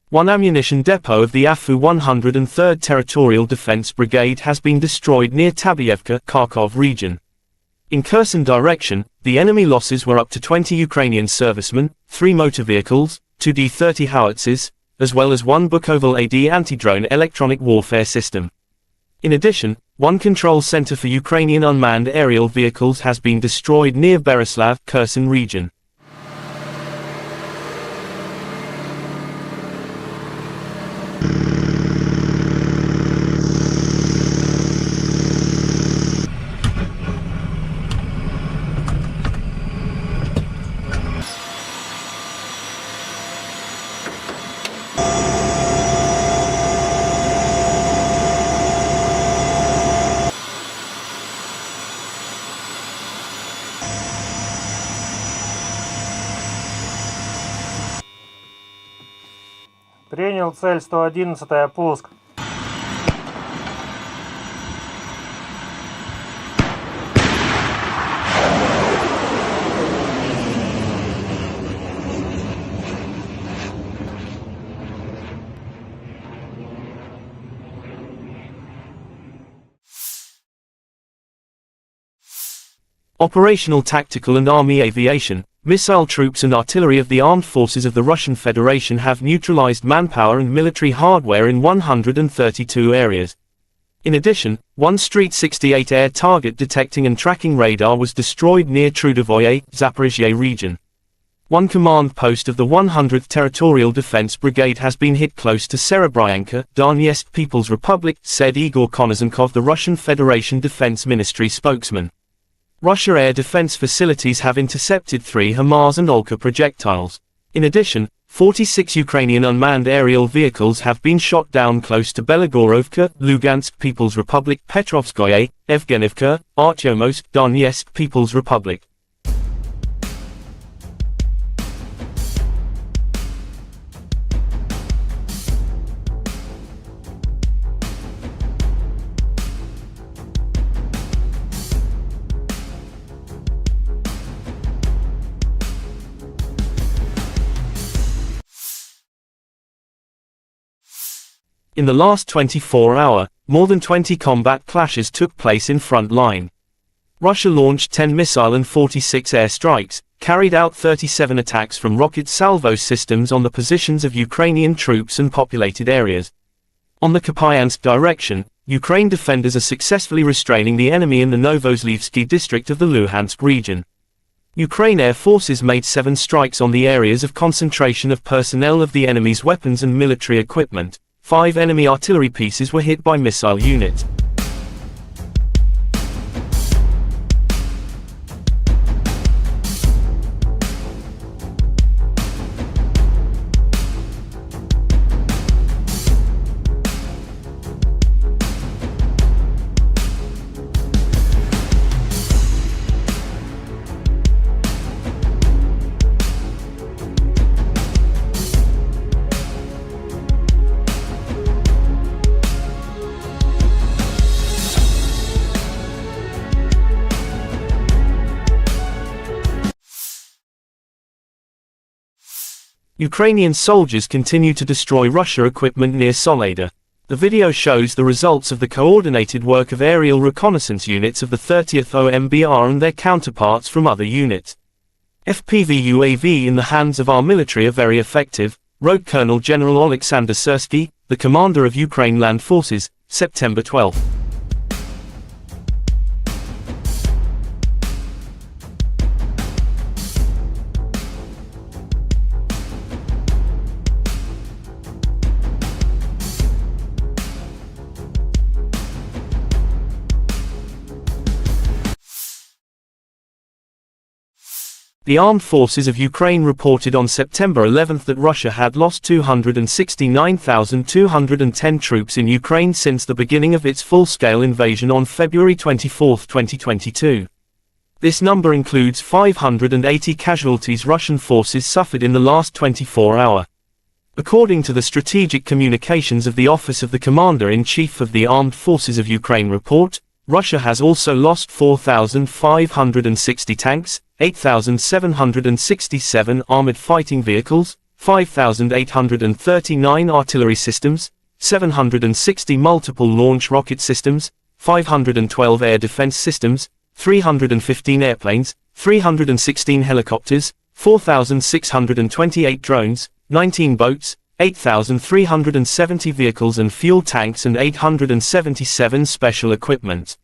Speaker 1: 1 ammunition depot of the AFU 103rd Territorial Defense Brigade has been destroyed near Tabyevka, Kharkov region. In Kherson direction, the enemy losses were up to 20 Ukrainian servicemen, 3 motor vehicles, 2 D-30 howitzers, as well as 1 Bukoval AD anti-drone electronic warfare system. In addition, 1 control center for Ukrainian unmanned aerial vehicles has been destroyed near Berislav, Kherson region.
Speaker 4: Принял цель 111, пуск.
Speaker 1: Operational tactical and army aviation, missile troops and artillery of the armed forces of the Russian Federation have neutralized manpower and military hardware in 132 areas. In addition, one Street 68 air target detecting and tracking radar was destroyed near Trudovoye, Zaphorizia region. One command post of the 100th Territorial Defense Brigade has been hit close to Serebryanka, Donetsk People's Republic, said Igor Konozenkov, the Russian Federation Defense Ministry spokesman. Russia air defense facilities have intercepted 3 HIMARS and Olka projectiles. In addition, 46 Ukrainian unmanned aerial vehicles have been shot down close to Belagorovka, Lugansk People's Republic, Petrovskoye, Evgenivka, Artyomowsk, Donetsk People's Republic. In the last 24-hour, more than 20 combat clashes took place in front line. Russia launched 10 missile and 46 air strikes, carried out 37 attacks from rocket salvo systems on the positions of Ukrainian troops and populated areas. On the Kupiansk direction, Ukraine defenders are successfully restraining the enemy in the Novozlivsky district of the Luhansk region. Ukraine air forces made 7 strikes on the areas of concentration of personnel of the enemy's weapons and military equipment. 5 enemy artillery pieces were hit by missile units. Ukrainian soldiers continue to destroy Russian equipment near Soledar. The video shows the results of the coordinated work of aerial reconnaissance units of the 30th OMBR and their counterparts from other units. FPV UAV in the hands of our military are very effective, wrote Colonel General Oleksandr Syrskiy, the commander of Ukraine Land Forces, September 12. The armed forces of Ukraine reported on September 11 that Russia had lost 269,210 troops in Ukraine since the beginning of its full-scale invasion on February 24, 2022. This number includes 580 casualties Russian forces suffered in the last 24 hours. According to the Strategic Communications of the Office of the Commander-in-Chief of the Armed Forces of Ukraine report, Russia has also lost 4,560 tanks, 8,767 armored fighting vehicles, 5,839 artillery systems, 760 multiple launch rocket systems, 512 air defense systems, 315 airplanes, 316 helicopters, 4,628 drones, 19 boats, 8,370 vehicles and fuel tanks and 877 special equipment.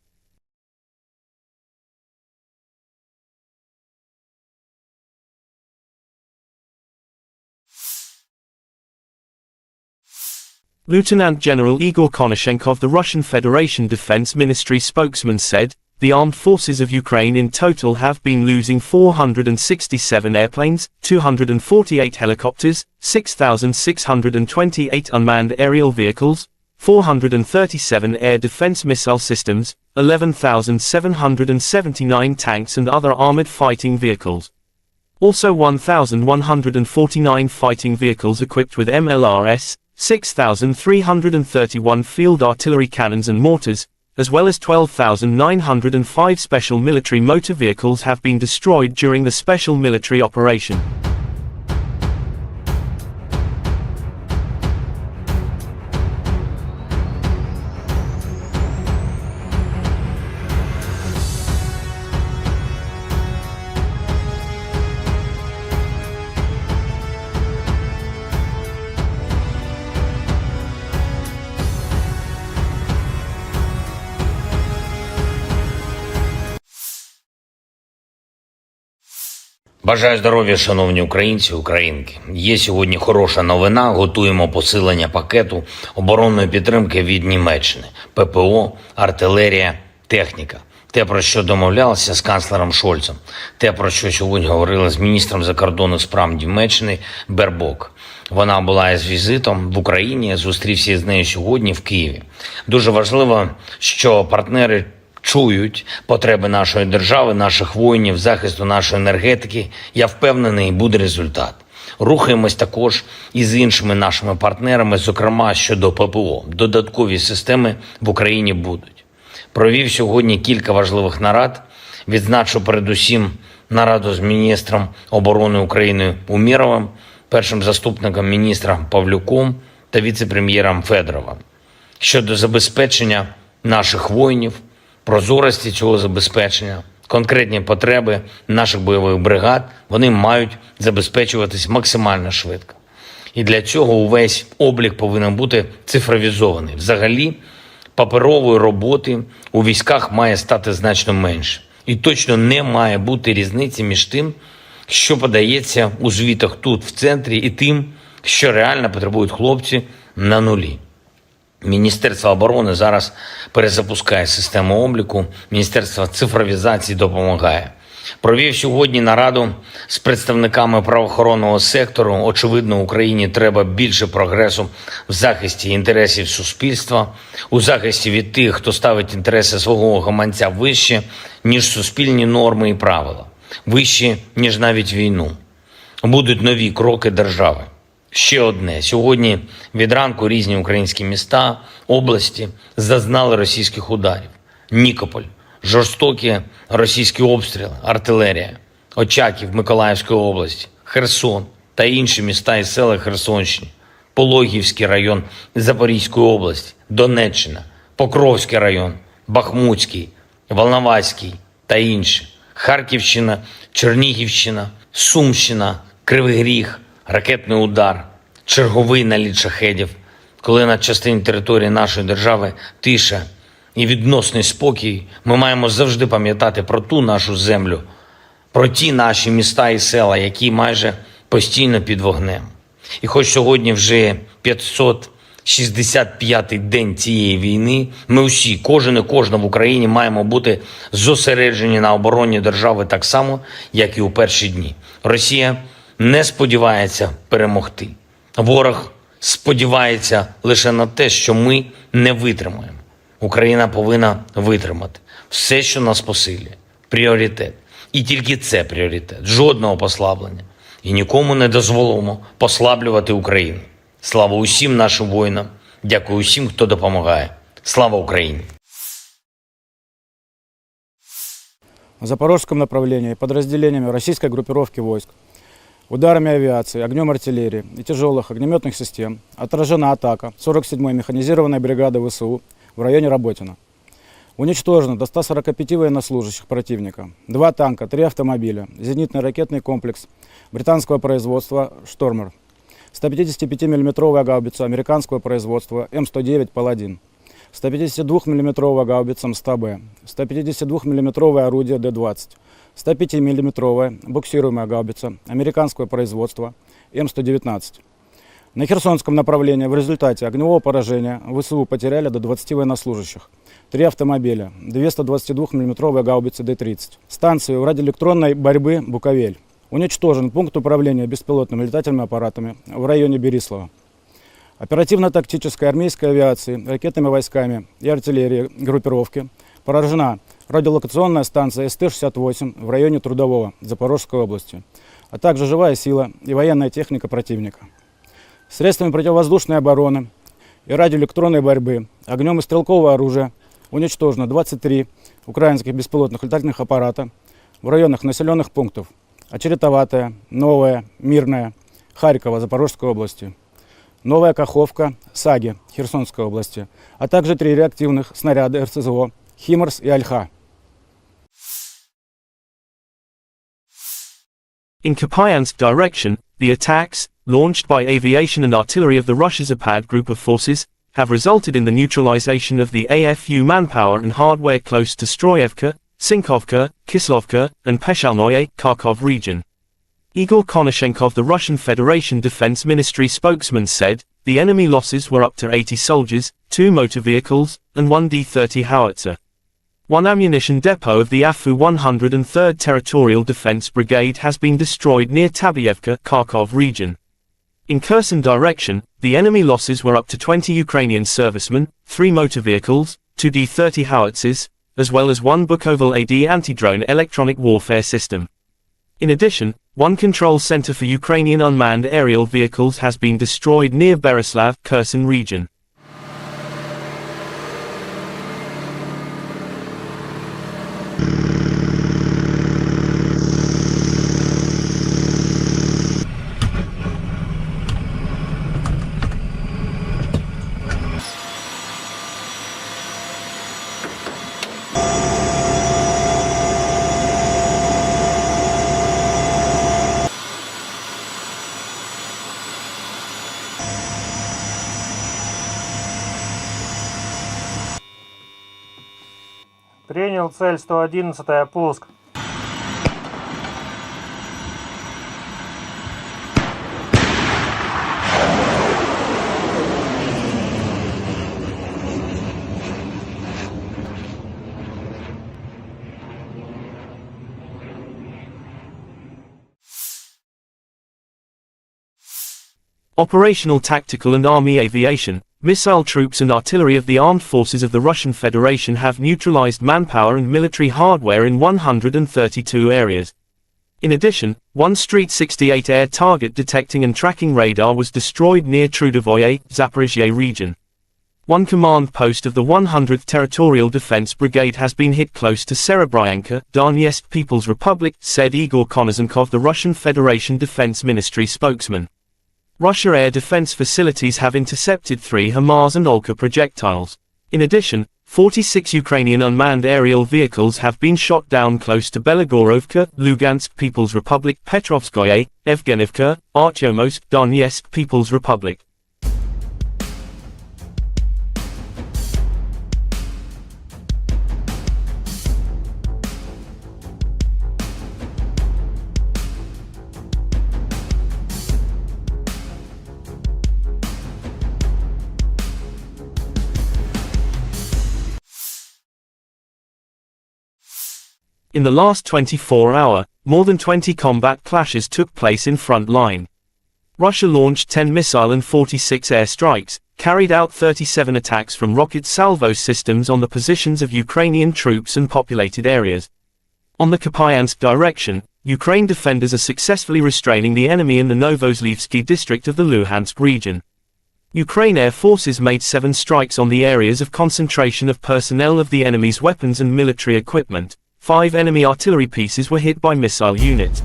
Speaker 1: Lieutenant General Igor Konashenkov, the Russian Federation Defense Ministry spokesman, said, "The armed forces of Ukraine in total have been losing 467 airplanes, 248 helicopters, 6,628 unmanned aerial vehicles, 437 air defense missile systems, 11,779 tanks and other armored fighting vehicles. Also 1,149 fighting vehicles equipped with MLRS, 6,331 field artillery cannons and mortars, as well as 12,905 special military motor vehicles have been destroyed during the special military operation."
Speaker 2: Бажаю здоров'я, шановні українці, українки. Є сьогодні хороша новина. Готуємо посилення пакету оборонної підтримки від Німеччини. ППО, артилерія, техніка. Те, про що домовлялися з канцлером Шольцем. Те, про що сьогодні говорили з міністром закордонних справ Німеччини Бербок. Вона була із візитом в Україні, зустрівся з нею сьогодні в Києві. Дуже важливо, що партнери чують потреби нашої держави, наших воїнів, захисту нашої енергетики. Я впевнений, буде результат. Рухаємось також і з іншими нашими партнерами, зокрема щодо ППО. Додаткові системи в Україні будуть. Провів сьогодні кілька важливих нарад. Відзначу передусім нараду з міністром оборони України Умєровим, першим заступником міністра Павлюком та віце-прем'єром Федоровим. Щодо забезпечення наших воїнів, прозорості цього забезпечення, конкретні потреби наших бойових бригад, вони мають забезпечуватись максимально швидко. І для цього увесь облік повинен бути цифровізований. Взагалі, паперової роботи у військах має стати значно менше. І точно не має бути різниці між тим, що подається у звітах тут, в центрі, і тим, що реально потребують хлопці на нулі. Міністерство оборони зараз перезапускає систему обліку, Міністерство цифровізації допомагає. Провів сьогодні нараду з представниками правоохоронного сектору. Очевидно, Україні треба більше прогресу в захисті інтересів суспільства, у захисті від тих, хто ставить інтереси свого гаманця вище, ніж суспільні норми і правила, вище, ніж навіть війну. Будуть нові кроки держави. Ще одне. Сьогодні від ранку різні українські міста, області зазнали російських ударів. Нікополь, жорстокі російські обстріли, артилерія, Очаків Миколаївської області, Херсон та інші міста і села Херсонщини, Пологівський район Запорізької області, Донеччина, Покровський район, Бахмутський, Волноваський та інші, Харківщина, Чернігівщина, Сумщина, Кривий Ріг, ракетний удар, черговий наліт шахедів, коли на частині території нашої держави тиша і відносний спокій, ми маємо завжди пам'ятати про ту нашу землю, про ті наші міста і села, які майже постійно під вогнем. І хоч сьогодні вже 565-й день цієї війни, ми усі, кожен і кожна в Україні маємо бути зосереджені на обороні держави так само, як і у перші дні. Росія не сподівається перемогти. Ворог сподівається лише на те, що ми не витримаємо. Україна повинна витримати. Все, що нас посилює. Пріоритет. І тільки це пріоритет. Жодного послаблення. І нікому не дозволимо послаблювати Україну. Слава усім нашим воїнам. Дякую усім, хто допомагає. Слава Україні!
Speaker 3: В запорожском направлении подразделениями российской группировки войск, ударами авиации, огнем артиллерии и тяжелых огнеметных систем отражена атака 47-й механизированной бригады ВСУ в районе Работино. Уничтожено до 145 военнослужащих противника, 2 танка, 3 автомобиля, зенитный ракетный комплекс британского производства «Штормер», 155 мм гаубица американского производства М109 «Паладин», 152 мм гаубица МСТБ, 152 мм орудие Д-20, 105 мм буксируемая гаубица американского производства М119. На Херсонском направлении в результате огневого поражения ВСУ потеряли до 20 военнослужащих, 3 автомобиля, 2 122 мм гаубицы Д-30. Станцию радиоэлектронной борьбы «Буковель». Уничтожен пункт управления беспилотными летательными аппаратами в районе Берислава. Оперативно-тактической армейской авиации, ракетными войсками и артиллерией группировки поражена радиолокационная станция СТ-68 в районе Трудового Запорожской области, а также живая сила и военная техника противника. Средствами противовоздушной обороны и радиоэлектронной борьбы, огнем и стрелкового оружия уничтожено 23 украинских беспилотных летательных аппарата в районах населенных пунктов Очеретоватая, Новая, Мирная, Харькова, Запорожской области, Новая Каховка, Саги, Херсонской области, а также 3 реактивных снаряда РСЗО «Химарс» и «Альха».
Speaker 1: In Kupiansk direction, the attacks, launched by aviation and artillery of the Russia Zapad group of forces, have resulted in the neutralization of the AFU manpower and hardware close to Stroyevka, Sinkovka, Kislovka, and Peshalnoye, Kharkov region. Igor Konashenkov, the Russian Federation Defense Ministry spokesman, said, the enemy losses were up to 80 soldiers, 2 motor vehicles, and 1 D-30 howitzer. One ammunition depot of the AFU 103rd Territorial Defense Brigade has been destroyed near Tabyevka, Kharkov region. In Kherson direction, the enemy losses were up to 20 Ukrainian servicemen, 3 motor vehicles, 2 D-30 howitzers, as well as 1 Bukovel AD anti-drone electronic warfare system. In addition, 1 control center for Ukrainian unmanned aerial vehicles has been destroyed near Bereslav, Kherson region.
Speaker 4: Принял цель 111-я, пуск.
Speaker 1: Operational, tactical and army aviation, missile troops and artillery of the armed forces of the Russian Federation have neutralized manpower and military hardware in 132 areas. In addition, 1 Street 68 air target detecting and tracking radar was destroyed near Trudovoye, Zaphorizia region. 1 command post of the 100th Territorial Defense Brigade has been hit close to Serebryanka, Donetsk People's Republic, said Igor Konashenkov, the Russian Federation Defense Ministry spokesman. Russia air defense facilities have intercepted 3 HIMARS and Olka projectiles. In addition, 46 Ukrainian unmanned aerial vehicles have been shot down close to Belagorovka, Lugansk People's Republic, Petrovskoye, Evgenivka, Artyomowsk, Donetsk People's Republic. In the last 24-hour, more than 20 combat clashes took place in front line. Russia launched 10 missile and 46 air strikes, carried out 37 attacks from rocket salvo systems on the positions of Ukrainian troops and populated areas. On the Kupiansk direction, Ukraine defenders are successfully restraining the enemy in the Novozlivsky district of the Luhansk region. Ukraine air forces made 7 strikes on the areas of concentration of personnel of the enemy's weapons and military equipment. 5 enemy artillery pieces were hit by missile units.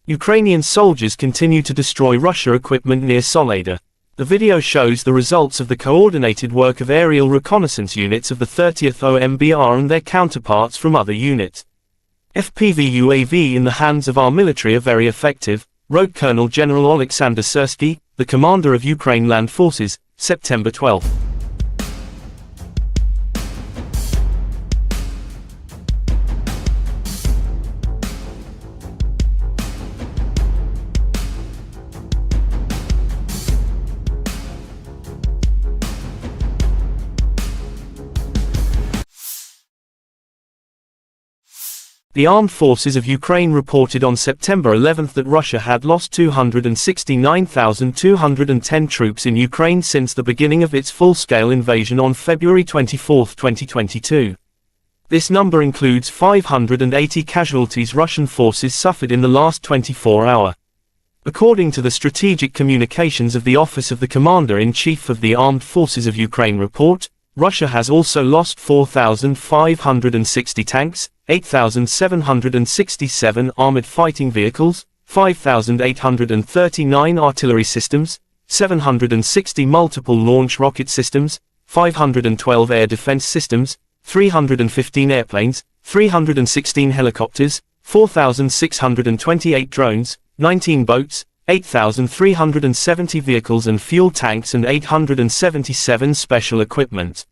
Speaker 1: Ukrainian soldiers continue to destroy Russia equipment near Soledar. The video shows the results of the coordinated work of aerial reconnaissance units of the 30th OMBR and their counterparts from other units. FPV UAV in the hands of our military are very effective, wrote Colonel General Oleksandr Syrskiy, the commander of Ukraine Land Forces, September 12. The armed forces of Ukraine reported on September 11 that Russia had lost 269,210 troops in Ukraine since the beginning of its full-scale invasion on February 24, 2022. This number includes 580 casualties Russian forces suffered in the last 24-hour. According to the Strategic Communications of the Office of the Commander-in-Chief of the Armed Forces of Ukraine report, Russia has also lost 4,560 tanks, 8,767 armored fighting vehicles, 5,839 artillery systems, 760 multiple launch rocket systems, 512 air defense systems, 315 airplanes, 316 helicopters, 4,628 drones, 19 boats, 8,370 vehicles and fuel tanks and 877 special equipment.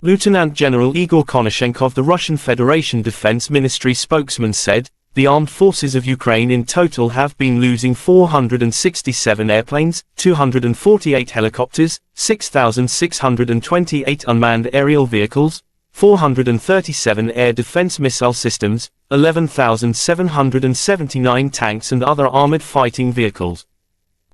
Speaker 1: Lieutenant General Igor Konashenkov, the Russian Federation Defense Ministry spokesman, said, "The armed forces of Ukraine in total have been losing 467 airplanes, 248 helicopters, 6,628 unmanned aerial vehicles, 437 air defense missile systems, 11,779 tanks and other armored fighting vehicles.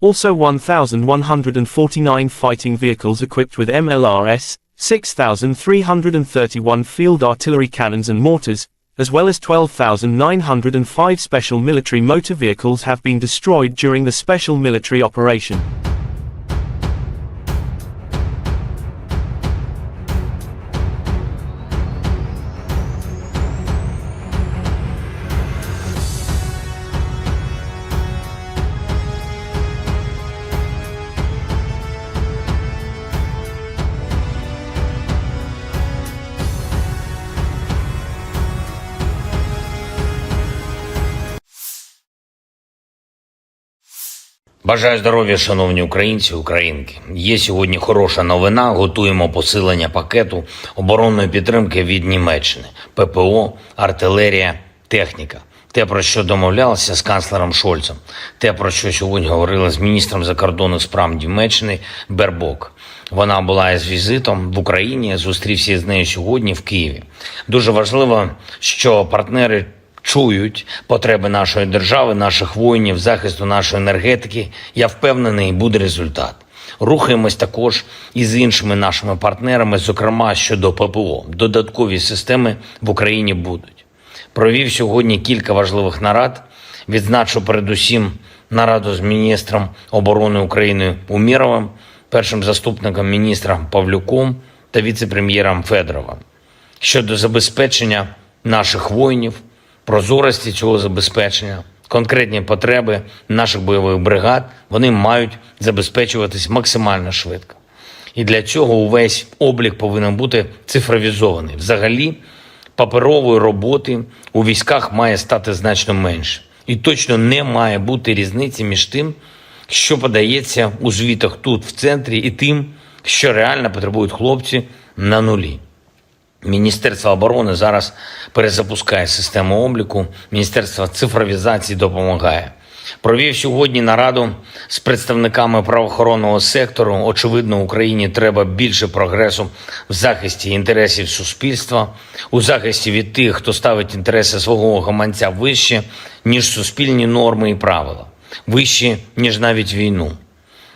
Speaker 1: Also 1,149 fighting vehicles equipped with MLRS, 6,331 field artillery cannons and mortars, as well as 12,905 special military motor vehicles have been destroyed during the special military operation."
Speaker 2: Бажаю здоров'я, шановні українці, українки. Є сьогодні хороша новина. Готуємо посилення пакету оборонної підтримки від Німеччини. ППО, артилерія, техніка. Те, про що домовлялися з канцлером Шольцем. Те, про що сьогодні говорили з міністром закордонних справ Німеччини Бербок. Вона була із візитом в Україні, зустрівся з нею сьогодні в Києві. Дуже важливо, що партнери чують потреби нашої держави, наших воїнів, захисту нашої енергетики. Я впевнений, буде результат. Рухаємось також і з іншими нашими партнерами, зокрема щодо ППО. Додаткові системи в Україні будуть. Провів сьогодні кілька важливих нарад. Відзначу передусім нараду з міністром оборони України Умєровим, першим заступником міністра Павлюком та віце-прем'єром Федоровим. Щодо забезпечення наших воїнів, прозорості цього забезпечення, конкретні потреби наших бойових бригад, вони мають забезпечуватись максимально швидко. І для цього увесь облік повинен бути цифровізований. Взагалі, паперової роботи у військах має стати значно менше. І точно не має бути різниці між тим, що подається у звітах тут, в центрі, і тим, що реально потребують хлопці на нулі. Міністерство оборони зараз перезапускає систему обліку, Міністерство цифровізації допомагає. Провів сьогодні нараду з представниками правоохоронного сектору. Очевидно, Україні треба більше прогресу в захисті інтересів суспільства, у захисті від тих, хто ставить інтереси свого гаманця вище, ніж суспільні норми і правила, вище, ніж навіть війну.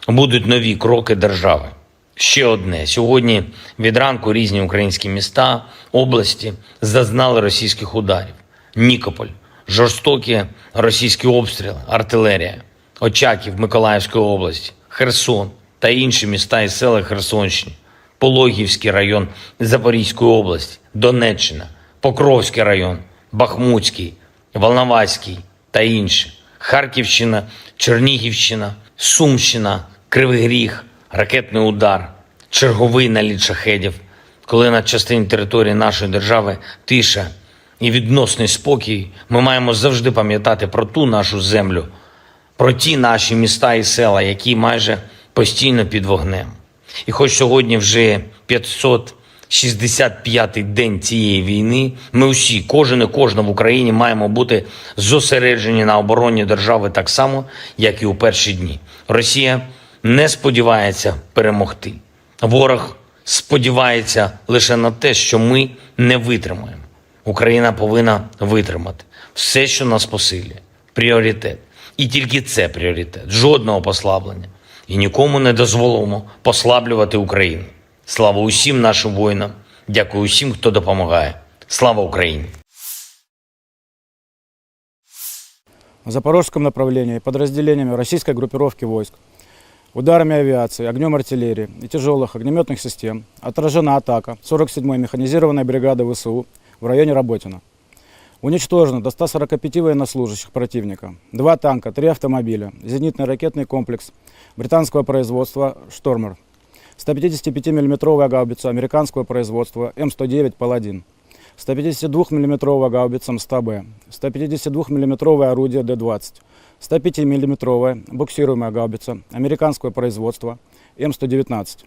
Speaker 2: Будуть нові кроки держави. Ще одне. Сьогодні від ранку різні українські міста, області зазнали російських ударів. Нікополь, жорстокі російські обстріли, артилерія, Очаків Миколаївської області, Херсон та інші міста і села Херсонщини, Пологівський район Запорізької області, Донеччина, Покровський район, Бахмутський, Волноваський та інші, Харківщина, Чернігівщина, Сумщина, Кривий Ріг, ракетний удар, черговий наліт шахедів. Коли на частині території нашої держави тиша і відносний спокій, ми маємо завжди пам'ятати про ту нашу землю, про ті наші міста і села, які майже постійно під вогнем. І хоч сьогодні вже 565-й день цієї війни, ми усі, кожен і кожна в Україні маємо бути зосереджені на обороні держави так само, як і у перші дні. Росія не сподівається перемогти. Ворог сподівається лише на те, що ми не витримаємо. Україна повинна витримати. Все, що нас посилює. Пріоритет. І тільки це пріоритет. Жодного послаблення. І нікому не дозволимо послаблювати Україну. Слава усім нашим воїнам. Дякую усім, хто допомагає. Слава Україні!
Speaker 3: На запорожском направлении подразделениями российской группировки войск, ударами авиации, огнем артиллерии и тяжелых огнеметных систем отражена атака 47-й механизированной бригады ВСУ в районе Работино. Уничтожено до 145 военнослужащих противника, 2 танка, 3 автомобиля, зенитный ракетный комплекс британского производства «Штормер», 155 мм гаубица американского производства М109 «Паладин», 152 мм гаубица МСТБ, 152 мм орудие Д-20, 105 мм буксируемая гаубица американского производства М119.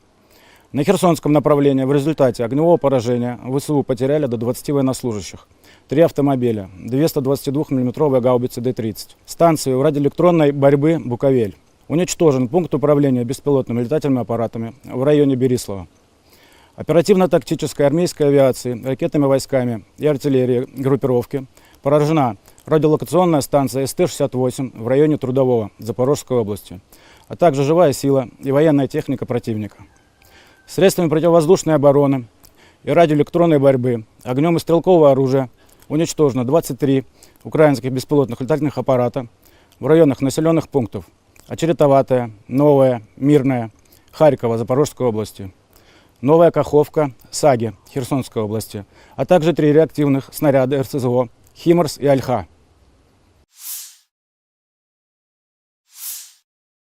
Speaker 3: На Херсонском направлении в результате огневого поражения ВСУ потеряли до 20 военнослужащих, 3 автомобиля, 2 122 мм гаубицы Д-30. Станцию радиоэлектронной борьбы «Буковель». Уничтожен пункт управления беспилотными летательными аппаратами в районе Берислава. Оперативно-тактической армейской авиации, ракетными войсками и артиллерией группировки поражена радиолокационная станция СТ-68 в районе Трудового Запорожской области, а также живая сила и военная техника противника. Средствами противовоздушной обороны и радиоэлектронной борьбы, огнем и стрелкового оружия уничтожено 23 украинских беспилотных летательных аппарата в районах населенных пунктов Очеретоватая, Новая, Мирная, Харькова, Запорожской области, Новая Каховка, Саги, Херсонской области, а также 3 реактивных снаряда РСЗО «Химарс» и «Альха».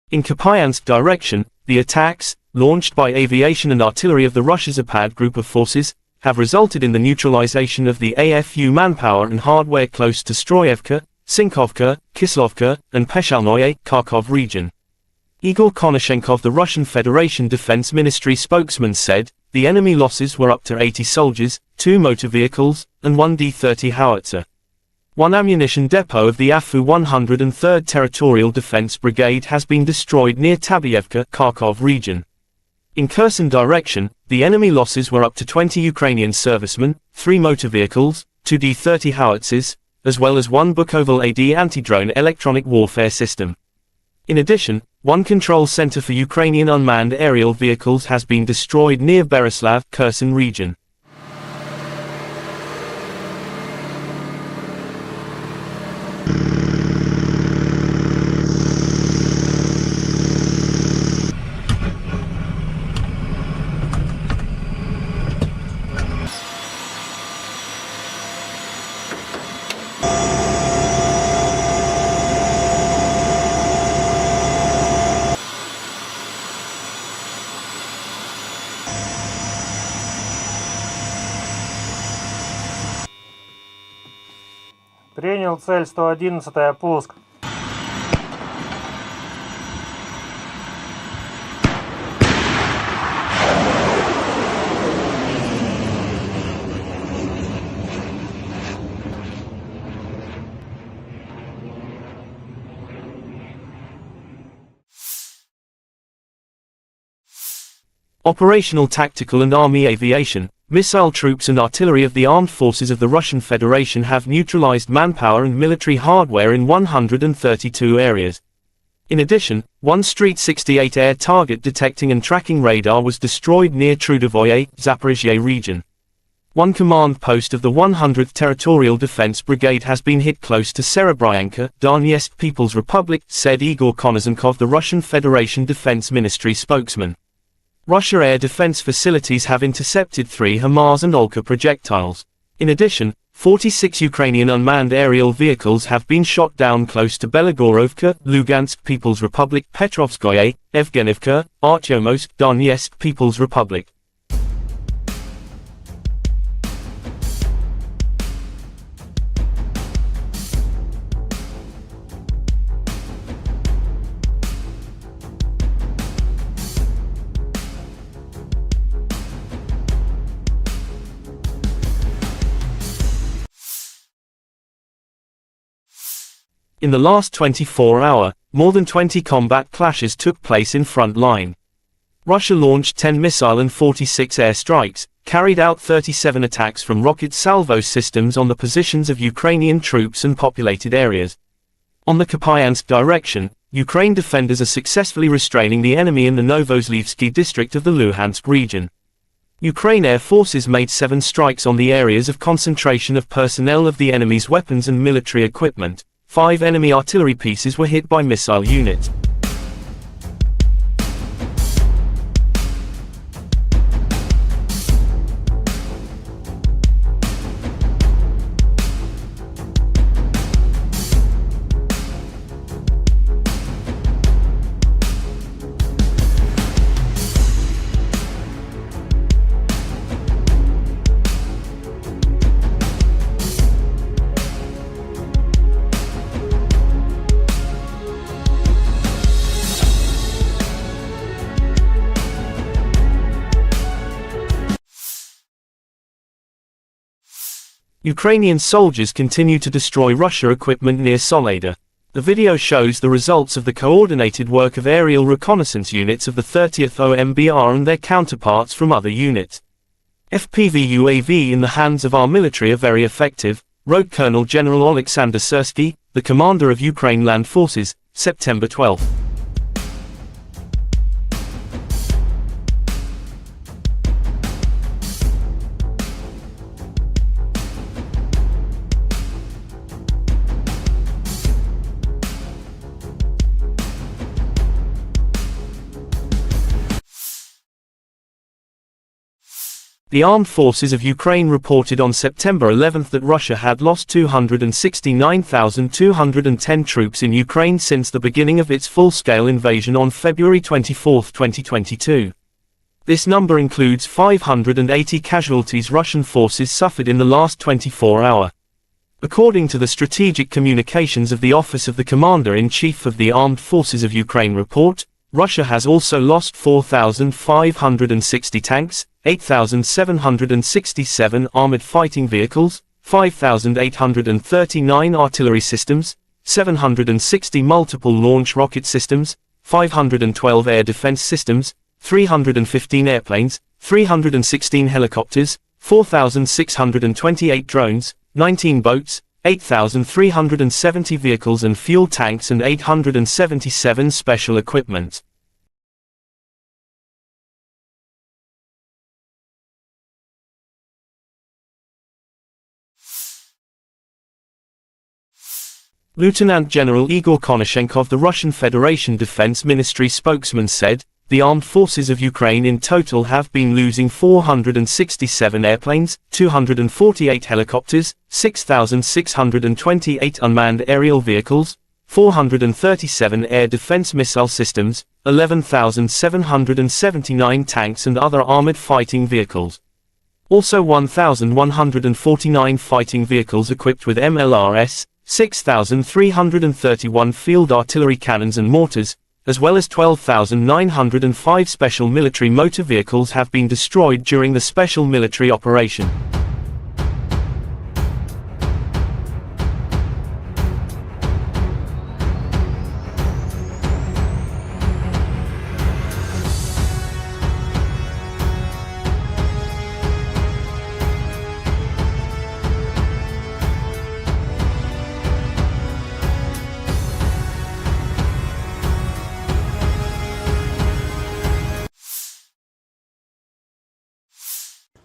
Speaker 1: In Kupiansk direction, the attacks, launched by aviation and artillery of the Russia Zapad group of forces, have resulted in the neutralization of the AFU manpower and hardware close to Stroyevka, Sinkovka, Kislovka, and Peshalnoye, Kharkov region. Igor Konashenkov, the Russian Federation Defense Ministry spokesman, said, the enemy losses were up to 80 soldiers, 2 motor vehicles, and 1 D-30 howitzer. 1 ammunition depot of the AFU 103rd Territorial Defense Brigade has been destroyed near Tabyevka, Kharkov region. In Kherson direction, the enemy losses were up to 20 Ukrainian servicemen, 3 motor vehicles, 2 D-30 howitzers, as well as 1 Bukovel AD anti-drone electronic warfare system. In addition, 1 control center for Ukrainian unmanned aerial vehicles has been destroyed near Berislav, Kherson region.
Speaker 4: Принял цель 111-я, пуск.
Speaker 1: Operational, tactical and army aviation, missile troops and artillery of the armed forces of the Russian Federation have neutralized manpower and military hardware in 132 areas. In addition, 1 Street 68 air target detecting and tracking radar was destroyed near Trudovoye, Zaphorizia region. 1 command post of the 100th Territorial Defense Brigade has been hit close to Serebryanka, Donetsk People's Republic, said Igor Konashenkov, the Russian Federation Defense Ministry spokesman. Russia air defense facilities have intercepted 3 HIMARS and Olka projectiles. In addition, 46 Ukrainian unmanned aerial vehicles have been shot down close to Belagorovka, Lugansk People's Republic, Petrovskoye, Evgenivka, Artyomowsk, Donetsk People's Republic. In the last 24 hours, more than 20 combat clashes took place in front line. Russia launched 10 missile and 46 air strikes, carried out 37 attacks from rocket salvo systems on the positions of Ukrainian troops and populated areas. On the Kupiansk direction, Ukraine defenders are successfully restraining the enemy in the Novozlivsky district of the Luhansk region. Ukraine air forces made 7 strikes on the areas of concentration of personnel of the enemy's weapons and military equipment, 5 enemy artillery pieces were hit by missile units. Ukrainian soldiers continue to destroy Russia equipment near Soledar. The video shows the results of the coordinated work of aerial reconnaissance units of the 30th OMBR and their counterparts from other units. FPV UAV in the hands of our military are very effective, wrote Colonel General Oleksandr Syrskiy, the commander of Ukraine Land Forces, September 12. The armed forces of Ukraine reported on September 11 that Russia had lost 269,210 troops in Ukraine since the beginning of its full-scale invasion on February 24, 2022. This number includes 580 casualties Russian forces suffered in the last 24 hours. According to the Strategic Communications of the Office of the Commander-in-Chief of the Armed Forces of Ukraine report, Russia has also lost 4,560 tanks, 8,767 armored fighting vehicles, 5,839 artillery systems, 760 multiple launch rocket systems, 512 air defense systems, 315 airplanes, 316 helicopters, 4,628 drones, 19 boats, 8,370 vehicles and fuel tanks and 877 special equipment. Lieutenant General Igor Konashenkov, the Russian Federation Defense Ministry spokesman, said, "The armed forces of Ukraine in total have been losing 467 airplanes, 248 helicopters, 6,628 unmanned aerial vehicles, 437 air defense missile systems, 11,779 tanks and other armored fighting vehicles. Also 1,149 fighting vehicles equipped with MLRS, 6,331 field artillery cannons and mortars, as well as 12,905 special military motor vehicles have been destroyed during the special military operation."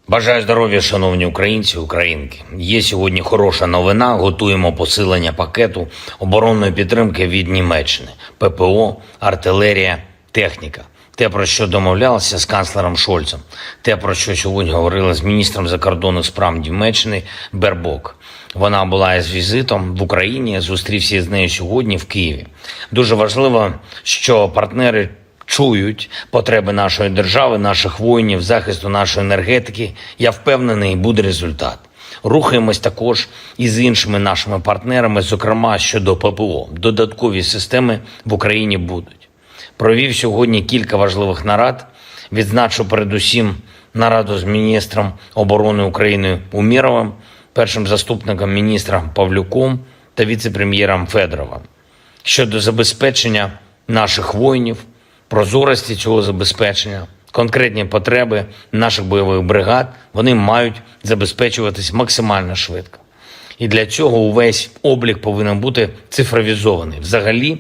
Speaker 2: Бажаю здоров'я, шановні українці, українки. Є сьогодні хороша новина. Готуємо посилення пакету оборонної підтримки від Німеччини. ППО, артилерія, техніка. Те, про що домовлялися з канцлером Шольцем. Те, про що сьогодні говорили з міністром закордонних справ Німеччини Бербок. Вона була із візитом в Україні, зустрівся з нею сьогодні в Києві. Дуже важливо, що партнери чують потреби нашої держави, наших воїнів, захисту нашої енергетики. Я впевнений, буде результат. Рухаємось також і з іншими нашими партнерами, зокрема щодо ППО. Додаткові системи в Україні будуть. Провів сьогодні кілька важливих нарад. Відзначу передусім нараду з міністром оборони України Умєровим, першим заступником міністра Павлюком та віце-прем'єром Федоровим. Щодо забезпечення наших воїнів, прозорості цього забезпечення, конкретні потреби наших бойових бригад, вони мають забезпечуватись максимально швидко. І для цього увесь облік повинен бути цифровізований. Взагалі,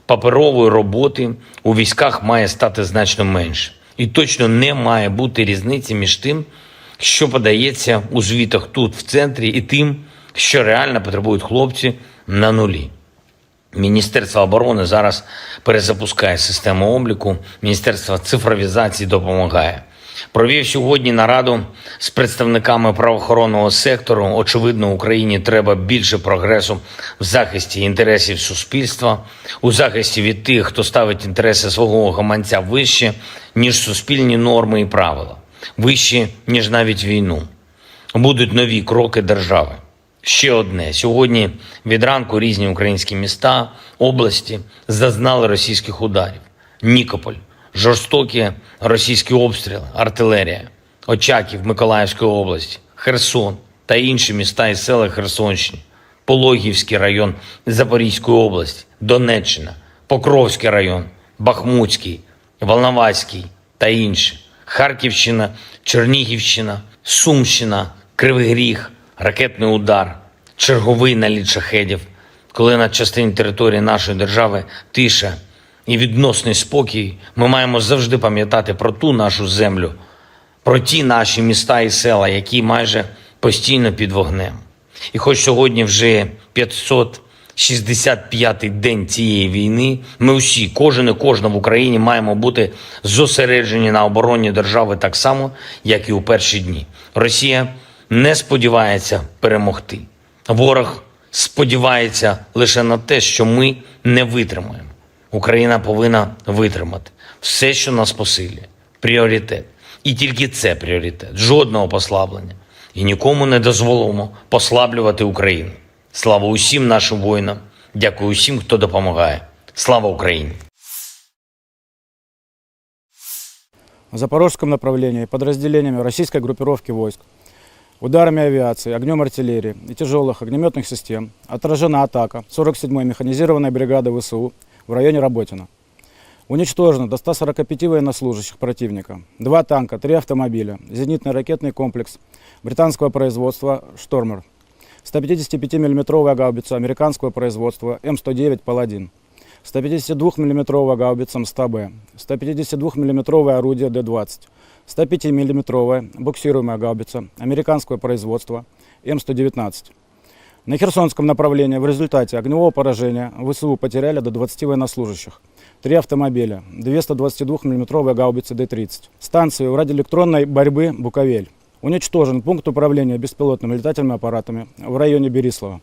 Speaker 2: паперової роботи у військах має стати значно менше. І точно не має бути різниці між тим, що подається у звітах тут, в центрі, і тим, що реально потребують хлопці на нулі. Міністерство оборони зараз перезапускає систему обліку, Міністерство цифровізації допомагає. Провів сьогодні нараду з представниками правоохоронного сектору. Очевидно, Україні треба більше прогресу в захисті інтересів суспільства, у захисті від тих, хто ставить інтереси свого гаманця вище, ніж суспільні норми і правила, вище, ніж навіть війну. Будуть нові кроки держави. Ще одне. Сьогодні від ранку різні українські міста, області зазнали російських ударів. Нікополь, жорстокі російські обстріли, артилерія, Очаків Миколаївської області, Херсон та інші міста і села Херсонщини, Пологівський район Запорізької області, Донеччина, Покровський район, Бахмутський, Волноваський та інші, Харківщина, Чернігівщина, Сумщина, Кривий Ріг, ракетний удар, черговий наліт шахедів, коли на частині території нашої держави тиша і відносний спокій, ми маємо завжди пам'ятати про ту нашу землю, про ті наші міста і села, які майже постійно під вогнем. І хоч сьогодні вже 565-й день цієї війни, ми усі, кожен і кожна в Україні маємо бути зосереджені на обороні держави так само, як і у перші дні. Росія не сподівається перемогти. Ворог сподівається лише на те, що ми не витримаємо. Україна повинна витримати все, що нас посилює. Пріоритет. І тільки це пріоритет. Жодного послаблення. І нікому не дозволимо послаблювати Україну. Слава усім нашим воїнам. Дякую усім, хто допомагає. Слава Україні!
Speaker 3: В запорожском направлении подразделениями российской группировки войск, ударами авиации, огнем артиллерии и тяжелых огнеметных систем отражена атака 47-й механизированной бригады ВСУ в районе Работино. Уничтожено до 145 военнослужащих противника, 2 танка, 3 автомобиля, зенитный ракетный комплекс британского производства «Штормер», 155 мм гаубица американского производства М109 «Паладин», 152 мм гаубица МСТБ, 152 мм орудие Д-20, 105 мм буксируемая гаубица американского производства М119. На Херсонском направлении в результате огневого поражения ВСУ потеряли до 20 военнослужащих, 3 автомобиля, 2 122 мм гаубицы Д-30, станцию радиоэлектронной борьбы «Буковель». Уничтожен пункт управления беспилотными летательными аппаратами в районе Берислава.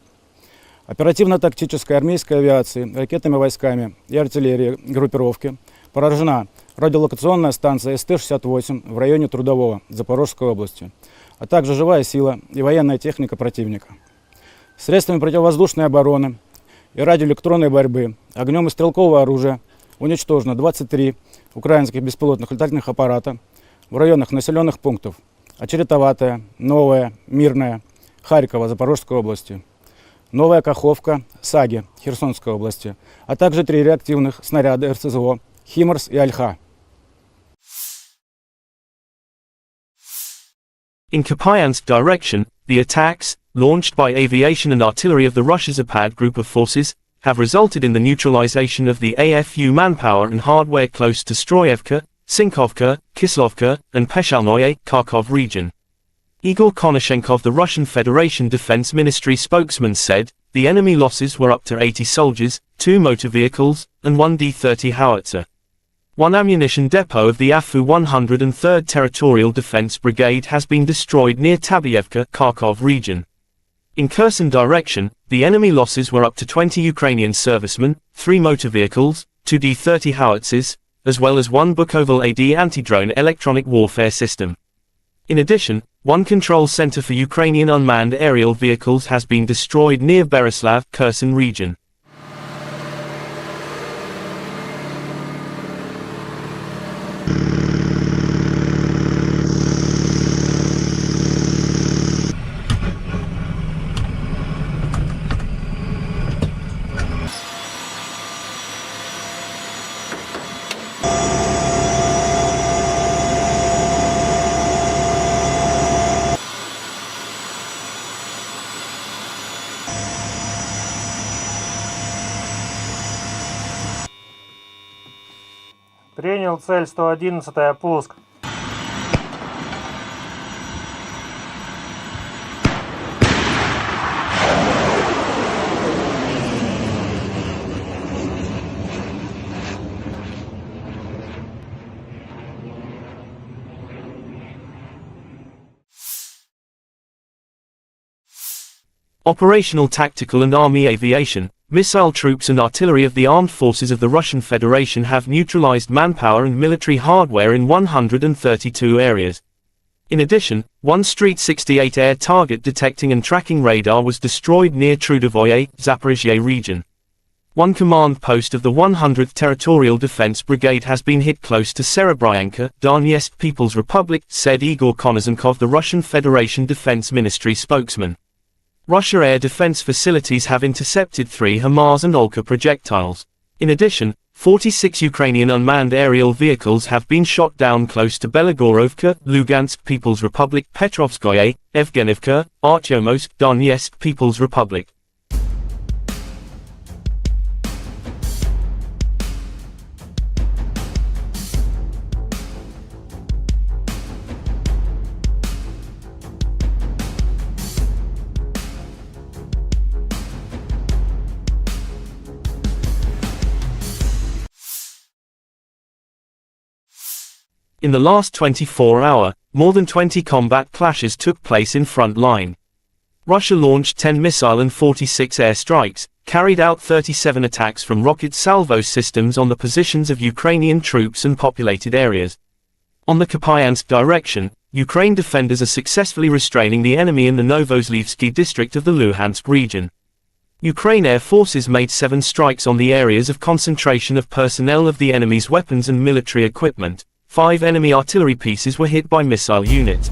Speaker 3: Оперативно-тактической армейской авиации, ракетными войсками и артиллерией группировки поражена радиолокационная станция СТ-68 в районе Трудового Запорожской области, а также живая сила и военная техника противника. Средствами противовоздушной обороны и радиоэлектронной борьбы, огнем и стрелкового оружия уничтожено 23 украинских беспилотных летательных аппарата в районах населенных пунктов Очеретоватая, Новая, Мирная, Харькова, Запорожской области, Новая Каховка, Саги, Херсонской области, а также 3 реактивных снаряда РСЗО «Химарс» и «Альха».
Speaker 1: In Kupiansk direction, the attacks, launched by aviation and artillery of the Russia Zapad group of forces, have resulted in the neutralization of the AFU manpower and hardware close to Stroyevka, Sinkovka, Kislovka, and Peshalnoye, Kharkov region. Igor Konashenkov, the Russian Federation Defense Ministry spokesman, said, the enemy losses were up to 80 soldiers, 2 motor vehicles, and 1 D-30 howitzer. 1 ammunition depot of the AFU 103rd Territorial Defense Brigade has been destroyed near Tabyevka, Kharkov region. In Kherson direction, the enemy losses were up to 20 Ukrainian servicemen, 3 motor vehicles, 2 D-30 howitzers, as well as 1 Bukovel AD anti-drone electronic warfare system. In addition, 1 control center for Ukrainian unmanned aerial vehicles has been destroyed near Berislav, Kherson region.
Speaker 4: Принял цель 111-я, пуск.
Speaker 1: Operational tactical and army aviation, missile troops and artillery of the armed forces of the Russian Federation have neutralized manpower and military hardware in 132 areas. In addition, one Street 68 air target detecting and tracking radar was destroyed near Trudovoye, Zaphorizia region. One command post of the 100th Territorial Defense Brigade has been hit close to Serebryanka, Donetsk People's Republic, said Igor Konozenkov, the Russian Federation Defense Ministry spokesman. Russia air defense facilities have intercepted 3 HIMARS and Olka projectiles. In addition, 46 Ukrainian unmanned aerial vehicles have been shot down close to Belagorovka, Lugansk People's Republic, Petrovskoye, Evgenivka, Artyomovsk, Donetsk People's Republic. In the last 24 hours, more than 20 combat clashes took place in front line. Russia launched 10 missile and 46 air strikes, carried out 37 attacks from rocket salvo systems on the positions of Ukrainian troops and populated areas. On the Kupiansk direction, Ukraine defenders are successfully restraining the enemy in the Novozlivsky district of the Luhansk region. Ukraine air forces made 7 strikes on the areas of concentration of personnel of the enemy's weapons and military equipment. 5 enemy artillery pieces were hit by missile units.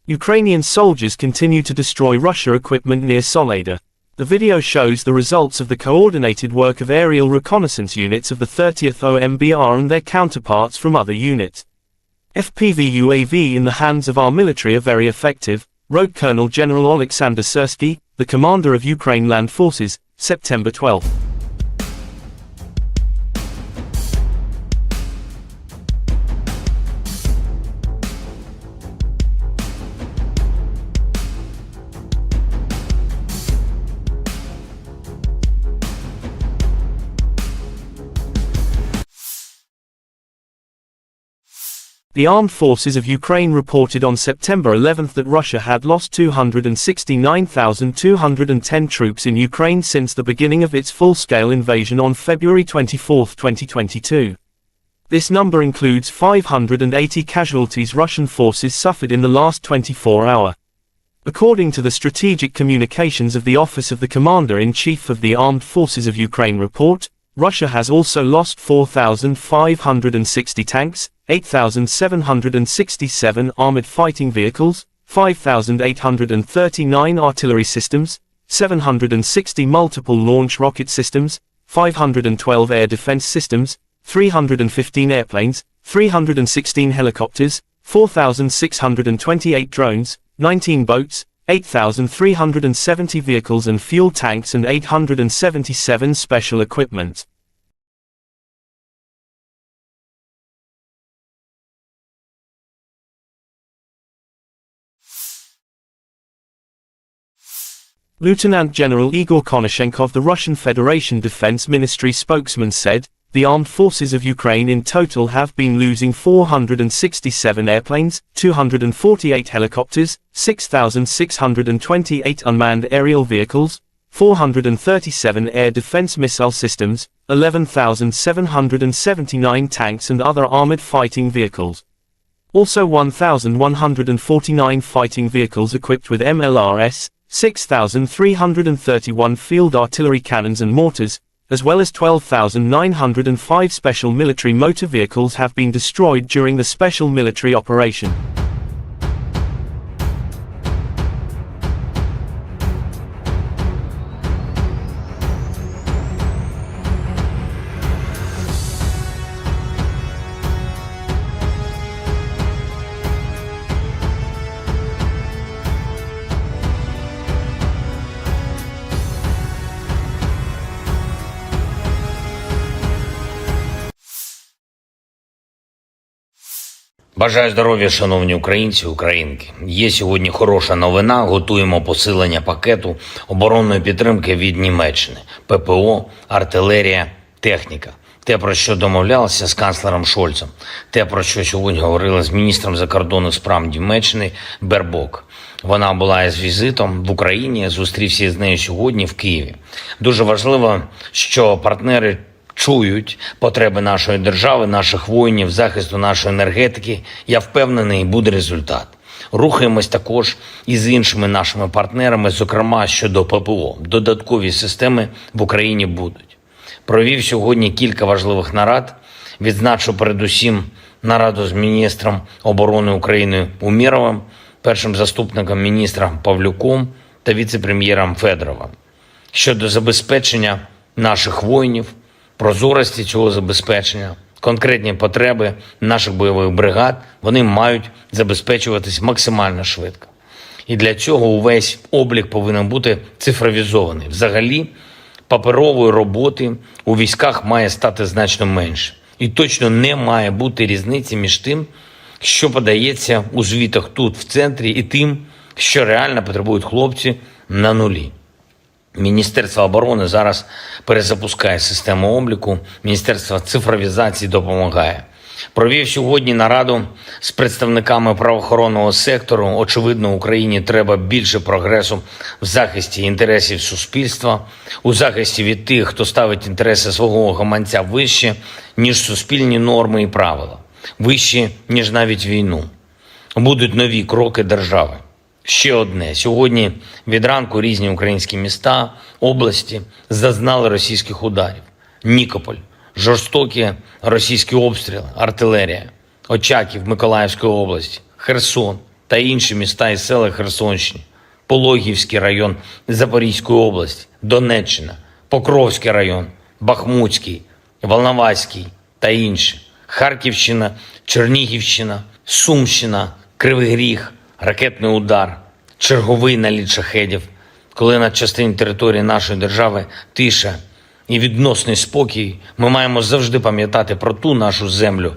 Speaker 1: Ukrainian soldiers continue to destroy Russia equipment near Soledar. The video shows the results of the coordinated work of aerial reconnaissance units of the 30th OMBR and their counterparts from other units. FPV UAV in the hands of our military are very effective, wrote Colonel General Oleksandr Syrskiy, the commander of Ukraine Land Forces, September 12. The armed forces of Ukraine reported on September 11 that Russia had lost 269,210 troops in Ukraine since the beginning of its full-scale invasion on February 24, 2022. This number includes 580 casualties Russian forces suffered in the last 24 hours. According to the Strategic Communications of the Office of the Commander-in-Chief of the Armed Forces of Ukraine report, Russia has also lost 4,560 tanks, 8,767 armored fighting vehicles, 5,839 artillery systems, 760 multiple launch rocket systems, 512 air defense systems, 315 airplanes, 316 helicopters, 4,628 drones, 19 boats, 8,370 vehicles and fuel tanks and 877 special equipment. Lieutenant General Igor Konashenkov, the Russian Federation Defense Ministry spokesman, said, "The armed forces of Ukraine in total have been losing 467 airplanes, 248 helicopters, 6,628 unmanned aerial vehicles, 437 air defense missile systems, 11,779 tanks and other armored fighting vehicles. Also 1,149 fighting vehicles equipped with MLRS, 6,331 field artillery cannons and mortars, as well as 12,905 special military motor vehicles have been destroyed during the special military operation."
Speaker 2: Бажаю здоров'я, шановні українці, українки. Є сьогодні хороша новина. Готуємо посилення пакету оборонної підтримки від Німеччини. ППО, артилерія, техніка. Те, про що домовлялися з канцлером Шольцем. Те, про що сьогодні говорили з міністром закордонних справ Німеччини Бербок. Вона була із візитом в Україні, зустрівся з нею сьогодні в Києві. Дуже важливо, що партнери чують потреби нашої держави, наших воїнів, захисту нашої енергетики. Я впевнений, буде результат. Рухаємось також і з іншими нашими партнерами, зокрема щодо ППО. Додаткові системи в Україні будуть. Провів сьогодні кілька важливих нарад. Відзначу передусім нараду з міністром оборони України Умєровим, першим заступником міністра Павлюком та віце-прем'єром Федоровим. Щодо забезпечення наших воїнів, прозорості цього забезпечення, конкретні потреби наших бойових бригад, вони мають забезпечуватись максимально швидко. І для цього увесь облік повинен бути цифровізований. Взагалі, паперової роботи у військах має стати значно менше. І точно не має бути різниці між тим, що подається у звітах тут, в центрі, і тим, що реально потребують хлопці на нулі. Міністерство оборони зараз перезапускає систему обліку, Міністерство цифровізації допомагає. Провів сьогодні нараду з представниками правоохоронного сектору. Очевидно, Україні треба більше прогресу в захисті інтересів суспільства, у захисті від тих, хто ставить інтереси свого гаманця вище, ніж суспільні норми і правила, вище, ніж навіть війну. Будуть нові кроки держави. Ще одне. Сьогодні від ранку різні українські міста, області зазнали російських ударів. Нікополь, жорстокі російські обстріли, артилерія, Очаків Миколаївської області, Херсон та інші міста і села Херсонщини, Пологівський район Запорізької області, Донеччина, Покровський район, Бахмутський, Волноваський та інші, Харківщина, Чернігівщина, Сумщина, Кривий Ріг, ракетний удар, черговий наліт шахедів, коли на частині території нашої держави тиша і відносний спокій, ми маємо завжди пам'ятати про ту нашу землю,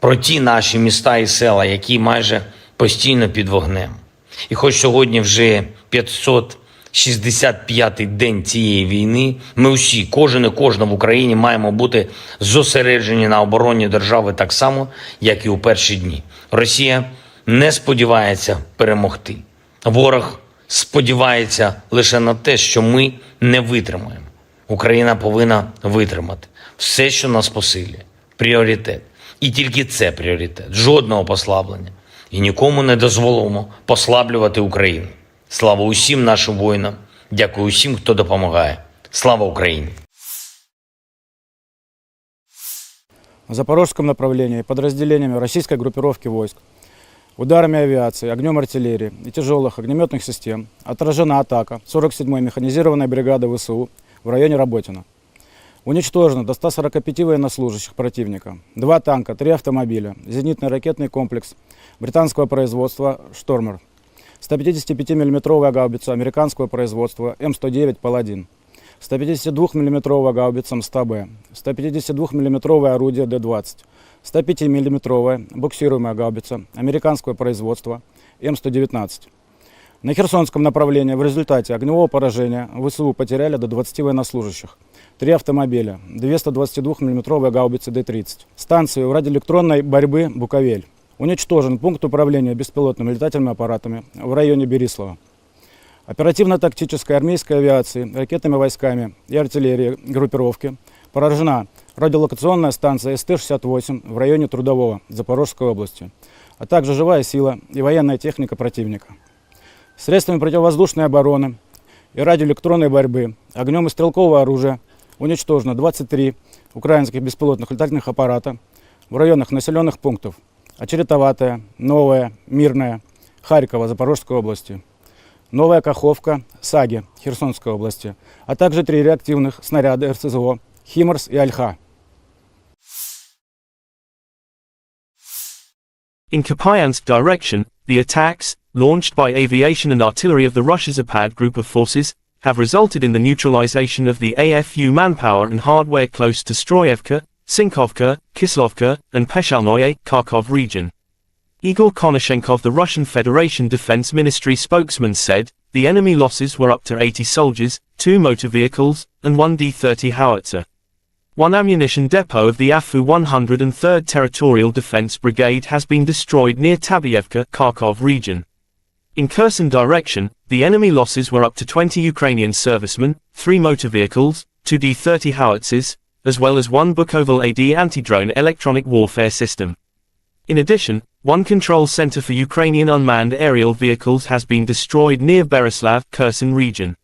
Speaker 2: про ті наші міста і села, які майже постійно під вогнем. І хоч сьогодні вже 565-й день цієї війни, ми усі, кожен і кожна в Україні маємо бути зосереджені на обороні держави так само, як і у перші дні. Росія не сподівається перемогти. Ворог сподівається лише на те, що ми не витримаємо. Україна повинна витримати. Все, що нас посилює. Пріоритет. І тільки це пріоритет. Жодного послаблення. І нікому не дозволимо послаблювати Україну. Слава усім нашим воїнам. Дякую усім, хто допомагає. Слава Україні!
Speaker 3: В запорожском направлении подразделениями российской группировки войск, ударами авиации, огнем артиллерии и тяжелых огнеметных систем отражена атака 47-й механизированной бригады ВСУ в районе Работино. Уничтожено до 145 военнослужащих противника, 2 танка, 3 автомобиля, зенитный ракетный комплекс британского производства «Штормер», 155 мм гаубица американского производства М109 «Паладин», 152 мм гаубица МСТБ, 152 мм орудие Д-20, 105 мм буксируемая гаубица американского производства М119. На Херсонском направлении в результате огневого поражения ВСУ потеряли до 20 военнослужащих, 3 автомобиля, 2 122 мм гаубицы Д-30, станцию радиоэлектронной борьбы «Буковель». Уничтожен пункт управления беспилотными летательными аппаратами в районе Берислава. Оперативно-тактической армейской авиации, ракетными войсками и артиллерией группировки поражена радиолокационная станция СТ-68 в районе Трудового Запорожской области, а также живая сила и военная техника противника. Средствами противовоздушной обороны и радиоэлектронной борьбы, огнем и стрелкового оружия уничтожено 23 украинских беспилотных летательных аппарата в районах населенных пунктов Очеретоватая, Новая, Мирная, Харькова, Запорожской области, Новая Каховка, Саги, Херсонской области, а также 3 реактивных снаряда РСЗО «Химарс» и «Альха».
Speaker 1: In Kupiansk direction, the attacks, launched by aviation and artillery of the Russia Zapad group of forces, have resulted in the neutralization of the AFU manpower and hardware close to Stroyevka, Sinkovka, Kislovka, and Peshalnoye, Kharkov region. Igor Konashenkov, the Russian Federation Defense Ministry spokesman, said, the enemy losses were up to 80 soldiers, 2 motor vehicles, and 1 D-30 howitzer. One ammunition depot of the AFU 103rd Territorial Defense Brigade has been destroyed near Tabyevka, Kharkov region. In Kherson direction, the enemy losses were up to 20 Ukrainian servicemen, 3 motor vehicles, 2 D-30 howitzers, as well as 1 Bukovel AD anti-drone electronic warfare system. In addition, 1 control center for Ukrainian unmanned aerial vehicles has been destroyed near Bereslav, Kherson region.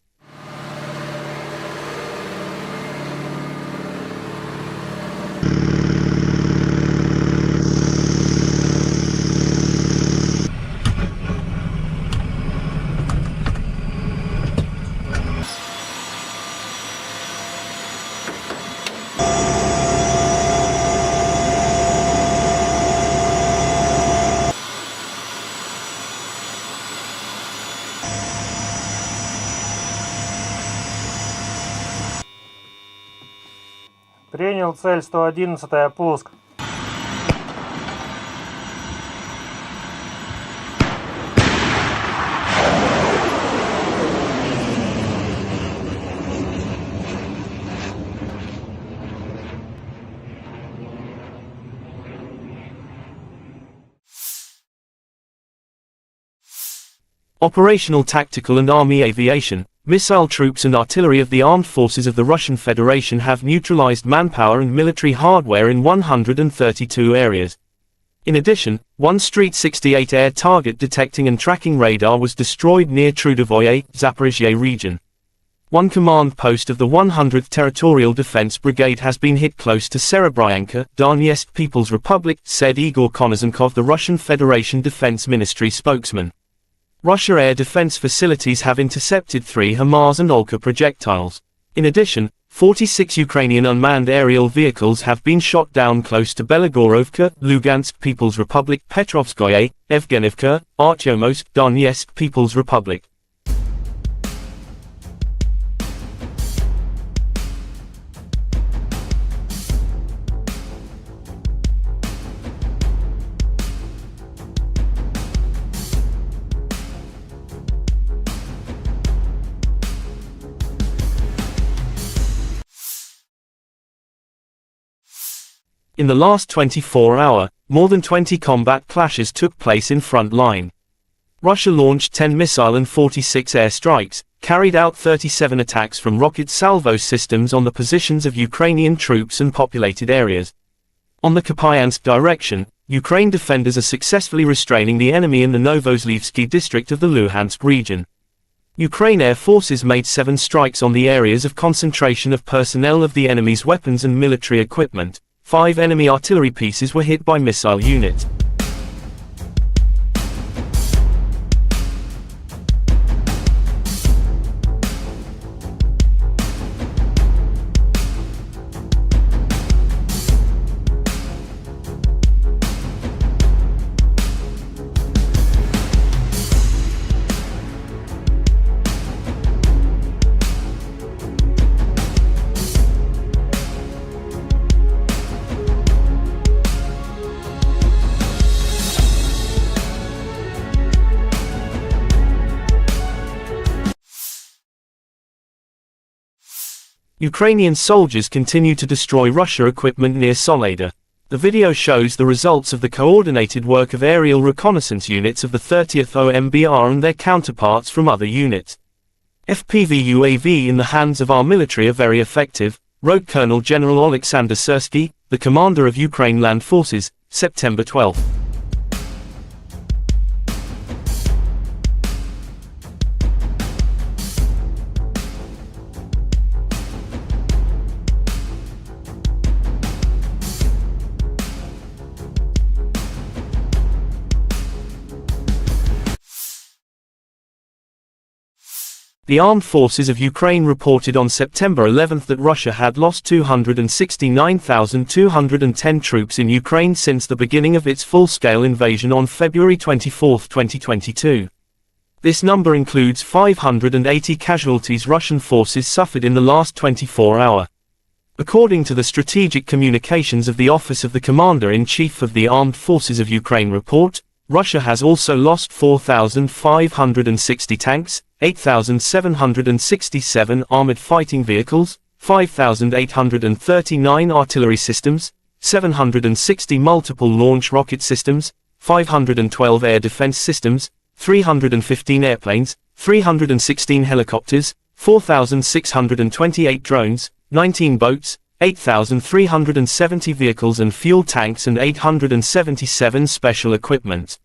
Speaker 4: Принял цель 111, пуск.
Speaker 1: Operational, tactical and army aviation, missile troops and artillery of the armed forces of the Russian Federation have neutralized manpower and military hardware in 132 areas. In addition, 1 Street 68 air target detecting and tracking radar was destroyed near Trudovoye, Zaphorizia region. 1 command post of the 100th Territorial Defense Brigade has been hit close to Serebryanka, Donetsk People's Republic, said Igor Konashenkov, the Russian Federation Defense Ministry spokesman. Russia air defense facilities have intercepted 3 HIMARS and Olka projectiles. In addition, 46 Ukrainian unmanned aerial vehicles have been shot down close to Belagorovka, Lugansk People's Republic, Petrovskoye, Evgenivka, Artyomowsk, Donetsk People's Republic. In the last 24 hours, more than 20 combat clashes took place in front line. Russia launched 10 missile and 46 air strikes, carried out 37 attacks from rocket salvo systems on the positions of Ukrainian troops and populated areas. On the Kupiansk direction, Ukraine defenders are successfully restraining the enemy in the Novozlivsky district of the Luhansk region. Ukraine air forces made 7 strikes on the areas of concentration of personnel of the enemy's weapons and military equipment. 5 enemy artillery pieces were hit by missile units. Ukrainian soldiers continue to destroy Russia equipment near Soledar. The video shows the results of the coordinated work of aerial reconnaissance units of the 30th OMBR and their counterparts from other units. FPV UAV in the hands of our military are very effective, wrote Colonel General Oleksandr Syrskiy, the commander of Ukraine Land Forces, September 12. The armed forces of Ukraine reported on September 11 that Russia had lost 269,210 troops in Ukraine since the beginning of its full-scale invasion on February 24, 2022. This number includes 580 casualties Russian forces suffered in the last 24 hours. According to the Strategic Communications of the Office of the Commander-in-Chief of the Armed Forces of Ukraine report, Russia has also lost 4,560 tanks, 8,767 armored fighting vehicles, 5,839 artillery systems, 760 multiple launch rocket systems, 512 air defense systems, 315 airplanes, 316 helicopters, 4,628 drones, 19 boats, 8,370 vehicles and fuel tanks and 877 special equipment.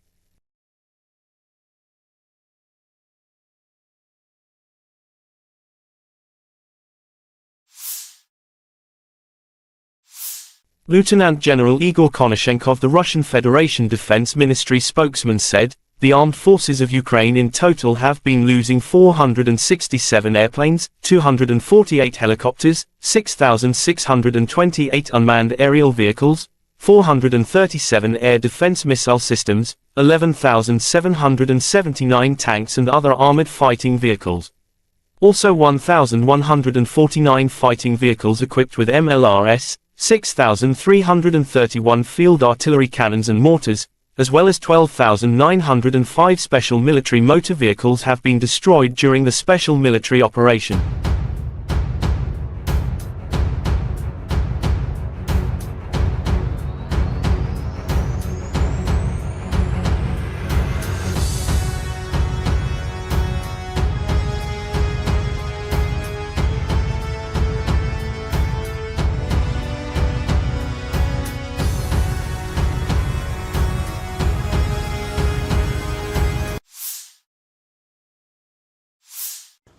Speaker 1: Lieutenant General Igor Konashenkov, the Russian Federation Defense Ministry spokesman, said, "The armed forces of Ukraine in total have been losing 467 airplanes, 248 helicopters, 6,628 unmanned aerial vehicles, 437 air defense missile systems, 11,779 tanks and other armored fighting vehicles. Also 1,149 fighting vehicles equipped with MLRS, 6,331 field artillery cannons and mortars, as well as 12,905 special military motor vehicles have been destroyed during the special military operation."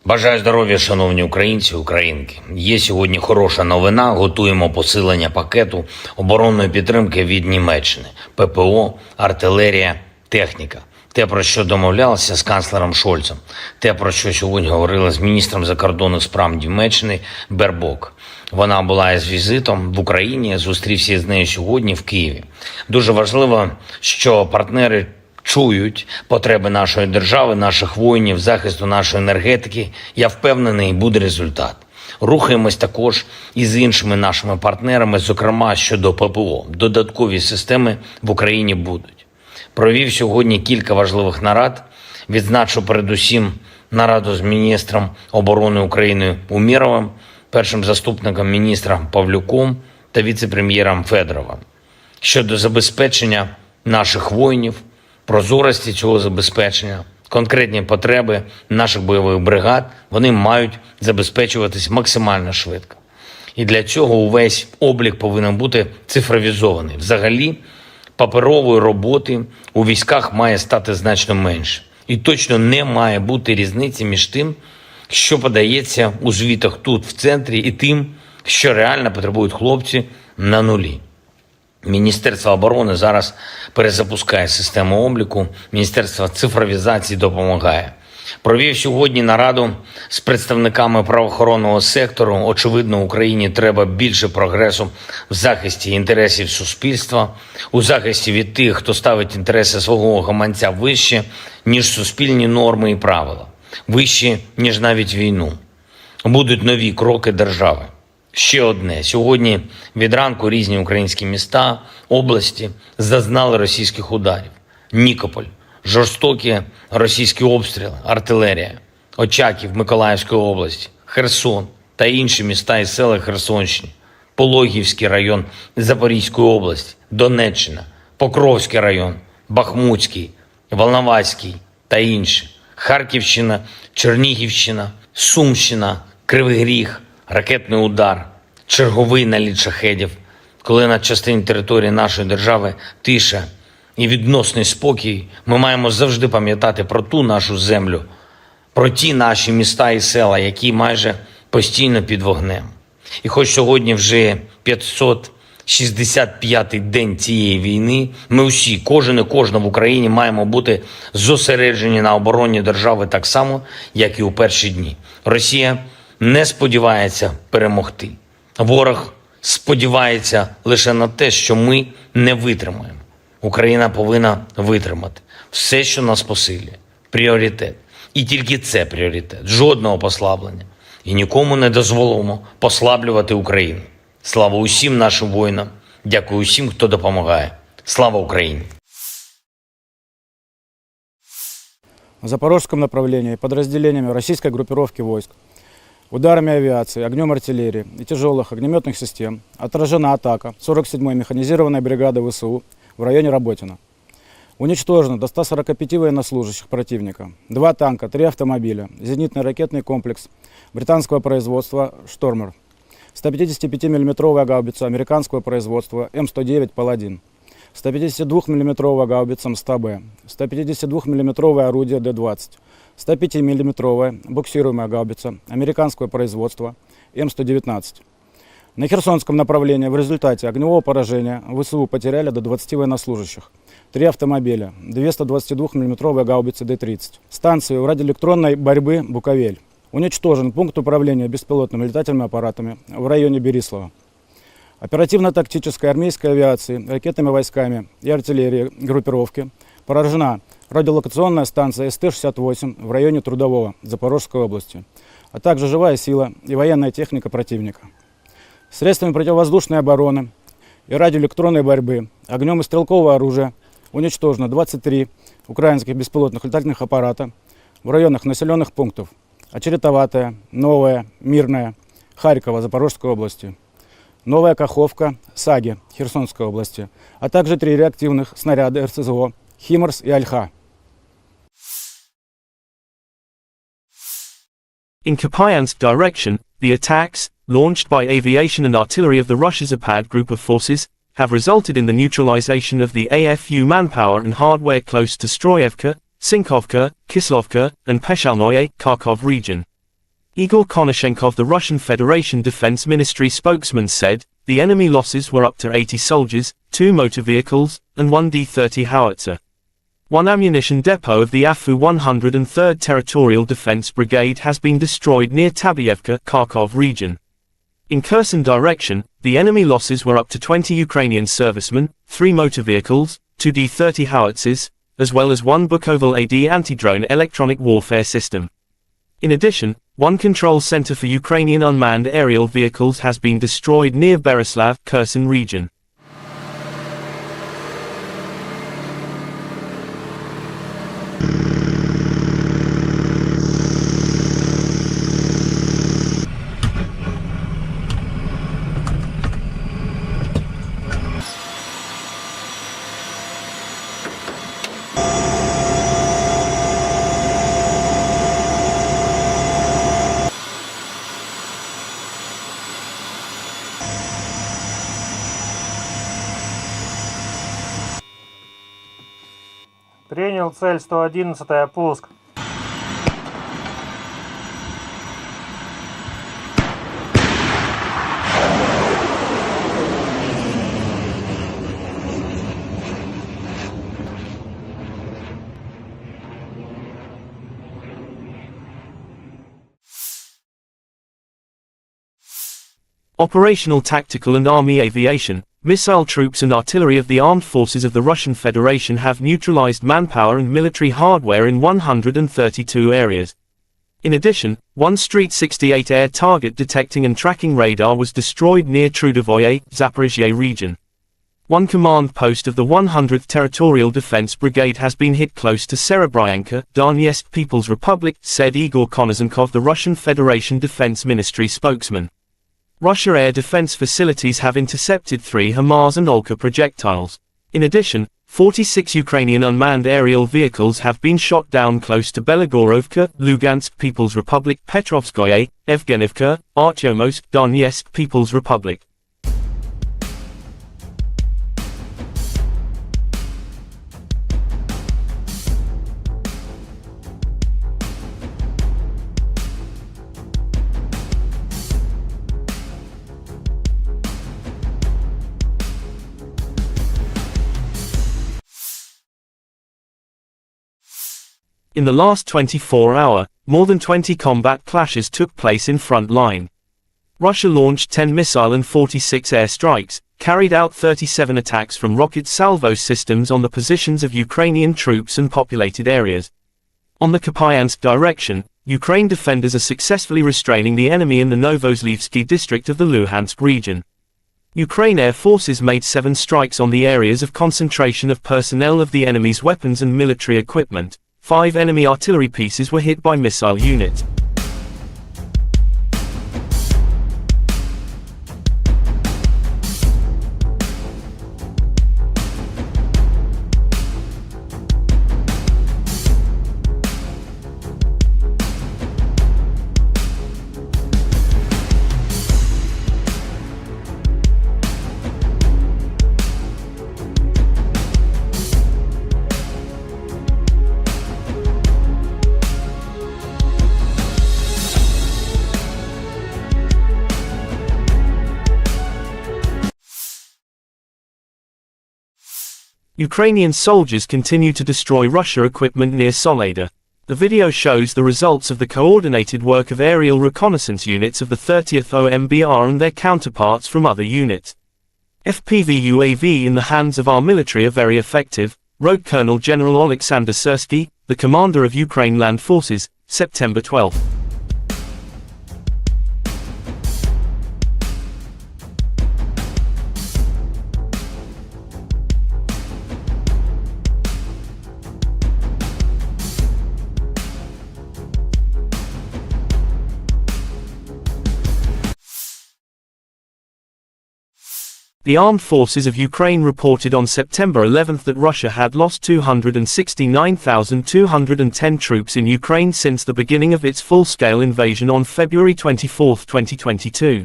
Speaker 2: Бажаю здоров'я, шановні українці, українки. Є сьогодні хороша новина. Готуємо посилення пакету оборонної підтримки від Німеччини. ППО, артилерія, техніка. Те, про що домовлялися з канцлером Шольцем. Те, про що сьогодні говорила з міністром закордонних справ Німеччини Бербок. Вона була із візитом в Україні, зустрівся з нею сьогодні в Києві. Дуже важливо, що партнери чують потреби нашої держави, наших воїнів, захисту нашої енергетики. Я впевнений, буде результат. Рухаємось також і з іншими нашими партнерами, зокрема щодо ППО. Додаткові системи в Україні будуть. Провів сьогодні кілька важливих нарад. Відзначу передусім нараду з міністром оборони України Умєровим, першим заступником міністра Павлюком та віце-прем'єром Федоровим. Щодо забезпечення наших воїнів, прозорості цього забезпечення, конкретні потреби наших бойових бригад, вони мають забезпечуватись максимально швидко. І для цього увесь облік повинен бути цифровізований. Взагалі, паперової роботи у військах має стати значно менше. І точно не має бути різниці між тим, що подається у звітах тут, в центрі, і тим, що реально потребують хлопці на нулі. Міністерство оборони зараз перезапускає систему обліку, Міністерство цифровізації допомагає. Провів сьогодні нараду з представниками правоохоронного сектору. Очевидно, Україні треба більше прогресу в захисті інтересів суспільства, у захисті від тих, хто ставить інтереси свого гаманця вище, ніж суспільні норми і правила, вище, ніж навіть війну. Будуть нові кроки держави. Ще одне. Сьогодні від ранку різні українські міста, області зазнали російських ударів. Нікополь, жорстокі російські обстріли, артилерія, Очаків Миколаївської області, Херсон та інші міста і села Херсонщини, Пологівський район Запорізької області, Донеччина, Покровський район, Бахмутський, Волноваський та інші, Харківщина, Чернігівщина, Сумщина, Кривий Ріг, ракетний удар, черговий наліт шахедів, коли на частині території нашої держави тиша і відносний спокій, ми маємо завжди пам'ятати про ту нашу землю, про ті наші міста і села, які майже постійно під вогнем. І хоч сьогодні вже 565-й день цієї війни, ми усі, кожен і кожна в Україні маємо бути зосереджені на обороні держави так само, як і у перші дні. Росія не сподівається перемогти. Ворог сподівається лише на те, що ми не витримаємо. Україна повинна витримати. Все, що нас посилює. Пріоритет. І тільки це пріоритет. Жодного послаблення. І нікому не дозволимо послаблювати Україну. Слава усім нашим воїнам. Дякую усім, хто допомагає. Слава Україні!
Speaker 3: На запорожском направлении подразделениями российской группировки войск, ударами авиации, огнем артиллерии и тяжелых огнеметных систем отражена атака 47-й механизированной бригады ВСУ в районе Работино. Уничтожено до 145 военнослужащих противника, 2 танка, 3 автомобиля, зенитный ракетный комплекс британского производства «Штормер», 155 мм гаубица американского производства М109 «Паладин», 152 мм гаубица МСТБ, 152 мм орудие Д-20, 105 мм буксируемая гаубица американского производства М119. На Херсонском направлении в результате огневого поражения ВСУ потеряли до 20 военнослужащих, 3 автомобиля, 2 122 мм гаубицы Д-30, станцию радиоэлектронной борьбы «Буковель». Уничтожен пункт управления беспилотными летательными аппаратами в районе Берислава. Оперативно-тактической армейской авиации, ракетными войсками и артиллерией группировки поражена радиолокационная станция СТ-68 в районе Трудового Запорожской области, а также живая сила и военная техника противника. Средствами противовоздушной обороны и радиоэлектронной борьбы, огнем и стрелкового оружия уничтожено 23 украинских беспилотных летательных аппарата в районах населенных пунктов Очеретоватая, Новая, Мирная, Харькова, Запорожской области, Новая Каховка, Саги, Херсонской области, а также 3 реактивных снаряда РСЗО «Химарс» и «Альха».
Speaker 1: In Kupiansk direction, the attacks, launched by aviation and artillery of the Russia Zapad group of forces, have resulted in the neutralization of the AFU manpower and hardware close to Stroyevka, Sinkovka, Kislovka, and Peshalnoye, Kharkov region. Igor Konashenkov, the Russian Federation Defense Ministry spokesman, said, the enemy losses were up to 80 soldiers, 2 motor vehicles, and 1 D-30 howitzer. 1 ammunition depot of the AFU 103rd Territorial Defense Brigade has been destroyed near Tabyevka, Kharkov region. In Kherson direction, the enemy losses were up to 20 Ukrainian servicemen, 3 motor vehicles, 2 D-30 howitzers, as well as 1 Bukovel AD anti-drone electronic warfare system. In addition, 1 control center for Ukrainian unmanned aerial vehicles has been destroyed near Berislav, Kherson region.
Speaker 4: Принял цель 111, пуск.
Speaker 1: Operational tactical and army aviation, missile troops and artillery of the armed forces of the Russian Federation have neutralized manpower and military hardware in 132 areas. In addition, 1 Street 68 air target detecting and tracking radar was destroyed near Trudovoye, Zaphorizia region. 1 command post of the 100th Territorial Defense Brigade has been hit close to Serebryanka, Donetsk People's Republic, said Igor Konashenkov, the Russian Federation Defense Ministry spokesman. Russia air defense facilities have intercepted 3 HIMARS and Olka projectiles. In addition, 46 Ukrainian unmanned aerial vehicles have been shot down close to Belagorovka, Lugansk People's Republic, Petrovskoye, Evgenivka, Artyomsk, Donetsk People's Republic. In the last 24 hours, more than 20 combat clashes took place in front line. Russia launched 10 missile and 46 air strikes, carried out 37 attacks from rocket salvo systems on the positions of Ukrainian troops and populated areas. On the Kupiansk direction, Ukraine defenders are successfully restraining the enemy in the Novoslyvsky district of the Luhansk region. Ukraine air forces made 7 strikes on the areas of concentration of personnel of the enemy's weapons and military equipment, 5 enemy artillery pieces were hit by missile units. Ukrainian soldiers continue to destroy Russia equipment near Soledar. The video shows the results of the coordinated work of aerial reconnaissance units of the 30th OMBR and their counterparts from other units. FPV UAV in the hands of our military are very effective, wrote Colonel General Oleksandr Syrskiy, the commander of Ukraine Land Forces, September 12. The armed forces of Ukraine reported on September 11 that Russia had lost 269,210 troops in Ukraine since the beginning of its full-scale invasion on February 24, 2022.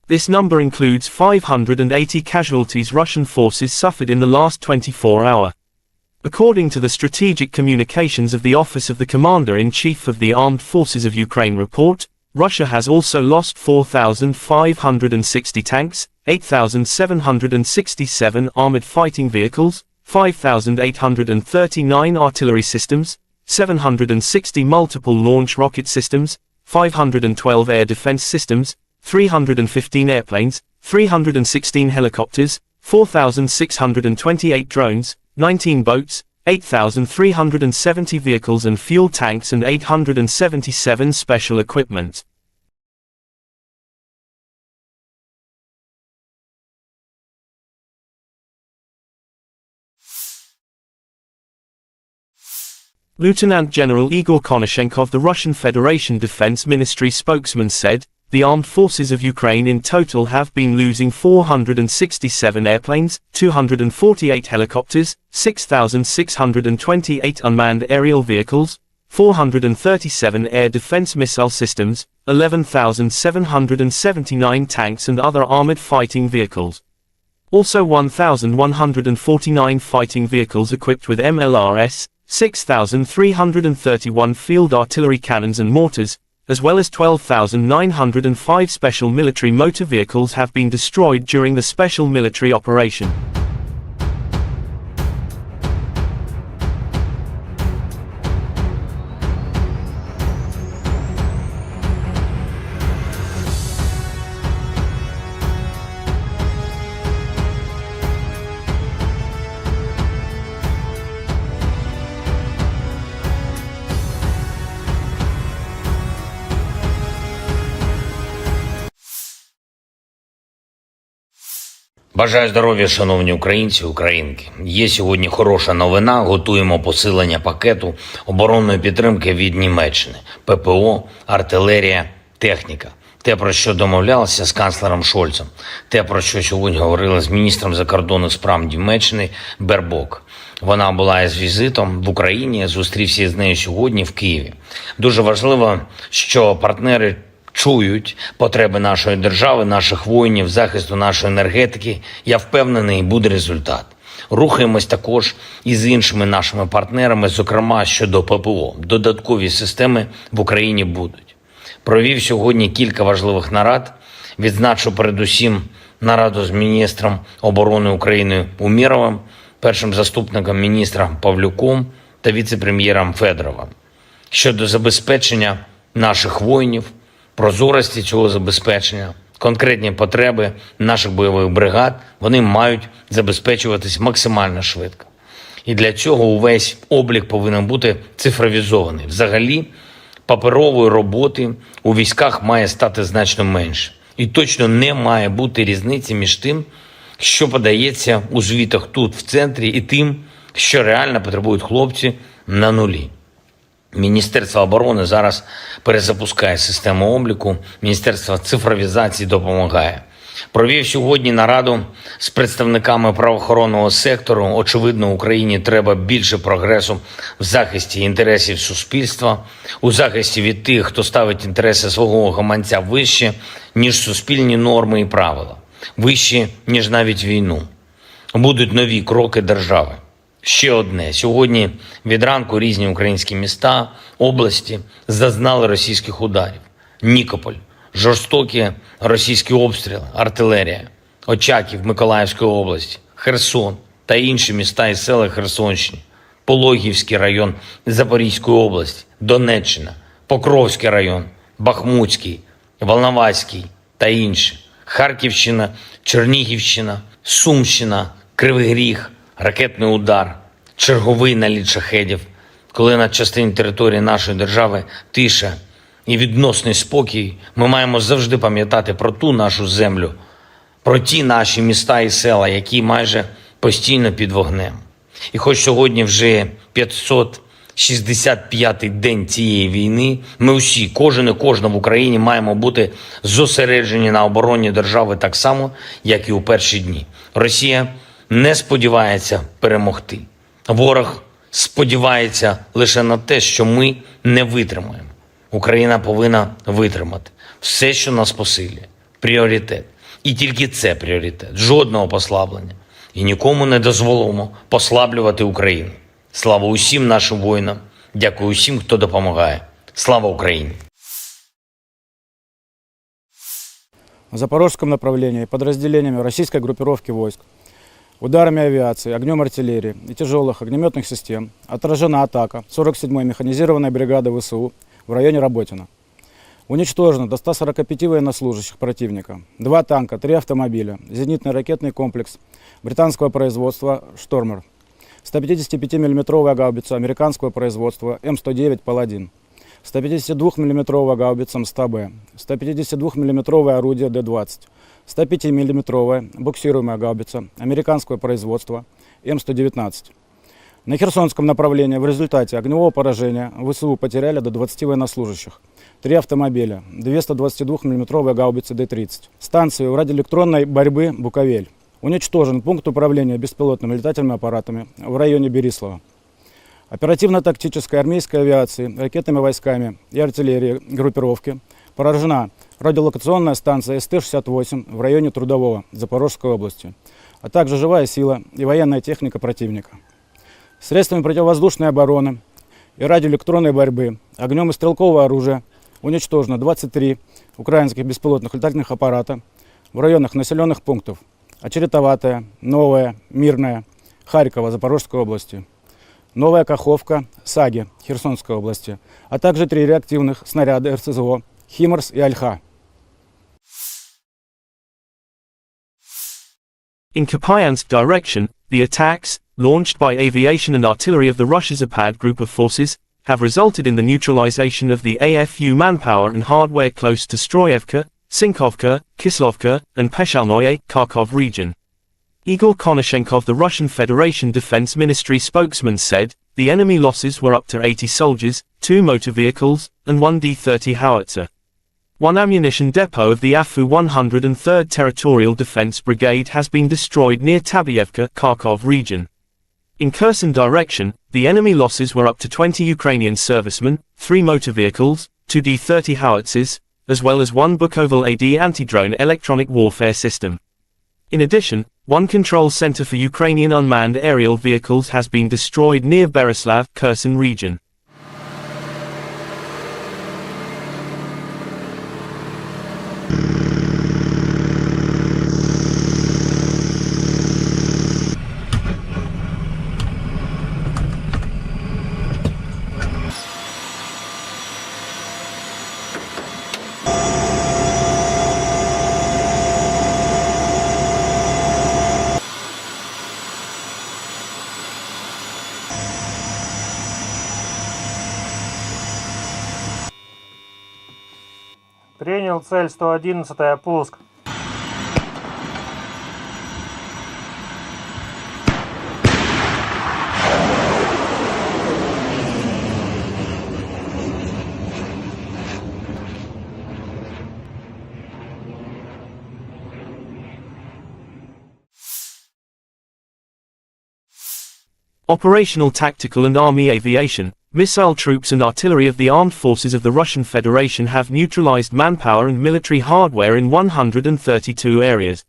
Speaker 1: This number includes 580 casualties Russian forces suffered in the last 24 hours. According to the Strategic Communications of the Office of the Commander-in-Chief of the Armed Forces of Ukraine report, Russia has also lost 4,560 tanks, 8,767 armored fighting vehicles, 5,839 artillery systems, 760 multiple launch rocket systems, 512 air defense systems, 315 airplanes, 316 helicopters, 4,628 drones, 19 boats, 8,370 vehicles and fuel tanks and 877 special equipment. Lieutenant General Igor Konashenkov, the Russian Federation Defense Ministry spokesman, said, "The armed forces of Ukraine in total have been losing 467 airplanes, 248 helicopters, 6,628 unmanned aerial vehicles, 437 air defense missile systems, 11,779 tanks and other armored fighting vehicles. Also 1,149 fighting vehicles equipped with MLRS, 6,331 field artillery cannons and mortars, as well as 12,905 special military motor vehicles have been destroyed during the special military operation."
Speaker 2: Бажаю здоров'я, шановні українці, українки. Є сьогодні хороша новина. Готуємо посилення пакету оборонної підтримки від Німеччини. ППО, артилерія, техніка. Те, про що домовлялися з канцлером Шольцем. Те, про що сьогодні говорили з міністром закордонних справ Німеччини Бербок. Вона була із візитом в Україні, зустрівся з нею сьогодні в Києві. Дуже важливо, що партнери чують потреби нашої держави, наших воїнів, захисту нашої енергетики. Я впевнений, буде результат. Рухаємось також і з іншими нашими партнерами, зокрема щодо ППО. Додаткові системи в Україні будуть. Провів сьогодні кілька важливих нарад. Відзначу передусім нараду з міністром оборони України Умєровим, першим заступником міністра Павлюком та віце-прем'єром Федоровим. Щодо забезпечення наших воїнів, прозорості цього забезпечення, конкретні потреби наших бойових бригад, вони мають забезпечуватись максимально швидко. І для цього увесь облік повинен бути цифровізований. Взагалі, паперової роботи у військах має стати значно менше. І точно не має бути різниці між тим, що подається у звітах тут, в центрі, і тим, що реально потребують хлопці на нулі. Міністерство оборони зараз перезапускає систему обліку, Міністерство цифровізації допомагає. Провів сьогодні нараду з представниками правоохоронного сектору. Очевидно, Україні треба більше прогресу в захисті інтересів суспільства, у захисті від тих, хто ставить інтереси свого гаманця вище, ніж суспільні норми і правила, вище, ніж навіть війну. Будуть нові кроки держави. Ще одне. Сьогодні від ранку різні українські міста, області зазнали російських ударів. Нікополь, жорстокі російські обстріли, артилерія, Очаків Миколаївської області, Херсон та інші міста і села Херсонщини, Пологівський район Запорізької області, Донеччина, Покровський район, Бахмутський, Волноваський та інші, Харківщина, Чернігівщина, Сумщина, Кривий Ріг, ракетний удар, черговий наліт шахедів, коли на частині території нашої держави тиша і відносний спокій, ми маємо завжди пам'ятати про ту нашу землю, про ті наші міста і села, які майже постійно під вогнем. І хоч сьогодні вже 565-й день цієї війни, ми усі, кожен і кожна в Україні маємо бути зосереджені на обороні держави так само, як і у перші дні. Росія не сподівається перемогти. Ворог сподівається лише на те, що ми не витримаємо. Україна повинна витримати все, що нас посилює. Пріоритет. І тільки це пріоритет. Жодного послаблення. І нікому не дозволимо послаблювати Україну. Слава усім нашим воїнам. Дякую усім, хто допомагає. Слава Україні!
Speaker 3: На запорожском направлении подразделениями российской группировки войск, ударами авиации, огнем артиллерии и тяжелых огнеметных систем отражена атака 47-й механизированной бригады ВСУ в районе Работино. Уничтожено до 145 военнослужащих противника, 2 танка, 3 автомобиля, зенитный ракетный комплекс британского производства «Штормер», 155 мм гаубица американского производства М109 «Паладин», 152 мм гаубица МСТБ, 152 мм орудие Д-20, 105 мм буксируемая гаубица американского производства М119. На Херсонском направлении в результате огневого поражения ВСУ потеряли до 20 военнослужащих, 3 автомобиля, 2 122 мм гаубицы Д-30, станцию радиоэлектронной борьбы «Буковель». Уничтожен пункт управления беспилотными летательными аппаратами в районе Берислава. Оперативно-тактической армейской авиации, ракетными войсками и артиллерией группировки поражена радиолокационная станция СТ-68 в районе Трудового Запорожской области, а также живая сила и военная техника противника. Средствами противовоздушной обороны и радиоэлектронной борьбы, огнем и стрелкового оружия уничтожено 23 украинских беспилотных летательных аппарата в районах населенных пунктов Очеретоватая, Новая, Мирная, Харькова, Запорожской области, Новая Каховка, Саги, Херсонской области, а также 3 реактивных снаряда РСЗО «Химарс» и «Альха».
Speaker 1: In Kupiansk direction, the attacks, launched by aviation and artillery of the Russia Zapad group of forces, have resulted in the neutralization of the AFU manpower and hardware close to Stroyevka, Sinkovka, Kislovka, and Peshalnoye, Kharkov region. Igor Konashenkov, the Russian Federation Defense Ministry spokesman, said, the enemy losses were up to 80 soldiers, 2 motor vehicles, and 1 D-30 howitzer. 1 ammunition depot of the AFU 103rd Territorial Defense Brigade has been destroyed near Tabyevka, Kharkov region. In Kherson direction, the enemy losses were up to 20 Ukrainian servicemen, 3 motor vehicles, 2 D-30 howitzers, as well as 1 Bukoval AD anti-drone electronic warfare system. In addition, 1 control center for Ukrainian unmanned aerial vehicles has been destroyed near Berislav, Kherson region.
Speaker 4: Принял цель 111, пуск.
Speaker 1: Operational tactical and army aviation, missile troops and artillery of the armed forces of the Russian Federation have neutralized manpower and military hardware in 132 areas.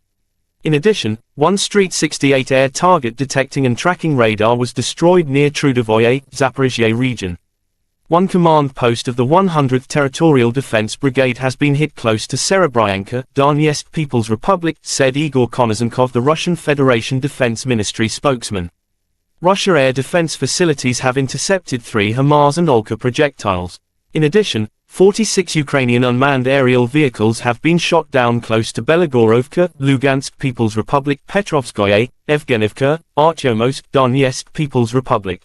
Speaker 1: In addition, one Street 68 air target detecting and tracking radar was destroyed near Trudovoye, Zaphorizia region. One command post of the 100th Territorial Defense Brigade has been hit close to Serebryanka, Donetsk People's Republic, said Igor Konozenkov, the Russian Federation Defense Ministry spokesman. Russia air defense facilities have intercepted 3 HIMARS and Olka projectiles. In addition, 46 Ukrainian unmanned aerial vehicles have been shot down close to Belagorovka, Lugansk People's Republic, Petrovskoye, Evgenivka, Artyomowsk, Donetsk People's Republic.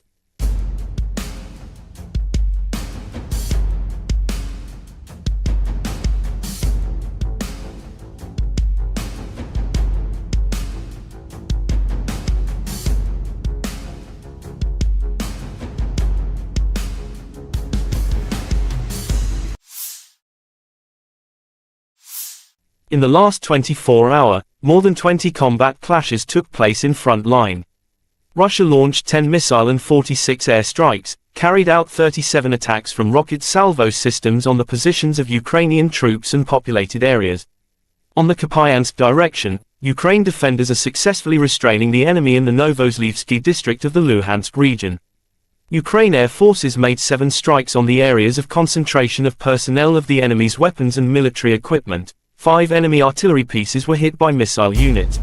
Speaker 1: In the last 24-hour, more than 20 combat clashes took place in front line. Russia launched 10 missile and 46 air strikes, carried out 37 attacks from rocket salvo systems on the positions of Ukrainian troops and populated areas. On the Kupiansk direction, Ukraine defenders are successfully restraining the enemy in the Novosibirsk district of the Luhansk region. Ukraine air forces made 7 strikes on the areas of concentration of personnel of the enemy's weapons and military equipment. 5 enemy artillery pieces were hit by missile units.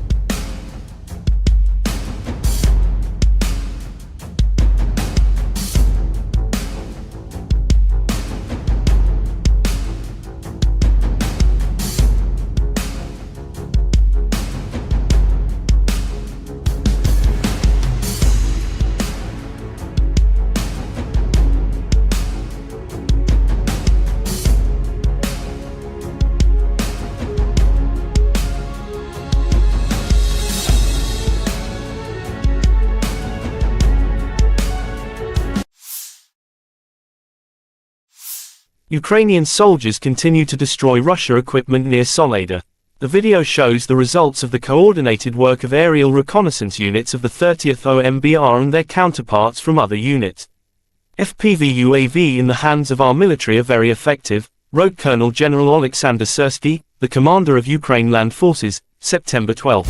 Speaker 1: Ukrainian soldiers continue to destroy Russian equipment near Soledar. The video shows the results of the coordinated work of aerial reconnaissance units of the 30th OMBR and their counterparts from other units. FPV UAV in the hands of our military are very effective, wrote Colonel General Oleksandr Syrskiy, the commander of Ukraine Land Forces, September 12.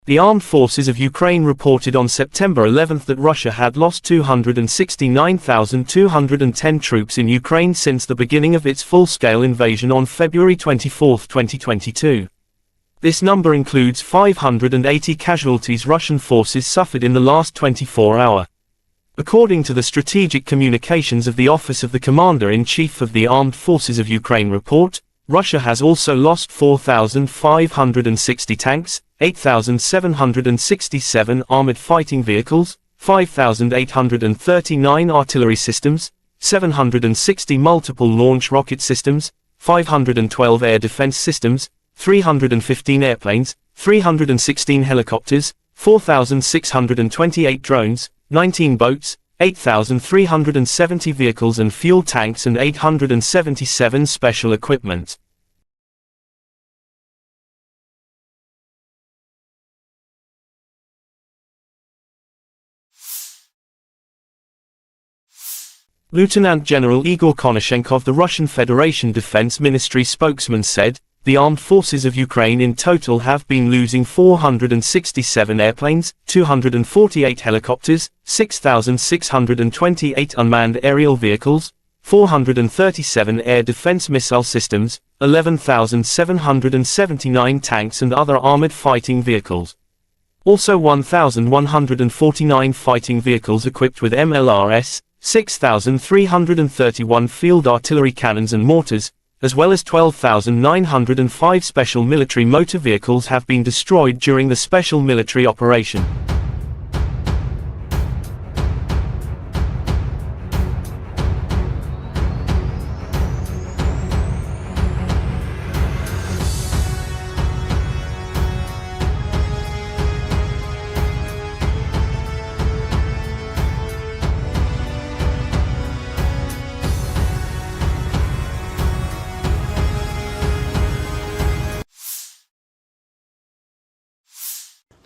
Speaker 1: The armed forces of Ukraine reported on September 11 that Russia had lost 269,210 troops in Ukraine since the beginning of its full-scale invasion on February 24, 2022. This number includes 580 casualties Russian forces suffered in the last 24 hours. According to the Strategic Communications of the Office of the Commander-in-Chief of the Armed Forces of Ukraine report, Russia has also lost 4,560 tanks, 8,767 armored fighting vehicles, 5,839 artillery systems, 760 multiple launch rocket systems, 512 air defense systems, 315 airplanes, 316 helicopters, 4,628 drones, 19 boats, 8,370 vehicles and fuel tanks and 877 special equipment. Lieutenant General Igor Konashenkov, the Russian Federation Defense Ministry spokesman, said, "The armed forces of Ukraine in total have been losing 467 airplanes, 248 helicopters, 6,628 unmanned aerial vehicles, 437 air defense missile systems, 11,779 tanks and other armored fighting vehicles. Also 1,149 fighting vehicles equipped with MLRS, 6,331 field artillery cannons and mortars, as well as 12,905 special military motor vehicles have been destroyed during the special military operation."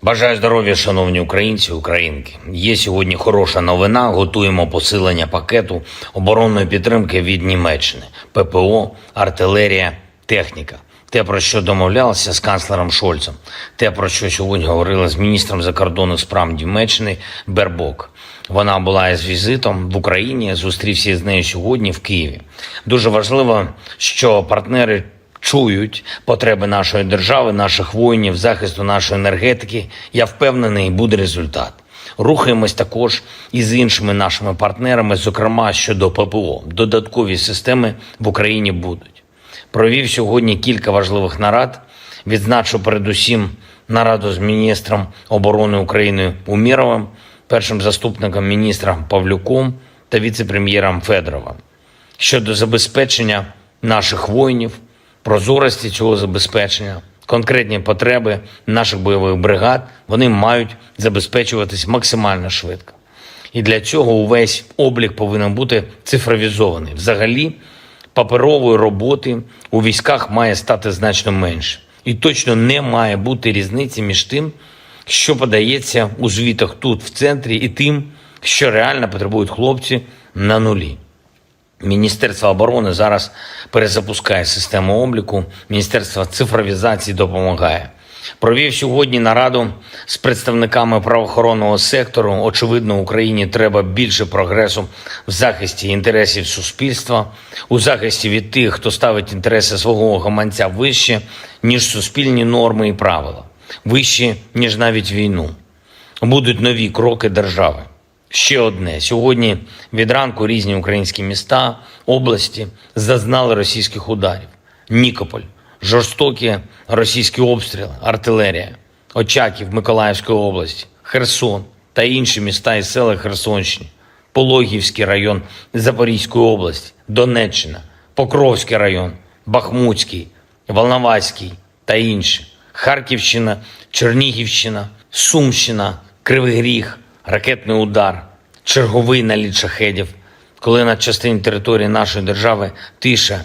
Speaker 2: Бажаю здоров'я, шановні українці, українки. Є сьогодні хороша новина. Готуємо посилення пакету оборонної підтримки від Німеччини. ППО, артилерія, техніка. Те, про що домовлялися з канцлером Шольцем. Те, про що сьогодні говорили з міністром закордонних справ Німеччини Бербок. Вона була із візитом в Україні, зустрівся з нею сьогодні в Києві. Дуже важливо, що партнери чують потреби нашої держави, наших воїнів, захисту нашої енергетики. Я впевнений, буде результат. Рухаємось також і з іншими нашими партнерами, зокрема щодо ППО. Додаткові системи в Україні будуть. Провів сьогодні кілька важливих нарад. Відзначу передусім нараду з міністром оборони України Умєровим, першим заступником міністра Павлюком та віце-прем'єром Федоровим. Щодо забезпечення наших воїнів, прозорості цього забезпечення, конкретні потреби наших бойових бригад, вони мають забезпечуватись максимально швидко. І для цього увесь облік повинен бути цифровізований. Взагалі, паперової роботи у військах має стати значно менше. І точно не має бути різниці між тим, що подається у звітах тут, в центрі, і тим, що реально потребують хлопці на нулі. Міністерство оборони зараз перезапускає систему обліку, Міністерство цифровізації допомагає. Провів сьогодні нараду з представниками правоохоронного сектору. Очевидно, Україні треба більше прогресу в захисті інтересів суспільства, у захисті від тих, хто ставить інтереси свого гаманця вище, ніж суспільні норми і правила, вище, ніж навіть війну. Будуть нові кроки держави. Ще одне. Сьогодні від ранку різні українські міста, області зазнали російських ударів. Нікополь, жорстокі російські обстріли, артилерія, Очаків Миколаївської області, Херсон та інші міста і села Херсонщини, Пологівський район Запорізької області, Донеччина, Покровський район, Бахмутський, Волноваський та інші, Харківщина, Чернігівщина, Сумщина, Кривий Ріг, ракетний удар, черговий наліт шахедів, коли на частині території нашої держави тиша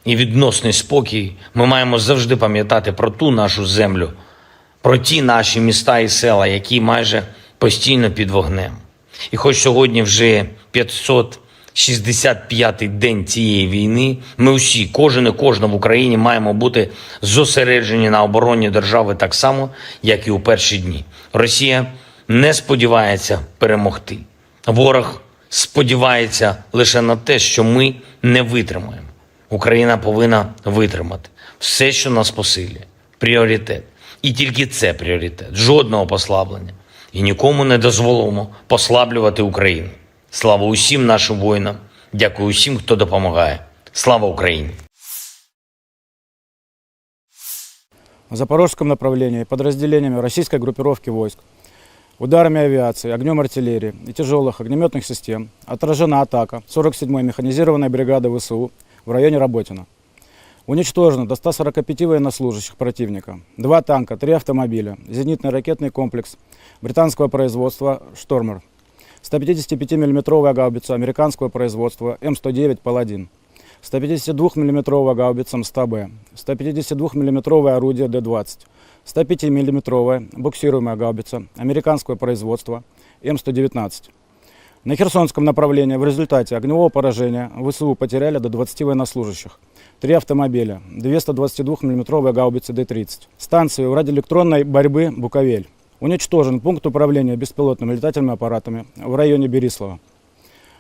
Speaker 2: і відносний спокій, ми маємо завжди пам'ятати про ту нашу землю, про ті наші міста і села, які майже постійно під вогнем. І хоч сьогодні вже 565-й день цієї війни, ми усі, кожен і кожна в Україні маємо бути зосереджені на обороні держави так само, як і у перші дні. Росія не сподівається перемогти. Ворог сподівається лише на те, що ми не витримаємо. Україна повинна витримати. Все, що нас посилює. Пріоритет. І тільки це пріоритет. Жодного послаблення. І нікому не дозволимо послаблювати Україну. Слава усім нашим воїнам. Дякую усім, хто допомагає. Слава Україні!
Speaker 3: В запорожском направлении подразделениями российской группировки войск, ударами авиации, огнем артиллерии и тяжелых огнеметных систем отражена атака 47-й механизированной бригады ВСУ в районе Работино. Уничтожено до 145 военнослужащих противника, 2 танка, 3 автомобиля, зенитный ракетный комплекс британского производства «Штормер», 155 мм гаубица американского производства М109 «Паладин», 152 мм гаубица МСТБ, 152 мм орудие Д-20, 105 мм буксируемая гаубица американского производства М119. На Херсонском направлении в результате огневого поражения ВСУ потеряли до 20 военнослужащих, 3 автомобиля, 2 122 мм гаубицы Д-30. Станцию радиоэлектронной борьбы «Буковель». Уничтожен пункт управления беспилотными летательными аппаратами в районе Берислава.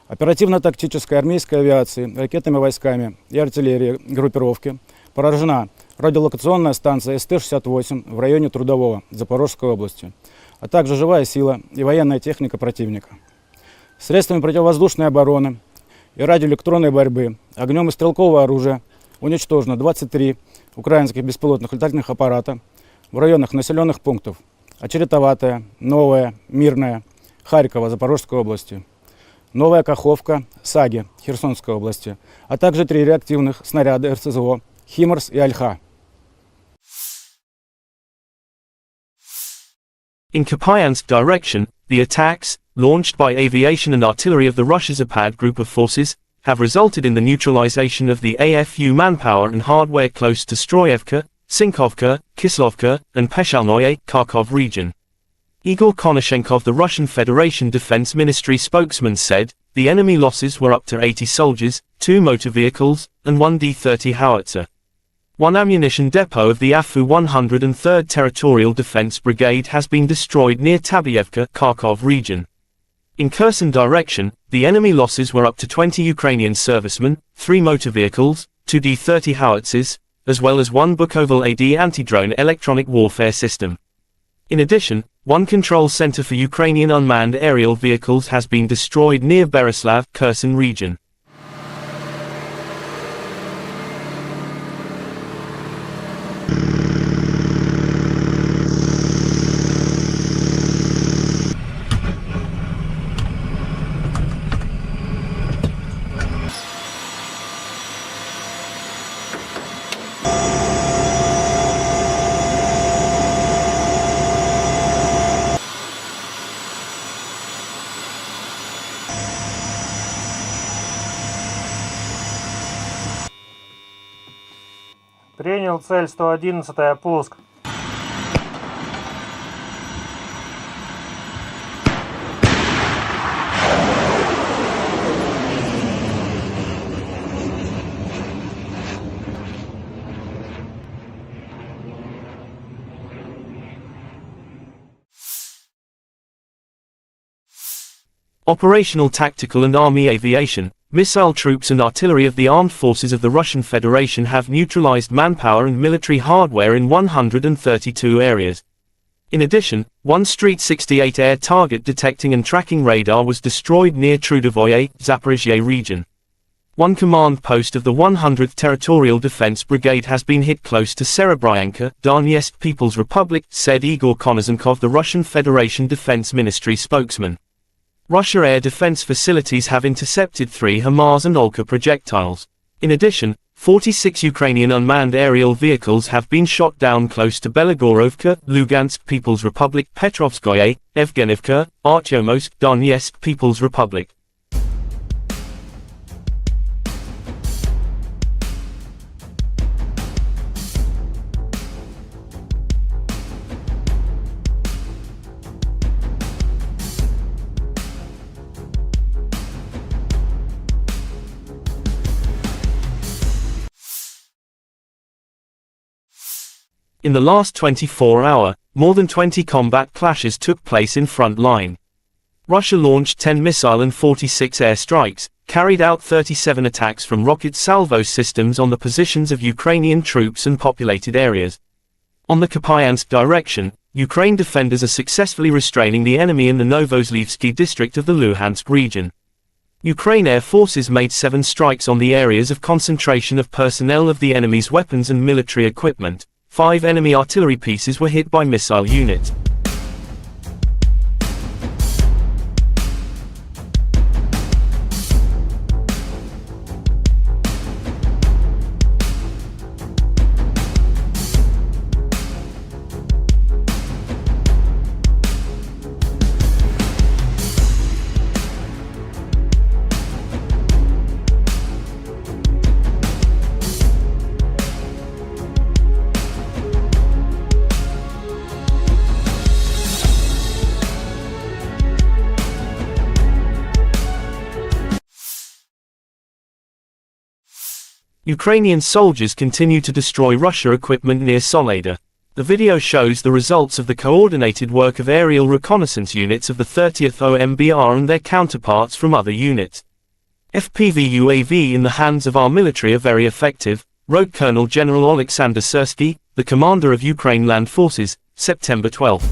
Speaker 3: Оперативно-тактической армейской авиации, ракетными войсками и артиллерией группировки поражена радиолокационная станция СТ-68 в районе Трудового Запорожской области, а также живая сила и военная техника противника. Средствами противовоздушной обороны и радиоэлектронной борьбы, огнем и стрелкового оружия уничтожено 23 украинских беспилотных летательных аппарата в районах населенных пунктов Очеретоватая, Новая, Мирная, Харькова, Запорожской области, Новая Каховка, Саги, Херсонской области, а также 3 реактивных снаряда РСЗО «Химарс» и «Альха».
Speaker 1: In Kupiansk direction, the attacks, launched by aviation and artillery of the Russia Zapad group of forces, have resulted in the neutralization of the AFU manpower and hardware close to Stroyevka, Sinkovka, Kislovka, and Peshalnoye, Kharkov region. Igor Konashenkov, the Russian Federation Defense Ministry spokesman, said, the enemy losses were up to 80 soldiers, 2 motor vehicles, and 1 D-30 howitzer. One ammunition depot of the AFU 103rd Territorial Defense Brigade has been destroyed near Tabyevka, Kharkov region. In Kherson direction, the enemy losses were up to 20 Ukrainian servicemen, 3 motor vehicles, 2 D-30 howitzers, as well as 1 Bukovel AD anti-drone electronic warfare system. In addition, 1 control center for Ukrainian unmanned aerial vehicles has been destroyed near Bereslav, Kherson region.
Speaker 4: Принял цель 111-я, пуск.
Speaker 1: Operational, tactical and army aviation, missile troops and artillery of the armed forces of the Russian Federation have neutralized manpower and military hardware in 132 areas. In addition, 1 Street 68 air target detecting and tracking radar was destroyed near Trudovoye, Zaphorizia region. 1 command post of the 100th Territorial Defense Brigade has been hit close to Serebryanka, Donetsk People's Republic, said Igor Konashenkov, the Russian Federation Defense Ministry spokesman. Russia air defense facilities have intercepted 3 HIMARS and Olka projectiles. In addition, 46 Ukrainian unmanned aerial vehicles have been shot down close to Belagorovka, Lugansk People's Republic, Petrovskoye, Evgenivka, Artyomovsk, Donetsk People's Republic. In the last 24-hour, more than 20 combat clashes took place in front line. Russia launched 10 missile and 46 air strikes, carried out 37 attacks from rocket salvo systems on the positions of Ukrainian troops and populated areas. On the Kupiansk direction, Ukraine defenders are successfully restraining the enemy in the Novoslyvsky district of the Luhansk region. Ukraine air forces made 7 strikes on the areas of concentration of personnel of the enemy's weapons and military equipment. 5 enemy artillery pieces were hit by missile units. Ukrainian soldiers continue to destroy Russia equipment near Soledar. The video shows the results of the coordinated work of aerial reconnaissance units of the 30th OMBR and their counterparts from other units. FPV UAV in the hands of our military are very effective, wrote Colonel General Oleksandr Syrskiy, the commander of Ukraine Land Forces, September 12.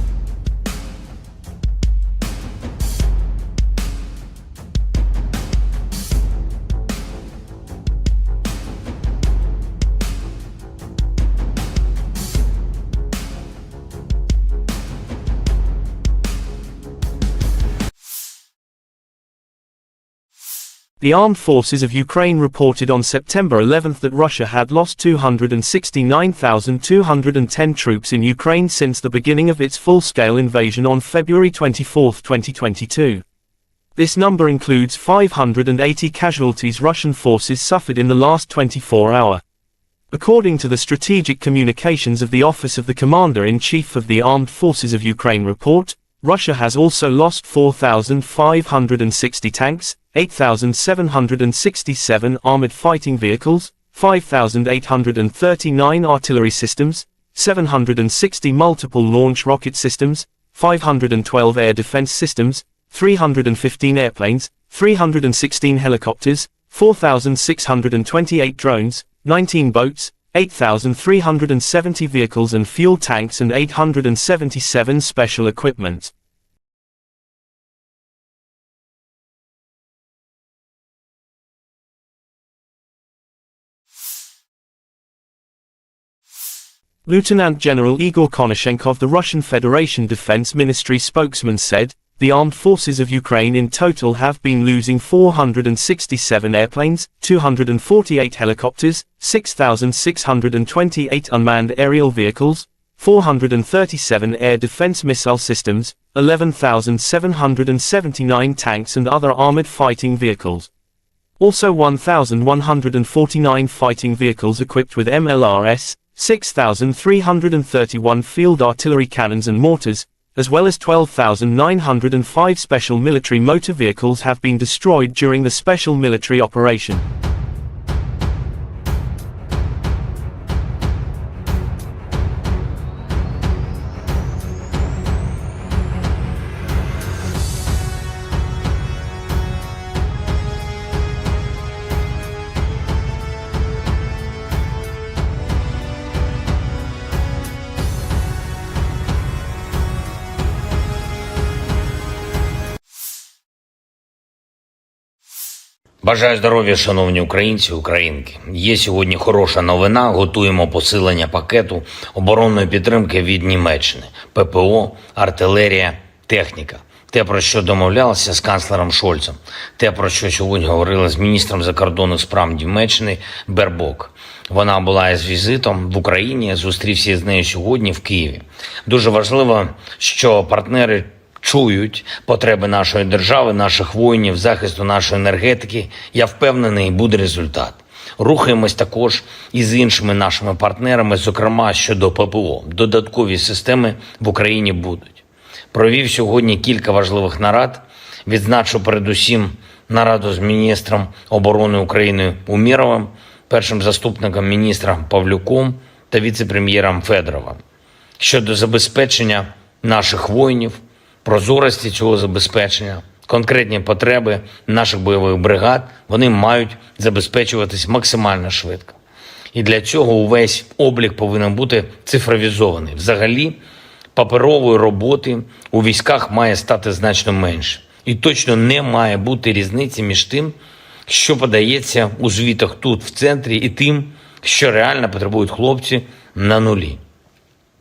Speaker 1: The armed forces of Ukraine reported on September 11 that Russia had lost 269,210 troops in Ukraine since the beginning of its full-scale invasion on February 24, 2022. This number includes 580 casualties Russian forces suffered in the last 24-hour. According to the Strategic Communications of the Office of the Commander-in-Chief of the Armed Forces of Ukraine report, Russia has also lost 4,560 tanks, 8,767 armored fighting vehicles, 5,839 artillery systems, 760 multiple launch rocket systems, 512 air defense systems, 315 airplanes, 316 helicopters, 4,628 drones, 19 boats, 8,370 vehicles and fuel tanks and 877 special equipment. Lieutenant General Igor Konashenkov, the Russian Federation Defense Ministry spokesman, said, "The armed forces of Ukraine in total have been losing 467 airplanes, 248 helicopters, 6,628 unmanned aerial vehicles, 437 air defense missile systems, 11,779 tanks and other armored fighting vehicles. Also 1,149 fighting vehicles equipped with MLRS, 6,331 field artillery cannons and mortars, as well as 12,905 special military motor vehicles have been destroyed during the special military operation."
Speaker 2: Бажаю здоров'я, шановні українці, українки. Є сьогодні хороша новина. Готуємо посилення пакету оборонної підтримки від Німеччини. ППО, артилерія, техніка. Те, про що домовлялися з канцлером Шольцем. Те, про що сьогодні говорили з міністром закордонних справ Німеччини Бербок. Вона була із візитом в Україні, зустрівся з нею сьогодні в Києві. Дуже важливо, що партнери чують потреби нашої держави, наших воїнів, захисту нашої енергетики. Я впевнений, буде результат. Рухаємось також і з іншими нашими партнерами, зокрема щодо ППО. Додаткові системи в Україні будуть. Провів сьогодні кілька важливих нарад. Відзначу передусім нараду з міністром оборони України Умєровим, першим заступником міністра Павлюком та віце-прем'єром Федоровим. Щодо забезпечення наших воїнів, прозорості цього забезпечення, конкретні потреби наших бойових бригад, вони мають забезпечуватись максимально швидко. І для цього увесь облік повинен бути цифровізований. Взагалі, паперової роботи у військах має стати значно менше. І точно не має бути різниці між тим, що подається у звітах тут, в центрі, і тим, що реально потребують хлопці на нулі.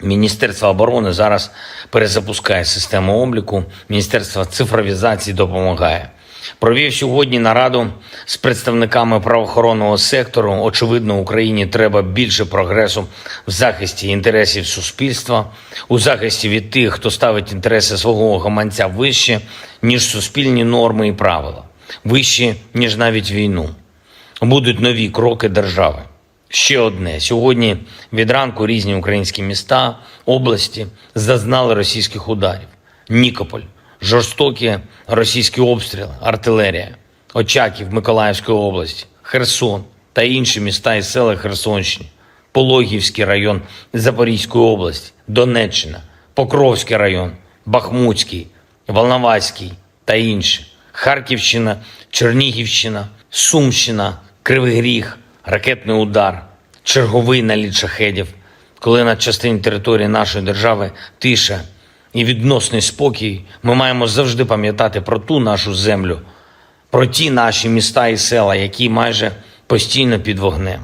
Speaker 2: Міністерство оборони зараз перезапускає систему обліку, Міністерство цифровізації допомагає. Провів сьогодні нараду з представниками правоохоронного сектору. Очевидно, Україні треба більше прогресу в захисті інтересів суспільства, у захисті від тих, хто ставить інтереси свого гаманця вище, ніж суспільні норми і правила, вище, ніж навіть війну. Будуть нові кроки держави. Ще одне. Сьогодні від ранку різні українські міста, області зазнали російських ударів. Нікополь, жорстокі російські обстріли, артилерія, Очаків Миколаївської області, Херсон та інші міста і села Херсонщини, Пологівський район Запорізької області, Донеччина, Покровський район, Бахмутський, Волноваський та інші, Харківщина, Чернігівщина, Сумщина, Кривий Ріг, ракетний удар, черговий наліт шахедів, коли на частині території нашої держави тиша і відносний спокій, ми маємо завжди пам'ятати про ту нашу землю, про ті наші міста і села, які майже постійно під вогнем.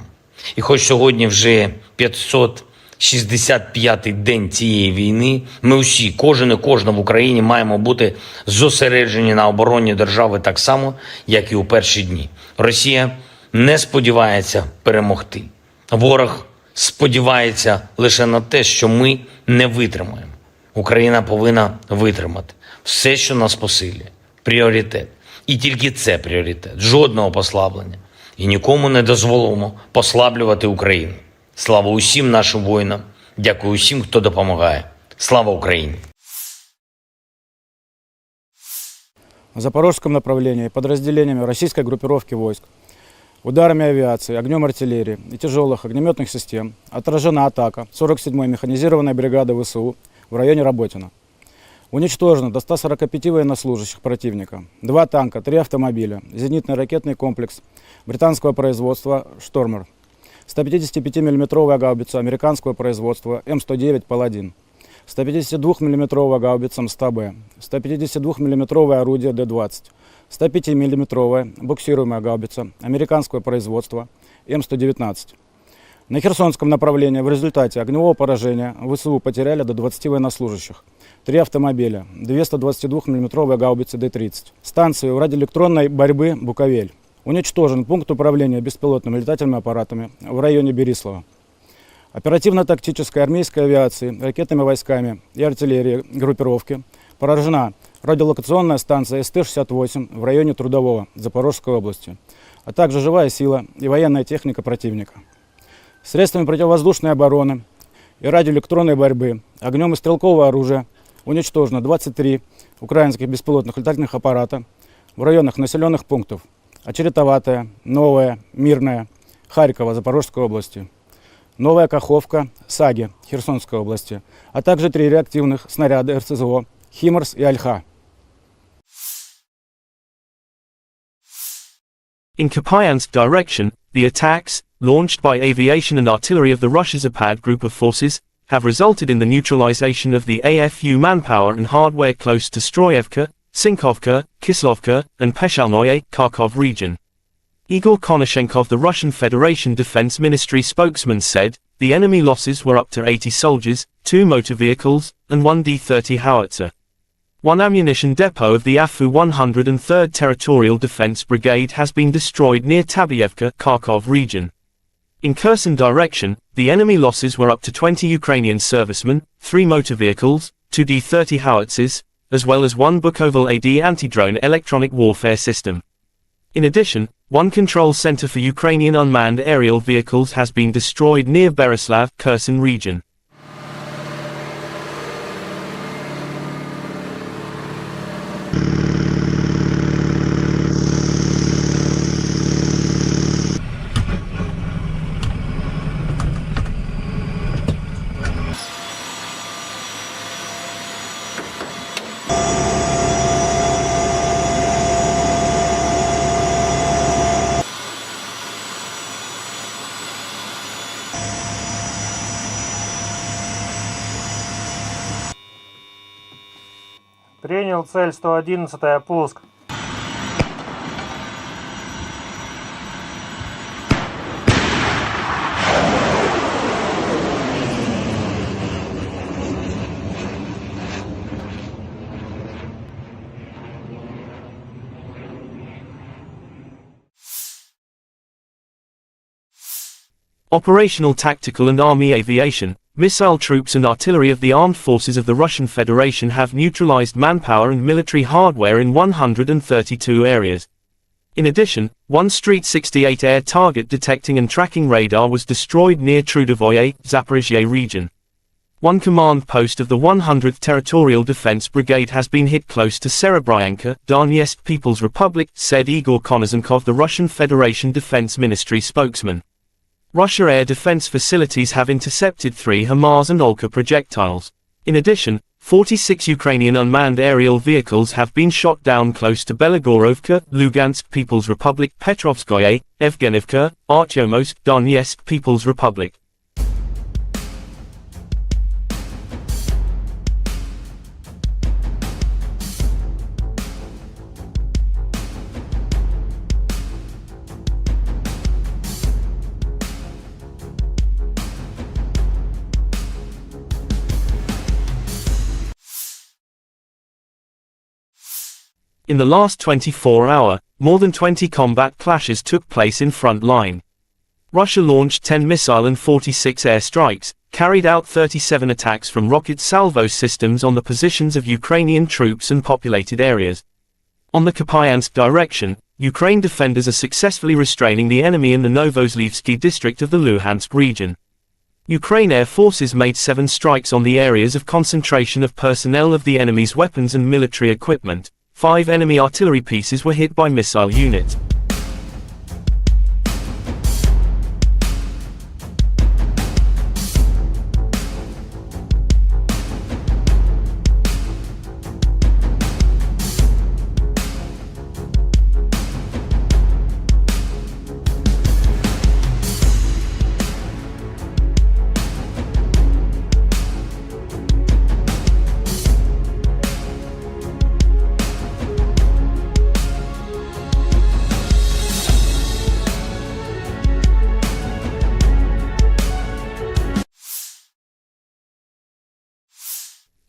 Speaker 2: І хоч сьогодні вже 565-й день цієї війни, ми усі, кожен і кожна в Україні маємо бути зосереджені на обороні держави так само, як і у перші дні. Росія не сподівається перемогти. Ворог сподівається лише на те, що ми не витримаємо. Україна повинна витримати. Все, що нас посилює. Пріоритет. І тільки це пріоритет. Жодного послаблення. І нікому не дозволимо послаблювати Україну. Слава усім нашим воїнам. Дякую усім, хто допомагає. Слава Україні!
Speaker 3: На запорожском направлении подразделениями российской группировки войск, ударами авиации, огнем артиллерии и тяжелых огнеметных систем отражена атака 47-й механизированной бригады ВСУ в районе Работино. Уничтожено до 145 военнослужащих противника, 2 танка, 3 автомобиля, зенитный ракетный комплекс британского производства «Штормер», 155 мм гаубица американского производства М109 «Паладин», 152 мм гаубица МСТБ, 152 мм орудие Д-20, 105 мм буксируемая гаубица американского производства М119. На Херсонском направлении в результате огневого поражения ВСУ потеряли до 20 военнослужащих, 3 автомобиля, 2 122 мм гаубицы Д-30. Станцию радиоэлектронной борьбы «Буковель». Уничтожен пункт управления беспилотными летательными аппаратами в районе Берислава. Оперативно-тактической армейской авиации, ракетными войсками и артиллерией группировки поражена радиолокационная станция СТ-68 в районе Трудового Запорожской области, а также живая сила и военная техника противника. Средствами противовоздушной обороны и радиоэлектронной борьбы, огнем и стрелкового оружия уничтожено 23 украинских беспилотных летательных аппарата в районах населенных пунктов Очеретоватая, Новая, Мирная, Харькова, Запорожской области, Новая Каховка, Саги, Херсонской области, а также 3 реактивных снаряда РСЗО «Химарс» и «Альха».
Speaker 1: In Kupiansk direction, the attacks, launched by aviation and artillery of the Russia Zapad group of forces, have resulted in the neutralization of the AFU manpower and hardware close to Stroyevka, Sinkovka, Kislovka, and Peshalnoye, Kharkov region. Igor Konashenkov, the Russian Federation Defense Ministry spokesman, said, the enemy losses were up to 80 soldiers, 2 motor vehicles, and 1 D-30 howitzer. 1 ammunition depot of the AFU 103rd Territorial Defense Brigade has been destroyed near Tabyevka, Kharkov region. In Kherson direction, the enemy losses were up to 20 Ukrainian servicemen, 3 motor vehicles, 2 D-30 howitzers, as well as 1 Bukovel AD anti-drone electronic warfare system. In addition, 1 control center for Ukrainian unmanned aerial vehicles has been destroyed near Berislav, Kherson region.
Speaker 4: Принял цель 111-я, пуск.
Speaker 1: Operational, tactical and army aviation, missile troops and artillery of the armed forces of the Russian Federation have neutralized manpower and military hardware in 132 areas. In addition, 1 Street 68 air target detecting and tracking radar was destroyed near Trudovoye, Zaphorizia region. 1 command post of the 100th Territorial Defense Brigade has been hit close to Serebryanka, Donetsk People's Republic, said Igor Konashenkov, the Russian Federation Defense Ministry spokesman. Russia air defense facilities have intercepted 3 HIMARS and Olka projectiles. In addition, 46 Ukrainian unmanned aerial vehicles have been shot down close to Belagorovka, Lugansk People's Republic, Petrovskoye, Evgenivka, Artyomowsk, Donetsk People's Republic. In the last 24 hours, more than 20 combat clashes took place in front line. Russia launched 10 missile and 46 air strikes, carried out 37 attacks from rocket salvo systems on the positions of Ukrainian troops and populated areas. On the Kupiansk direction, Ukraine defenders are successfully restraining the enemy in the Novozlivsky district of the Luhansk region. Ukraine air forces made 7 strikes on the areas of concentration of personnel of the enemy's weapons and military equipment, 5 enemy artillery pieces were hit by missile unit.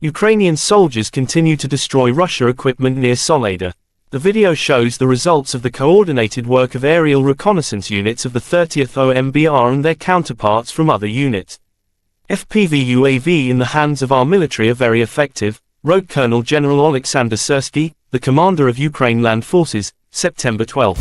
Speaker 1: Ukrainian soldiers continue to destroy Russia equipment near Soledar. The video shows the results of the coordinated work of aerial reconnaissance units of the 30th OMBR and their counterparts from other units. FPV UAV in the hands of our military are very effective, wrote Colonel General Oleksandr Syrskiy, the commander of Ukraine Land Forces, September 12.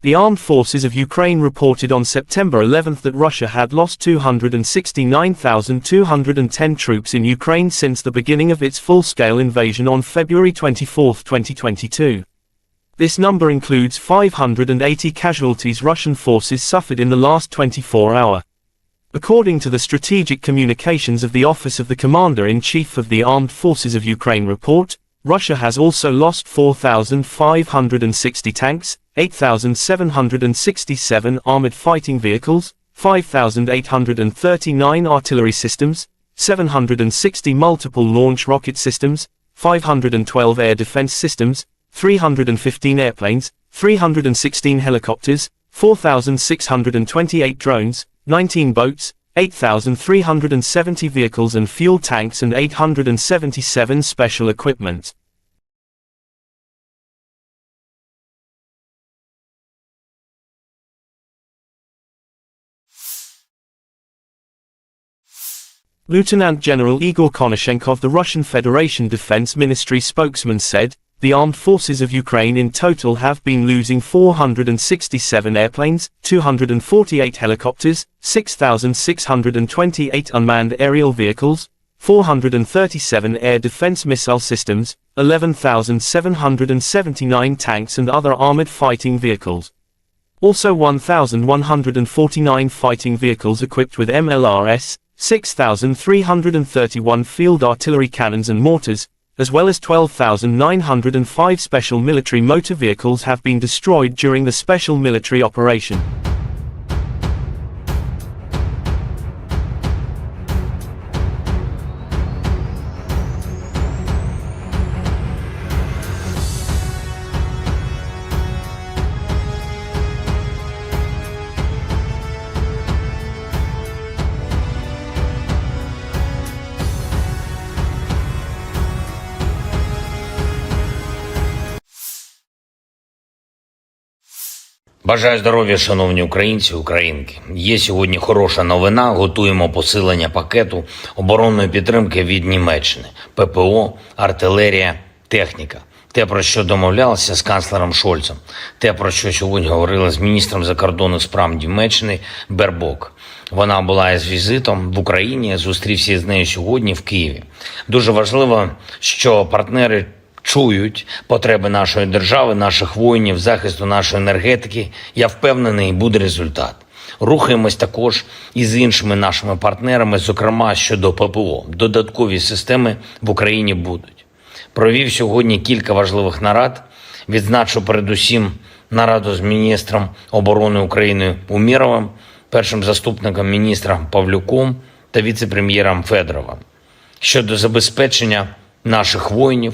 Speaker 1: The armed forces of Ukraine reported on September 11 that Russia had lost 269,210 troops in Ukraine since the beginning of its full-scale invasion on February 24, 2022. This number includes 580 casualties Russian forces suffered in the last 24 hours. According to the Strategic Communications of the Office of the Commander-in-Chief of the Armed Forces of Ukraine report, Russia has also lost 4,560 tanks, 8,767 armored fighting vehicles, 5,839 artillery systems, 760 multiple launch rocket systems, 512 air defense systems, 315 airplanes, 316 helicopters, 4,628 drones, 19 boats, 8,370 vehicles and fuel tanks and 877 special equipment. Lieutenant General Igor Konashenkov, the Russian Federation Defense Ministry spokesman, said, "The armed forces of Ukraine in total have been losing 467 airplanes, 248 helicopters, 6,628 unmanned aerial vehicles, 437 air defense missile systems, 11,779 tanks and other armored fighting vehicles. Also 1,149 fighting vehicles equipped with MLRS, 6,331 field artillery cannons and mortars, as well as 12,905 special military motor vehicles have been destroyed during the special military operation."
Speaker 2: Бажаю здоров'я, шановні українці, українки. Є сьогодні хороша новина. Готуємо посилення пакету оборонної підтримки від Німеччини. ППО, артилерія, техніка. Те, про що домовлялися з канцлером Шольцем. Те, про що сьогодні говорили з міністром закордонних справ Німеччини Бербок. Вона була із візитом в Україні, зустрівся з нею сьогодні в Києві. Дуже важливо, що партнери чують потреби нашої держави, наших воїнів, захисту нашої енергетики. Я впевнений, буде результат. Рухаємось також і з іншими нашими партнерами, зокрема щодо ППО. Додаткові системи в Україні будуть. Провів сьогодні кілька важливих нарад. Відзначу передусім нараду з міністром оборони України Умєровим, першим заступником міністра Павлюком та віце-прем'єром Федоровим. Щодо забезпечення наших воїнів,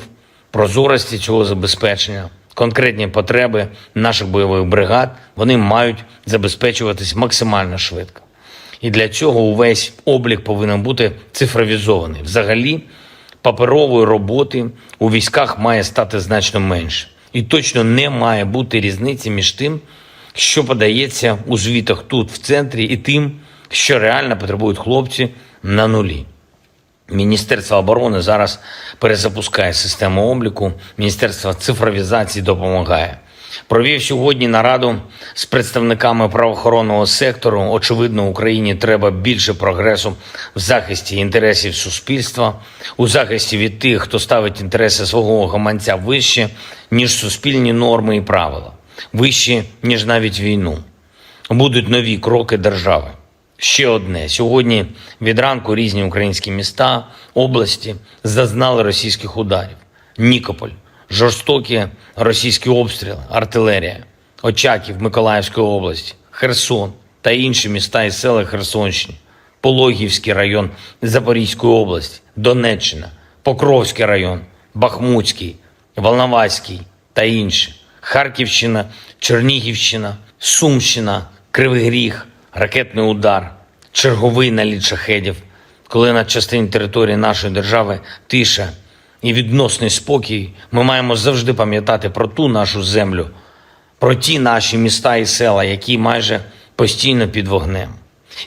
Speaker 2: прозорості цього забезпечення, конкретні потреби наших бойових бригад, вони мають забезпечуватись максимально швидко. І для цього увесь облік повинен бути цифровізований. Взагалі, паперової роботи у військах має стати значно менше. І точно не має бути різниці між тим, що подається у звітах тут, в центрі, і тим, що реально потребують хлопці на нулі. Міністерство оборони зараз перезапускає систему обліку, Міністерство цифровізації допомагає. Провів сьогодні нараду з представниками правоохоронного сектору. Очевидно, Україні треба більше прогресу в захисті інтересів суспільства, у захисті від тих, хто ставить інтереси свого гаманця вище, ніж суспільні норми і правила, вище, ніж навіть війну. Будуть нові кроки держави. Ще одне. Сьогодні від ранку різні українські міста, області зазнали російських ударів. Нікополь, жорстокі російські обстріли, артилерія, Очаків Миколаївської області, Херсон та інші міста і села Херсонщини, Пологівський район Запорізької області, Донеччина, Покровський район, Бахмутський, Волноваський та інші, Харківщина, Чернігівщина, Сумщина, Кривий Ріг, ракетний удар, черговий наліт шахедів, коли на частині території нашої держави тиша і відносний спокій, ми маємо завжди пам'ятати про ту нашу землю, про ті наші міста і села, які майже постійно під вогнем.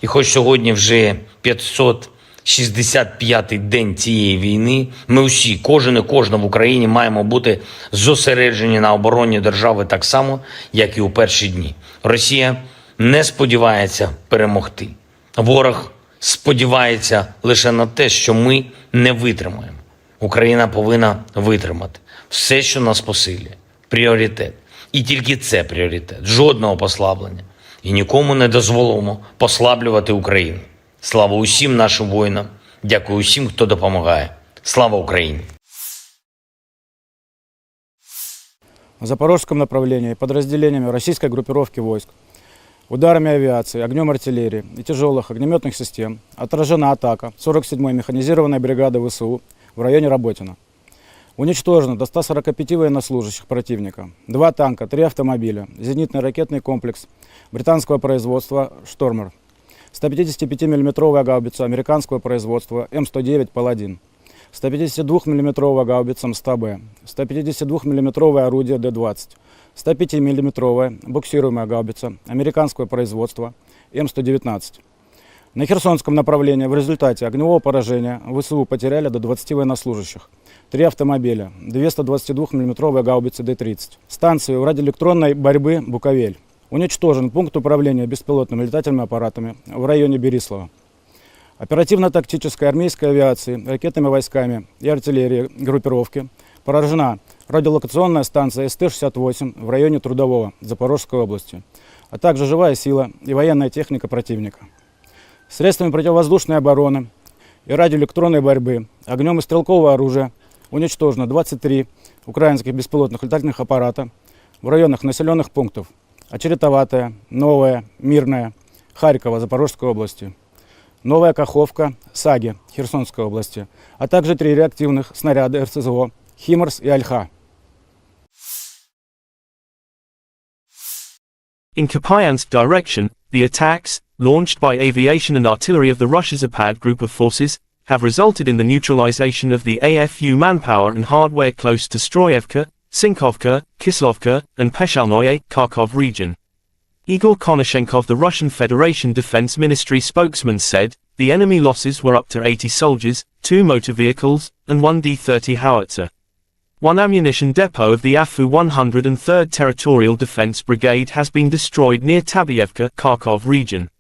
Speaker 2: І хоч сьогодні вже 565-й день цієї війни, ми усі, кожен і кожна в Україні маємо бути зосереджені на обороні держави так само, як і у перші дні. Росія не сподівається перемогти. Ворог сподівається лише на те, що ми не витримаємо. Україна повинна витримати. Все, що нас посилює. Пріоритет. І тільки це пріоритет. Жодного послаблення. І нікому не дозволимо послаблювати Україну. Слава усім нашим воїнам. Дякую усім, хто допомагає. Слава Україні!
Speaker 3: В запорожском направлении подразделениями российской группировки войск, ударами авиации, огнем артиллерии и тяжелых огнеметных систем отражена атака 47-й механизированной бригады ВСУ в районе Работино. Уничтожено до 145 военнослужащих противника, 2 танка, 3 автомобиля, зенитный ракетный комплекс британского производства «Штормер», 155 мм гаубица американского производства М109 «Паладин», 152 мм гаубица МСТБ, 152 мм орудие Д-20, 105 мм буксируемая гаубица американского производства М119. На Херсонском направлении в результате огневого поражения ВСУ потеряли до 20 военнослужащих, 3 автомобиля, 2 122 мм гаубицы Д-30. Станцию радиоэлектронной борьбы «Буковель». Уничтожен пункт управления беспилотными летательными аппаратами в районе Берислава. Оперативно-тактической армейской авиации, ракетными войсками и артиллерией группировки поражена радиолокационная станция СТ-68 в районе Трудового Запорожской области, а также живая сила и военная техника противника. Средствами противовоздушной обороны и радиоэлектронной борьбы, огнем и стрелкового оружия уничтожено 23 украинских беспилотных летательных аппарата в районах населенных пунктов Очеретоватая, Новая, Мирная, Харькова, Запорожской области, Новая Каховка, Саги, Херсонской области, а также 3 реактивных снаряда РСЗО «Химарс» и «Альха».
Speaker 1: In Kupiansk direction, the attacks, launched by aviation and artillery of the Russia Zapad group of forces, have resulted in the neutralization of the AFU manpower and hardware close to Stroyevka, Sinkovka, Kislovka, and Peshalnoye, Kharkov region. Igor Konashenkov, the Russian Federation Defense Ministry spokesman, said, the enemy losses were up to 80 soldiers, 2 motor vehicles, and 1 D-30 howitzer. 1 ammunition depot of the AFU 103rd Territorial Defense Brigade has been destroyed near Tabyevka, Kharkov region.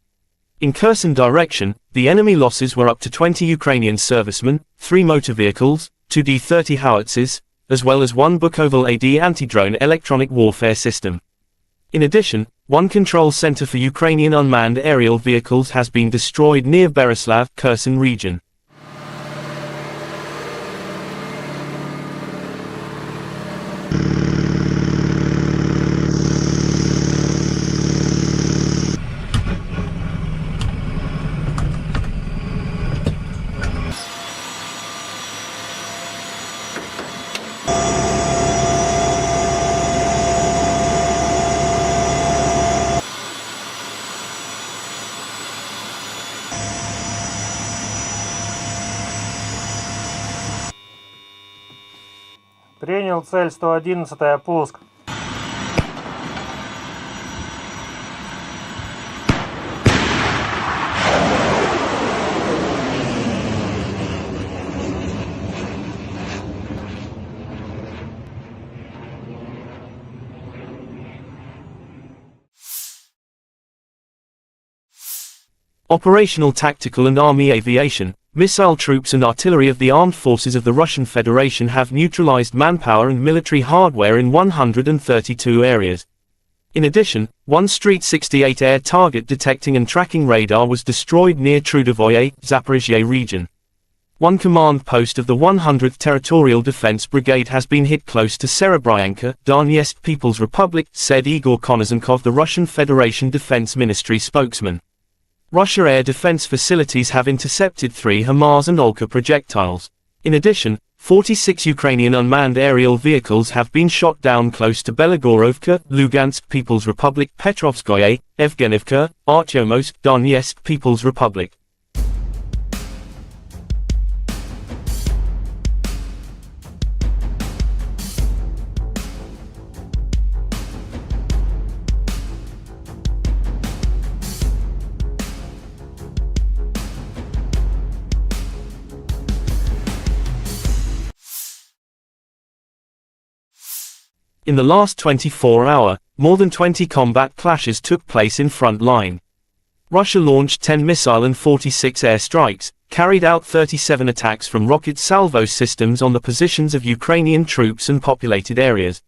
Speaker 1: In Kherson direction, the enemy losses were up to 20 Ukrainian servicemen, 3 motor vehicles, 2 D-30 howitzers, as well as 1 Bukovel AD anti-drone electronic warfare system. In addition, 1 control center for Ukrainian unmanned aerial vehicles has been destroyed near Berislav, Kherson region.
Speaker 4: Принял цель 111, пуск.
Speaker 1: Operational tactical and army aviation, missile troops and artillery of the armed forces of the Russian Federation have neutralized manpower and military hardware in 132 areas. In addition, one Street 68 air target detecting and tracking radar was destroyed near Trudovoye, Zaphorizia region. One command post of the 100th Territorial Defense Brigade has been hit close to Serebryanka, Donetsk People's Republic, said Igor Konozenkov, the Russian Federation Defense Ministry spokesman. Russia air defense facilities have intercepted 3 HIMARS and Olka projectiles. In addition, 46 Ukrainian unmanned aerial vehicles have been shot down close to Belagorovka, Lugansk People's Republic, Petrovskoye, Evgenivka, Artyomowsk, Donetsk People's Republic. In the last 24 hours, more than 20 combat clashes took place in front line. Russia launched 10 missile and 46 air strikes, carried out 37 attacks from rocket salvo systems on the positions of Ukrainian troops and populated areas.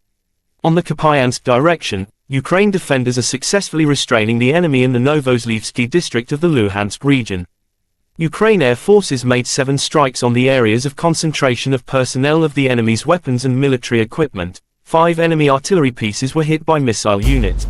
Speaker 1: On the Kupiansk direction, Ukraine defenders are successfully restraining the enemy in the Novozlivsky district of the Luhansk region. Ukraine air forces made 7 strikes on the areas of concentration of personnel of the enemy's weapons and military equipment. 5 enemy artillery pieces were hit by missile units.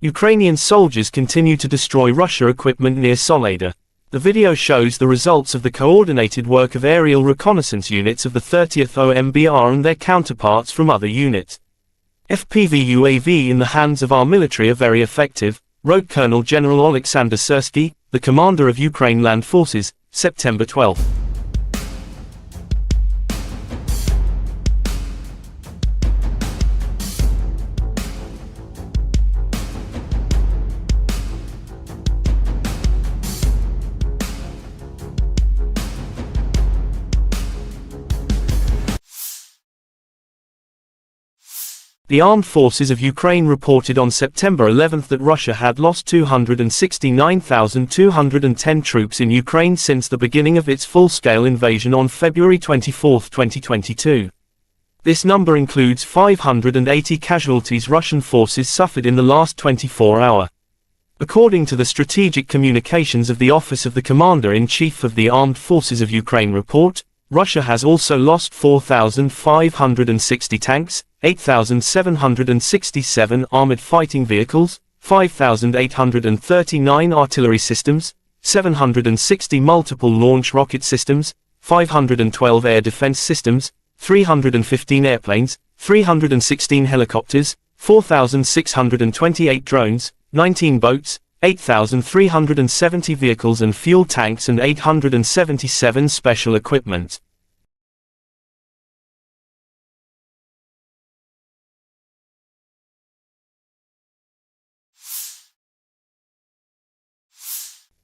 Speaker 1: Ukrainian soldiers continue to destroy Russia equipment near Soledar. The video shows the results of the coordinated work of aerial reconnaissance units of the 30th OMBR and their counterparts from other units. FPV UAV in the hands of our military are very effective, wrote Colonel General Oleksandr Syrskiy, the commander of Ukraine Land Forces, September 12. The armed forces of Ukraine reported on September 11 that Russia had lost 269,210 troops in Ukraine since the beginning of its full-scale invasion on February 24, 2022. This number includes 580 casualties Russian forces suffered in the last 24 hours. According to the Strategic Communications of the Office of the Commander-in-Chief of the Armed Forces of Ukraine report, Russia has also lost 4,560 tanks, 8,767 armored fighting vehicles, 5,839 artillery systems, 760 multiple launch rocket systems, 512 air defense systems, 315 airplanes, 316 helicopters, 4,628 drones, 19 boats, 8,370 vehicles and fuel tanks and 877 special equipment.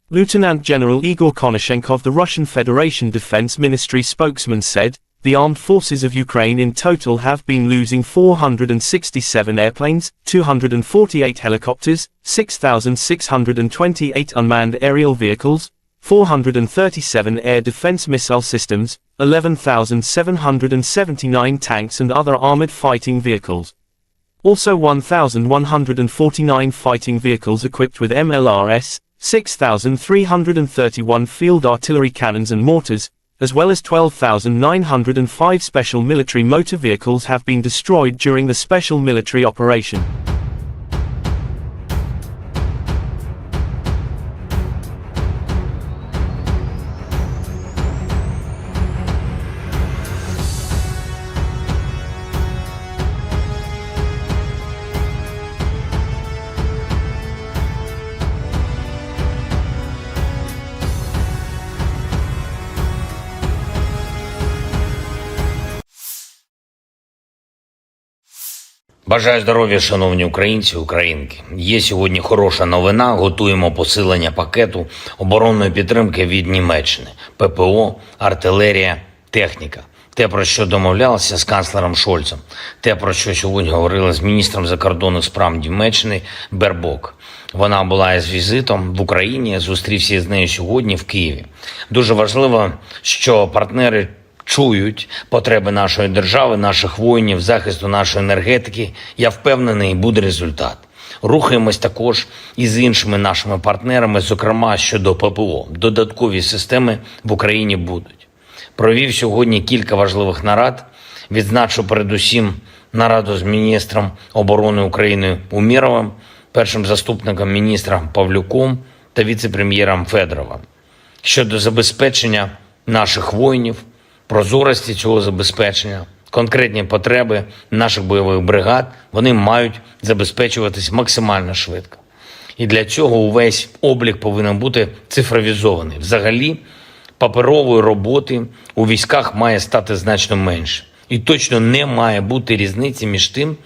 Speaker 1: Lieutenant General Igor Konashenkov, the Russian Federation Defense Ministry spokesman, said, "The armed forces of Ukraine in total have been losing 467 airplanes, 248 helicopters, 6,628 unmanned aerial vehicles, 437 air defense missile systems, 11,779 tanks and other armored fighting vehicles. Also 1,149 fighting vehicles equipped with MLRS, 6,331 field artillery cannons and mortars, as well as 12,905 special military motor vehicles have been destroyed during the special military operation."
Speaker 2: Бажаю здоров'я, шановні українці, українки. Є сьогодні хороша новина. Готуємо посилення пакету оборонної підтримки від Німеччини. ППО, артилерія, техніка. Те, про що домовлялися з канцлером Шольцем. Те, про що сьогодні говорили з міністром закордонних справ Німеччини Бербок. Вона була із візитом в Україні, зустрівся з нею сьогодні в Києві. Дуже важливо, що партнери чують потреби нашої держави, наших воїнів, захисту нашої енергетики. Я впевнений, буде результат. Рухаємось також і з іншими нашими партнерами, зокрема щодо ППО. Додаткові системи в Україні будуть. Провів сьогодні кілька важливих нарад. Відзначу передусім нараду з міністром оборони України Умєровим, першим заступником міністра Павлюком та віце-прем'єром Федоровим. Щодо забезпечення наших воїнів, прозорості цього забезпечення, конкретні потреби наших бойових бригад, вони мають забезпечуватись максимально швидко. І для цього увесь облік повинен бути цифровізований. Взагалі, паперової роботи у військах має стати значно менше. І точно не має бути різниці між тим,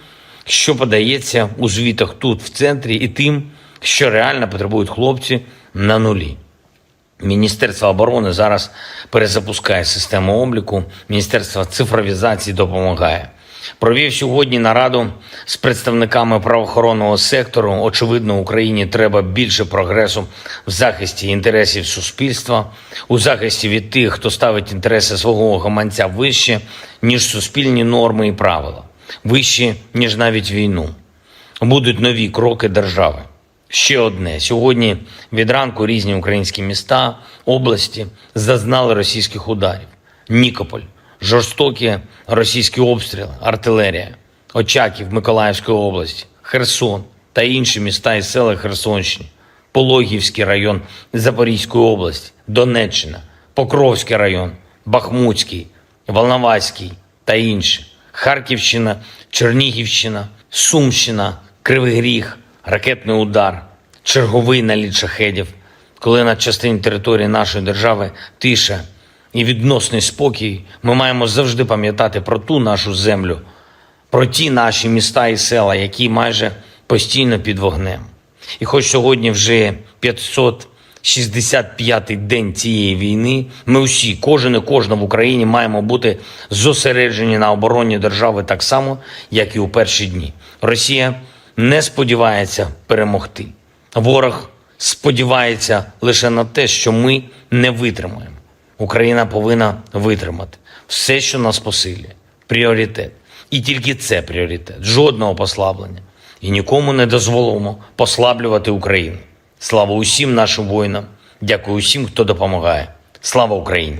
Speaker 2: що подається у звітах тут, в центрі, і тим, що реально потребують хлопці на нулі. Міністерство оборони зараз перезапускає систему обліку, Міністерство цифровізації допомагає. Провів сьогодні нараду з представниками правоохоронного сектору. Очевидно, Україні треба більше прогресу в захисті інтересів суспільства, у захисті від тих, хто ставить інтереси свого гаманця вище, ніж суспільні норми і правила, вище, ніж навіть війну. Будуть нові кроки держави. Ще одне. Сьогодні від ранку різні українські міста, області зазнали російських ударів. Нікополь, жорстокі російські обстріли, артилерія, Очаків Миколаївської області, Херсон та інші міста і села Херсонщини, Пологівський район Запорізької області, Донеччина, Покровський район, Бахмутський, Волноваський та інші, Харківщина, Чернігівщина, Сумщина, Кривий Ріг, ракетний удар, черговий наліт шахедів, коли на частині території нашої держави тиша і відносний спокій, ми маємо завжди пам'ятати про ту нашу землю, про ті наші міста і села, які майже постійно під вогнем. І хоч сьогодні вже 565-й день цієї війни, ми усі, кожен і кожна в Україні маємо бути зосереджені на обороні держави так само, як і у перші дні. Росія не сподівається перемогти. Ворог сподівається лише на те, що ми не витримаємо. Україна повинна витримати. Все, що нас посилює. Пріоритет. І тільки це пріоритет. Жодного послаблення. І нікому не дозволимо послаблювати Україну. Слава усім нашим воїнам. Дякую усім, хто допомагає. Слава Україні!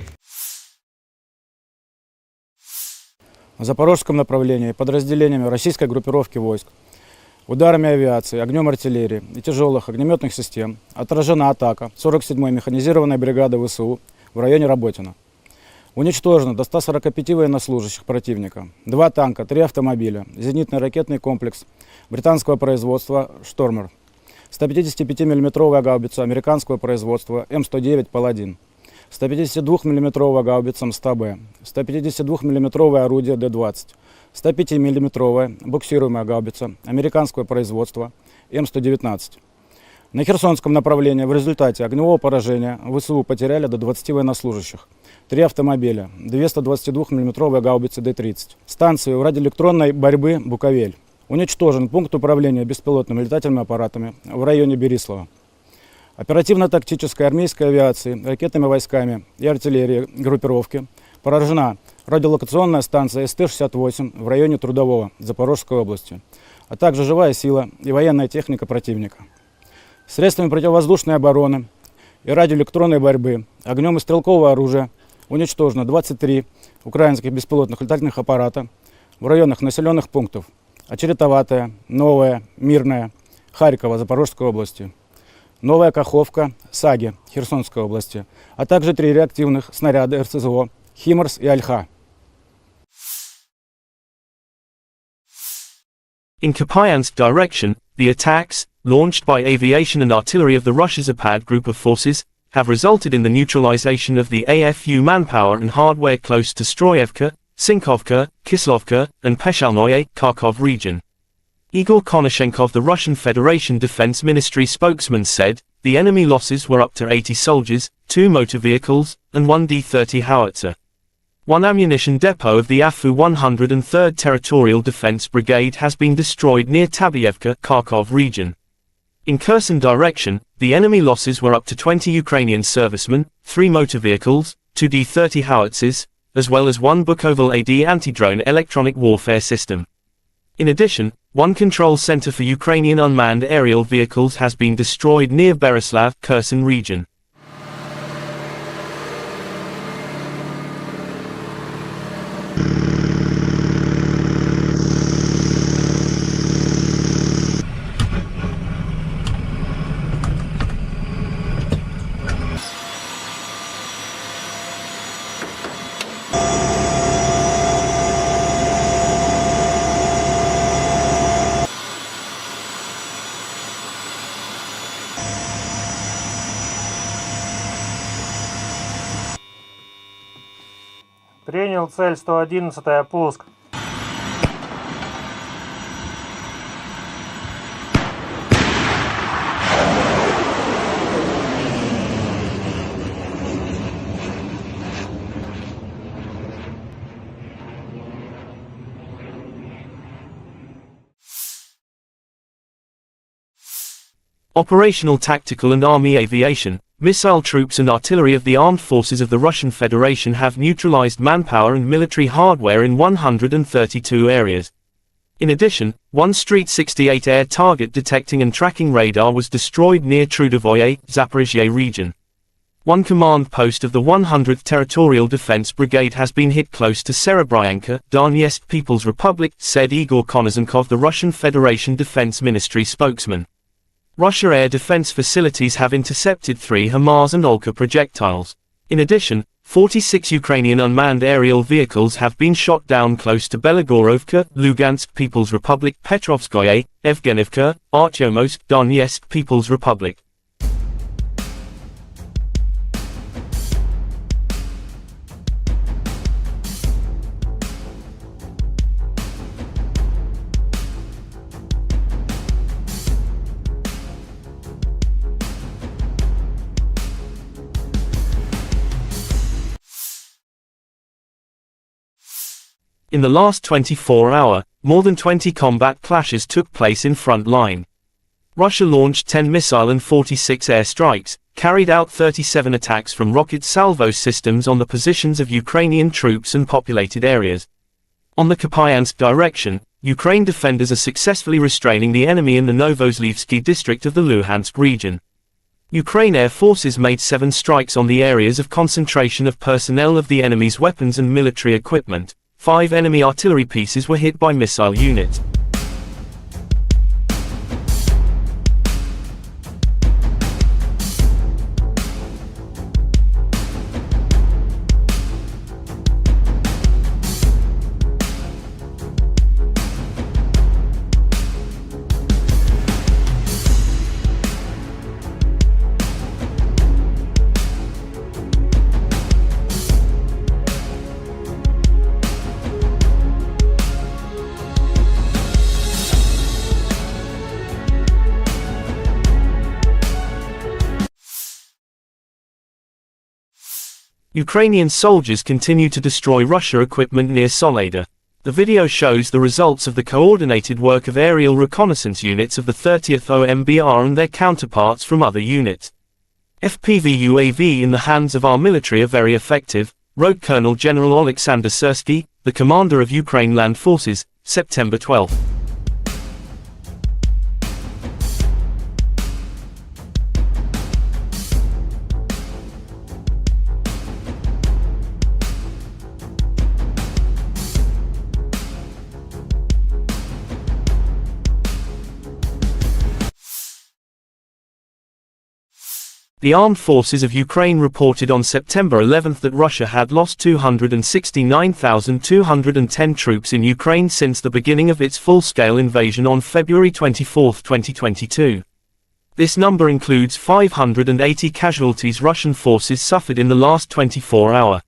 Speaker 3: В Запорожском направлении подразделениями российской группировки войск, ударами авиации, огнем артиллерии и тяжелых огнеметных систем отражена атака 47-й механизированной бригады ВСУ в районе Работино. Уничтожено до 145 военнослужащих противника, 2 танка, 3 автомобиля, зенитный ракетный комплекс британского производства «Штормер», 155 мм гаубица американского производства М109 «Паладин», 152 мм гаубица МСТБ, 152 мм орудие Д-20, 105 мм буксируемая гаубица американского производства М119. На Херсонском направлении в результате огневого поражения ВСУ потеряли до 20 военнослужащих, 3 автомобиля, 2 122 мм гаубицы Д-30, станцию радиоэлектронной борьбы «Буковель». Уничтожен пункт управления беспилотными летательными аппаратами в районе Берислава. Оперативно-тактической армейской авиации, ракетными войсками и артиллерией группировки поражена радиолокационная станция СТ-68 в районе Трудового Запорожской области, а также живая сила и военная техника противника. Средствами противовоздушной обороны и радиоэлектронной борьбы, огнем и стрелкового оружия уничтожено 23 украинских беспилотных летательных аппарата в районах населенных пунктов Очеретоватая, Новая, Мирная, Харькова, Запорожской области, Новая Каховка, Саги, Херсонской области, а также 3 реактивных снаряда РСЗО «Химарс» и «Альха».
Speaker 1: In Kupiansk direction, the attacks, launched by aviation and artillery of the Russia's Zapad group of forces, have resulted in the neutralization of the AFU manpower and hardware close to Stroyevka, Sinkovka, Kislovka, and Peshalnoye, Kharkov region. Igor Konashenkov, the Russian Federation Defense Ministry spokesman, said, the enemy losses were up to 80 soldiers, 2 motor vehicles, and 1 D-30 howitzer. One ammunition depot of the AFU 103rd Territorial Defense Brigade has been destroyed near Tabyevka, Kharkov region. In Kherson direction, the enemy losses were up to 20 Ukrainian servicemen, 3 motor vehicles, 2 D-30 howitzers, as well as 1 Bukovel AD anti-drone electronic warfare system. In addition, 1 control center for Ukrainian unmanned aerial vehicles has been destroyed near Bereslav, Kherson region.
Speaker 4: Принял цель 111, пуск.
Speaker 1: Operational, tactical and army aviation, missile troops and artillery of the armed forces of the Russian Federation have neutralized manpower and military hardware in 132 areas. In addition, 1 Street 68 air target detecting and tracking radar was destroyed near Trudovoye, Zaphorizia region. 1 command post of the 100th Territorial Defense Brigade has been hit close to Serebryanka, Donetsk People's Republic, said Igor Konashenkov, the Russian Federation Defense Ministry spokesman. Russia air defense facilities have intercepted 3 HIMARS and Olka projectiles. In addition, 46 Ukrainian unmanned aerial vehicles have been shot down close to Belagorovka, Lugansk People's Republic, Petrovskoye, Evgenivka, Artyomowsk, Donetsk People's Republic. In the last 24 hours, more than 20 combat clashes took place in front line. Russia launched 10 missile and 46 air strikes, carried out 37 attacks from rocket salvo systems on the positions of Ukrainian troops and populated areas. On the Kupiansk direction, Ukraine defenders are successfully restraining the enemy in the Novoslyvsky district of the Luhansk region. Ukraine air forces made 7 strikes on the areas of concentration of personnel of the enemy's weapons and military equipment. 5 enemy artillery pieces were hit by missile units. Ukrainian soldiers continue to destroy Russia equipment near Soledar. The video shows the results of the coordinated work of aerial reconnaissance units of the 30th OMBR and their counterparts from other units. FPV UAV in the hands of our military are very effective, wrote Colonel General Oleksandr Syrskiy, the commander of Ukraine Land Forces, September 12. The armed forces of Ukraine reported on September 11 that Russia had lost 269,210 troops in Ukraine since the beginning of its full-scale invasion on February 24, 2022. This number includes 580 casualties Russian forces suffered in the last 24 hours.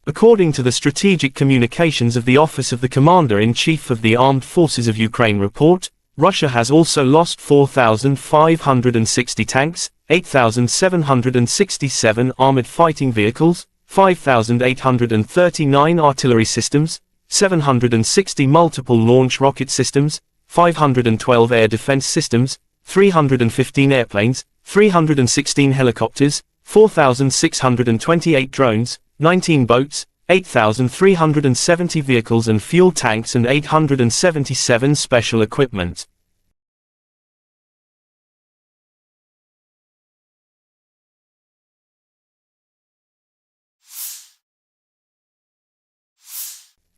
Speaker 1: According to the Strategic Communications of the Office of the Commander-in-Chief of the Armed Forces of Ukraine report, Russia has also lost 4,560 tanks, 8,767 armored fighting vehicles, 5,839 artillery systems, 760 multiple launch rocket systems, 512 air defense systems, 315 airplanes, 316 helicopters, 4,628 drones, 19 boats, 8,370 vehicles and fuel tanks and 877 special equipment.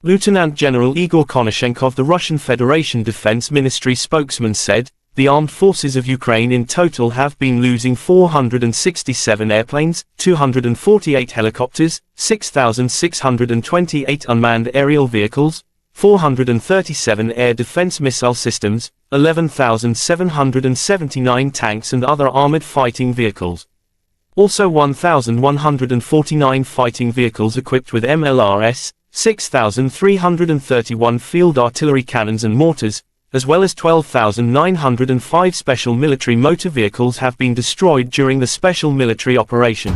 Speaker 1: Lieutenant General Igor Konashenkov, the Russian Federation Defense Ministry spokesman, said, "The armed forces of Ukraine in total have been losing 467 airplanes, 248 helicopters, 6,628 unmanned aerial vehicles, 437 air defense missile systems, 11,779 tanks and other armored fighting vehicles. Also 1,149 fighting vehicles equipped with MLRS, 6,331 field artillery cannons and mortars, as well as 12,905 special military motor vehicles have been destroyed during the special military operation."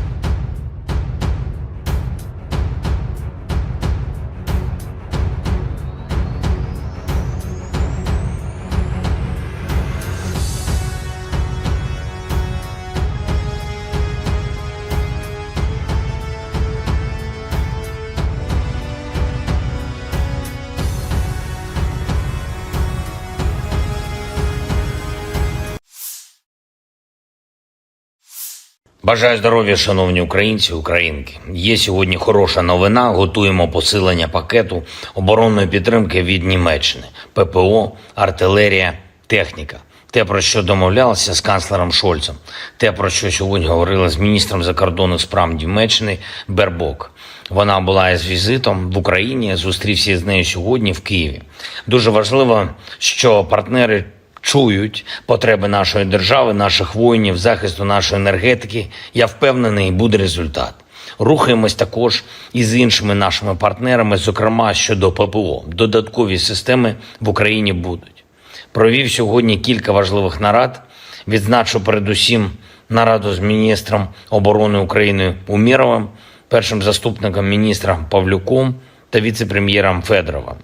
Speaker 2: Бажаю здоров'я, шановні українці, українки. Є сьогодні хороша новина. Готуємо посилення пакету оборонної підтримки від Німеччини. ППО, артилерія, техніка. Те, про що домовлялися з канцлером Шольцем. Те, про що сьогодні говорили з міністром закордонних справ Німеччини Бербок. Вона була із візитом в Україні, зустрівся з нею сьогодні в Києві. Дуже важливо, що партнери чують потреби нашої держави, наших воїнів, захисту нашої енергетики. Я впевнений, буде результат. Рухаємось також і з іншими нашими партнерами, зокрема щодо ППО. Додаткові системи в Україні будуть. Провів сьогодні кілька важливих нарад. Відзначу передусім нараду з міністром оборони України Умєровим, першим заступником міністра Павлюком та віце-прем'єром Федоровим.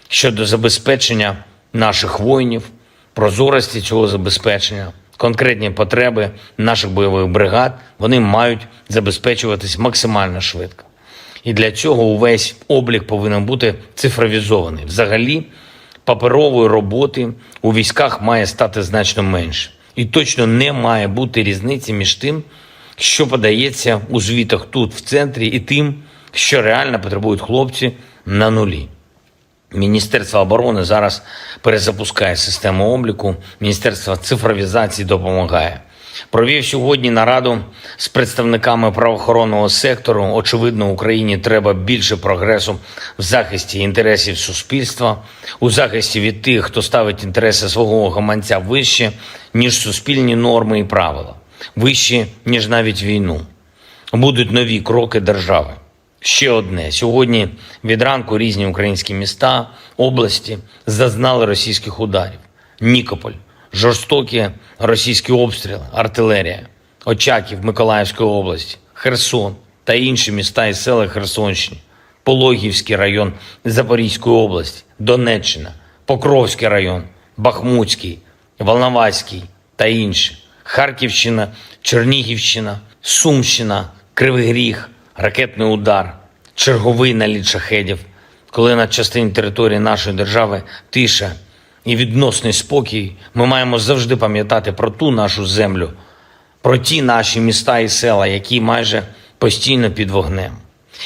Speaker 2: Щодо забезпечення наших воїнів, прозорості цього забезпечення, конкретні потреби наших бойових бригад, вони мають забезпечуватись максимально швидко. І для цього увесь облік повинен бути цифровізований. Взагалі, паперової роботи у військах має стати значно менше. І точно не має бути різниці між тим, що подається у звітах тут, в центрі, і тим, що реально потребують хлопці на нулі. Міністерство оборони зараз перезапускає систему обліку, Міністерство цифровізації допомагає. Провів сьогодні нараду з представниками правоохоронного сектору. Очевидно, Україні треба більше прогресу в захисті інтересів суспільства, у захисті від тих, хто ставить інтереси свого гаманця вище, ніж суспільні норми і правила, вище, ніж навіть війну. Будуть нові кроки держави. Ще одне. Сьогодні від ранку різні українські міста, області зазнали російських ударів. Нікополь, жорстокі російські обстріли, артилерія, Очаків Миколаївської області, Херсон та інші міста і села Херсонщини, Пологівський район Запорізької області, Донеччина, Покровський район, Бахмутський, Волноваський та інші, Харківщина, Чернігівщина, Сумщина, Кривий Ріг, ракетний удар, черговий наліт шахедів, коли на частині території нашої держави тиша і відносний спокій, ми маємо завжди пам'ятати про ту нашу землю, про ті наші міста і села, які майже постійно під вогнем.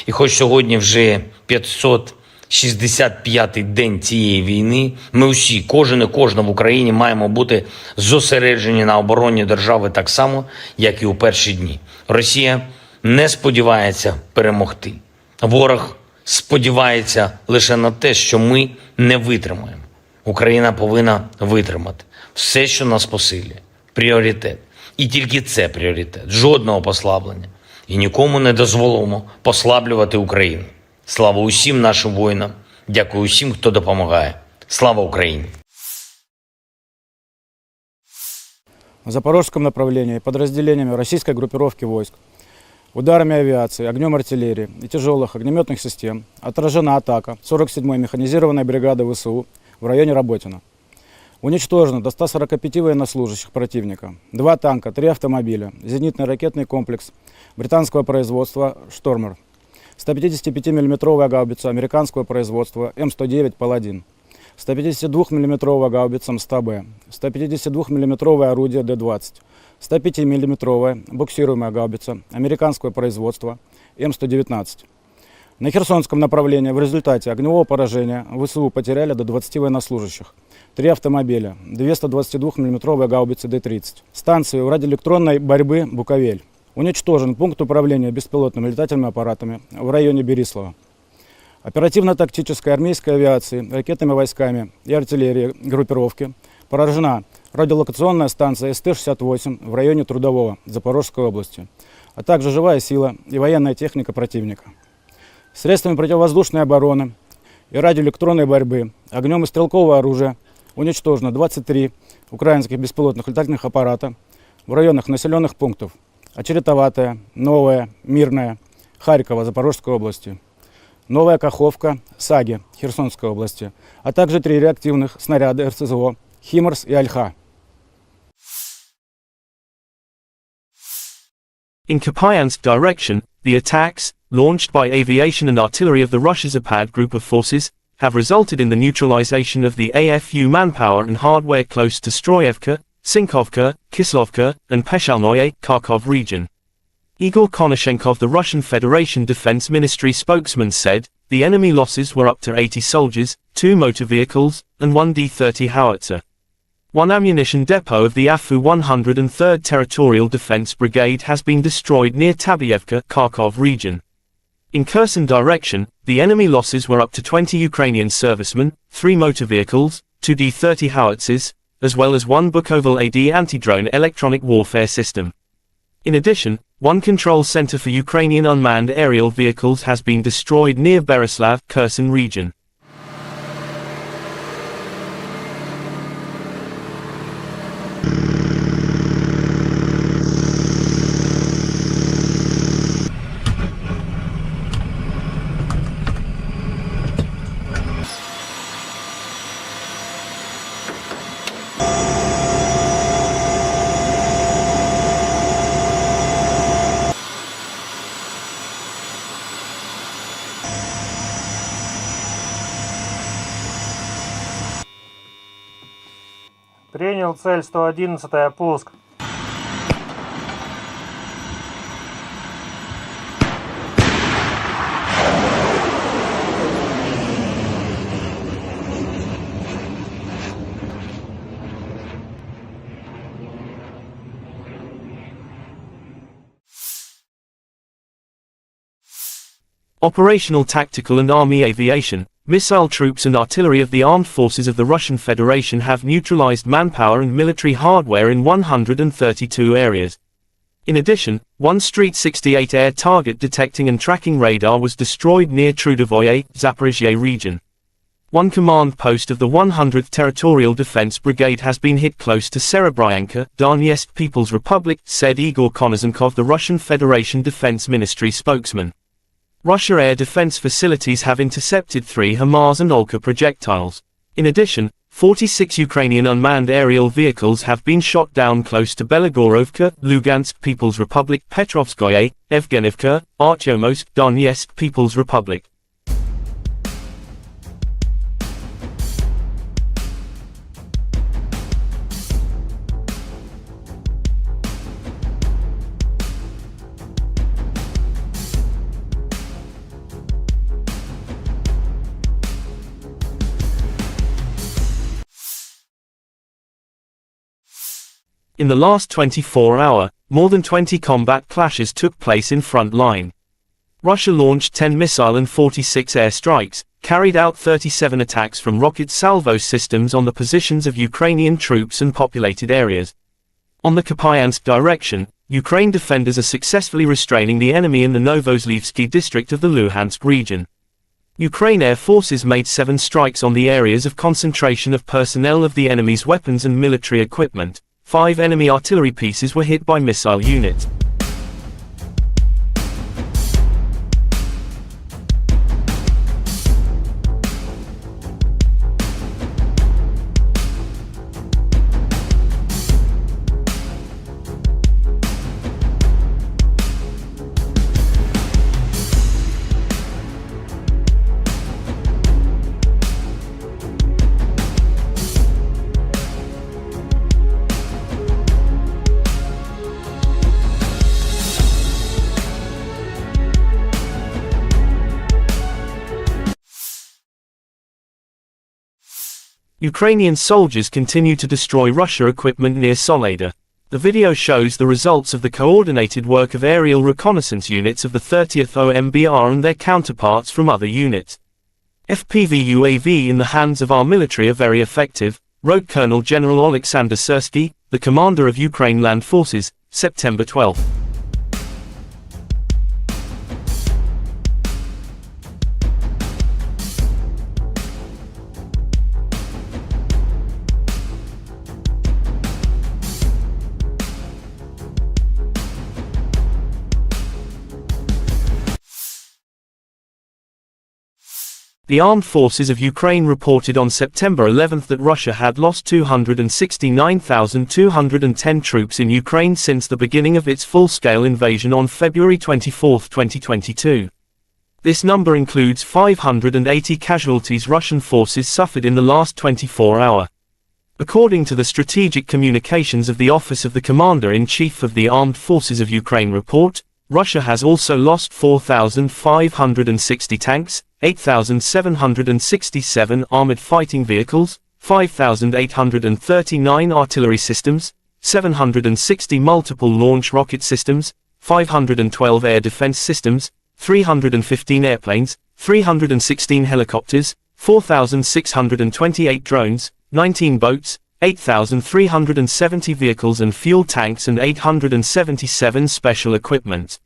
Speaker 2: І хоч сьогодні вже 565-й день цієї війни, ми усі, кожен і кожна в Україні маємо бути зосереджені на обороні держави так само, як і у перші дні. Росія не сподівається перемогти. Ворог сподівається лише на те, що ми не витримаємо. Україна повинна витримати. Все, що нас посилює. Пріоритет. І тільки це пріоритет. Жодного послаблення. І нікому не дозволимо послаблювати Україну. Слава усім нашим воїнам. Дякую усім, хто допомагає. Слава Україні!
Speaker 3: В запорожском направлении подразделениями российской группировки войск, ударами авиации, огнем артиллерии и тяжелых огнеметных систем отражена атака 47-й механизированной бригады ВСУ в районе Работино. Уничтожено до 145 военнослужащих противника, 2 танка, 3 автомобиля, зенитный ракетный комплекс британского производства «Штормер», 155 мм гаубица американского производства М109 «Паладин», 152 мм гаубица МСТБ, 152 мм орудие Д-20, 105 мм буксируемая гаубица американского производства М119. На Херсонском направлении в результате огневого поражения ВСУ потеряли до 20 военнослужащих, 3 автомобиля, 2 122 мм гаубицы Д-30, станцию радиоэлектронной борьбы «Буковель». Уничтожен пункт управления беспилотными летательными аппаратами в районе Берислава. Оперативно-тактической армейской авиации, ракетными войсками и артиллерией группировки поражена радиолокационная станция СТ-68 в районе Трудового Запорожской области, а также живая сила и военная техника противника. Средствами противовоздушной обороны и радиоэлектронной борьбы, огнем и стрелкового оружия уничтожено 23 украинских беспилотных летательных аппарата в районах населенных пунктов Очеретоватая, Новая, Мирная, Харькова, Запорожской области, Новая Каховка, Саги, Херсонской области, а также 3 реактивных снаряда РСЗО «Химарс» и «Альха».
Speaker 1: In Kupiansk direction, the attacks, launched by aviation and artillery of the Russia Zapad group of forces, have resulted in the neutralization of the AFU manpower and hardware close to Stroyevka, Sinkovka, Kislovka, and Peshalnoye, Kharkov region. Igor Konashenkov, the Russian Federation Defense Ministry spokesman, said, the enemy losses were up to 80 soldiers, 2 motor vehicles, and 1 D-30 howitzer. 1 ammunition depot of the AFU 103rd Territorial Defense Brigade has been destroyed near Tabyevka, Kharkov region. In Kherson direction, the enemy losses were up to 20 Ukrainian servicemen, 3 motor vehicles, 2 D-30 howitzers, as well as 1 Bukoval AD anti-drone electronic warfare system. In addition, 1 control center for Ukrainian unmanned aerial vehicles has been destroyed near Berislav, Kherson region.
Speaker 4: Принял цель 111, пуск.
Speaker 1: Operational tactical and army aviation, missile troops and artillery of the armed forces of the Russian Federation have neutralized manpower and military hardware in 132 areas. In addition, 1 Street 68 air target detecting and tracking radar was destroyed near Trudovoye, Zaphorizia region. 1 command post of the 100th Territorial Defense Brigade has been hit close to Serebryanka, Donetsk People's Republic, said Igor Konashenkov, the Russian Federation Defense Ministry spokesman. Russia air defense facilities have intercepted 3 HIMARS and Olka projectiles. In addition, 46 Ukrainian unmanned aerial vehicles have been shot down close to Belagorovka, Lugansk People's Republic, Petrovskoye, Evgenivka, Artyomsk, Donetsk People's Republic. In the last 24-hour, more than 20 combat clashes took place in front line. Russia launched 10 missile and 46 air strikes, carried out 37 attacks from rocket salvo systems on the positions of Ukrainian troops and populated areas. On the Kupiansk direction, Ukraine defenders are successfully restraining the enemy in the Novoslavsky district of the Luhansk region. Ukraine air forces made 7 strikes on the areas of concentration of personnel of the enemy's weapons and military equipment, 5 enemy artillery pieces were hit by missile units. Ukrainian soldiers continue to destroy Russian equipment near Soledar. The video shows the results of the coordinated work of aerial reconnaissance units of the 30th OMBR and their counterparts from other units. FPV UAV in the hands of our military are very effective, wrote Colonel General Oleksandr Syrskiy, the commander of Ukraine Land Forces, September 12. The armed forces of Ukraine reported on September 11 that Russia had lost 269,210 troops in Ukraine since the beginning of its full-scale invasion on February 24, 2022. This number includes 580 casualties Russian forces suffered in the last 24 hours. According to the Strategic Communications of the Office of the Commander-in-Chief of the Armed Forces of Ukraine report, Russia has also lost 4,560 tanks, 8,767 armored fighting vehicles, 5,839 artillery systems, 760 multiple launch rocket systems, 512 air defense systems, 315 airplanes, 316 helicopters, 4,628 drones, 19 boats, 8,370 vehicles and fuel tanks and 877 special equipment.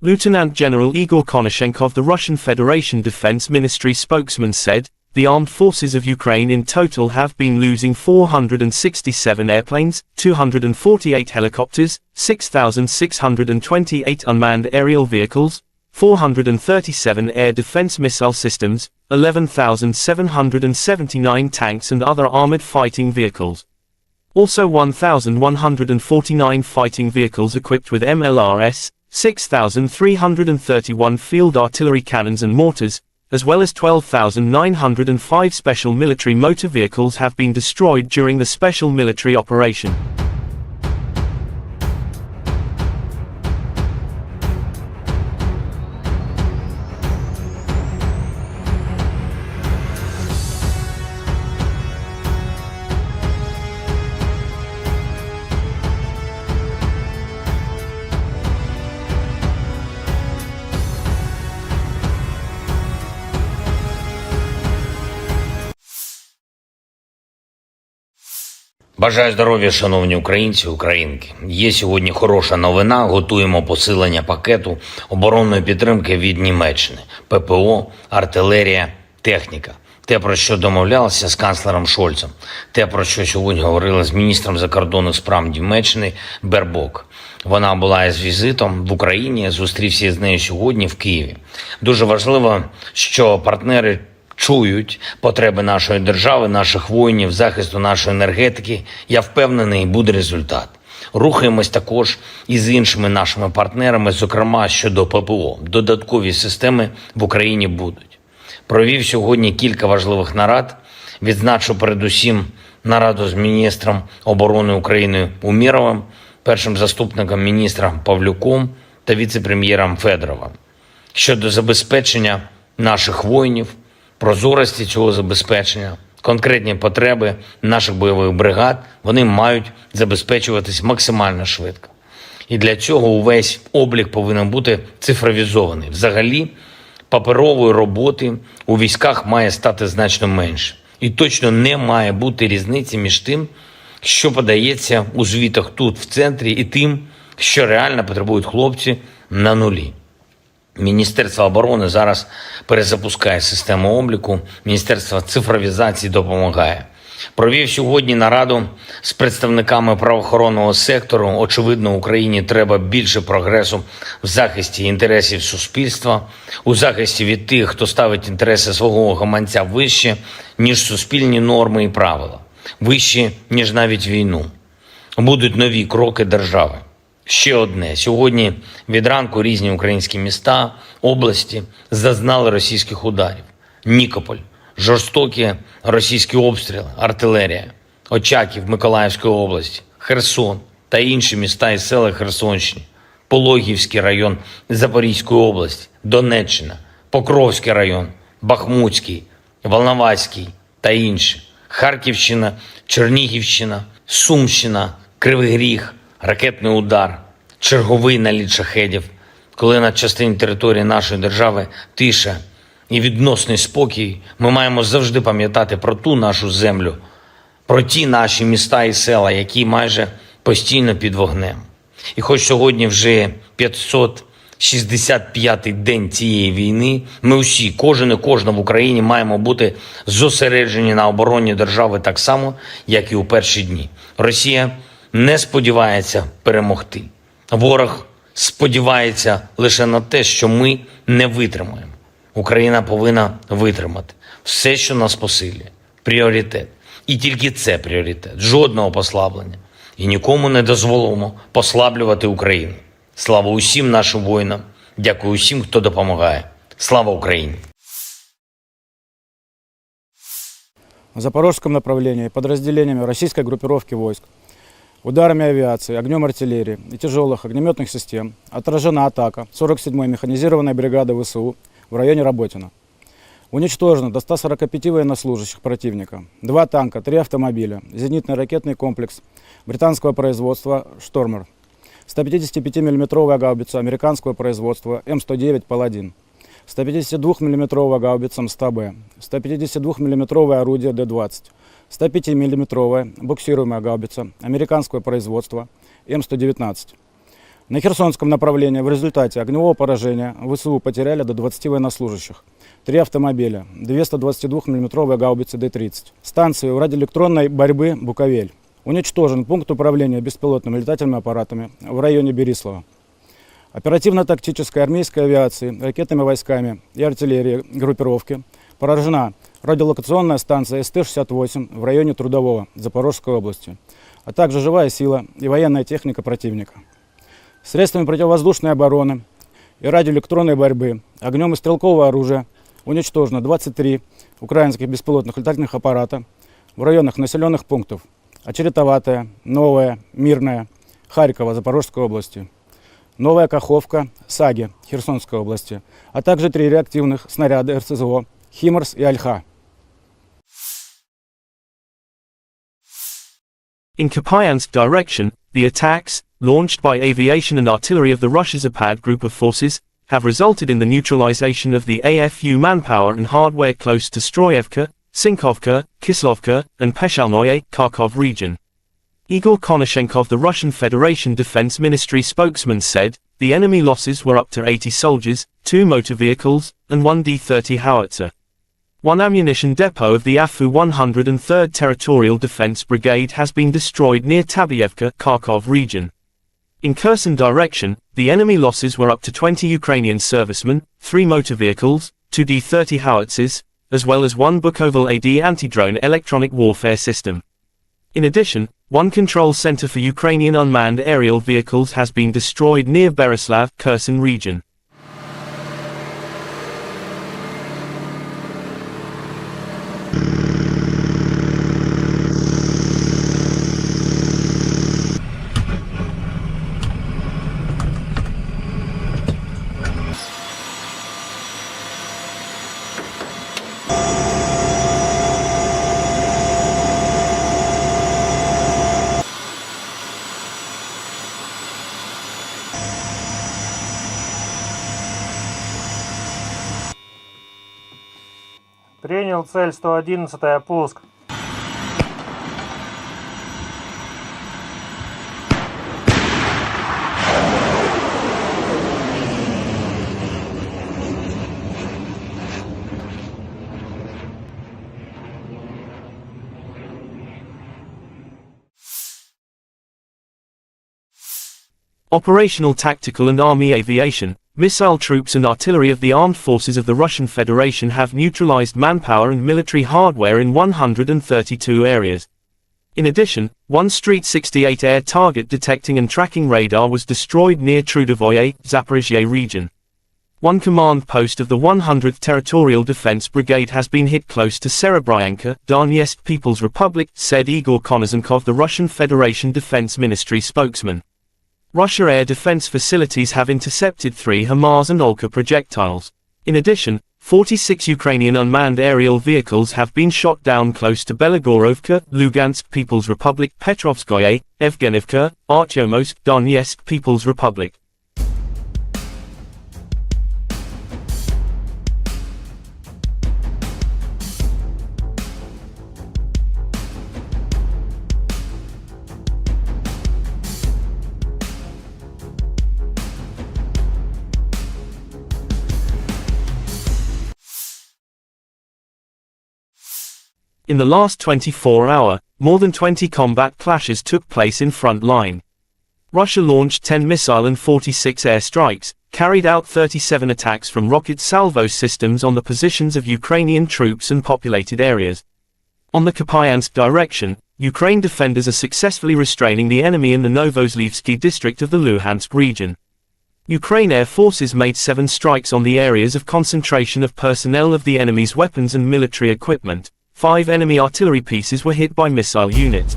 Speaker 1: Lieutenant General Igor Konashenkov, the Russian Federation Defense Ministry spokesman, said, "The armed forces of Ukraine in total have been losing 467 airplanes, 248 helicopters, 6,628 unmanned aerial vehicles, 437 air defense missile systems, 11,779 tanks and other armored fighting vehicles. Also 1,149 fighting vehicles equipped with MLRS, 6,331 field artillery cannons and mortars, as well as 12,905 special military motor vehicles have been destroyed during the special military operation."
Speaker 2: Бажаю здоров'я, шановні українці, українки. Є сьогодні хороша новина. Готуємо посилення пакету оборонної підтримки від Німеччини. ППО, артилерія, техніка. Те, про що домовлялися з канцлером Шольцем. Те, про що сьогодні говорили з міністром закордонних справ Німеччини Бербок. Вона була із візитом в Україні, зустрівся з нею сьогодні в Києві. Дуже важливо, що партнери чують потреби нашої держави, наших воїнів, захисту нашої енергетики. Я впевнений, буде результат. Рухаємось також і з іншими нашими партнерами, зокрема щодо ППО. Додаткові системи в Україні будуть. Провів сьогодні кілька важливих нарад. Відзначу передусім нараду з міністром оборони України Умєровим, першим заступником міністра Павлюком та віце-прем'єром Федоровим. Щодо забезпечення наших воїнів, прозорості цього забезпечення, конкретні потреби наших бойових бригад, вони мають забезпечуватись максимально швидко. І для цього увесь облік повинен бути цифровізований. Взагалі, паперової роботи у військах має стати значно менше. І точно не має бути різниці між тим, що подається у звітах тут, в центрі, і тим, що реально потребують хлопці на нулі. Міністерство оборони зараз перезапускає систему обліку, Міністерство цифровізації допомагає. Провів сьогодні нараду з представниками правоохоронного сектору. Очевидно, Україні треба більше прогресу в захисті інтересів суспільства, у захисті від тих, хто ставить інтереси свого гаманця вище, ніж суспільні норми і правила, вище, ніж навіть війну. Будуть нові кроки держави. Ще одне. Сьогодні від ранку різні українські міста, області зазнали російських ударів. Нікополь, жорстокі російські обстріли, артилерія, Очаків Миколаївської області, Херсон та інші міста і села Херсонщини, Пологівський район Запорізької області, Донеччина, Покровський район, Бахмутський, Волноваський та інші, Харківщина, Чернігівщина, Сумщина, Кривий Ріг, ракетний удар, черговий наліт шахедів, коли на частині території нашої держави тиша і відносний спокій, ми маємо завжди пам'ятати про ту нашу землю, про ті наші міста і села, які майже постійно під вогнем. І хоч сьогодні вже 565-й день цієї війни, ми усі, кожен і кожна в Україні маємо бути зосереджені на обороні держави так само, як і у перші дні. Росія не сподівається перемогти. Ворог сподівається лише на те, що ми не витримаємо. Україна повинна витримати. Все, що нас посилює. Пріоритет. І тільки це пріоритет. Жодного послаблення. І нікому не дозволимо послаблювати Україну. Слава усім нашим воїнам. Дякую усім, хто допомагає. Слава Україні!
Speaker 3: На запорожском направлении подразделениями российской группировки войск, ударами авиации, огнем артиллерии и тяжелых огнеметных систем отражена атака 47-й механизированной бригады ВСУ в районе Работино. Уничтожено до 145 военнослужащих противника, 2 танка, 3 автомобиля, зенитный ракетный комплекс британского производства «Штормер», 155 мм гаубица американского производства М109 «Паладин», 152 мм гаубица МСТБ, 152 мм орудие Д-20, 105 мм буксируемая гаубица американского производства М119. На Херсонском направлении в результате огневого поражения ВСУ потеряли до 20 военнослужащих, 3 автомобиля, 2 122 мм гаубицы Д-30. Станцию радиоэлектронной борьбы «Буковель». Уничтожен пункт управления беспилотными летательными аппаратами в районе Берислава. Оперативно-тактической армейской авиации, ракетными войсками и артиллерией группировки поражена радиолокационная станция СТ-68 в районе Трудового Запорожской области, а также живая сила и военная техника противника. Средствами противовоздушной обороны и радиоэлектронной борьбы, огнем и стрелкового оружия уничтожено 23 украинских беспилотных летательных аппарата в районах населенных пунктов Очеретоватая, Новая, Мирная, Харькова, Запорожской области, Новая Каховка, Саги, Херсонской области, а также 3 реактивных снаряда РСЗО «Химарс» и «Альха».
Speaker 1: In Kupiansk direction, the attacks, launched by aviation and artillery of the Russia Zapad group of forces, have resulted in the neutralization of the AFU manpower and hardware close to Stroyevka, Sinkovka, Kislovka, and Peshalnoye, Kharkov region. Igor Konashenkov, the Russian Federation Defense Ministry spokesman, said, the enemy losses were up to 80 soldiers, 2 motor vehicles, and 1 D-30 howitzer. 1 ammunition depot of the AFU 103rd Territorial Defense Brigade has been destroyed near Tabyevka, Kharkov region. In Kherson direction, the enemy losses were up to 20 Ukrainian servicemen, 3 motor vehicles, 2 D-30 howitzers, as well as 1 Bukoval AD anti-drone electronic warfare system. In addition, 1 control center for Ukrainian unmanned aerial vehicles has been destroyed near Berislav, Kherson region.
Speaker 4: Принял цель 111-я, пуск.
Speaker 1: Operational, tactical and army aviation, missile troops and artillery of the armed forces of the Russian Federation have neutralized manpower and military hardware in 132 areas. In addition, one Street 68 air target detecting and tracking radar was destroyed near Trudovoye, Zaphorizia region. One command post of the 100th Territorial Defense Brigade has been hit close to Serebryanka, Donetsk People's Republic, said Igor Konozenkov, the Russian Federation Defense Ministry spokesman. Russia air defense facilities have intercepted 3 HIMARS and Olka projectiles. In addition, 46 Ukrainian unmanned aerial vehicles have been shot down close to Belagorovka, Lugansk People's Republic, Petrovskoye, Evgenivka, Artyomowsk, Donetsk People's Republic. In the last 24 hours, more than 20 combat clashes took place in front line. Russia launched 10 missile and 46 air strikes, carried out 37 attacks from rocket salvo systems on the positions of Ukrainian troops and populated areas. On the Kupiansk direction, Ukraine defenders are successfully restraining the enemy in the Novozlivsky district of the Luhansk region. Ukraine air forces made 7 strikes on the areas of concentration of personnel of the enemy's weapons and military equipment. 5 enemy artillery pieces were hit by missile units.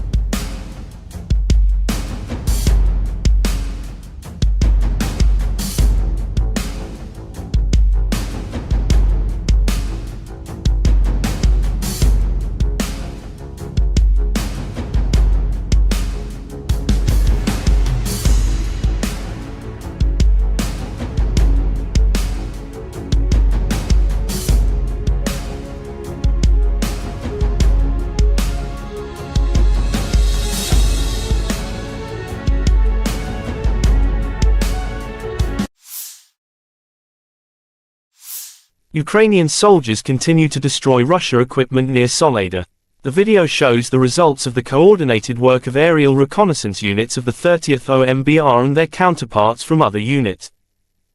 Speaker 1: Ukrainian soldiers continue to destroy Russia equipment near Soledar. The video shows the results of the coordinated work of aerial reconnaissance units of the 30th OMBR and their counterparts from other units.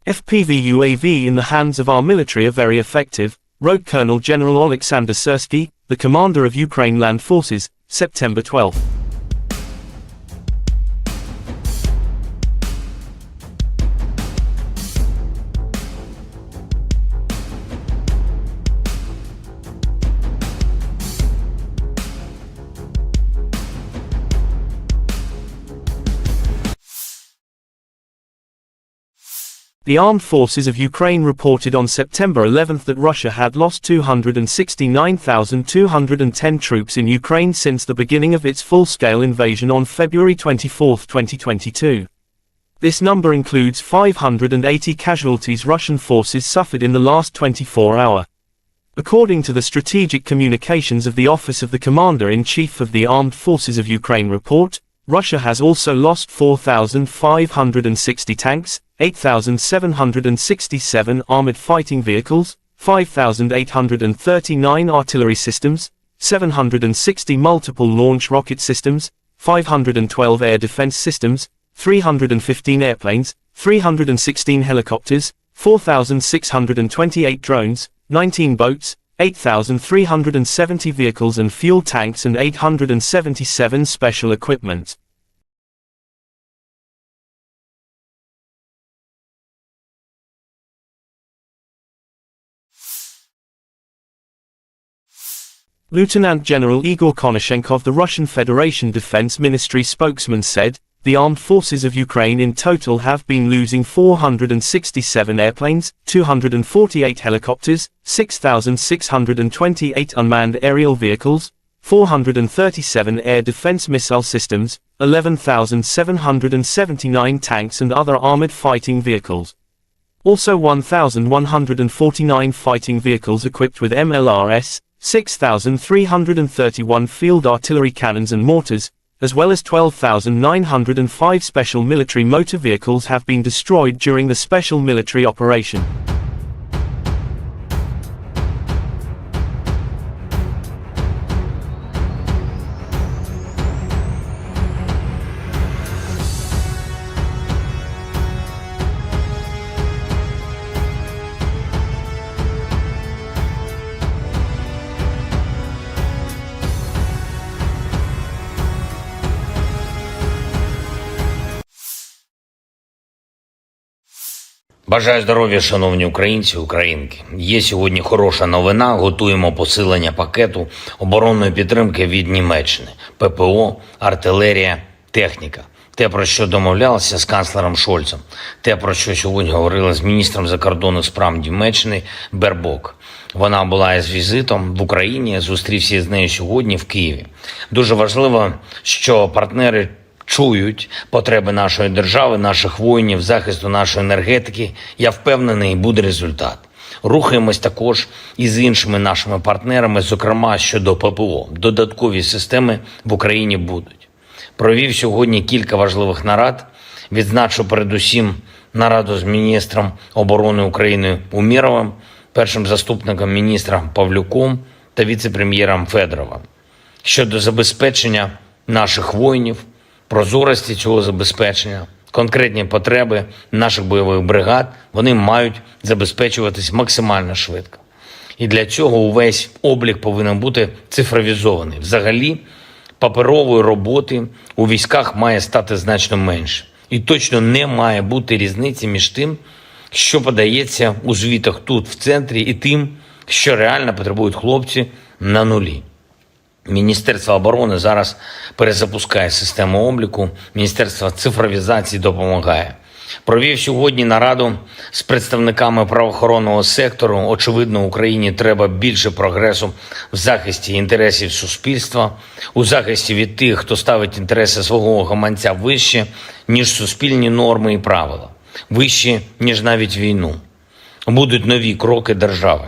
Speaker 1: FPV UAV in the hands of our military are very effective, wrote Colonel General Oleksandr Syrskiy, the commander of Ukraine Land Forces, September 12. The armed forces of Ukraine reported on September 11 that Russia had lost 269,210 troops in Ukraine since the beginning of its full-scale invasion on February 24, 2022. This number includes 580 casualties Russian forces suffered in the last 24 hours. According to the Strategic Communications of the Office of the Commander-in-Chief of the Armed Forces of Ukraine report, Russia has also lost 4,560 tanks, 8,767 armored fighting vehicles, 5,839 artillery systems, 760 multiple launch rocket systems, 512 air defense systems, 315 airplanes, 316 helicopters, 4,628 drones, 19 boats, 8,370 vehicles and fuel tanks and 877 special equipment. Lieutenant General Igor Konashenkov, the Russian Federation Defense Ministry spokesman, said, "The armed forces of Ukraine in total have been losing 467 airplanes, 248 helicopters, 6,628 unmanned aerial vehicles, 437 air defense missile systems, 11,779 tanks and other armored fighting vehicles. Also 1,149 fighting vehicles equipped with MLRS, 6,331 field artillery cannons and mortars, as well as 12,905 special military motor vehicles have been destroyed during the special military operation."
Speaker 2: Бажаю здоров'я, шановні українці, українки. Є сьогодні хороша новина. Готуємо посилення пакету оборонної підтримки від Німеччини. ППО, артилерія, техніка. Те, про що домовлялися з канцлером Шольцем. Те, про що сьогодні говорили з міністром закордонних справ Німеччини Бербок. Вона була із візитом в Україні, зустрівся з нею сьогодні в Києві. Дуже важливо, що партнери чують потреби нашої держави, наших воїнів, захисту нашої енергетики. Я впевнений, буде результат. Рухаємось також і з іншими нашими партнерами, зокрема щодо ППО. Додаткові системи в Україні будуть. Провів сьогодні кілька важливих нарад. Відзначу передусім нараду з міністром оборони України Умєровим, першим заступником міністра Павлюком та віце-прем'єром Федоровим. Щодо забезпечення наших воїнів, прозорості цього забезпечення, конкретні потреби наших бойових бригад, вони мають забезпечуватись максимально швидко. І для цього увесь облік повинен бути цифровізований. Взагалі, паперової роботи у військах має стати значно менше. І точно не має бути різниці між тим, що подається у звітах тут, в центрі, і тим, що реально потребують хлопці на нулі. Міністерство оборони зараз перезапускає систему обліку, Міністерство цифровізації допомагає. Провів сьогодні нараду з представниками правоохоронного сектору. Очевидно, Україні треба більше прогресу в захисті інтересів суспільства, у захисті від тих, хто ставить інтереси свого гаманця вище, ніж суспільні норми і правила, вище, ніж навіть війну. Будуть нові кроки держави.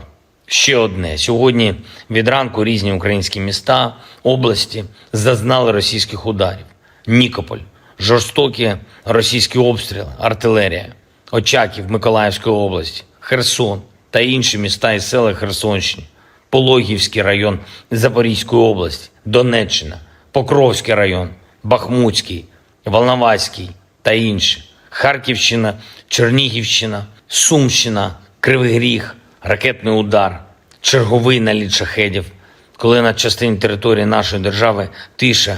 Speaker 2: Ще одне. Сьогодні від ранку різні українські міста, області зазнали російських ударів. Нікополь, жорстокі російські обстріли, артилерія, Очаків Миколаївської області, Херсон та інші міста і села Херсонщини, Пологівський район Запорізької області, Донеччина, Покровський район, Бахмутський, Волноваський та інші, Харківщина, Чернігівщина, Сумщина, Кривий Ріг, ракетний удар, черговий наліт шахедів, коли на частині території нашої держави тиша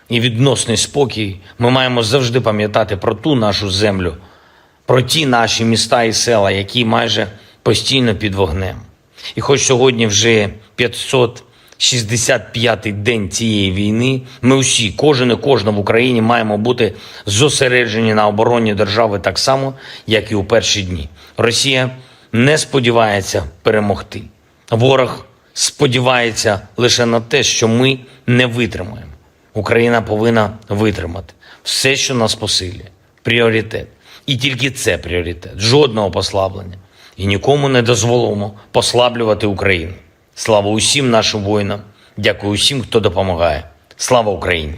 Speaker 2: і відносний спокій, ми маємо завжди пам'ятати про ту нашу землю, про ті наші міста і села, які майже постійно під вогнем. І хоч сьогодні вже 565-й день цієї війни, ми усі, кожен і кожна в Україні маємо бути зосереджені на обороні держави так само, як і у перші дні. Росія не сподівається перемогти. Ворог сподівається лише на те, що ми не витримаємо. Україна повинна витримати. Все, що нас посилює. Пріоритет. І тільки це пріоритет. Жодного послаблення. І нікому не дозволимо послаблювати Україну. Слава усім нашим воїнам. Дякую усім, хто допомагає. Слава Україні!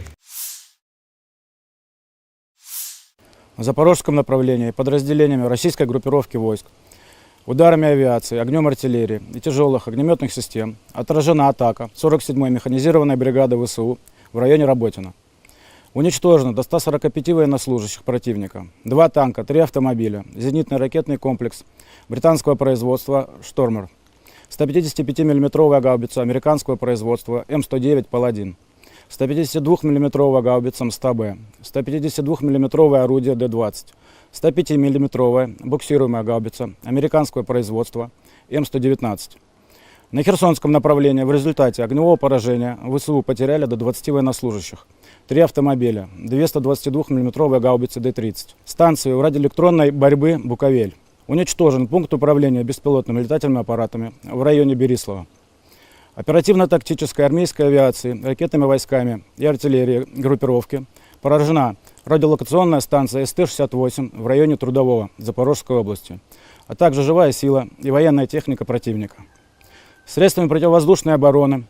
Speaker 3: В запорожском направлении подразделениями российской группировки войск, ударами авиации, огнем артиллерии и тяжелых огнеметных систем отражена атака 47-й механизированной бригады ВСУ в районе Работино. Уничтожено до 145 военнослужащих противника, 2 танка, 3 автомобиля, зенитный ракетный комплекс британского производства «Штормер», 155 мм гаубица американского производства М109 «Паладин», 152 мм гаубица МСТБ, 152 мм орудие Д-20, 105 мм буксируемая гаубица американского производства М119. На Херсонском направлении в результате огневого поражения ВСУ потеряли до 20 военнослужащих, 3 автомобиля, 2 122 мм гаубицы Д-30. Станцию радиоэлектронной борьбы «Буковель». Уничтожен пункт управления беспилотными летательными аппаратами в районе Берислава. Оперативно-тактической армейской авиации, ракетными войсками и артиллерией группировки поражена радиолокационная станция СТ-68 в районе Трудового Запорожской области, а также живая сила и военная техника противника. Средствами противовоздушной обороны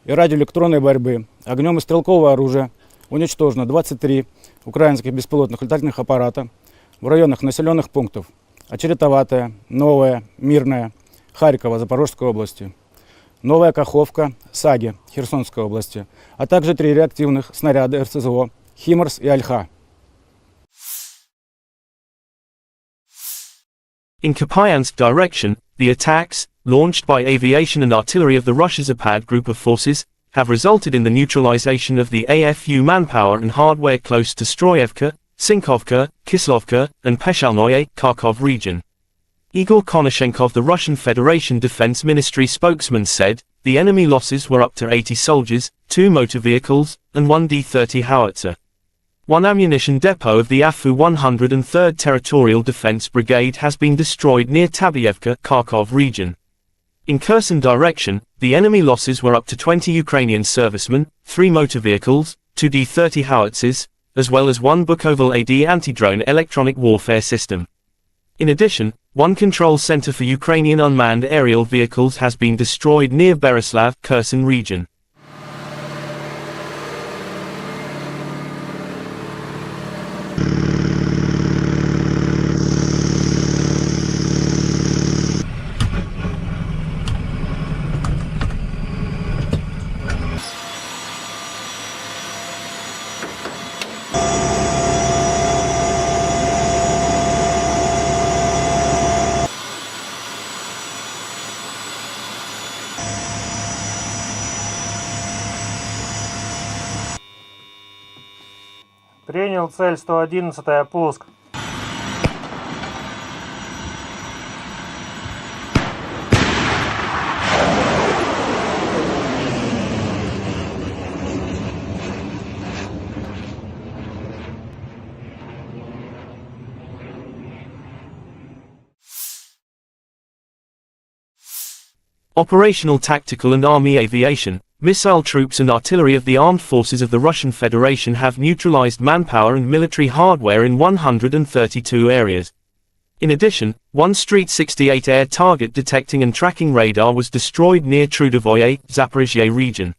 Speaker 3: и радиоэлектронной борьбы, огнем и стрелкового оружия уничтожено 23 украинских беспилотных летательных аппарата в районах населенных пунктов Очеретоватая, Новая, Мирная, Харькова, Запорожской области, Новая Каховка, Саги, Херсонской области, а также 3 реактивных снаряда РСЗО «Химарс» и «Альха».
Speaker 1: In Kupiansk direction, the attacks, launched by aviation and artillery of the Russia Zapad group of forces, have resulted in the neutralization of the AFU manpower and hardware close to Stroyevka, Sinkovka, Kislovka, and Peshalnoye, Kharkov region. Igor Konashenkov, the Russian Federation Defense Ministry spokesman, said, the enemy losses were up to 80 soldiers, 2 motor vehicles, and 1 D-30 howitzer. One ammunition depot of the AFU 103rd Territorial Defense Brigade has been destroyed near Tabyevka, Kharkov region. In Kherson direction, the enemy losses were up to 20 Ukrainian servicemen, 3 motor vehicles, 2 D-30 howitzers, as well as 1 Bukovel AD anti-drone electronic warfare system. In addition, 1 control center for Ukrainian unmanned aerial vehicles has been destroyed near Bereslav, Kherson region.
Speaker 4: Принял цель 111-я, пуск.
Speaker 1: Operational, tactical and army aviation, missile troops and artillery of the armed forces of the Russian Federation have neutralized manpower and military hardware in 132 areas. In addition, 1 Street 68 air target detecting and tracking radar was destroyed near Trudovoye, Zaphorizia region.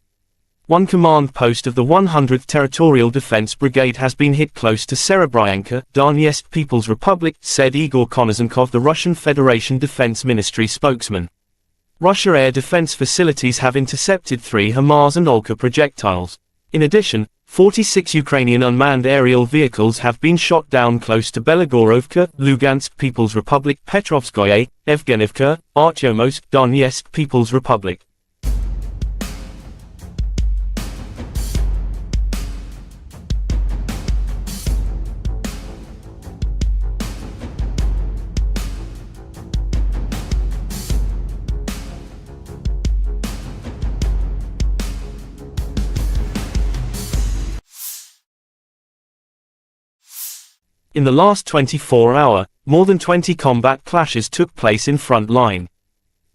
Speaker 1: 1 command post of the 100th Territorial Defense Brigade has been hit close to Serebryanka, Donetsk People's Republic, said Igor Konashenkov, the Russian Federation Defense Ministry spokesman. Russia air defense facilities have intercepted 3 HIMARS and Olka projectiles. In addition, 46 Ukrainian unmanned aerial vehicles have been shot down close to Belagorovka, Lugansk People's Republic, Petrovskoye, Evgenivka, Artyomowsk, Donetsk People's Republic. In the last 24-hour, more than 20 combat clashes took place in front line.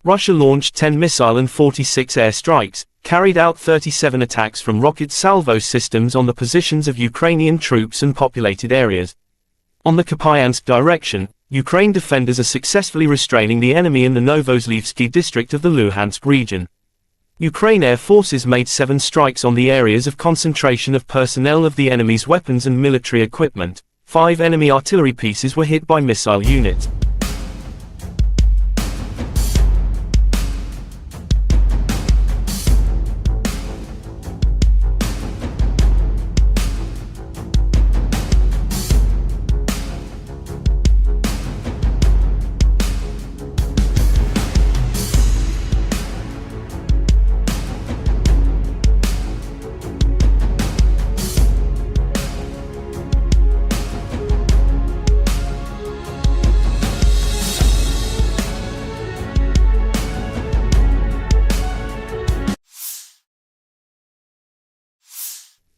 Speaker 1: Russia launched 10 missile and 46 air strikes, carried out 37 attacks from rocket salvo systems on the positions of Ukrainian troops and populated areas. On the Kupiansk direction, Ukraine defenders are successfully restraining the enemy in the Novozlivsky district of the Luhansk region. Ukraine air forces made 7 strikes on the areas of concentration of personnel of the enemy's weapons and military equipment. 5 enemy artillery pieces were hit by missile units.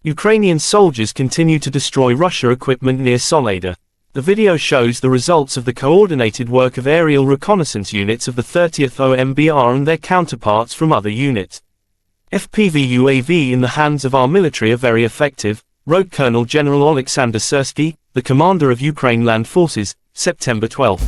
Speaker 1: Ukrainian soldiers continue to destroy Russia equipment near Soledar. The video shows the results of the coordinated work of aerial reconnaissance units of the 30th OMBR and their counterparts from other units. FPV UAV in the hands of our military are very effective, wrote Colonel General Oleksandr Syrskiy, the commander of Ukraine Land Forces, September 12.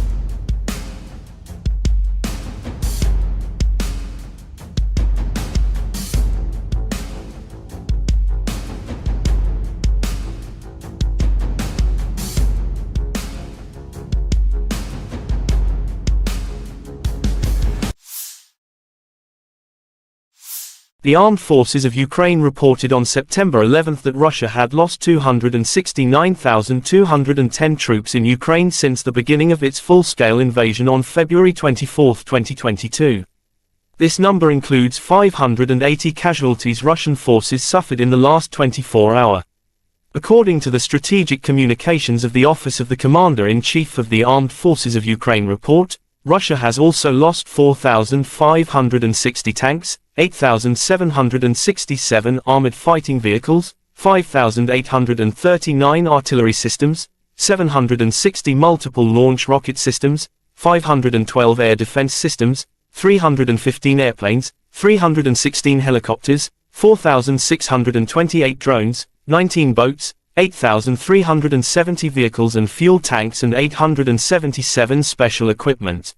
Speaker 1: The armed forces of Ukraine reported on September 11 that Russia had lost 269,210 troops in Ukraine since the beginning of its full-scale invasion on February 24, 2022. This number includes 580 casualties Russian forces suffered in the last 24-hour. According to the Strategic Communications of the Office of the Commander-in-Chief of the Armed Forces of Ukraine report, Russia has also lost 4,560 tanks, 8,767 armored fighting vehicles, 5,839 artillery systems, 760 multiple launch rocket systems, 512 air defense systems, 315 airplanes, 316 helicopters, 4,628 drones, 19 boats, 8,370 vehicles and fuel tanks and 877 special equipment.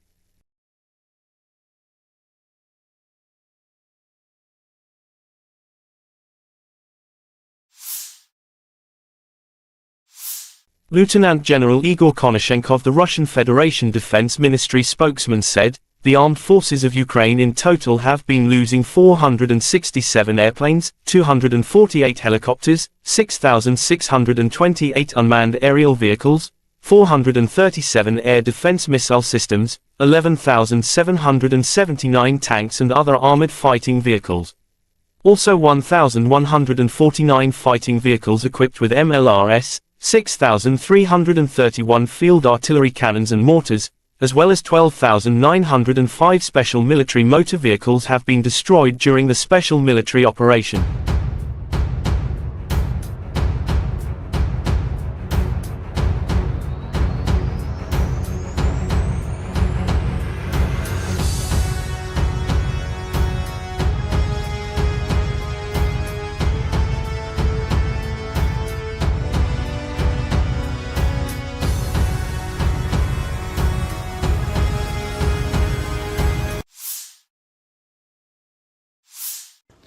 Speaker 1: Lieutenant General Igor Konashenkov, the Russian Federation Defense Ministry spokesman, said, "The armed forces of Ukraine in total have been losing 467 airplanes, 248 helicopters, 6,628 unmanned aerial vehicles, 437 air defense missile systems, 11,779 tanks and other armored fighting vehicles. Also 1,149 fighting vehicles equipped with MLRS, 6,331 field artillery cannons and mortars, as well as 12,905 special military motor vehicles have been destroyed during the special military operation."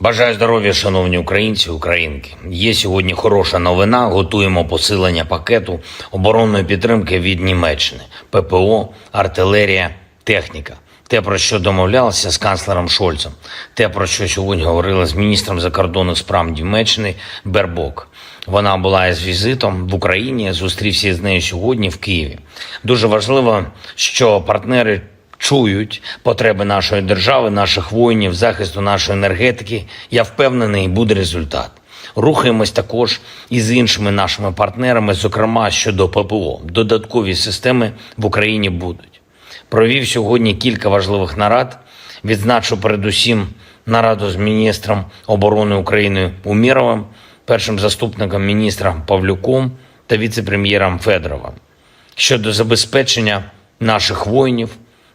Speaker 2: Бажаю здоров'я, шановні українці, українки. Є сьогодні хороша новина. Готуємо посилення пакету оборонної підтримки від Німеччини. ППО, артилерія, техніка. Те, про що домовлялися з канцлером Шольцем. Те, про що сьогодні говорили з міністром закордонних справ Німеччини Бербок. Вона була із візитом в Україні, зустрівся з нею сьогодні в Києві. Дуже важливо, що партнери чують потреби нашої держави, наших воїнів, захисту нашої енергетики. Я впевнений, буде результат. Рухаємось також і з іншими нашими партнерами, зокрема щодо ППО. Додаткові системи в Україні будуть. Провів сьогодні кілька важливих нарад. Відзначу передусім нараду з міністром оборони України Умєровим, першим заступником міністра Павлюком та віце-прем'єром Федоровим. Щодо забезпечення наших воїнів,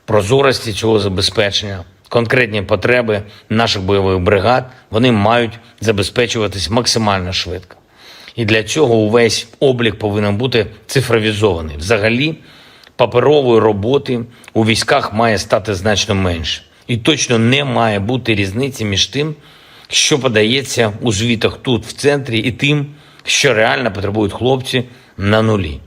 Speaker 2: прозорості цього забезпечення, конкретні потреби наших бойових бригад, вони мають забезпечуватись максимально швидко. І для цього увесь облік повинен бути цифровізований. Взагалі, паперової роботи у військах має стати значно менше. І точно не має бути різниці між тим, що подається у звітах тут, в центрі, і тим, що реально потребують хлопці на нулі.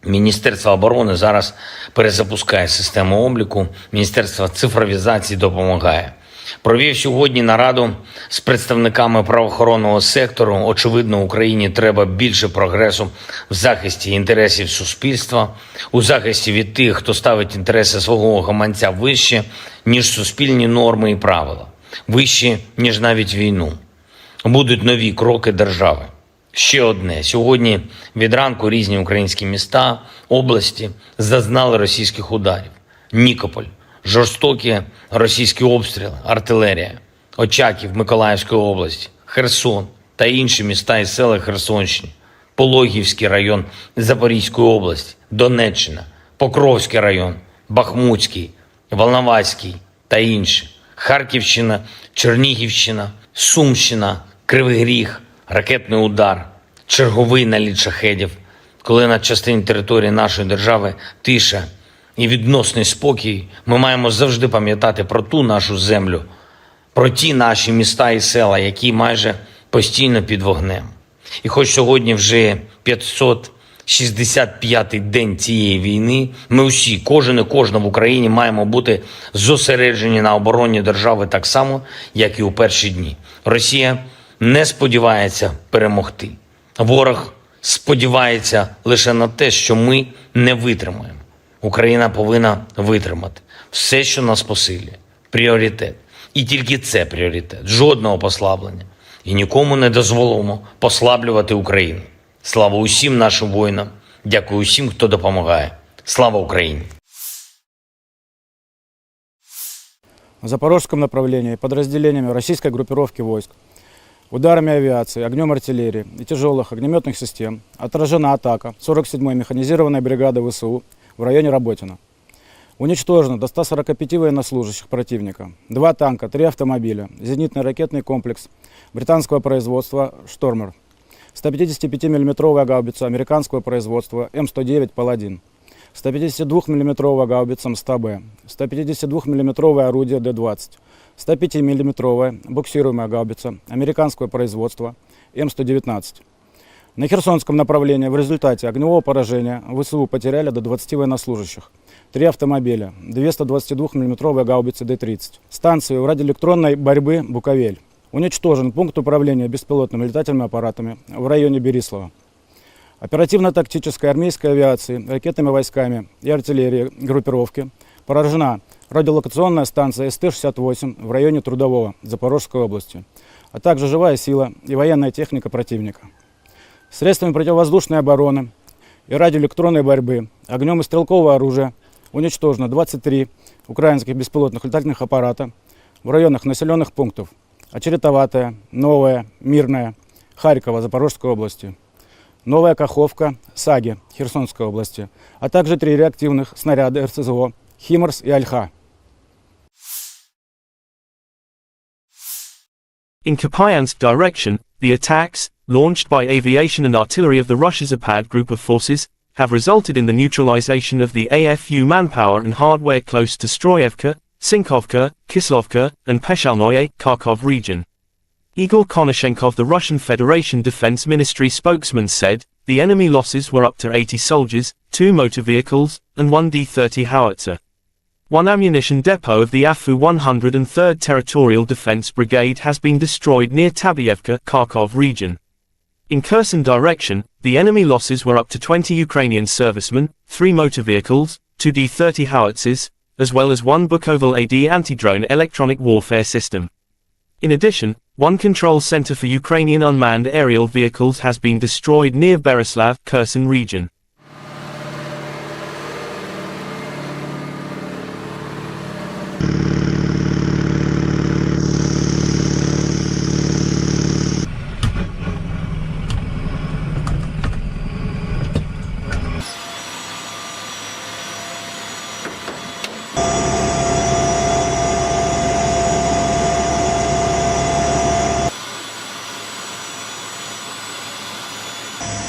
Speaker 2: Міністерство оборони зараз перезапускає систему обліку, Міністерство цифровізації допомагає. Провів сьогодні нараду з представниками правоохоронного сектору. Очевидно, Україні треба більше прогресу в захисті інтересів суспільства, у захисті від тих, хто ставить інтереси свого гаманця вище, ніж суспільні норми і правила, вище, ніж навіть війну. Будуть нові кроки держави. Ще одне. Сьогодні від ранку різні українські міста, області зазнали російських ударів. Нікополь, жорстокі російські обстріли, артилерія, Очаків Миколаївської області, Херсон та інші міста і села Херсонщини, Пологівський район Запорізької області, Донеччина, Покровський район, Бахмутський, Волноваський та інші, Харківщина, Чернігівщина, Сумщина, Кривий Ріг, ракетний удар, черговий наліт шахедів, коли на частині території нашої держави тиша і відносний спокій, ми маємо завжди пам'ятати про ту нашу землю, про ті наші міста і села, які майже постійно під вогнем. І хоч сьогодні вже 565-й день цієї війни, ми усі, кожен і кожна в Україні маємо бути зосереджені на обороні держави так само, як і у перші дні. Росія не сподівається перемогти. Ворог сподівається лише на те, що ми не витримаємо. Україна повинна витримати. Все, що нас посилює. Пріоритет. І тільки це пріоритет. Жодного послаблення. І нікому не дозволимо послаблювати Україну. Слава усім нашим воїнам. Дякую усім, хто допомагає. Слава Україні!
Speaker 3: На запорожском направлении подразделениями российской группировки войск, ударами авиации, огнем артиллерии и тяжелых огнеметных систем отражена атака 47-й механизированной бригады ВСУ в районе Работино. Уничтожено до 145 военнослужащих противника, 2 танка, 3 автомобиля, зенитный ракетный комплекс британского производства «Штормер», 155 мм гаубица американского производства М109 «Паладин», 152 мм гаубица МСТБ, 152 мм орудие Д-20, 105 мм буксируемая гаубица американского производства М119. На Херсонском направлении в результате огневого поражения ВСУ потеряли до 20 военнослужащих, 3 автомобиля, 2 122 мм гаубицы Д-30, станцию радиоэлектронной борьбы «Буковель». Уничтожен пункт управления беспилотными летательными аппаратами в районе Берислава. Оперативно-тактической армейской авиации, ракетными войсками и артиллерией группировки поражена радиолокационная станция СТ-68 в районе Трудового Запорожской области, а также живая сила и военная техника противника. Средствами противовоздушной обороны и радиоэлектронной борьбы, огнем и стрелкового оружия уничтожено 23 украинских беспилотных летательных аппарата в районах населенных пунктов Очеретоватая, Новая, Мирная, Харькова, Запорожской области, Новая Каховка, Саги, Херсонской области, а также 3 реактивных снаряда РСЗО «Химарс» и «Альха».
Speaker 1: In Kupiansk direction, the attacks, launched by aviation and artillery of the Russia Zapad group of forces, have resulted in the neutralization of the AFU manpower and hardware close to Stroyevka, Sinkovka, Kislovka, and Peshalnoye, Kharkov region. Igor Konashenkov, the Russian Federation Defense Ministry spokesman, said, the enemy losses were up to 80 soldiers, 2 motor vehicles, and 1 D-30 howitzer. 1 ammunition depot of the AFU 103rd Territorial Defense Brigade has been destroyed near Tabyevka, Kharkov region. In Kherson direction, the enemy losses were up to 20 Ukrainian servicemen, 3 motor vehicles, 2 D-30 howitzers, as well as 1 Bukovel AD anti-drone electronic warfare system. In addition, 1 control center for Ukrainian unmanned aerial vehicles has been destroyed near Berislav, Kherson region.